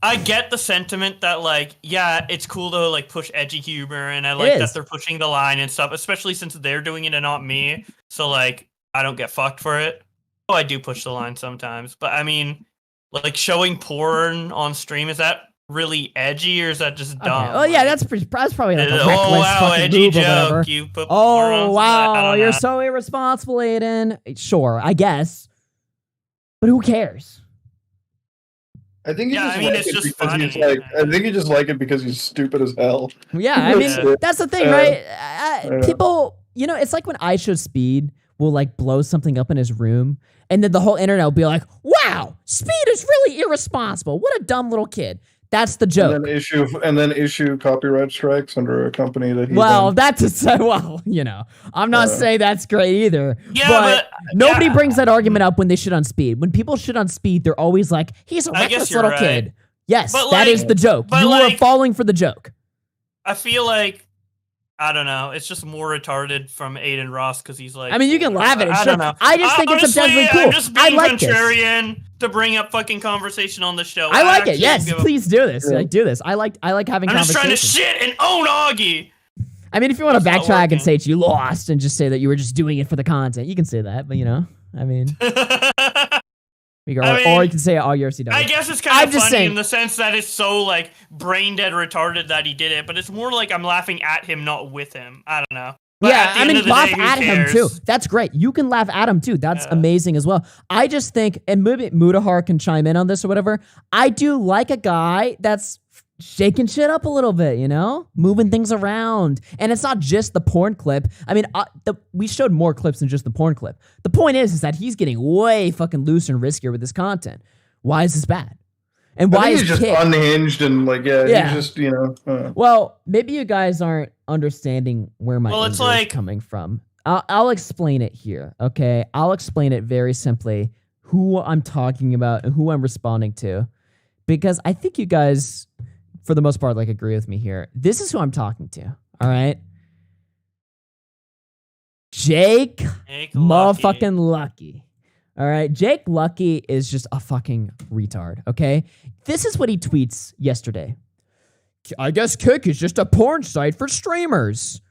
I get the sentiment that like, yeah, it's cool to like push edgy humor, and I like that they're pushing the line and stuff, especially since they're doing it and not me. So like, I don't get fucked for it. Oh, I do push the line sometimes, but I mean, like showing porn on stream, is that really edgy or is that just dumb? Okay. Oh yeah, that's probably like a reckless wow, fucking edgy move or joke. whatever. You put porn on Oh that? I wow, don't you're know. so irresponsible, Aiden. Sure, I guess. But who cares? I think you Yeah, just I mean, like it's it just because funny. he's like. I think you just like it because he's stupid as hell. Yeah, I mean, that's the thing, right? People, you know, it's like when iShowSpeed will like blow something up in his room, and then the whole internet will be like, "Wow, Speed is really irresponsible. What a dumb little kid." That's the joke. And then issue copyright strikes under a company that he Well, owns. that's a well, you know, I'm not saying that's great either. Yeah, but nobody brings that argument up when they shit on Speed. When people shit on Speed, they're always like, "He's a I guess reckless you're little right. kid." Yes, But, that is the joke. but, You are like- falling for the joke. I feel like I don't know. It's just more retarded from Aiden Ross because he's like. I mean, you can laugh at it. I Sure. don't know. I just think it's Honestly, objectively cool. I'm just I being like this. contrarian to bring up fucking conversation on the show. I like it. actually Yes, give a- please do this. Like, do this. I like having I'm just trying to conversations. shit and own Augie. I mean, if you want to That's not backtrack and say you lost and just say that you were just doing it for the content, you can say that. But you know, I mean, or you can say RFC. I guess it's kind of funny in the sense that it's so like brain dead retarded that he did it, but it's more like I'm laughing at him, not with him. I don't know. But Yeah, at the I end mean, of the laugh day, who at him cares? too. That's great. You can laugh at him too. That's amazing as well. I just think, and maybe Mutahar can chime in on this or whatever. I do like a guy that's shaking shit up a little bit, you know, moving things around. And it's not just the porn clip. I mean, we showed more clips than just the porn clip. The point is that he's getting way fucking looser and riskier with this content. Why is this bad? And I why think is he's just Kick? unhinged and like he's just Well, maybe you guys aren't understanding where my Well, anger it's is like- coming from. I'll explain it here, okay? I'll explain it very simply, who I'm talking about and who I'm responding to, because I think you guys, for the most part, like agree with me here. This is who I'm talking to, all right? Jake motherfucking Lucky. All right, Jake Lucky is just a fucking retard, okay? This is what he tweets yesterday. I guess Kick is just a porn site for streamers.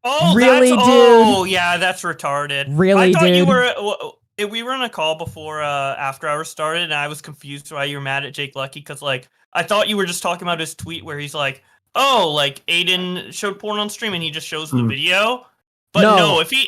Oh, Really, that's, dude? Oh, yeah, that's retarded. Really, I thought you dude? were. We were on a call before After Hours started, and I was confused why you were mad at Jake Lucky because, like, I thought you were just talking about his tweet where he's like, "Oh, like Aiden showed porn on stream, and he just shows the video." But no, if he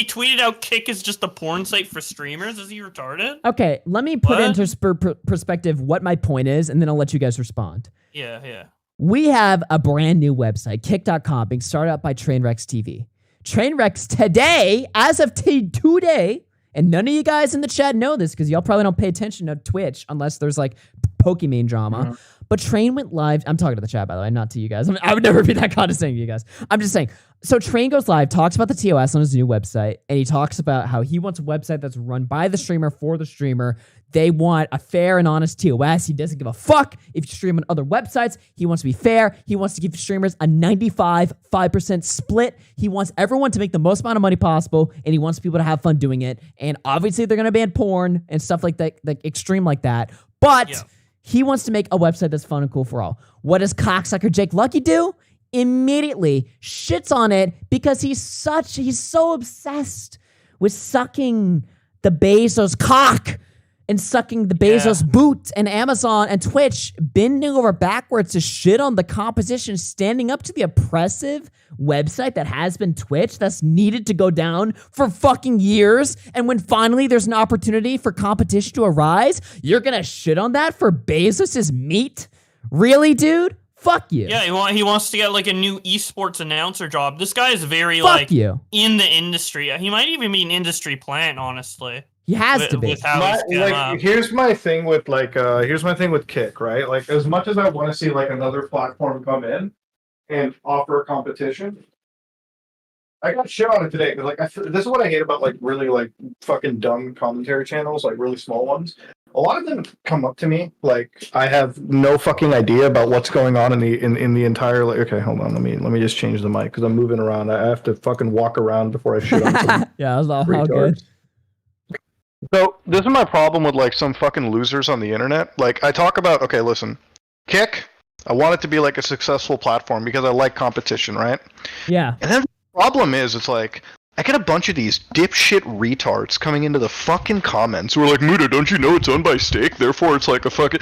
tweeted out Kick is just a porn site for streamers, is he retarded? Okay, let me put What? into perspective what my point is, and then I'll let you guys respond. Yeah. We have a brand new website, kick.com, being started up by Trainwrecks TV. Trainwrecks today, as of today, and none of you guys in the chat know this because y'all probably don't pay attention to Twitch unless there's like Pokemon drama. But Train went live. I'm talking to the chat, by the way, not to you guys. I would never be that condescending to you guys. I'm just saying. So Train goes live, talks about the TOS on his new website, and he talks about how he wants a website that's run by the streamer for the streamer. They want a fair and honest TOS. He doesn't give a fuck if you stream on other websites. He wants to be fair. He wants to give streamers a 95% split. He wants everyone to make the most amount of money possible, and he wants people to have fun doing it. And obviously, they're going to ban porn and stuff like that, like extreme like that. But he wants to make a website that's fun and cool for all. What does cocksucker Jake Lucky do? Immediately shits on it because he's so obsessed with sucking the Bezos cock and sucking the Bezos boot and Amazon and Twitch, bending over backwards to shit on the competition, standing up to the oppressive website that has been Twitch, that's needed to go down for fucking years. And when finally there's an opportunity for competition to arise, you're gonna shit on that for Bezos's meat? Really, dude? Fuck you. Yeah, he wants to get like a new esports announcer job. This guy is very Fuck like you. in the industry. He might even be an industry plant, honestly. He has to be. With how he's come up. Here's my thing with Kick, right? Like, as much as I want to see like another platform come in and offer a competition, I got shit on it today because this is what I hate about like really like fucking dumb commentary channels, like really small ones. A lot of them come up to me like I have no fucking idea about what's going on in the entire. Like, okay, hold on, let me just change the mic because I'm moving around. I have to fucking walk around before I shit on some. Yeah, that was all retard. good. So this is my problem with like some fucking losers on the internet. Like I talk about, okay, listen, Kick, I want it to be like a successful platform because I like competition, right? Yeah. And then the problem is, it's like I get a bunch of these dipshit retards coming into the fucking comments who are like, Muta, don't you know it's owned by Stake? Therefore, it's like a fucking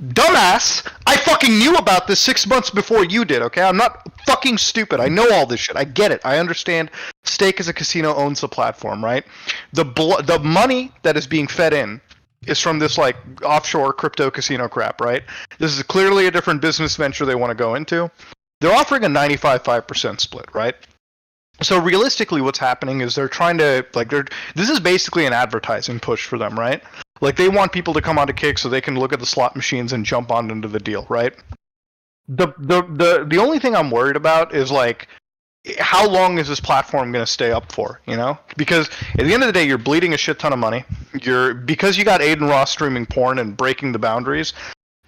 dumbass. I fucking knew about this 6 months before you did. Okay, I'm not fucking stupid. I know all this shit. I get it. I understand. Stake as a casino owns the platform, right? The money that is being fed in is from this like offshore crypto casino crap, right? This is clearly a different business venture they want to go into. They're offering a 95% split, right? So realistically, what's happening is they're trying to this is basically an advertising push for them, right? Like they want people to come onto Kick so they can look at the slot machines and jump on into the deal, right? The only thing I'm worried about is like how long is this platform going to stay up for, you know? Because at the end of the day, you're bleeding a shit ton of money. Because you got Aiden Ross streaming porn and breaking the boundaries,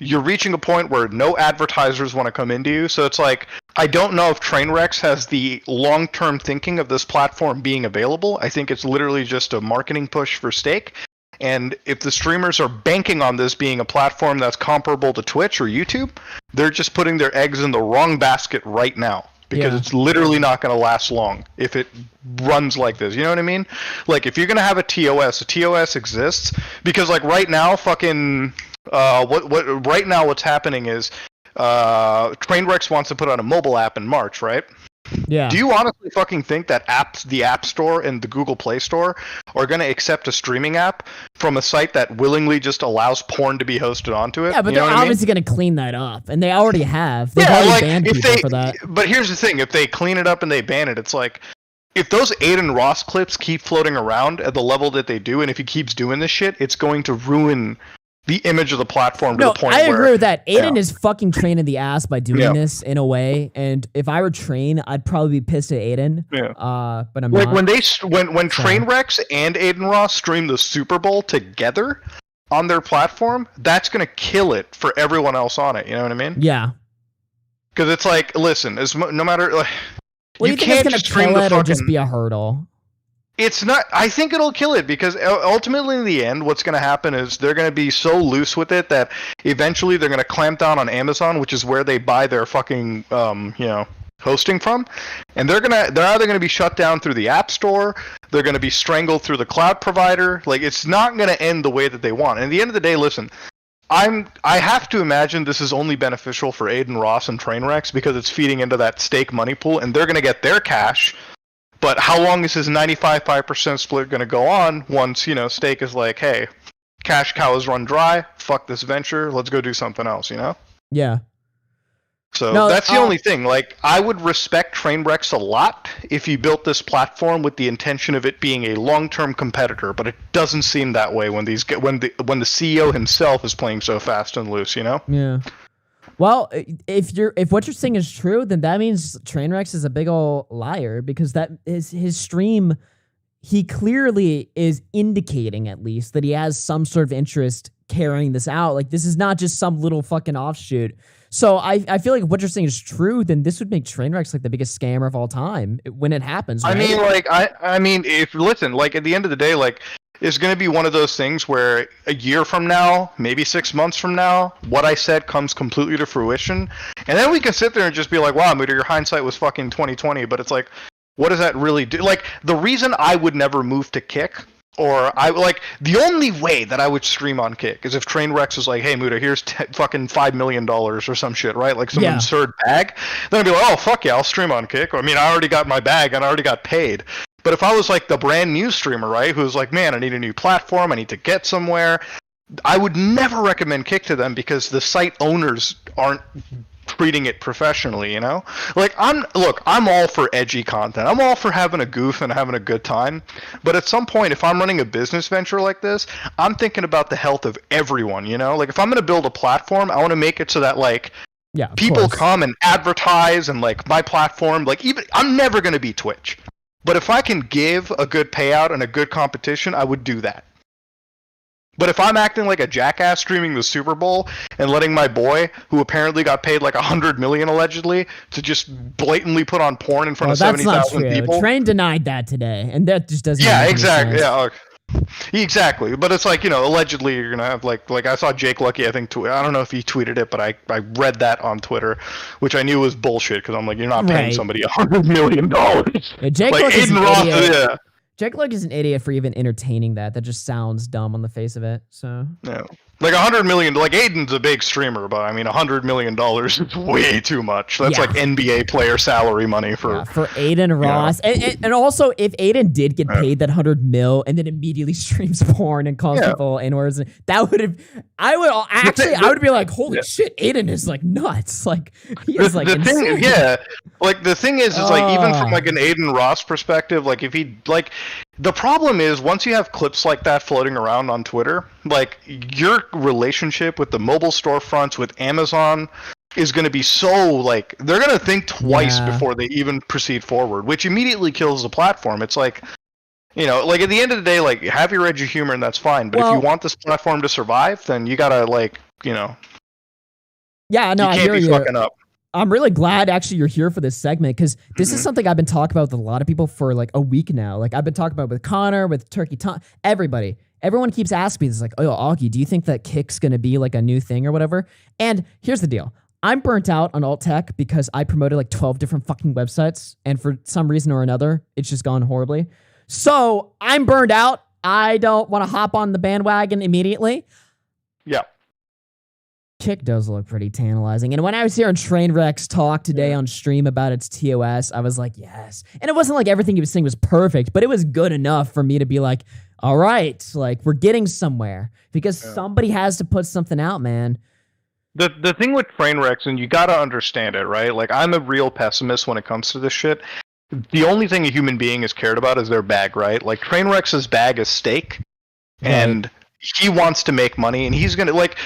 you're reaching a point where no advertisers want to come into you. So it's like, I don't know if Trainwrecks has the long-term thinking of this platform being available. I think it's literally just a marketing push for stake. And if the streamers are banking on this being a platform that's comparable to Twitch or YouTube, they're just putting their eggs in the wrong basket right now. Because it's literally not going to last long if it runs like this. You know what I mean? Like, if you're going to have a TOS exists. Because, like, right now, fucking... right now what's happening is Trainwrecks wants to put out a mobile app in March, right? Yeah. Do you honestly fucking think that the App Store and the Google Play Store are going to accept a streaming app from a site that willingly just allows porn to be hosted onto it? Yeah, but You know they're what I mean? obviously going to clean that up, and they already have. They've already banned people for that. But here's the thing: if they clean it up and they ban it, it's like if those Aiden Ross clips keep floating around at the level that they do, and if he keeps doing this shit, it's going to ruin the image of the platform to the point I where... agree with that. Aiden is fucking trained in the ass by doing this in a way, and if I were Train, I'd probably be pissed at Aiden. Yeah. But I'm like not. when Trainwrecks and Aiden Ross stream the Super Bowl together on their platform, that's gonna kill it for everyone else on it. You know what I mean? Yeah. Because it's like, listen, no matter like, Well, you think can't it's just gonna stream kill the it fucking... or just be a hurdle? It's not. I think it'll kill it because ultimately, in the end, what's going to happen is they're going to be so loose with it that eventually they're going to clamp down on Amazon, which is where they buy their fucking, hosting from, and they're either going to be shut down through the App Store, they're going to be strangled through the cloud provider. Like, it's not going to end the way that they want. And at the end of the day, listen. I have to imagine this is only beneficial for Aiden Ross and Trainwrecks because it's feeding into that stake money pool, and they're going to get their cash. But how long is his 95% split going to go on once, Stake is like, hey, cash cow has run dry, fuck this venture, let's go do something else, Yeah. So that's the only thing. Like, I would respect Trainwrecks a lot if he built this platform with the intention of it being a long-term competitor, but it doesn't seem that way when the CEO himself is playing so fast and loose, Yeah. Well, if what you're saying is true, then that means Trainwrecks is a big ol' liar because that is his stream. He clearly is indicating at least that he has some sort of interest carrying this out. Like, this is not just some little fucking offshoot. So I feel like if what you're saying is true, then this would make Trainwrecks like the biggest scammer of all time when it happens. Right? I mean, at the end of the day, like, it's going to be one of those things where a year from now, maybe 6 months from now, what I said comes completely to fruition. And then we can sit there and just be like, wow, Muta, your hindsight was fucking 2020. But it's like, what does that really do? Like, the reason I would never move to Kick, or the only way that I would stream on Kick is if Trainwrecks was like, hey, Muta, here's fucking $5 million or some shit, right? Like some absurd bag. Then I'd be like, oh, fuck yeah, I'll stream on Kick. I mean, I already got my bag and I already got paid. But if I was like the brand new streamer, right, who's like, man, I need a new platform, I need to get somewhere, I would never recommend Kick to them because the site owners aren't treating it professionally, Like, I'm all for edgy content. I'm all for having a goof and having a good time. But at some point, if I'm running a business venture like this, I'm thinking about the health of everyone, Like, if I'm going to build a platform, I want to make it so that, like, people come and advertise and, like, my platform, like, even I'm never going to be Twitch. But if I can give a good payout and a good competition, I would do that. But if I'm acting like a jackass streaming the Super Bowl and letting my boy, who apparently got paid like $100 million allegedly, to just blatantly put on porn in front of 70,000 people, Train denied that today, and that just doesn't. Yeah, make any exactly. sense. Yeah, exactly. But it's like, allegedly you're gonna have like I saw Jake Lucky, I think, I don't know if he tweeted it, but I read that on Twitter, which I knew was bullshit because I'm like, you're not paying somebody $100 million. Yeah, Jake like Luck is an Aiden Ross, Jake Luck is an idiot for even entertaining that. That just sounds dumb on the face of it. So yeah. Like $100 million, like Aiden's a big streamer, but I mean $100 million is way too much. That's like NBA player salary money for Aiden Ross. And also, if Aiden did get paid that 100 mil and then immediately streams porn and calls people N-words, that would have, I would be like, holy shit, Aiden is like nuts. Like, he is like insane. Like the thing is like even from like an Aiden Ross perspective, like if he like, the problem is once you have clips like that floating around on Twitter, like your relationship with the mobile storefronts, with Amazon is going to be so like, they're going to think twice before they even proceed forward, which immediately kills the platform. It's like, you know, like at the end of the day, like have your edge of humor and that's fine. But if you want this platform to survive, then you got to like, you know, you can't I hear you. Fucking up. I'm really glad actually you're here for this segment because this is something I've been talking about with a lot of people for like a week now. Like I've been talking about with Connor, with Turkey Tom, everybody. Everyone keeps asking me this, like, oh, Augie, do you think that Kick's going to be like a new thing or whatever? And here's the deal. I'm burnt out on alt tech because I promoted like 12 different fucking websites. And for some reason or another, it's just gone horribly. So I'm burned out. I don't want to hop on the bandwagon immediately. Yeah. Kick does look pretty tantalizing. And when I was hearing Trainwreck's talk today on stream about its TOS, I was like, yes. And it wasn't like everything he was saying was perfect, but it was good enough for me to be like, all right, like we're getting somewhere because somebody has to put something out, man. The thing with Trainwrecks, and you got to understand it, right? Like I'm a real pessimist when it comes to this shit. The only thing a human being is cared about is their bag, right? Like Trainwreck's bag is steak, and he wants to make money, and he's gonna like.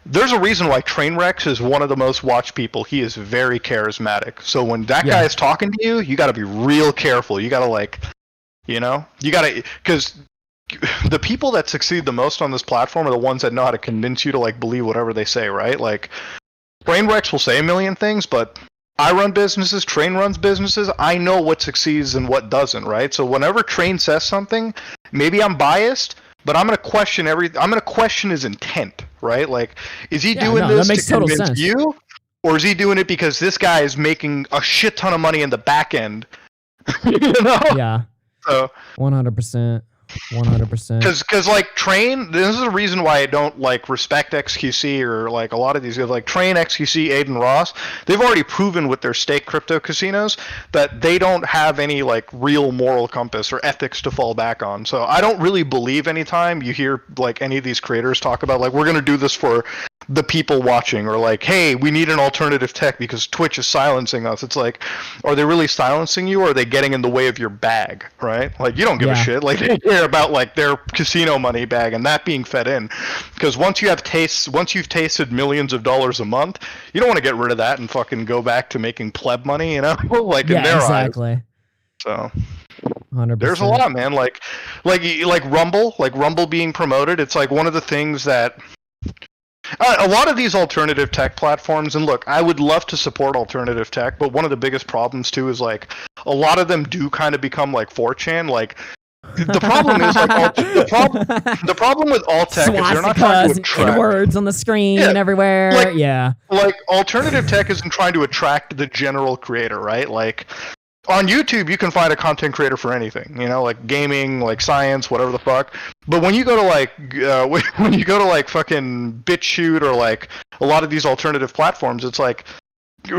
There's a reason why Trainwrecks is one of the most watched people. He is very charismatic. So when that guy is talking to you, you got to be real careful. You got to like, you know, you got to, because the people that succeed the most on this platform are the ones that know how to convince you to like believe whatever they say, right? Like Trainwrecks will say a million things, but I run businesses, Train runs businesses. I know what succeeds and what doesn't, right? So whenever Train says something, maybe I'm biased, but I'm going to question I'm going to question his intent, right? Like, is he doing this to convince you? Or is he doing it because this guy is making a shit ton of money in the back end? You know? Yeah. So 100%. 100%. Because like Train, this is the reason why I don't like respect XQC or like a lot of these guys like Train, XQC, Aiden Ross. They've already proven with their stake crypto casinos that they don't have any like real moral compass or ethics to fall back on. So I don't really believe anytime you hear like any of these creators talk about like we're gonna do this for the people watching or like, hey, we need an alternative tech because Twitch is silencing us. It's like, are they really silencing you or are they getting in the way of your bag, right? Like you don't give a shit. Like they care about like their casino money bag and that being fed in. Because once you've tasted millions of dollars a month, you don't want to get rid of that and fucking go back to making pleb money, you know? Like in their eyes. So 100%. There's a lot, man. Like Rumble being promoted. It's like one of the things that a lot of these alternative tech platforms, and look, I would love to support alternative tech, but one of the biggest problems too is like a lot of them do kind of become like 4chan. Like the problem is like the problem with alt tech is they're not trying to attract words on the screen everywhere. Like alternative tech isn't trying to attract the general creator, right? Like on YouTube, you can find a content creator for anything, you know, like gaming, like science, whatever the fuck. But when you go to like, fucking BitChute or like a lot of these alternative platforms, it's like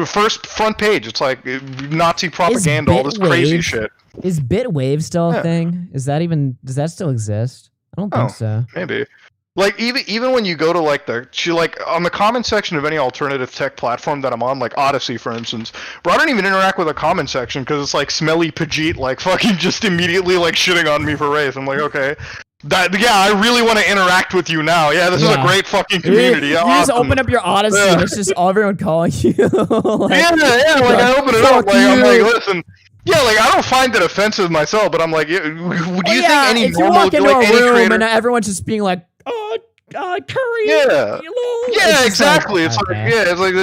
first front page. It's like Nazi propaganda, all this crazy shit. Is Bitwave still a thing? Does that still exist? I don't think so. Maybe. Like even when you go to like on the comment section of any alternative tech platform that I'm on, like Odyssey for instance, bro, I don't even interact with the comment section because it's like smelly Pajit like fucking just immediately like shitting on me for race. I'm like, okay, I really want to interact with you now. Yeah, this is a great fucking community. You just open up your Odyssey and it's just all everyone calling you. Like, I open it up, like I'm like, listen. Yeah, like I don't find it offensive myself, but I'm like, do you think any if you normal walk into like, a room creator... and everyone's just being like, curry. Yeah, exactly. It's like, it's like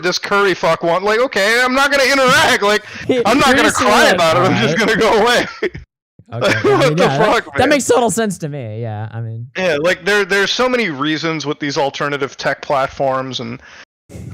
this curry fuck one. Like, okay, I'm not gonna interact. Like, I'm not gonna cry about it. I'm just gonna go away. Okay. That makes total sense to me. Yeah, I mean. Yeah, like there's so many reasons with these alternative tech platforms, and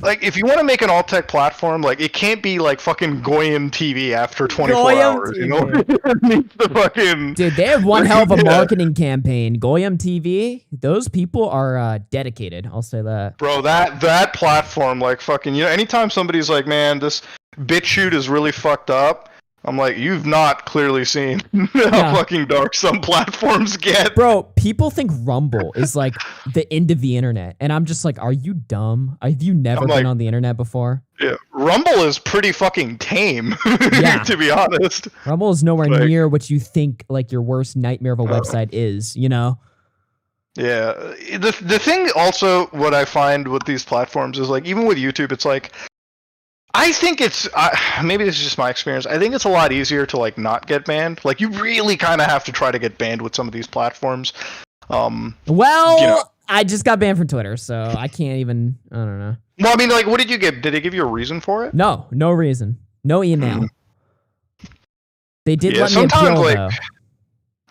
Like, if you want to make an alt-tech platform, like, it can't be like fucking Goyim TV after 24 Goyim hours, you know? It needs the fucking... Dude, they have one hell of a Yeah. marketing campaign. Goyim TV, those people are dedicated. I'll say that. Bro, that platform, like, fucking, you know, anytime somebody's like, man, this BitChute is really fucked up, I'm like, you've not clearly seen how fucking dark some platforms get. Bro, people think Rumble is like the end of the internet. And I'm just like, are you dumb? Have you never I'm been like- on the internet before? Yeah, Rumble is pretty fucking tame, Yeah. to be honest. Rumble is nowhere Like- near what you think like your worst nightmare of a website is, you know? Yeah, the thing also, what I find with these platforms is like, even with YouTube, it's like, I think it's maybe this is just my experience. I think it's a lot easier to like not get banned. Like, you really kind of have to try to get banned with some of these platforms. Well, you know. I just got banned from Twitter, so I can't even. I don't know. Well, I mean, like, what did you get? Did they give you a reason for it? No reason, no email. They did Yeah, let me sometimes, appeal like- though.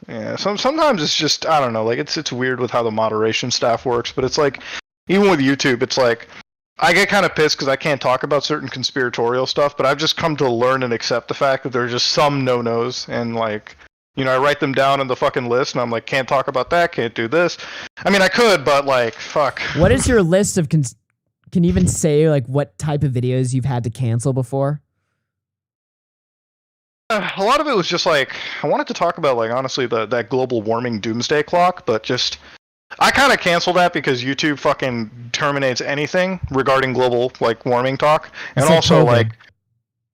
Yeah, sometimes it's just, I don't know, like, it's weird with how the moderation staff works, but it's like, even with YouTube, it's like, I get kind of pissed because I can't talk about certain conspiratorial stuff, but I've just come to learn and accept the fact that there are just some no-nos, and like, you know, I write them down in the fucking list, and I'm like, can't talk about that, can't do this. I mean, I could, but like, fuck. What is your list of? Can you even say like what type of videos you've had to cancel before? A lot of it was just like, I wanted to talk about, like, honestly, that global warming doomsday clock, but just, I kind of canceled that because YouTube fucking terminates anything regarding global, like, warming talk. And It's like also, COVID. like,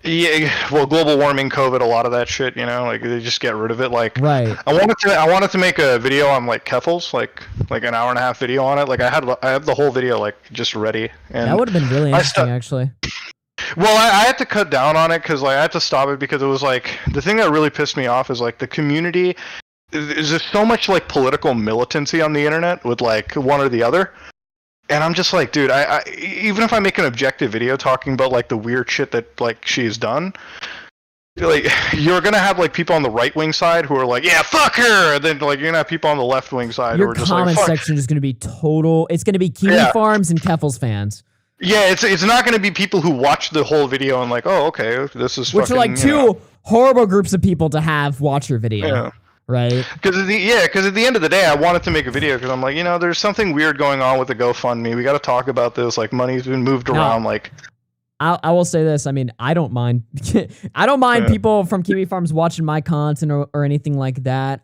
yeah, well, global warming, COVID, a lot of that shit, you know, like, they just get rid of it. Like, Right. I wanted to make a video on, like, Keffals, like an hour and a half video on it. Like, I have the whole video, like, just ready. And That would have been really I interesting, actually. well, I had to cut down on it because like I had to stop it because it was like the thing that really pissed me off is like the community is just so much like political militancy on the internet with like one or the other, and I'm just like, dude, I even if I make an objective video talking about like the weird shit that like she's done, like you're gonna have like people on the right wing side who are like, yeah, fuck her, and then like you're gonna have people on the left wing side who Your are just like, comment fuck. section is going to be total. It's going to be Kiwi Yeah. Farms and Keffals fans. Yeah, it's not gonna be people who watch the whole video and like, oh, okay, this is Which fucking, are like you know. two horrible groups of people to have watch your video, Yeah. right? Because at the end of the day, I wanted to make a video because I'm like, you know, there's something weird going on with the GoFundMe. We got to talk about this. Like, money's been moved No. around. Like, I will say this. I mean, I don't mind. I don't mind Yeah. people from Kiwi Farms watching my content or anything like that.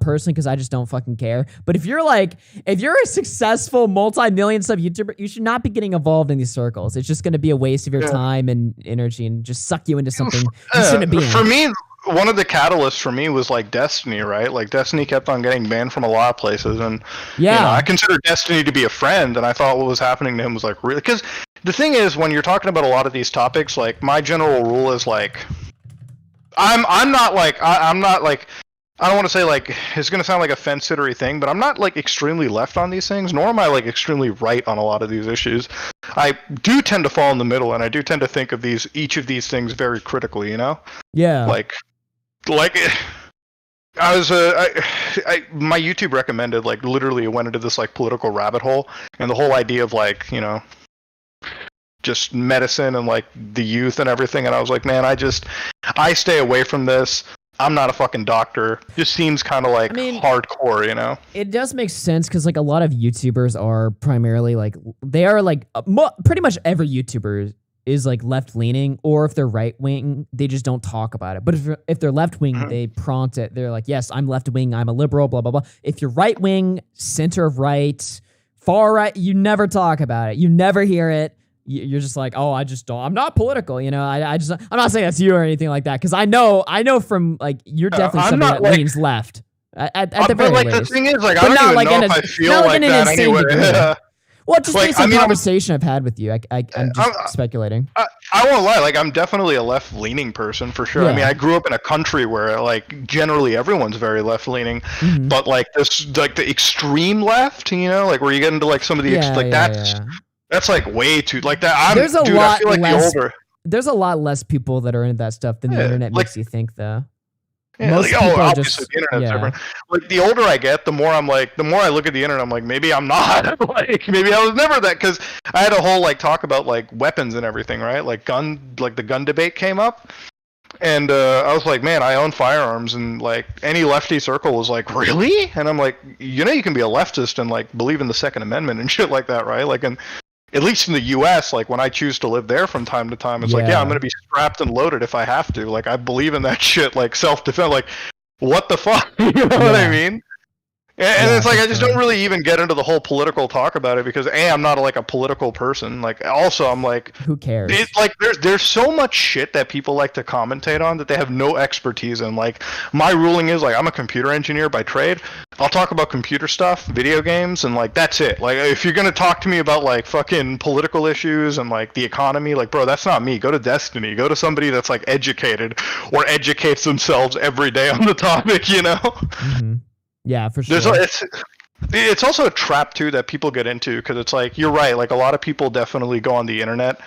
Personally, because I just don't fucking care. But if you're a successful multi-million sub YouTuber, you should not be getting involved in these circles. It's just going to be a waste of your Yeah. time and energy, and just suck you into something you shouldn't be in. for me, one of the catalysts for me was like Destiny, right? Like Destiny kept on getting banned from a lot of places, and Yeah. you know, I consider Destiny to be a friend, and I thought what was happening to him was like really because the thing is when you're talking about a lot of these topics, like my general rule is like I'm not like I'm not like I don't want to say like it's gonna sound like a fence-sittery thing, but I'm not like extremely left on these things, nor am I like extremely right on a lot of these issues. I do tend to fall in the middle, and I do tend to think of each of these things very critically, you know? Yeah. Like I was my YouTube recommended like literally it went into this like political rabbit hole, and the whole idea of like, you know, just medicine and like the youth and everything, and I was like, man, I stay away from this. I'm not a fucking doctor. Just seems kind of like hardcore, you know? It does make sense because like a lot of YouTubers are primarily like they are like pretty much every YouTuber is like left leaning, or if they're right wing, they just don't talk about it. But if they're left wing, they prompt it. They're like, yes, I'm left wing, I'm a liberal, blah blah blah. If you're right wing, center of right, far right, you never talk about it. You never hear it. You're just like, oh, I just don't. I'm not political, you know. I'm not saying that's you or anything like that, because I know from like you're definitely somebody that leans left at the very but like least. the thing is, like, But I don't not even like know in if a- I feel not like in an that insane anyway. degree. Well, just Like, based on I mean, conversation I've had with you, I'm just speculating. I won't lie, like I'm definitely a left-leaning person for sure. I Yeah. mean, I grew up in a country where like generally everyone's very left-leaning, Mm-hmm. but like this, like the extreme left, you know, like where you get into like some of the that's like way too like that. There's a dude, lot I feel like less. the older. There's a lot less people that are into that stuff than the Yeah, internet like- makes you think, though. Most like, people are obviously just the internet's yeah. different. Like the older I get, the more I look at the internet, I'm like, maybe I'm not. Like maybe I was never that, because I had a whole like talk about like weapons and everything, right? Like the gun debate came up. And I was like, man, I own firearms, and like any lefty circle was like, really? And I'm like, you can be a leftist and like believe in the Second Amendment and shit like that, right? Like, and at least in the U.S., like when I choose to live there from time to time, it's like, yeah, I'm gonna be strapped and loaded if I have to. Like, I believe in that shit, like self-defense. Like, what the fuck? You know what I mean? And it's like I just don't really even get into the whole political talk about it because I'm not like a political person. Like also I'm like, who cares? It's like there's so much shit that people like to commentate on that they have no expertise in. Like my ruling is like I'm a computer engineer by trade. I'll talk about computer stuff, video games, and like that's it. Like if you're gonna talk to me about like fucking political issues and like the economy, like bro, that's not me. Go to Destiny. Go to somebody that's like educated or educates themselves every day on the topic. You know. Mm-hmm. Yeah, for sure. It's also a trap too that people get into because it's like you're right. Like a lot of people definitely go on the internet,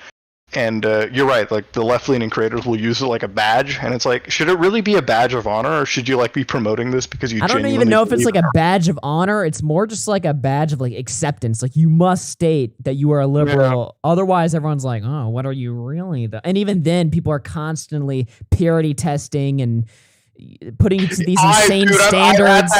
and you're right. Like the left-leaning creators will use it like a badge, and it's like, should it really be a badge of honor, or should you like be promoting this because you? I don't even know if it's like a badge of honor. It's more just like a badge of like acceptance. Like you must state that you are a liberal. Yeah. Otherwise, everyone's like, oh, what are you really? And even then, people are constantly purity testing and putting these insane standards.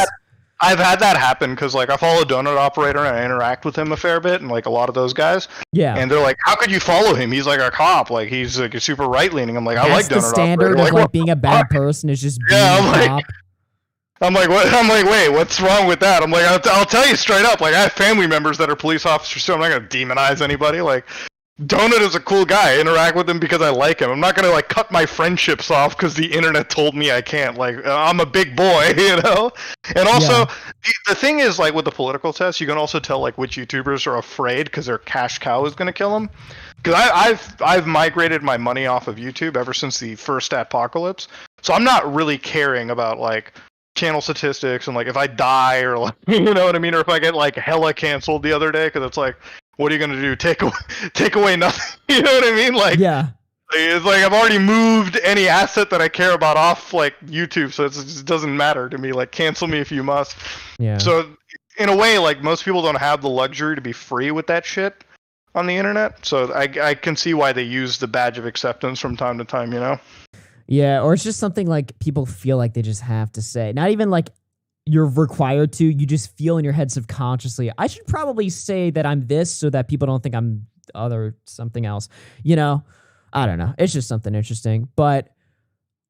I've had that happen because like I follow Donut Operator and I interact with him a fair bit, and like a lot of those guys. Yeah. And they're like, "How could you follow him? He's like a cop. Like he's like a super right leaning." I'm like, "I like Donut Operator." That's the standard of like being a bad person is just being a cop. I'm like, what? I'm like, wait, what's wrong with that? I'm like, I'll tell you straight up. Like I have family members that are police officers, so I'm not gonna demonize anybody. Like Donut is a cool guy. I interact with him because I like him. I'm not gonna like cut my friendships off because the internet told me I can't. Like I'm a big boy, you know. And also, the thing is, like with the political test, you can also tell like which YouTubers are afraid because their cash cow is gonna kill them. Because I've migrated my money off of YouTube ever since the first apocalypse, so I'm not really caring about like channel statistics and like if I die or like you know what I mean, or if I get like hella canceled the other day because it's like, what are you gonna do? Take away nothing? You know what I mean? Like yeah, it's like I've already moved any asset that I care about off like YouTube, so it just doesn't matter to me. Like cancel me if you must. Yeah. So in a way, like most people don't have the luxury to be free with that shit on the internet. So I can see why they use the badge of acceptance from time to time. You know. Yeah, or it's just something like people feel like they just have to say. Not even like you're required to. You just feel in your head subconsciously, I should probably say that I'm this so that people don't think I'm something else. You know? I don't know. It's just something interesting. But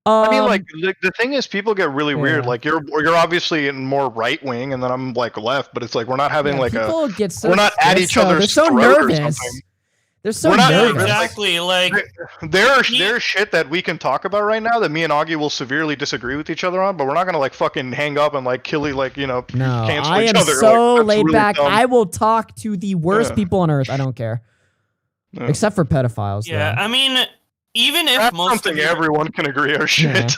I mean, like the thing is, people get really weird. Like you're obviously more right wing, and then I'm like left. But it's like we're not having like we're not at each other's throat or something. They're so nervous. Exactly. Like there's shit that we can talk about right now that me and Augie will severely disagree with each other on, but we're not gonna like fucking hang up and like cancel I each am other. so like, laid really back. dumb. I will talk to the worst people on earth. I don't care, except for pedophiles. Yeah, though. I mean, even if That's most something everyone can agree are shit.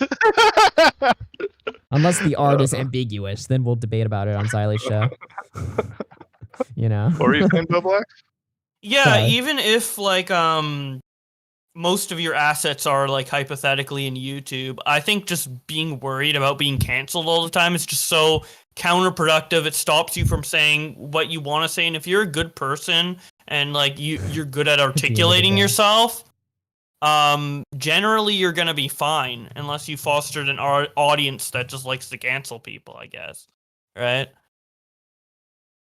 Unless the art is ambiguous, then we'll debate about it on Xyle's show. You know. Or you saying Bill Black? Yeah, Sorry. even if like most of your assets are like hypothetically in YouTube, I think just being worried about being canceled all the time is just so counterproductive. It stops you from saying what you want to say, and if you're a good person and like you're good at articulating yourself, generally you're gonna be fine unless you fostered an audience that just likes to cancel people, I guess. Right?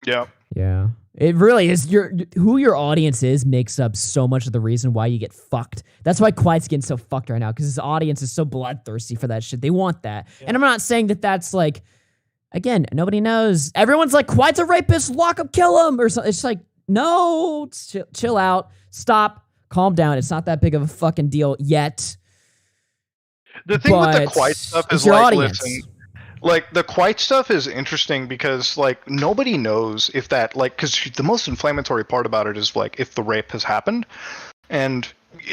Yeah. Yeah. It really is. Who your audience is makes up so much of the reason why you get fucked. That's why Quiet's getting so fucked right now, because his audience is so bloodthirsty for that shit. They want that. Yeah. And I'm not saying that that's like, again, nobody knows. Everyone's like, Quiet's a rapist, lock him, kill him, or something. It's like, no, chill out, stop, calm down. It's not that big of a fucking deal yet. The thing with the Quiet stuff is your like, audience. listen. Like the Quiet stuff is interesting because like nobody knows if that like because the most inflammatory part about it is like if the rape has happened, and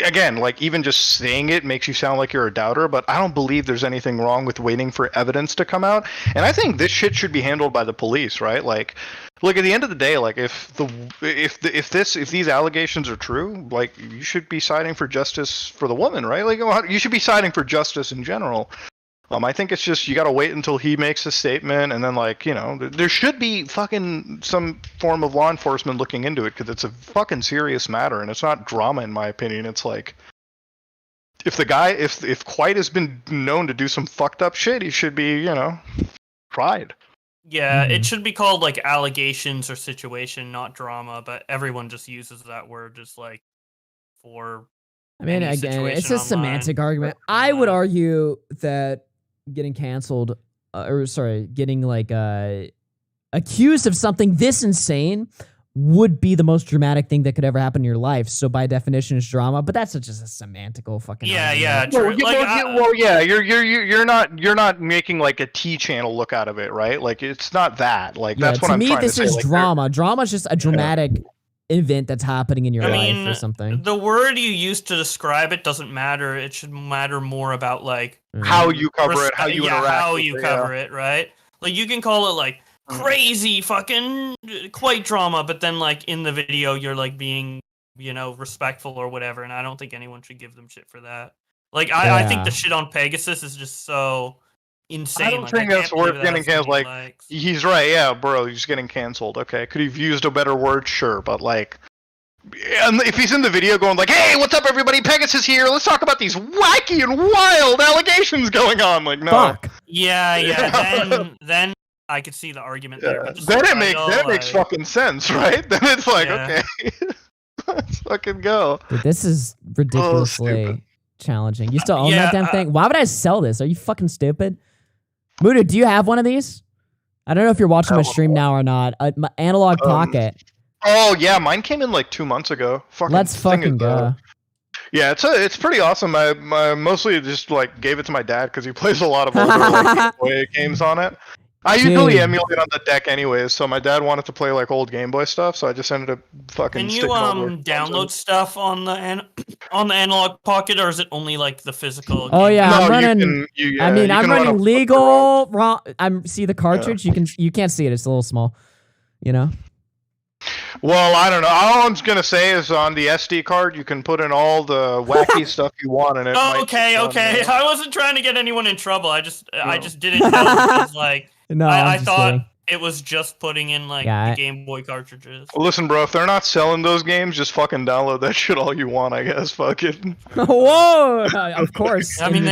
again like even just saying it makes you sound like you're a doubter, but I don't believe there's anything wrong with waiting for evidence to come out, and I think this shit should be handled by the police, right? Like look, at the end of the day, like if these allegations are true, like you should be siding for justice for the woman, right? Like you should be siding for justice in general. I think it's just you got to wait until he makes a statement, and then like there should be fucking some form of law enforcement looking into it because it's a fucking serious matter, and it's not drama in my opinion. It's like if the guy, if Quite has been known to do some fucked up shit, he should be tried. Yeah, it should be called like allegations or situation, not drama. But everyone just uses that word just like for. I mean, any again, it's situation a semantic argument. I would argue that getting canceled, getting like accused of something this insane would be the most dramatic thing that could ever happen in your life. So by definition, it's drama. But that's just a semantical fucking. argument. You're not making like a T channel look out of it, right? Like it's not that. Like that's what I'm trying to say. To me, this is like, drama. Drama is just a dramatic event that's happening in your life or something. The word you use to describe it doesn't matter. It should matter more about like how you cover it, how you interact. How you cover it, right? Like you can call it like crazy fucking Quite drama, but then like in the video you're like being respectful or whatever, and I don't think anyone should give them shit for that. Like I think the shit on Pegasus is just so insane. I don't think that's worth getting canceled. Like he's right, yeah, bro, he's getting canceled. Okay, could he have used a better word? Sure, but like, and if he's in the video going like, "Hey, what's up, everybody? Pegasus here. Let's talk about these wacky and wild allegations going on." Like, no. Fuck. Yeah. Then I could see the argument there. But Then it makes fucking sense, right? Then it's like, okay, let's fucking go. Dude, this is ridiculously challenging. You still own that damn thing? Why would I sell this? Are you fucking stupid? Muta, do you have one of these? I don't know if you're watching my stream now or not. My analog pocket. Oh yeah, mine came in like 2 months ago. Let's fucking go. Yeah, it's pretty awesome. I mostly just like gave it to my dad because he plays a lot of older like, Game Boy games on it. I usually emulate on the deck anyways, so my dad wanted to play like old Game Boy stuff, so I just ended up fucking. Can you download stuff on the analog pocket, or is it only like the physical? Oh yeah, I'm running. I'm running legal. See the cartridge. Yeah. You can't see it. It's a little small. Well, I don't know. All I'm gonna say is on the SD card, you can put in all the wacky stuff you want in it. Okay. I wasn't trying to get anyone in trouble. I just didn't know because like. No, I thought it was just putting in like the Game Boy cartridges. Well, listen, bro, if they're not selling those games, just fucking download that shit all you want, I guess. Fuck it. Whoa! Of course. I mean,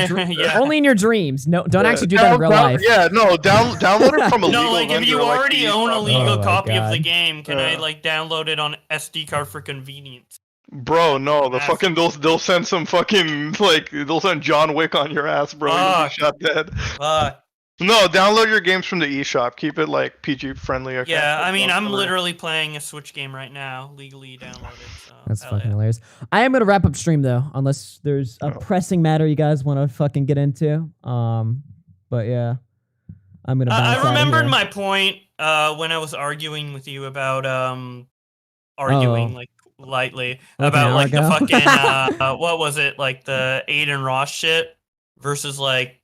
only in your dreams. No, don't actually do that in real life. Yeah, no, download it from a legal No, like if you already own a legal copy of the God. game, can I like download it on SD card for convenience? Bro, no, the fucking they'll send some fucking like they'll send John Wick on your ass, bro. You'll be shot dead. No, download your games from the eShop. Keep it like PG friendly. Okay? Yeah, I mean, I'm literally playing a Switch game right now, legally downloaded. So That's fucking hilarious. I am gonna wrap up stream though, unless there's a pressing matter you guys want to fucking get into. But yeah, I'm gonna. I remembered my point when I was arguing with you about arguing like lightly about like the fucking what was it, like the Aiden Ross shit versus like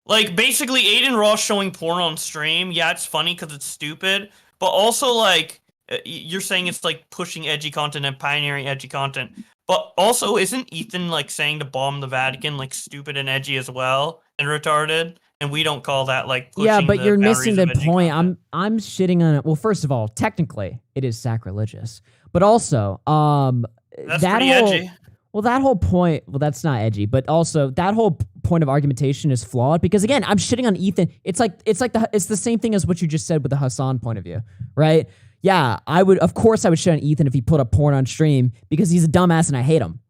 basically Aiden Ross showing porn on stream. Yeah, it's funny because it's stupid, but also like you're saying it's like pushing edgy content and pioneering edgy content. But also, isn't Ethan like saying to bomb the Vatican like stupid and edgy as well and retarded? And we don't call that like pushing. Yeah, but the you're missing the boundaries of edgy point. content. I'm shitting on it. Well, first of all, technically it is sacrilegious, but also That's that pretty whole edgy. well that whole point. Well, that's not edgy, but also that whole point of argumentation is flawed because again, I'm shitting on Ethan. It's the same thing as what you just said with the Hassan point of view, right? Yeah, I would shit on Ethan if he put up porn on stream because he's a dumbass and I hate him.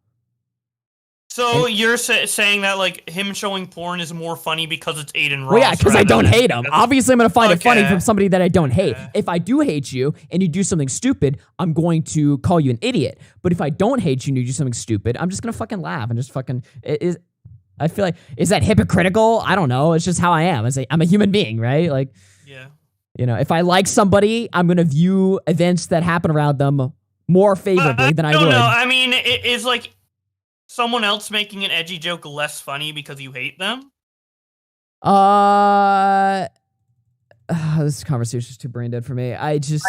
So you're saying that like him showing porn is more funny because it's Aiden Ross? Well, yeah, because I don't hate him. Obviously, I'm going to find it funny Okay. from somebody that I don't hate. If I do hate you and you do something stupid, I'm going to call you an idiot. But if I don't hate you and you do something stupid, I'm just going to fucking laugh and just fucking... I feel like... Is that hypocritical? I don't know. It's just how I am. I'm a human being, right? Like... Yeah. If I like somebody, I'm going to view events that happen around them more favorably than I would. No, I mean, is like someone else making an edgy joke less funny because you hate them? This conversation is too brain dead for me. I think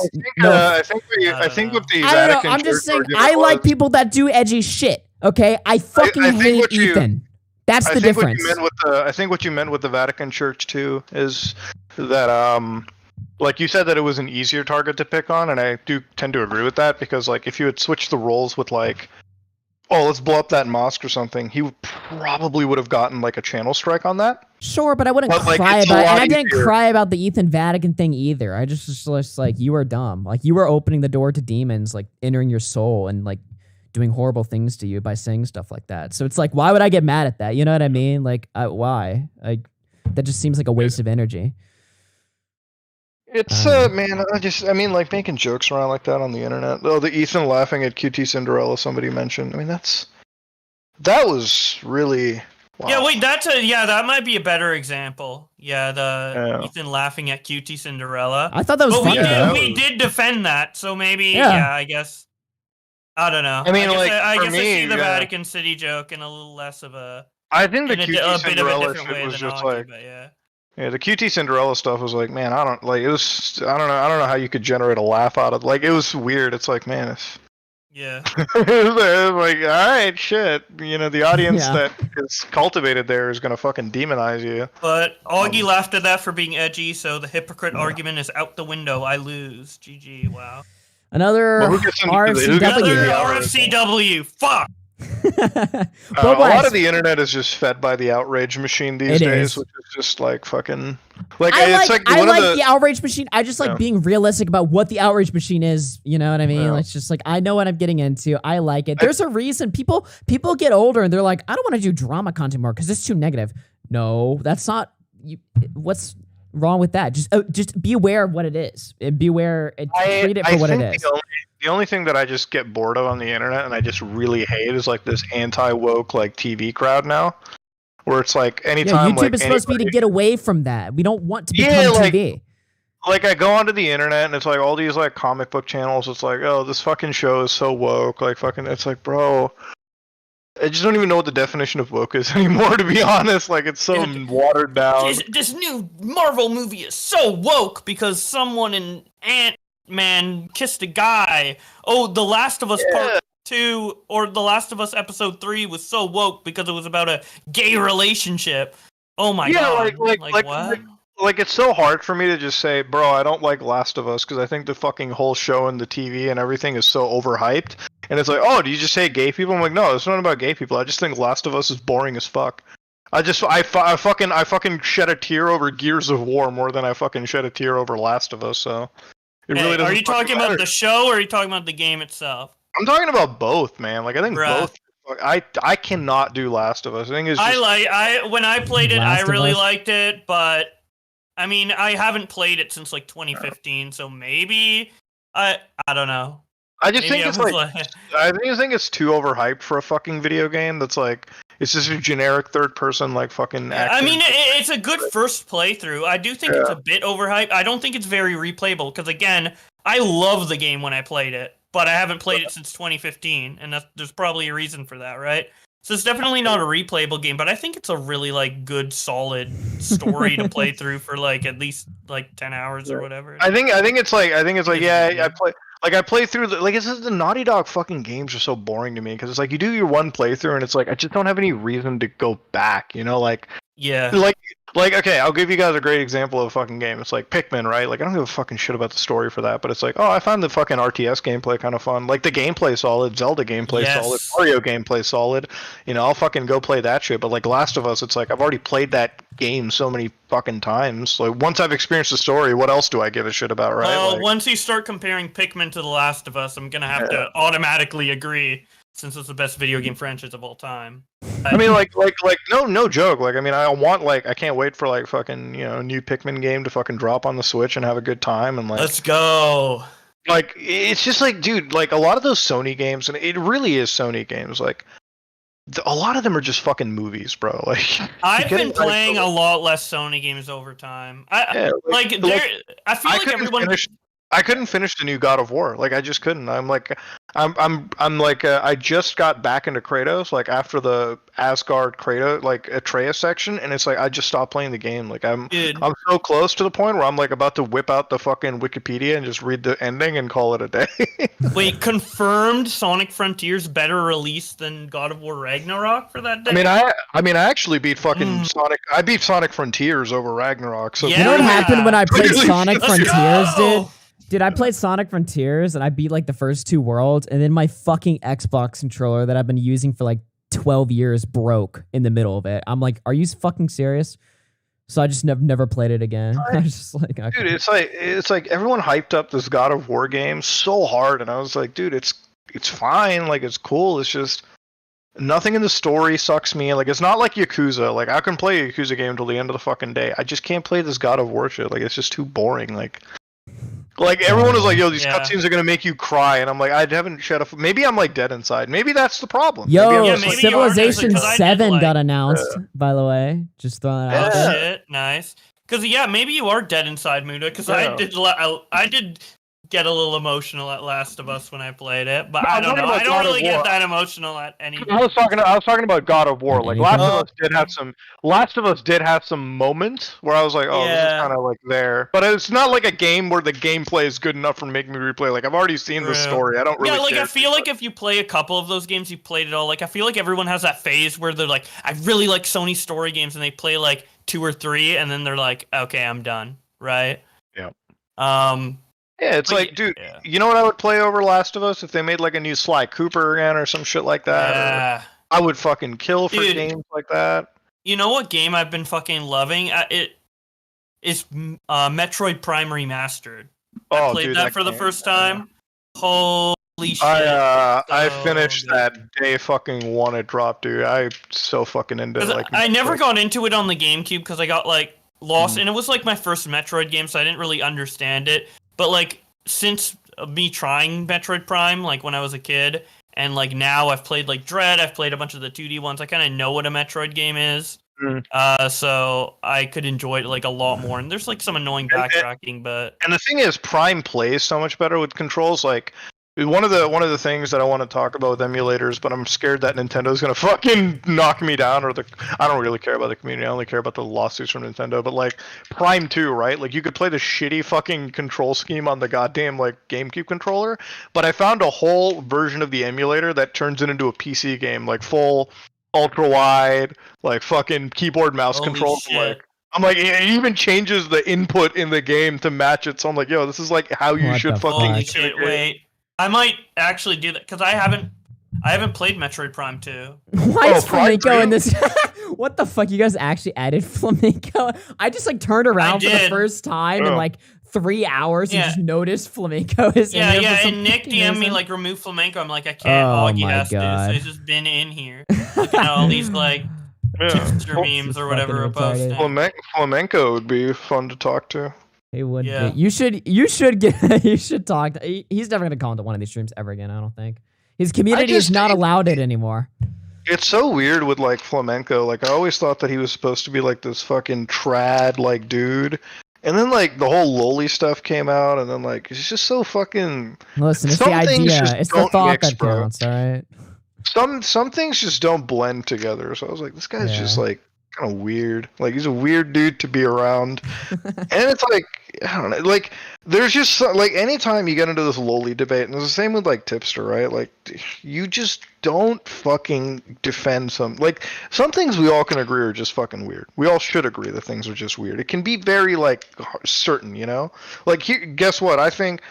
with the I don't know. Vatican I'm just Church saying I like people that do edgy shit. Okay, I fucking hate Ethan. That's the difference. I think what you meant with the Vatican Church too is that like you said that it was an easier target to pick on, and I do tend to agree with that because like if you had switched the roles with like, oh, let's blow up that mosque or something, he probably would have gotten like a channel strike on that. Sure, but I wouldn't But, like, cry it's a about it. lot And I didn't easier. cry about the Ethan Vatican thing either. I just like, you are dumb. Like, you were opening the door to demons, like, entering your soul and, like, doing horrible things to you by saying stuff like that. So it's like, why would I get mad at that? You know what I mean? Like, why? Like, that just seems like a waste of energy. It's man, I mean, like making jokes around like that on the internet. Oh, the Ethan laughing at QT Cinderella somebody mentioned. I mean, that was really. Wow. Yeah, wait, that might be a better example. Yeah, the Ethan laughing at QT Cinderella. I thought that was funny. We did defend that, so maybe, Yeah. I guess. I don't know. I mean, I for guess me, I see the yeah. Vatican City joke in a little less of a. I think the in a QT bit of a Cinderella different way shit was than just Augie, like, but yeah. yeah, the QT Cinderella stuff was like, man, I don't know how you could generate a laugh out of like it was weird. It's like, man, it's yeah. it was like, all right, shit. You know, the audience Yeah. that is cultivated there is gonna fucking demonize you. But Augie laughed at that for being edgy, so the hypocrite argument is out the window. I lose. GG. Wow. Another Well, who gets into RFCW. Another RFCW. Fuck. A lot of the internet is just fed by the outrage machine these It days, is. which is just like fucking like I it's like, like I one like of the outrage machine. I just like Yeah. being realistic about what the outrage machine is. You know what I mean? Yeah. It's just like, I know what I'm getting into. I like it. There's a reason people get older and they're like, I don't want to do drama content more because it's too negative. No, that's not. What's wrong with that? Just be aware of what it is and be aware and treat it for what it think is. The only thing that I just get bored of on the internet and I just really hate is like this anti-woke like TV crowd now, where it's like Yeah, anytime YouTube like is supposed to be to get away from that. We don't want to become Yeah, like- TV. like I go onto the internet and it's like all these like comic book channels. It's like, oh, this fucking show is so woke. Like fucking, it's like, bro, I just don't even know what the definition of woke is anymore. To be honest, like it's so watered down. This new Marvel movie is so woke because someone in Ant-Man kissed a guy. Oh, The Last of Us Part 2 or The Last of Us Episode 3 was so woke because it was about a gay relationship. Oh my god. Like what? Like it's so hard for me to just say, bro, I don't like Last of Us because I think the fucking whole show and the TV and everything is so overhyped. And it's like, oh, do you just hate gay people? I'm like, no, it's not about gay people. I just think Last of Us is boring as fuck. I fucking shed a tear over Gears of War more than I fucking shed a tear over Last of Us. So it really doesn't. Are you talking matter. about the show or are you talking about the game itself? I'm talking about both, man. Like I think Bruh. both. I cannot do Last of Us. I think it's just, when I played it, Last I of really Us? liked it, but I mean, I haven't played it since like 2015, so maybe I don't know. I just Maybe think it's was like I think it's too overhyped for a fucking video game. That's like it's just a generic third person like fucking. I action. mean, it's a good first playthrough. I do think it's a bit overhyped. I don't think it's very replayable because again, I love the game when I played it, but I haven't played it since 2015, and there's probably a reason for that, right? So it's definitely not a replayable game, but I think it's a really like good, solid story to play through for like at least like 10 hours or whatever. I think it's like yeah. I play through it's just the Naughty Dog fucking games are so boring to me because it's like you do your one playthrough and it's like I just don't have any reason to go back. You know, like yeah, like okay, I'll give you guys a great example of a fucking game. It's like Pikmin, right? Like I don't give a fucking shit about the story for that, but it's like, oh, I found the fucking RTS gameplay kind of fun. Like the gameplay solid, Zelda gameplay solid, Mario gameplay solid. You know, I'll fucking go play that shit. But like Last of Us, it's like I've already played that game so many fucking times. Like once I've experienced the story, what else do I give a shit about, right? Well, Like, once you start comparing Pikmin to The Last of Us, I'm gonna have to automatically agree since it's the best video game franchise of all time. I mean, like, no joke. Like, I mean, I can't wait for like fucking, you know, new Pikmin game to fucking drop on the Switch and have a good time and like. Let's go. Like, it's just like, dude, like a lot of those Sony games, and it really is Sony games. Like, a lot of them are just fucking movies, bro. Like, I've been playing a lot less Sony games over time. I feel like everyone. I couldn't finish the new God of War. Like I just couldn't. I just got back into Kratos like after the Asgard Kratos like Atreus section, and it's like I just stopped playing the game. Like I'm so close to the point where I'm like about to whip out the fucking Wikipedia and just read the ending and call it a day. Wait, confirmed Sonic Frontiers better release than God of War Ragnarok for that day? I mean I actually beat fucking Sonic. I beat Sonic Frontiers over Ragnarok. So You know what happened when I played Sonic Let's Frontiers, go! dude? Dude, I played Sonic Frontiers and I beat like the first 2 worlds, and then my fucking Xbox controller that I've been using for like 12 years broke in the middle of it. I'm like, are you fucking serious? So I just never played it again. I was just like, okay. Dude, it's like everyone hyped up this God of War game so hard, and I was like, dude, it's fine, like it's cool. It's just nothing in the story sucks me in. Like it's not like Yakuza. Like I can play a Yakuza game until the end of the fucking day. I just can't play this God of War shit. Like it's just too boring. Like everyone was like, yo, these cutscenes are gonna make you cry, and I'm like, I haven't shut up. Maybe I'm like dead inside. Maybe that's the problem. Yo, Civilization 7 got announced, by the way. Just throwing it out there. Shit, nice. Because maybe you are dead inside, Muda. Because I did get a little emotional at Last of Us when I played it, but I don't know. I don't really get that emotional at any. I was talking about God of War. Like Last of Us did have some moments where I was like, oh, this is kind of like there. But it's not like a game where the gameplay is good enough for making me replay. Like I've already seen the story. I don't really. Yeah, like care. I feel like if you play a couple of those games, you played it all. Like I feel like everyone has that phase where they're like, I really like Sony story games, and they play like 2 or 3, and then they're like, okay, I'm done. Right. Yeah. Yeah, it's like, dude, you know what I would play over Last of Us if they made like a new Sly Cooper again or some shit like that? Yeah. I would fucking kill for Dude, games like that. You know what game I've been fucking loving? It is Metroid Prime Remastered. I played that for the first time. Holy shit! I finished that day fucking one it dropped, dude. I so fucking into it. Like I never got into it on the GameCube because I got like lost, and it was like my first Metroid game, so I didn't really understand it. But like since me trying Metroid Prime, like when I was a kid, and like now I've played like Dread, I've played a bunch of the 2D ones. I kind of know what a Metroid game is, so I could enjoy it like a lot more. And there's like some annoying backtracking, but and the thing is, Prime plays so much better with controls. Like one of the things that I want to talk about with emulators, but I'm scared that Nintendo's gonna fucking knock me down, or I don't really care about the community. I only care about the lawsuits from Nintendo. But like Prime 2, right? Like you could play the shitty fucking control scheme on the goddamn like GameCube controller, but I found a whole version of the emulator that turns it into a PC game, like full ultra wide, like fucking keyboard mouse control. Like I'm like, it even changes the input in the game to match it. So I'm like, yo, this is like how you should fucking. Holy shit! Wait. I might actually do that because I haven't played Metroid Prime 2. Why is Flamenco in this? What the fuck? You guys actually added Flamenco? I just like turned around for the first time in like 3 hours and just noticed Flamenco is in here. Yeah, and Nick DM'd me like remove Flamenco. I'm like, I can't. Augie has to, so he's just been in here. Looking at all these like Tipster memes or whatever are posting. Flamenco would be fun to talk to. He would be. You should talk to, he's never gonna call into one of these streams ever again, I don't think. His community is not allowed it anymore. It's so weird with like Flamenco. Like I always thought that he was supposed to be like this fucking trad like dude. And then like the whole loli stuff came out, and then like it's just so fucking. Listen, it's the idea. It's the thought that counts, all right? Some things just don't blend together. So I was like, this guy's just like kind of weird. Like he's a weird dude to be around. And it's like, I don't know, like there's just like anytime you get into this loli debate, and it's the same with like Tipster, right? Like you just don't fucking defend some things we all can agree are just fucking weird. We all should agree that things are just weird. It can be very like certain, you know? Like here, guess what? I think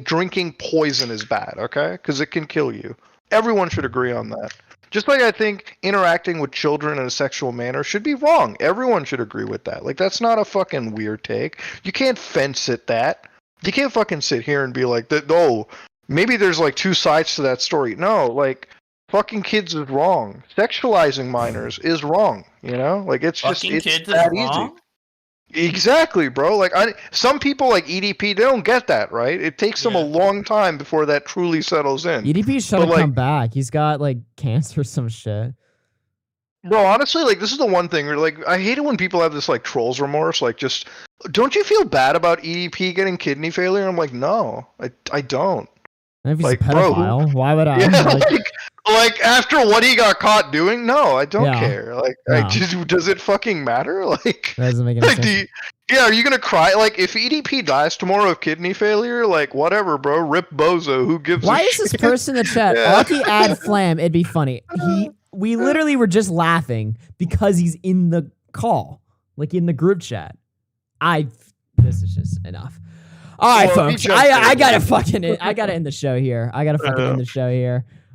drinking poison is bad, okay? Because it can kill you. Everyone should agree on that. Just like I think interacting with children in a sexual manner should be wrong. Everyone should agree with that. Like, that's not a fucking weird take. You can't fence it that. You can't fucking sit here and be like, oh, maybe there's like 2 sides to that story. No, like, fucking kids is wrong. Sexualizing minors is wrong, you know? Like, it's fucking just, it's kids that is easy. wrong? Exactly, bro. Like some people like EDP, they don't get that, right? It takes them a long time before that truly settles in. EDP's trying to come back. He's got like cancer or some shit. Bro, honestly, like this is the one thing where like I hate it when people have this like trolls remorse. Like, just don't you feel bad about EDP getting kidney failure? I'm like, no, I don't. If he's Like, a pedophile, why would I? Yeah, like after what he got caught doing, no, I don't Yeah. care. Like, No. does it fucking matter? Like, That doesn't make any like, sense. yeah, are you gonna cry? Like, if EDP dies tomorrow of kidney failure, like, whatever, bro. Rip Bozo. Who gives? Why a is this shit? person in the chat? Yeah. Augie ad Flam, it'd be funny. We literally were just laughing because he's in the call, like in the group chat. This is just enough. All right, Well, he folks. jumped I in. gotta end the show here.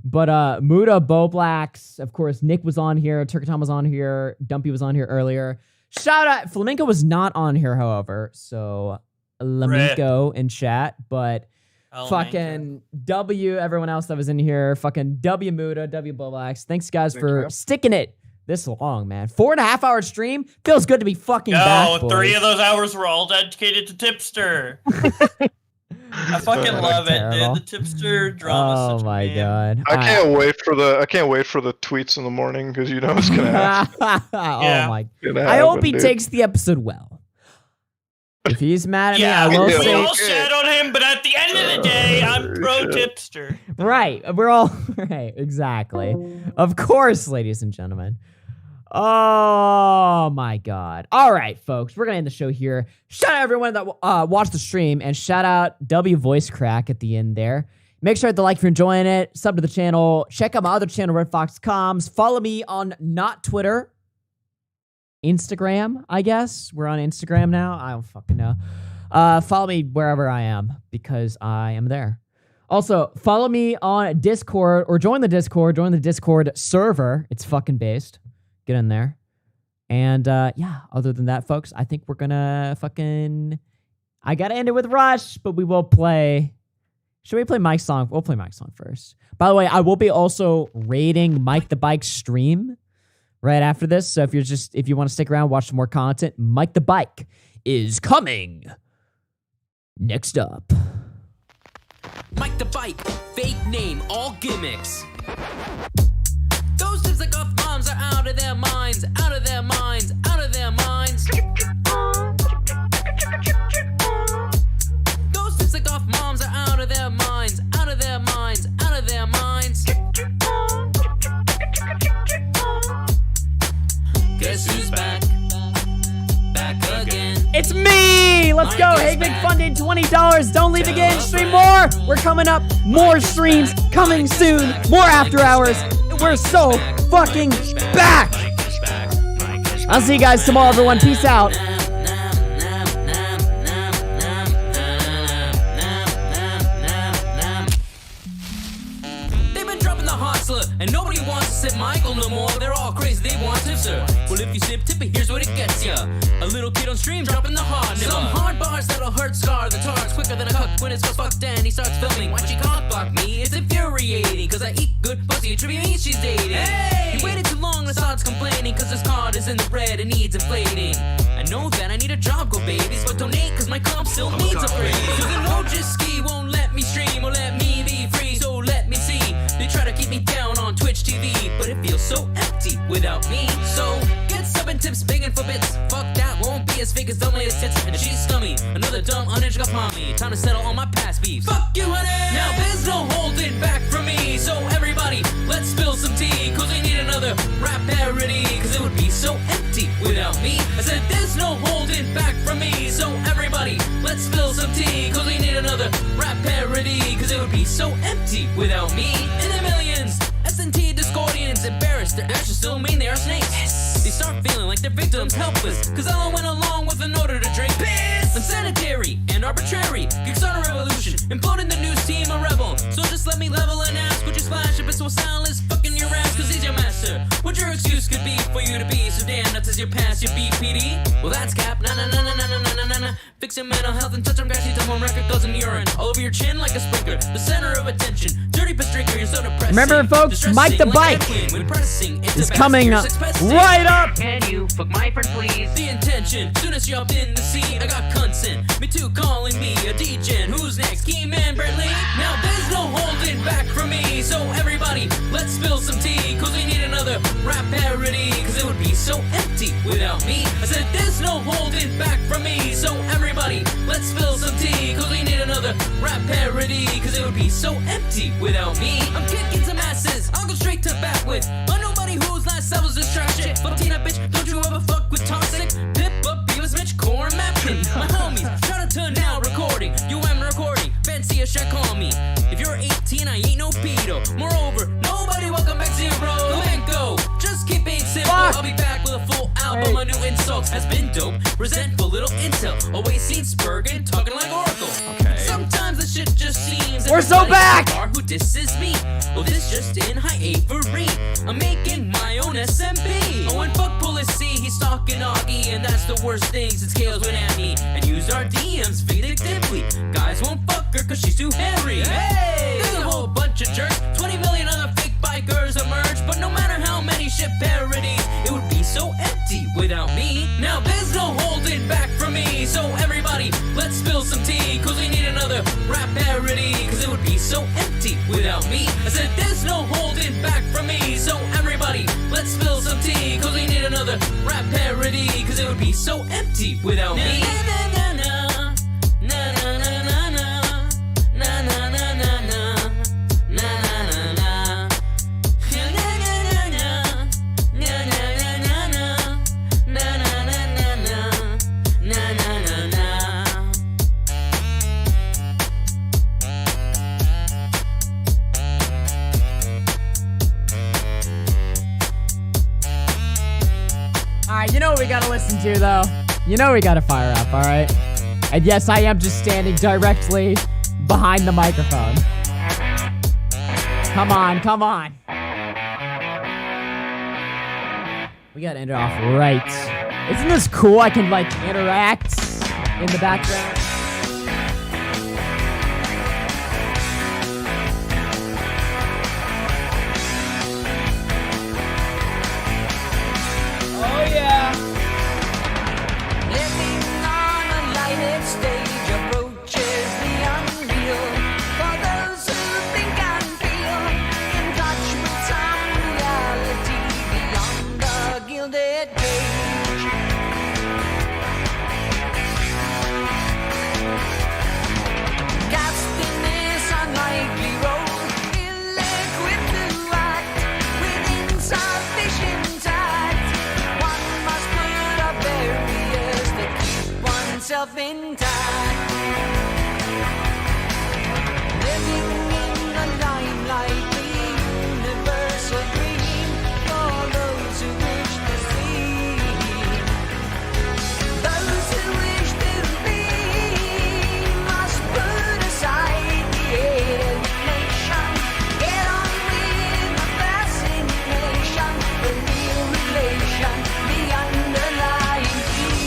But Muda, Bo Blacks, of course, Nick was on here, Turkatom was on here, Dumpy was on here earlier. Shout out, Flamenco was not on here, however. So Flamenco in chat, but fucking W, everyone else that was in here, fucking W Muda, W Bo Blacks. Thanks guys for sticking it this long, man. 4.5 hour stream feels good to be fucking back, boys. 3 of those hours were all dedicated to Tipster. I fucking love it, dude. The Tipster drama. Oh my god! I can't wait for the tweets in the morning because you know it's gonna happen. Oh my! Gonna I hope he happen, dude. takes the episode well. If he's mad at me, I Yeah, will we say. all shat on him, but at the end of the day, I'm pro Tipster. Right, we're all right. Exactly. Of course, ladies and gentlemen. Oh my god. All right, folks, we're gonna end the show here. Shout out everyone that watched the stream, and shout out W Voice Crack at the end there. Make sure to like if you're enjoying it, sub to the channel, check out my other channel, Red Fox Comms. Follow me on not Twitter, Instagram, I guess. We're on Instagram now. I don't fucking know. Follow me wherever I am because I am there. Also, follow me on Discord or join the Discord server. It's fucking based. Get in there. And yeah, other than that, folks, I think we're gonna I gotta end it with Rush, but we will play. Should we play Mike's song? We'll play Mike's song first. By the way, I will be also rating Mike the Bike stream right after this. So if you want to stick around, watch some more content, Mike the Bike is coming. Next up. Mike the Bike, fake name, all gimmicks. Those tips that got bombs are out of their minds, out of their minds, out of their minds. Those tips that got moms are out of their minds, out of their minds, out of their minds. Guess who's back? Back again. It's me! Let's go! Hagman funded $20. Don't leave again. Stream more! We're coming up. More streams coming soon. More after hours. We're so fucking back! I'll see you guys tomorrow, everyone. Peace out. They've been dropping the hustler, and nobody wants to sip Michael no more. They're all crazy, they want Tipster. Well, if you sip Tippy, here's what it gets ya. A little kid on stream dropping the hard nibber. Some hard bars that'll hurt scar the tarts quicker than a cuck when it's goes fucked and he starts filming. Why she can't block me? It's infuriating, cause I eat good pussy, attribute me she's dating. Hey! He waited too long, the starts complaining, cause his card is in the red and needs inflating. I know that I need a job, go babies, but donate cause my comp still needs a raise. Cause the Nojiski won't let me stream or let me be free, so let me see. They try to keep me down on Twitch TV, but it feels so empty without me. So get subbing tips, begging for bits. Fuck that, won't be as fake as dumb latest tits. And she's scummy, another dumb uninjured upon me. Time to settle all my past beefs. Fuck you, honey! Now there's no holding back from me. So everybody, let's spill some tea, cause we need another rap parody, cause it would be so empty without me. I said there's no holding back from me. So everybody, let's spill some tea, cause we need another rap parody, cause it would be so empty without me. In the millions, S&T Discordians embarrassed, their actions still mean they are snakes. Yes. They start feeling like their victims helpless, cause Ella went along with an order to drink piss. Unsanitary and arbitrary, Keemstar revolution, imploding the news team a rebel. So just let me level and ask, would you splash a pistol style is fucking your ass, cause he's your master? What your excuse could be for you to be so damn nuts as you pass your BPD? Well that's cap, na na na na na na na na na. Fix your mental health and touch on grassy dumb on record, goes in urine all over your chin like a sprinkler, the center of attention. Dirty piss drinker, you're so depressing. Remember, folks, Mike the Bike is coming right up. Can you fuck my friend, please? The intention, soon as you jumped in the sea, I got consent. Me too calling me a DJ. Who's next? Key Man Brent Lee? Now there's no holding back from me. So everybody, let's spill some tea, cause we need another rap parody, cause it would be so empty without me. I said there's no holding back from me. So everybody, let's spill some tea, cause we need another rap parody, cause it would be so empty without me. I'm kicking some asses, I'll go straight to bat with a nobody whose last I was distraction. But Tina bitch, don't you ever fuck with toxic? Pip up, Beavis, Mitch, Core, and Mappin. My homies, try to turn now recording. You am recording, fancy a check on me. If you're 18, I ain't no pedo. Moreover, nobody welcome back zero. Flamenco, just keep it simple. I'll be back with a full album. My new insults has been dope. Resentful little intel. Always seen Spurgeon talking like Oracle. Okay. Sometimes the shit just seems. We're so back! Who disses me? Well, this just in, hi Avery. I'm making my own SMP. Oh, and fuck policy, he's stalking Augie, and that's the worst thing since Kales went at me and used our DMs vindictively. Guys won't fuck her cause she's too hairy. Hey! There's a whole bunch of jerks, 20 million other fake bikers emerge, but no matter how many shit parodies, it would be so empty without me. Now there's no holding back from me, so everybody, let's spill some tea, cause we need another rap parody, cause it would be so empty without me. I said there's no holding back from me, so everybody, let's spill some tea, cause we need another rap parody, cause it would be so empty without me. Alright, you know what we gotta listen to, though? You know we gotta fire up, alright? And yes, I am just standing directly behind the microphone. Come on, come on. We gotta end it off right. Isn't this cool? I can, like, interact in the background. Oh, yeah. Living on a lighted stage approaches the unreal. For those who think and feel in touch with some reality beyond the gilded cage. Cast in this unlikely role, ill-equipped to act with insufficient tact. One must put up barriers that keep oneself intact. Living in the limelight, the universal dream for those who wish to see. Those who wish to be must put aside the alienation. Get on with the fascination, the real relation, the underlying key.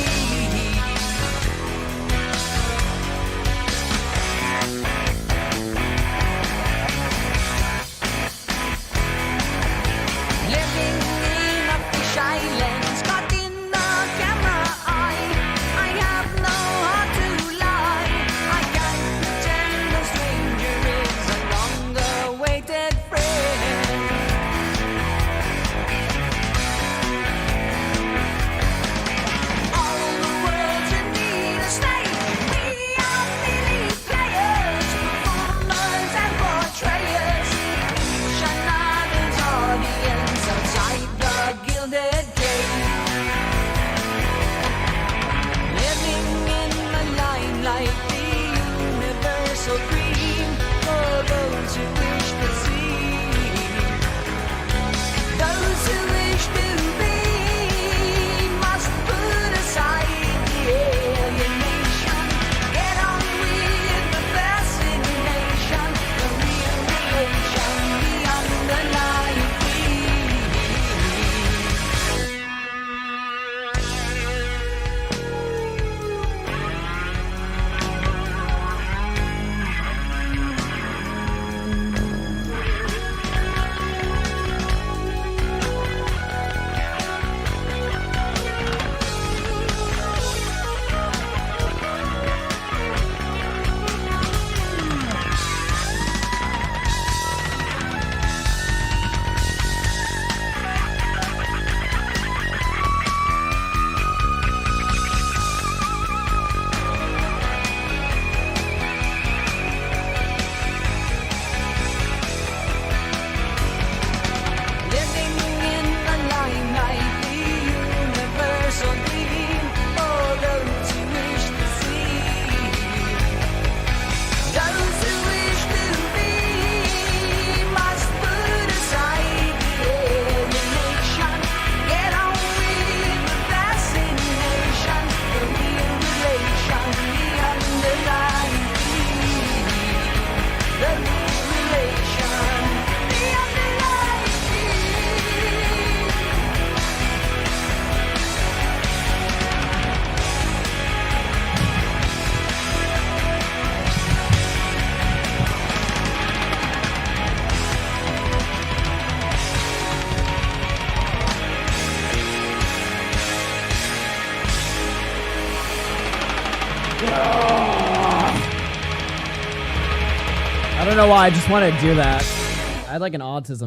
know why. I just wanted to do that. I had like an autism